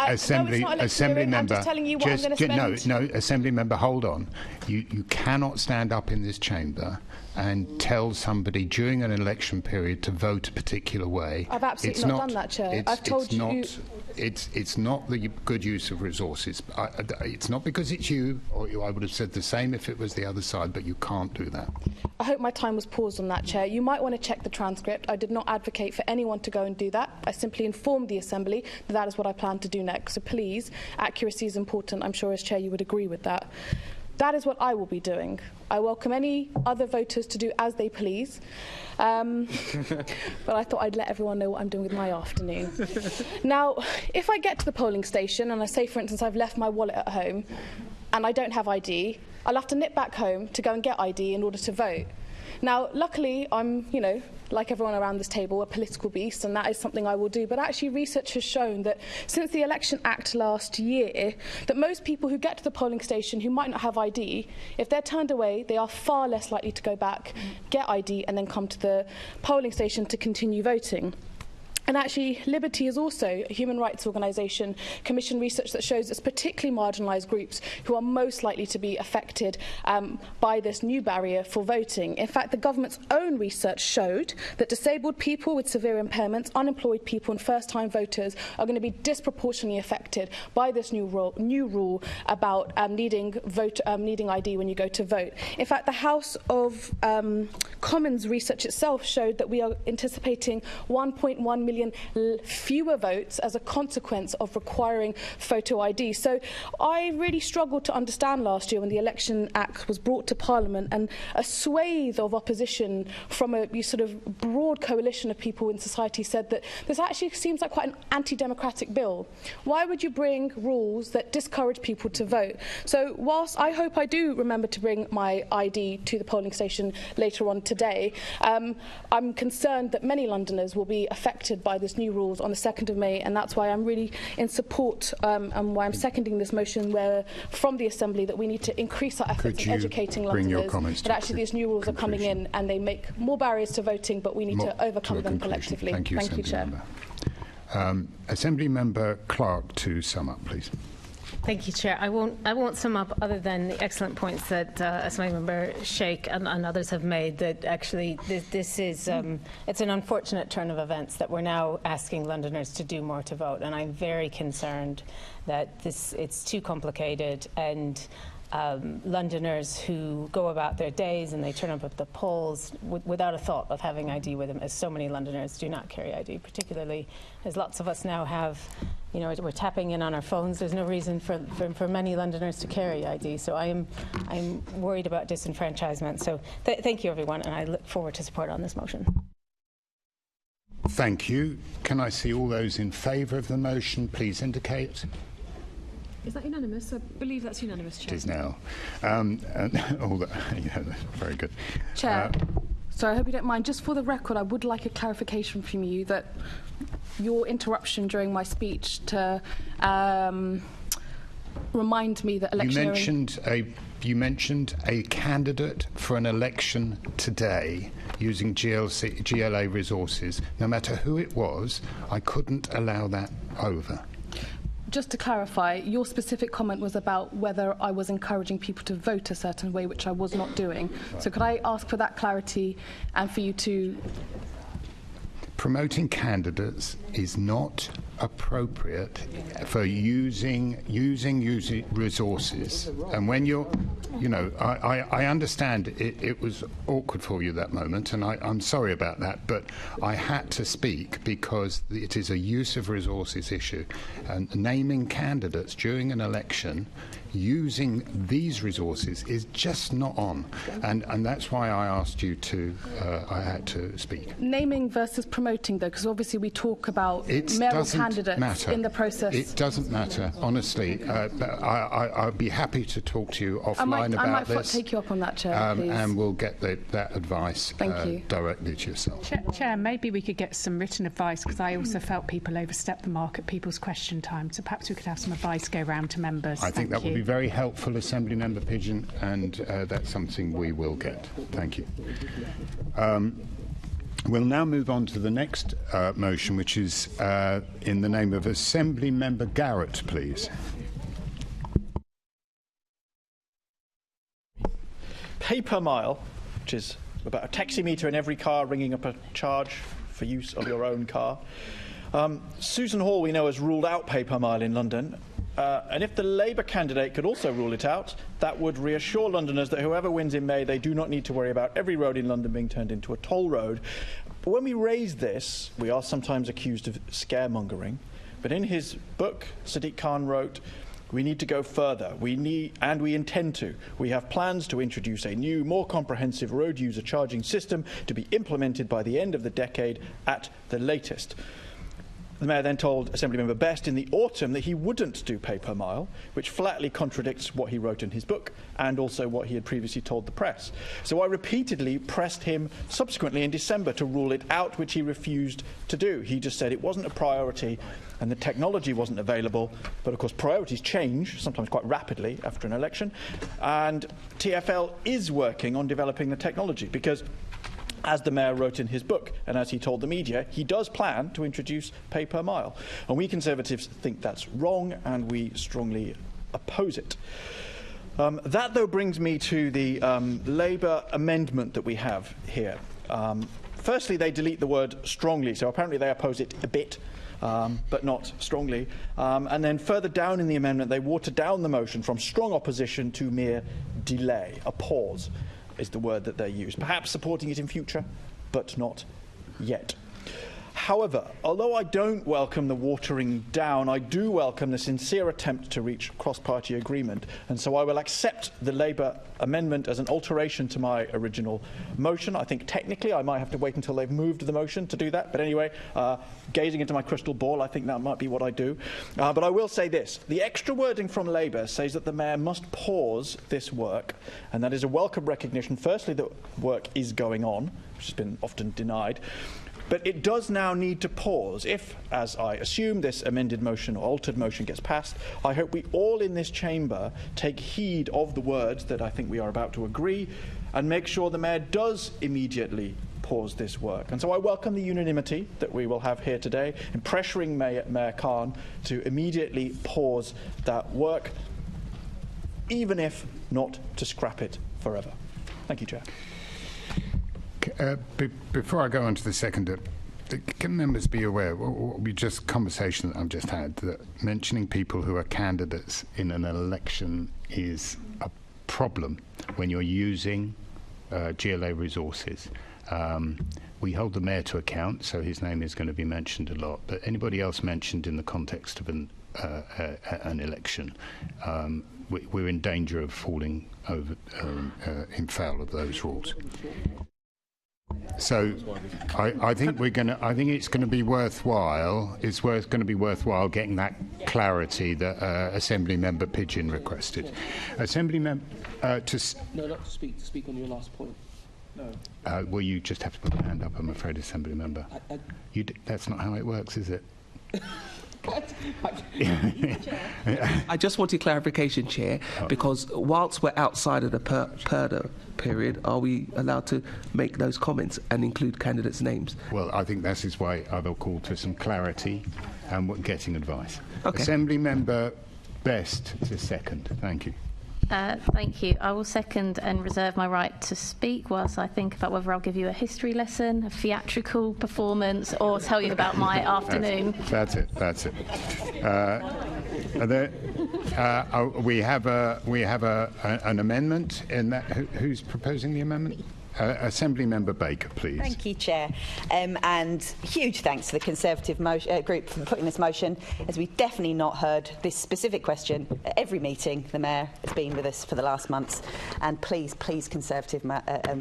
Assembly Member, I'm just telling you what I'm going to spend. No, Assembly Member, hold on. You cannot stand up in this chamber and tell somebody during an election period to vote a particular way. I've absolutely not done that, Chair. I've told you. It's not the good use of resources. It's not because it's you, or I would have said the same if it was the other side, but you can't do that. I hope my time was paused on that, Chair. You might want to check the transcript. I did not advocate for anyone to go and do that. I simply informed the Assembly that that is what I plan to do next. So please, accuracy is important. I'm sure as Chair you would agree with that. That is what I will be doing. I welcome any other voters to do as they please. But I thought I'd let everyone know what I'm doing with my afternoon. Now, if I get to the polling station and I say, for instance, I've left my wallet at home and I don't have ID, I'll have to nip back home to go and get ID in order to vote. Now, luckily, I'm, like everyone around this table, a political beast, and that is something I will do. But actually, research has shown that since the Election Act last year, that most people who get to the polling station who might not have ID, if they're turned away, they are far less likely to go back, get ID, and then come to the polling station to continue voting. And actually, Liberty is also a human rights organisation, commissioned research that shows it's particularly marginalised groups who are most likely to be affected by this new barrier for voting. In fact, the government's own research showed that disabled people with severe impairments, unemployed people and first-time voters are going to be disproportionately affected by this new rule about needing ID when you go to vote. In fact, the House of Commons research itself showed that we are anticipating 1.1 million million fewer votes as a consequence of requiring photo ID. So I really struggled to understand last year when the Election Act was brought to Parliament and a swathe of opposition from a sort of broad coalition of people in society said that this actually seems like quite an anti-democratic bill. Why would you bring rules that discourage people to vote? So whilst I hope I do remember to bring my ID to the polling station later on today, I'm concerned that many Londoners will be affected by this new rules on the 2nd of May, and that's why I'm really in support and why I'm seconding this motion where from the Assembly that we need to increase our efforts in educating Londoners that actually these new rules are coming in and they make more barriers to voting, but we need to overcome them collectively. Thank you, Chair. Assembly Member Clark to sum up, please. Thank you, Chair. I won't sum up other than the excellent points that Assembly Member Sheikh and others have made. That actually this is it's an unfortunate turn of events that we're now asking Londoners to do more to vote, and I'm very concerned that it's too complicated and. Londoners who go about their days and they turn up at the polls without a thought of having ID with them, as so many Londoners do not carry ID, particularly as lots of us now have, we're tapping in on our phones. There's no reason for many Londoners to carry ID. So I'm worried about disenfranchisement. So thank you, everyone, and I look forward to support on this motion. Thank you. Can I see all those in favour of the motion, please indicate. Is that unanimous? I believe that's unanimous, Chair. It is now. Very good. Chair, sorry, I hope you don't mind. Just for the record, I would like a clarification from you that your interruption during my speech to remind me that electioneering... You mentioned a candidate for an election today using GLA resources. No matter who it was, I couldn't allow that over. Just to clarify, your specific comment was about whether I was encouraging people to vote a certain way, which I was not doing. So could I ask for that clarity and for you to... Promoting candidates is not appropriate for using resources. And when you're, I understand it was awkward for you that moment, and I'm sorry about that, but I had to speak because it is a use of resources issue. And naming candidates during an election using these resources is just not on. And that's why I asked you to, I had to speak. Naming versus promoting, though, because obviously we talk about mayoral candidates in the process. It doesn't matter, honestly. I'd be happy to talk to you offline about this. I might take you up on that, Chair, please. And we'll get that advice directly to yourself. Chair, maybe we could get some written advice, because I also felt people overstepped the mark at people's question time. So perhaps we could have some advice go round to members. I think that would be very helpful, Assembly Member Pigeon, and that's something we will get. Thank you. We'll now move on to the next motion, which is in the name of Assembly Member Garrett, please. Pay per mile, which is about a taxi meter in every car ringing up a charge for use of your own car. Susan Hall, we know, has ruled out pay per mile in London. And if the Labour candidate could also rule it out, that would reassure Londoners that whoever wins in May, they do not need to worry about every road in London being turned into a toll road. But when we raise this, we are sometimes accused of scaremongering. But in his book, Sadiq Khan wrote, we need to go further. We intend to. We have plans to introduce a new, more comprehensive road user charging system to be implemented by the end of the decade at the latest. The Mayor then told Assemblymember Best in the autumn that he wouldn't do pay per mile, which flatly contradicts what he wrote in his book and also what he had previously told the press. So I repeatedly pressed him subsequently in December to rule it out, which he refused to do. He just said it wasn't a priority and the technology wasn't available. But of course priorities change, sometimes quite rapidly after an election. And TfL is working on developing the technology because, as the Mayor wrote in his book, and as he told the media, he does plan to introduce pay per mile. And we Conservatives think that's wrong, and we strongly oppose it. That, though, brings me to the Labour amendment that we have here. Firstly, they delete the word strongly, so apparently they oppose it a bit, but not strongly. And then further down in the amendment, they water down the motion from strong opposition to mere delay, a pause is the word that they use. Perhaps supporting it in future, but not yet. However, although I don't welcome the watering down, I do welcome the sincere attempt to reach cross-party agreement, and so I will accept the Labour amendment as an alteration to my original motion. I think technically I might have to wait until they've moved the motion to do that, but anyway, gazing into my crystal ball, I think that might be what I do. But I will say this. The extra wording from Labour says that the Mayor must pause this work, and that is a welcome recognition, firstly, that work is going on, which has been often denied, but it does now need to pause. If, as I assume, this amended motion or altered motion gets passed, I hope we all in this chamber take heed of the words that I think we are about to agree and make sure the Mayor does immediately pause this work. And so I welcome the unanimity that we will have here today in pressuring Mayor Khan to immediately pause that work, even if not to scrap it forever. Thank you, Chair. Before I go on to the second, can members be aware, conversation that I've just had, that mentioning people who are candidates in an election is a problem when you're using GLA resources. We hold the Mayor to account, so his name is going to be mentioned a lot, but anybody else mentioned in the context of an election, we're in danger of falling over in foul of those rules. So, I think it's going to be worthwhile. It's going to be worthwhile getting that clarity that Assembly Member Pigeon requested. Assembly Member no, not to speak. To speak on your last point. No. Well, you just have to put your hand up. I'm afraid, Assembly Member. That's not how it works, is it? I just wanted clarification, Chair, because whilst we're outside of the PERDA period, are we allowed to make those comments and include candidates' names? Well, I think that is why I will call to some clarity and getting advice. Okay. Assembly Member Best to second. Thank you. Thank you. I will second and reserve my right to speak whilst I think about whether I'll give you a history lesson, a theatrical performance, or tell you about my afternoon. That's it. We have an amendment in that. Who's proposing the amendment? Assembly Member Baker, please. Thank you, Chair. And huge thanks to the Conservative group for putting this motion, as we've definitely not heard this specific question at every meeting. The Mayor has been with us for the last months. And please, Conservative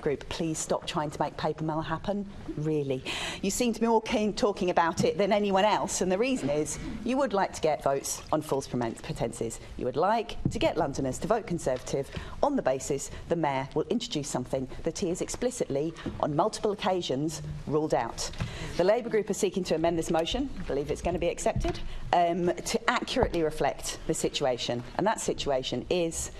group, please stop trying to make paper mail happen. Really. You seem to be more keen talking about it than anyone else. And the reason is you would like to get votes on false pretences. You would like to get Londoners to vote Conservative on the basis the Mayor will introduce something that he is explicitly, on multiple occasions, ruled out. The Labour group is seeking to amend this motion, I believe it's going to be accepted, to accurately reflect the situation. And that situation is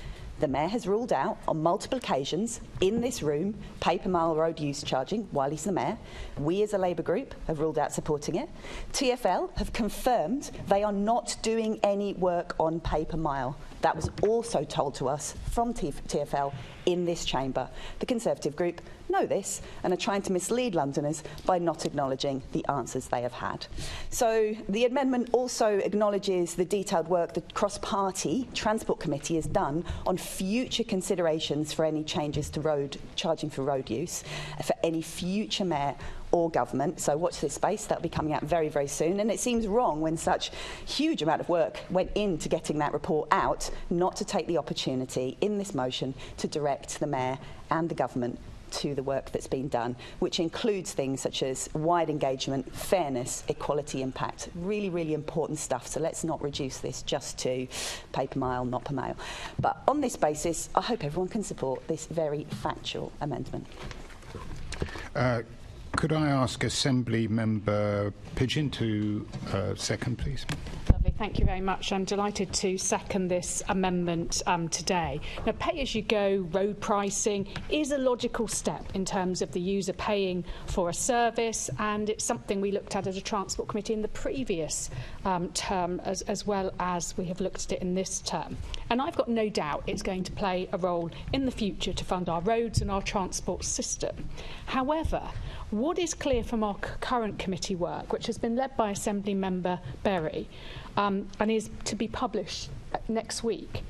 the Mayor has ruled out on multiple occasions in this room paper mile road use charging while he's the Mayor. We as a Labour group have ruled out supporting it. TfL have confirmed they are not doing any work on paper mile. That was also told to us from TfL in this chamber. The Conservative group know this and are trying to mislead Londoners by not acknowledging the answers they have had. So the amendment also acknowledges the detailed work the cross-party Transport Committee has done on future considerations for any changes to road charging for road use for any future Mayor or government. So watch this space. That'll be coming out very, very soon. And it seems wrong when such huge amount of work went into getting that report out not to take the opportunity in this motion to direct the Mayor and the government to the work that's been done, which includes things such as wide engagement, fairness, equality impact. Really, really important stuff. So let's not reduce this just to paper mile, not per mile. But on this basis, I hope everyone can support this very factual amendment. Could I ask Assembly Member Pigeon to second, please? Lovely, thank you very much. I'm delighted to second this amendment today. Now, pay-as-you-go road pricing is a logical step in terms of the user paying for a service, and it's something we looked at as a Transport Committee in the previous term, as well as we have looked at it in this term. And I've got no doubt it's going to play a role in the future to fund our roads and our transport system. However, what is clear from our current committee work, which has been led by Assembly Member Gerry and is to be published next week,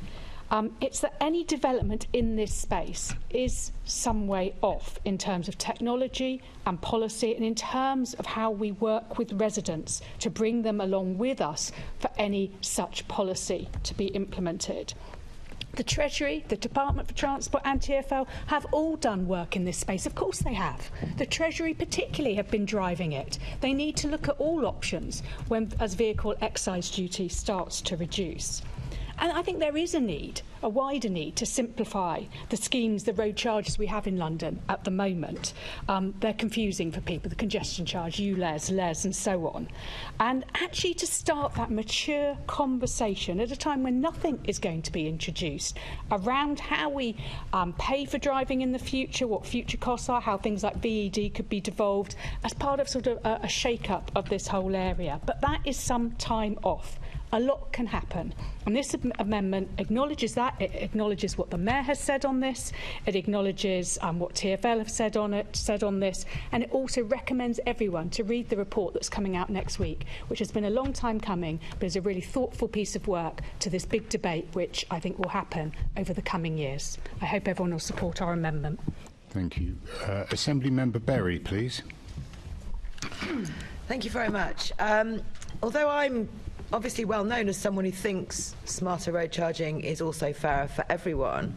It's that any development in this space is some way off in terms of technology and policy, and in terms of how we work with residents to bring them along with us for any such policy to be implemented. The Treasury, the Department for Transport and TfL have all done work in this space. Of course they have. The Treasury particularly have been driving it. They need to look at all options as vehicle excise duty starts to reduce. And I think there is a need, a wider need, to simplify the schemes, the road charges we have in London at the moment. They're confusing for people, the congestion charge, ULEZ, LES and so on. And actually to start that mature conversation at a time when nothing is going to be introduced around how we pay for driving in the future, what future costs are, how things like VED could be devolved as part of sort of a shake-up of this whole area. But that is some time off. A lot can happen, and this amendment acknowledges that. It acknowledges what the Mayor has said on this. It acknowledges what TfL have said on this, and it also recommends everyone to read the report that's coming out next week, which has been a long time coming, but is a really thoughtful piece of work to this big debate, which I think will happen over the coming years. I hope everyone will support our amendment. Thank you. Assembly Member Berry, please. Thank you very much. Although I'm obviously well known as someone who thinks smarter road charging is also fairer for everyone,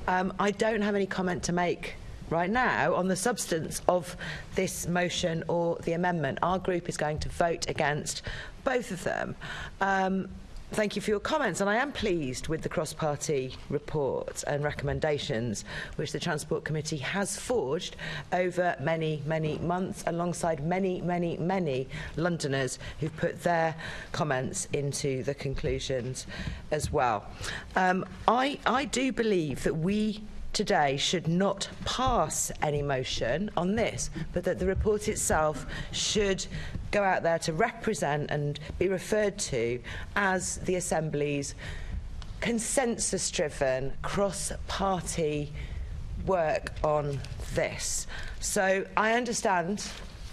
I don't have any comment to make right now on the substance of this motion or the amendment. Our group is going to vote against both of them. Thank you for your comments, and I am pleased with the cross-party reports and recommendations which the Transport Committee has forged over many, many months alongside many, many, many Londoners who've put their comments into the conclusions as well. I do believe that we today should not pass any motion on this, but that the report itself should go out there to represent and be referred to as the Assembly's consensus-driven, cross-party work on this. So I understand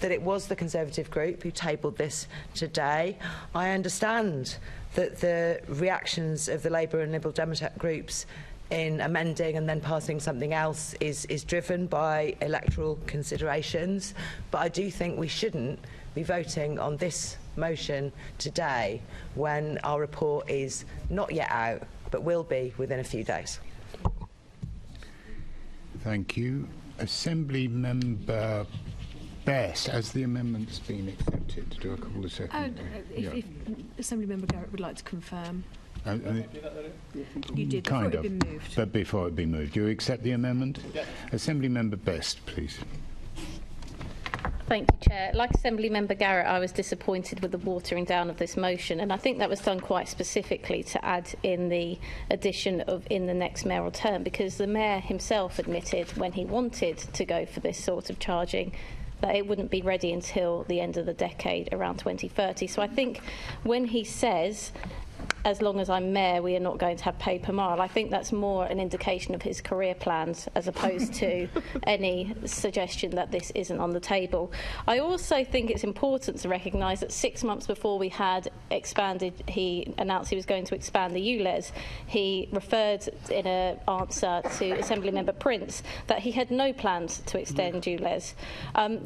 that it was the Conservative group who tabled this today. I understand that the reactions of the Labour and Liberal Democrat groups in amending and then passing something else is driven by electoral considerations, but I do think we shouldn't be voting on this motion today when our report is not yet out, but will be within a few days. Thank you. Assembly Member Bess, has the amendments been accepted? Do I call the second? If Assembly Member Garrett would like to confirm. You did, before kind it had been moved. But before it had been moved. Do you accept the amendment? Yeah. Assembly Member Best, please. Thank you, Chair. Like Assembly Member Garrett, I was disappointed with the watering down of this motion, and I think that was done quite specifically to add in the addition of in the next mayoral term, because the Mayor himself admitted when he wanted to go for this sort of charging that it wouldn't be ready until the end of the decade, around 2030. So I think when he says, as long as I'm mayor, we are not going to have pay per mile, I think that's more an indication of his career plans as opposed to any suggestion that this isn't on the table. I also think it's important to recognise that 6 months before we had expanded, he announced he was going to expand the ULEZ. He referred in an answer to Assemblymember Prince that he had no plans to extend ULEZ.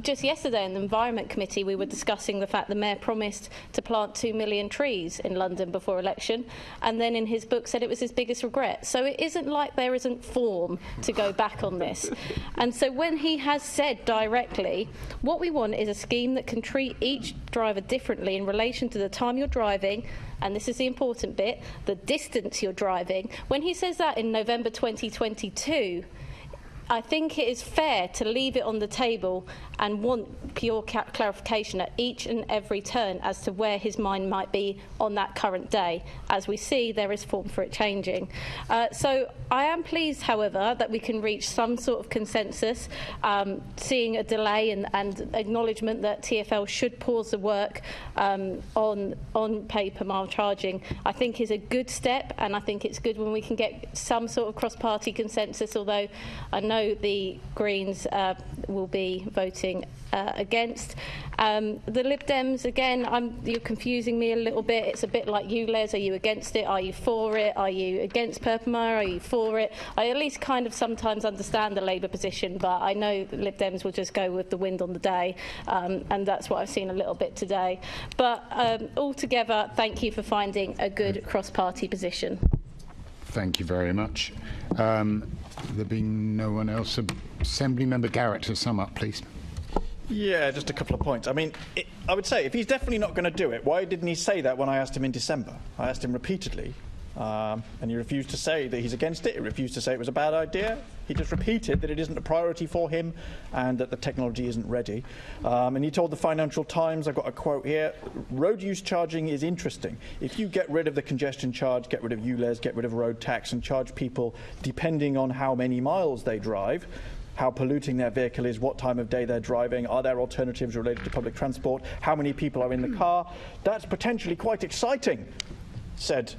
Just yesterday in the Environment Committee, we were discussing the fact the Mayor promised to plant 2 million trees in London before election, and then in his book said it was his biggest regret. So it isn't like there isn't form to go back on this. And so when he has said directly, what we want is a scheme that can treat each driver differently in relation to the time you're driving, and this is the important bit, the distance you're driving. When he says that in November 2022, I think it is fair to leave it on the table and want pure clarification at each and every turn as to where his mind might be on that current day. As we see, there is form for it changing. So I am pleased, however, that we can reach some sort of consensus, seeing a delay and acknowledgement that TfL should pause the work on pay per mile charging, I think is a good step, and I think it's good when we can get some sort of cross-party consensus, although I know know the Greens will be voting against. The Lib Dems, again, you're confusing me a little bit. It's a bit like you, Les. Are you against it? Are you for it? Are you against Perpamire? Are you for it? I at least kind of sometimes understand the Labour position, but I know the Lib Dems will just go with the wind on the day, and that's what I've seen a little bit today. But altogether, thank you for finding a good cross-party position. Thank you very much. There being no one else, Assembly Member Garrett, to sum up, please. Yeah, just a couple of points. I mean, I would say, if he's definitely not going to do it, why didn't he say that when I asked him in December? I asked him repeatedly, and he refused to say that he's against it. He refused to say it was a bad idea. He just repeated that it isn't a priority for him and that the technology isn't ready. And he told the Financial Times, I've got a quote here, road use charging is interesting. If you get rid of the congestion charge, get rid of ULEZ, get rid of road tax and charge people depending on how many miles they drive, how polluting their vehicle is, what time of day they're driving, are there alternatives related to public transport, how many people are in the car, that's potentially quite exciting, said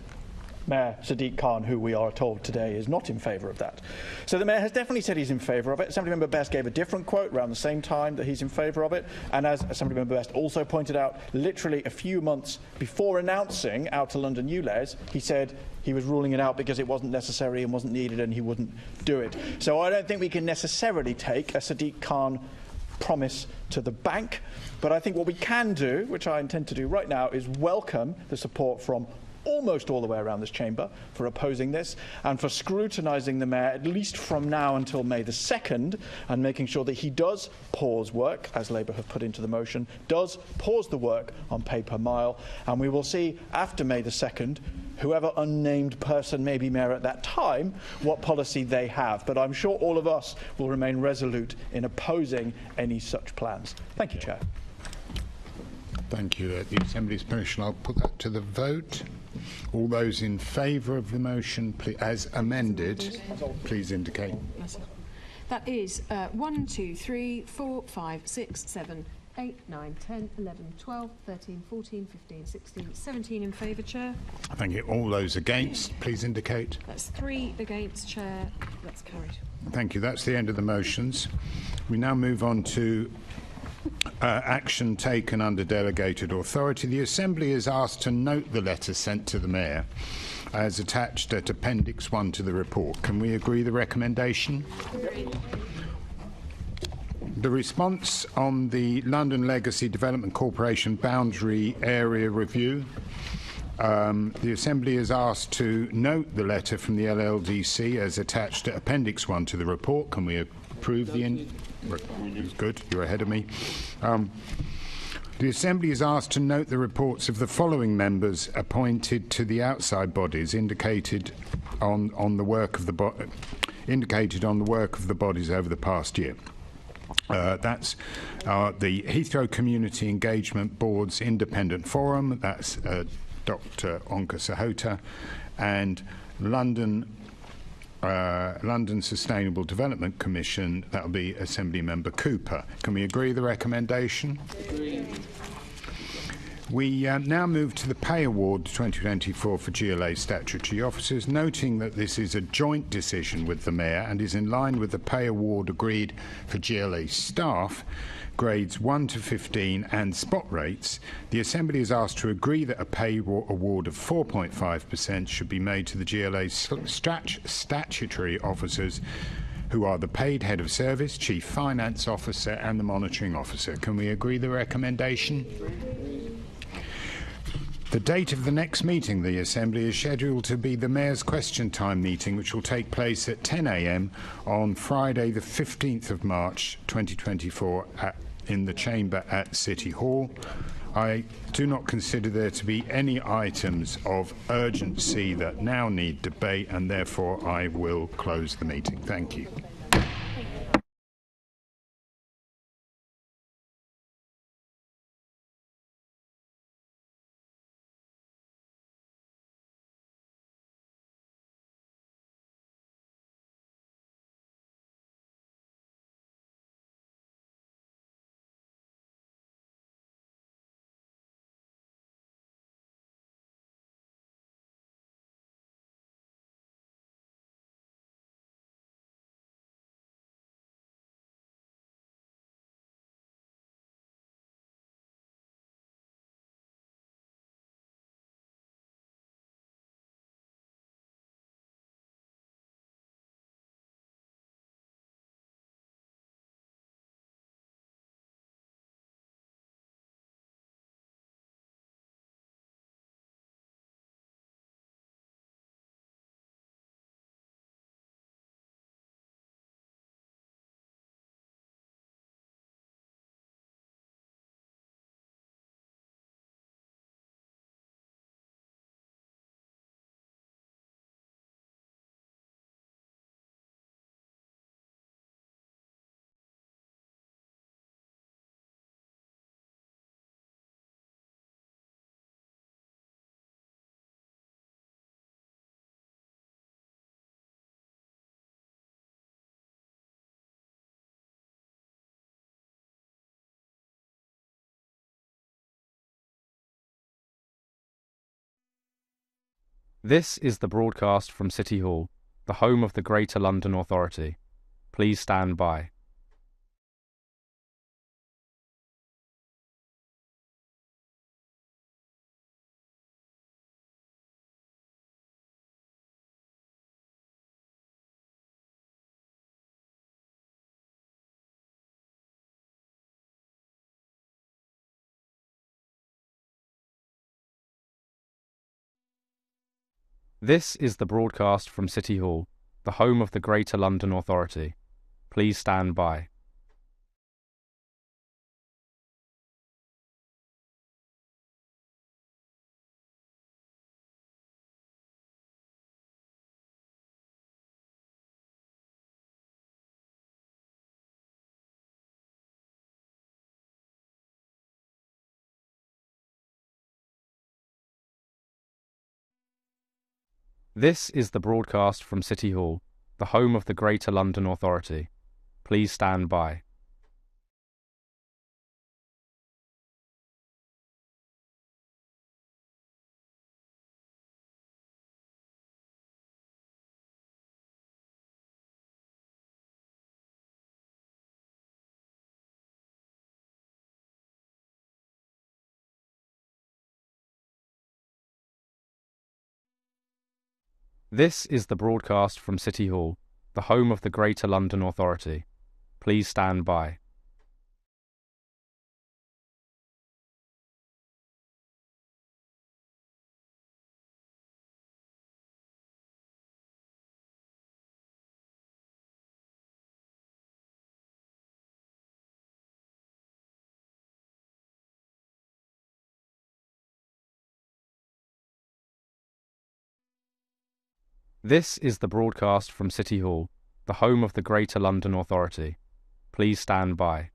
Mayor Sadiq Khan, who we are told today is not in favour of that. So the Mayor has definitely said he's in favour of it. Assemblymember Best gave a different quote around the same time that he's in favour of it. And as Assemblymember Best also pointed out, literally a few months before announcing Outer London ULEZ, he said he was ruling it out because it wasn't necessary and wasn't needed and he wouldn't do it. So I don't think we can necessarily take a Sadiq Khan promise to the bank. But I think what we can do, which I intend to do right now, is welcome the support from almost all the way around this chamber for opposing this and for scrutinising the Mayor at least from now until May the 2nd and making sure that he does pause work, as Labour have put into the motion, does pause the work on pay per mile, and we will see after May the 2nd whoever unnamed person may be Mayor at that time, what policy they have. But I'm sure all of us will remain resolute in opposing any such plans. Thank you, Chair. Thank you. The Assembly's permission, I'll put that to the vote. All those in favour of the motion, as amended, please indicate. That is 1, 2, 3, 4, 5, 6, 7, 8, 9, 10, 11, 12, 13, 14, 15, 16, 17 in favour, Chair. Thank you. All those against, please indicate. That's 3 against, Chair. That's carried. Thank you. That's the end of the motions. We now move on to action taken under delegated authority. The Assembly is asked to note the letter sent to the Mayor as attached at Appendix 1 to the report. Can we agree the recommendation? Agreed. The response on the London Legacy Development Corporation boundary area review. The Assembly is asked to note the letter from the LLDC as attached at Appendix 1 to the report. Can we approve the Good, you're ahead of me. The Assembly is asked to note the reports of the following members appointed to the outside bodies indicated on the work of the bodies over the past year. That's the Heathrow Community Engagement Board's Independent Forum, that's Dr. Onka Sahota, and London Sustainable Development Commission, that will be Assembly Member Cooper. Can we agree the recommendation? Agreed. We now move to the Pay Award 2024 for GLA statutory officers, noting that this is a joint decision with the Mayor and is in line with the pay award agreed for GLA staff, grades 1 to 15 and spot rates. The Assembly is asked to agree that a pay award of 4.5% should be made to the GLA statutory officers who are the paid head of service, chief finance officer and the monitoring officer. Can we agree the recommendation? The date of the next meeting, the Assembly, is scheduled to be the Mayor's Question Time meeting, which will take place at 10 a.m. on Friday the 15th of March 2024 in the chamber at City Hall. I do not consider there to be any items of urgency that now need debate, and therefore I will close the meeting. Thank you. This is the broadcast from City Hall, the home of the Greater London Authority. Please stand by. This is the broadcast from City Hall, the home of the Greater London Authority. Please stand by. This is the broadcast from City Hall, the home of the Greater London Authority. Please stand by. This is the broadcast from City Hall, the home of the Greater London Authority. Please stand by. This is the broadcast from City Hall, the home of the Greater London Authority. Please stand by.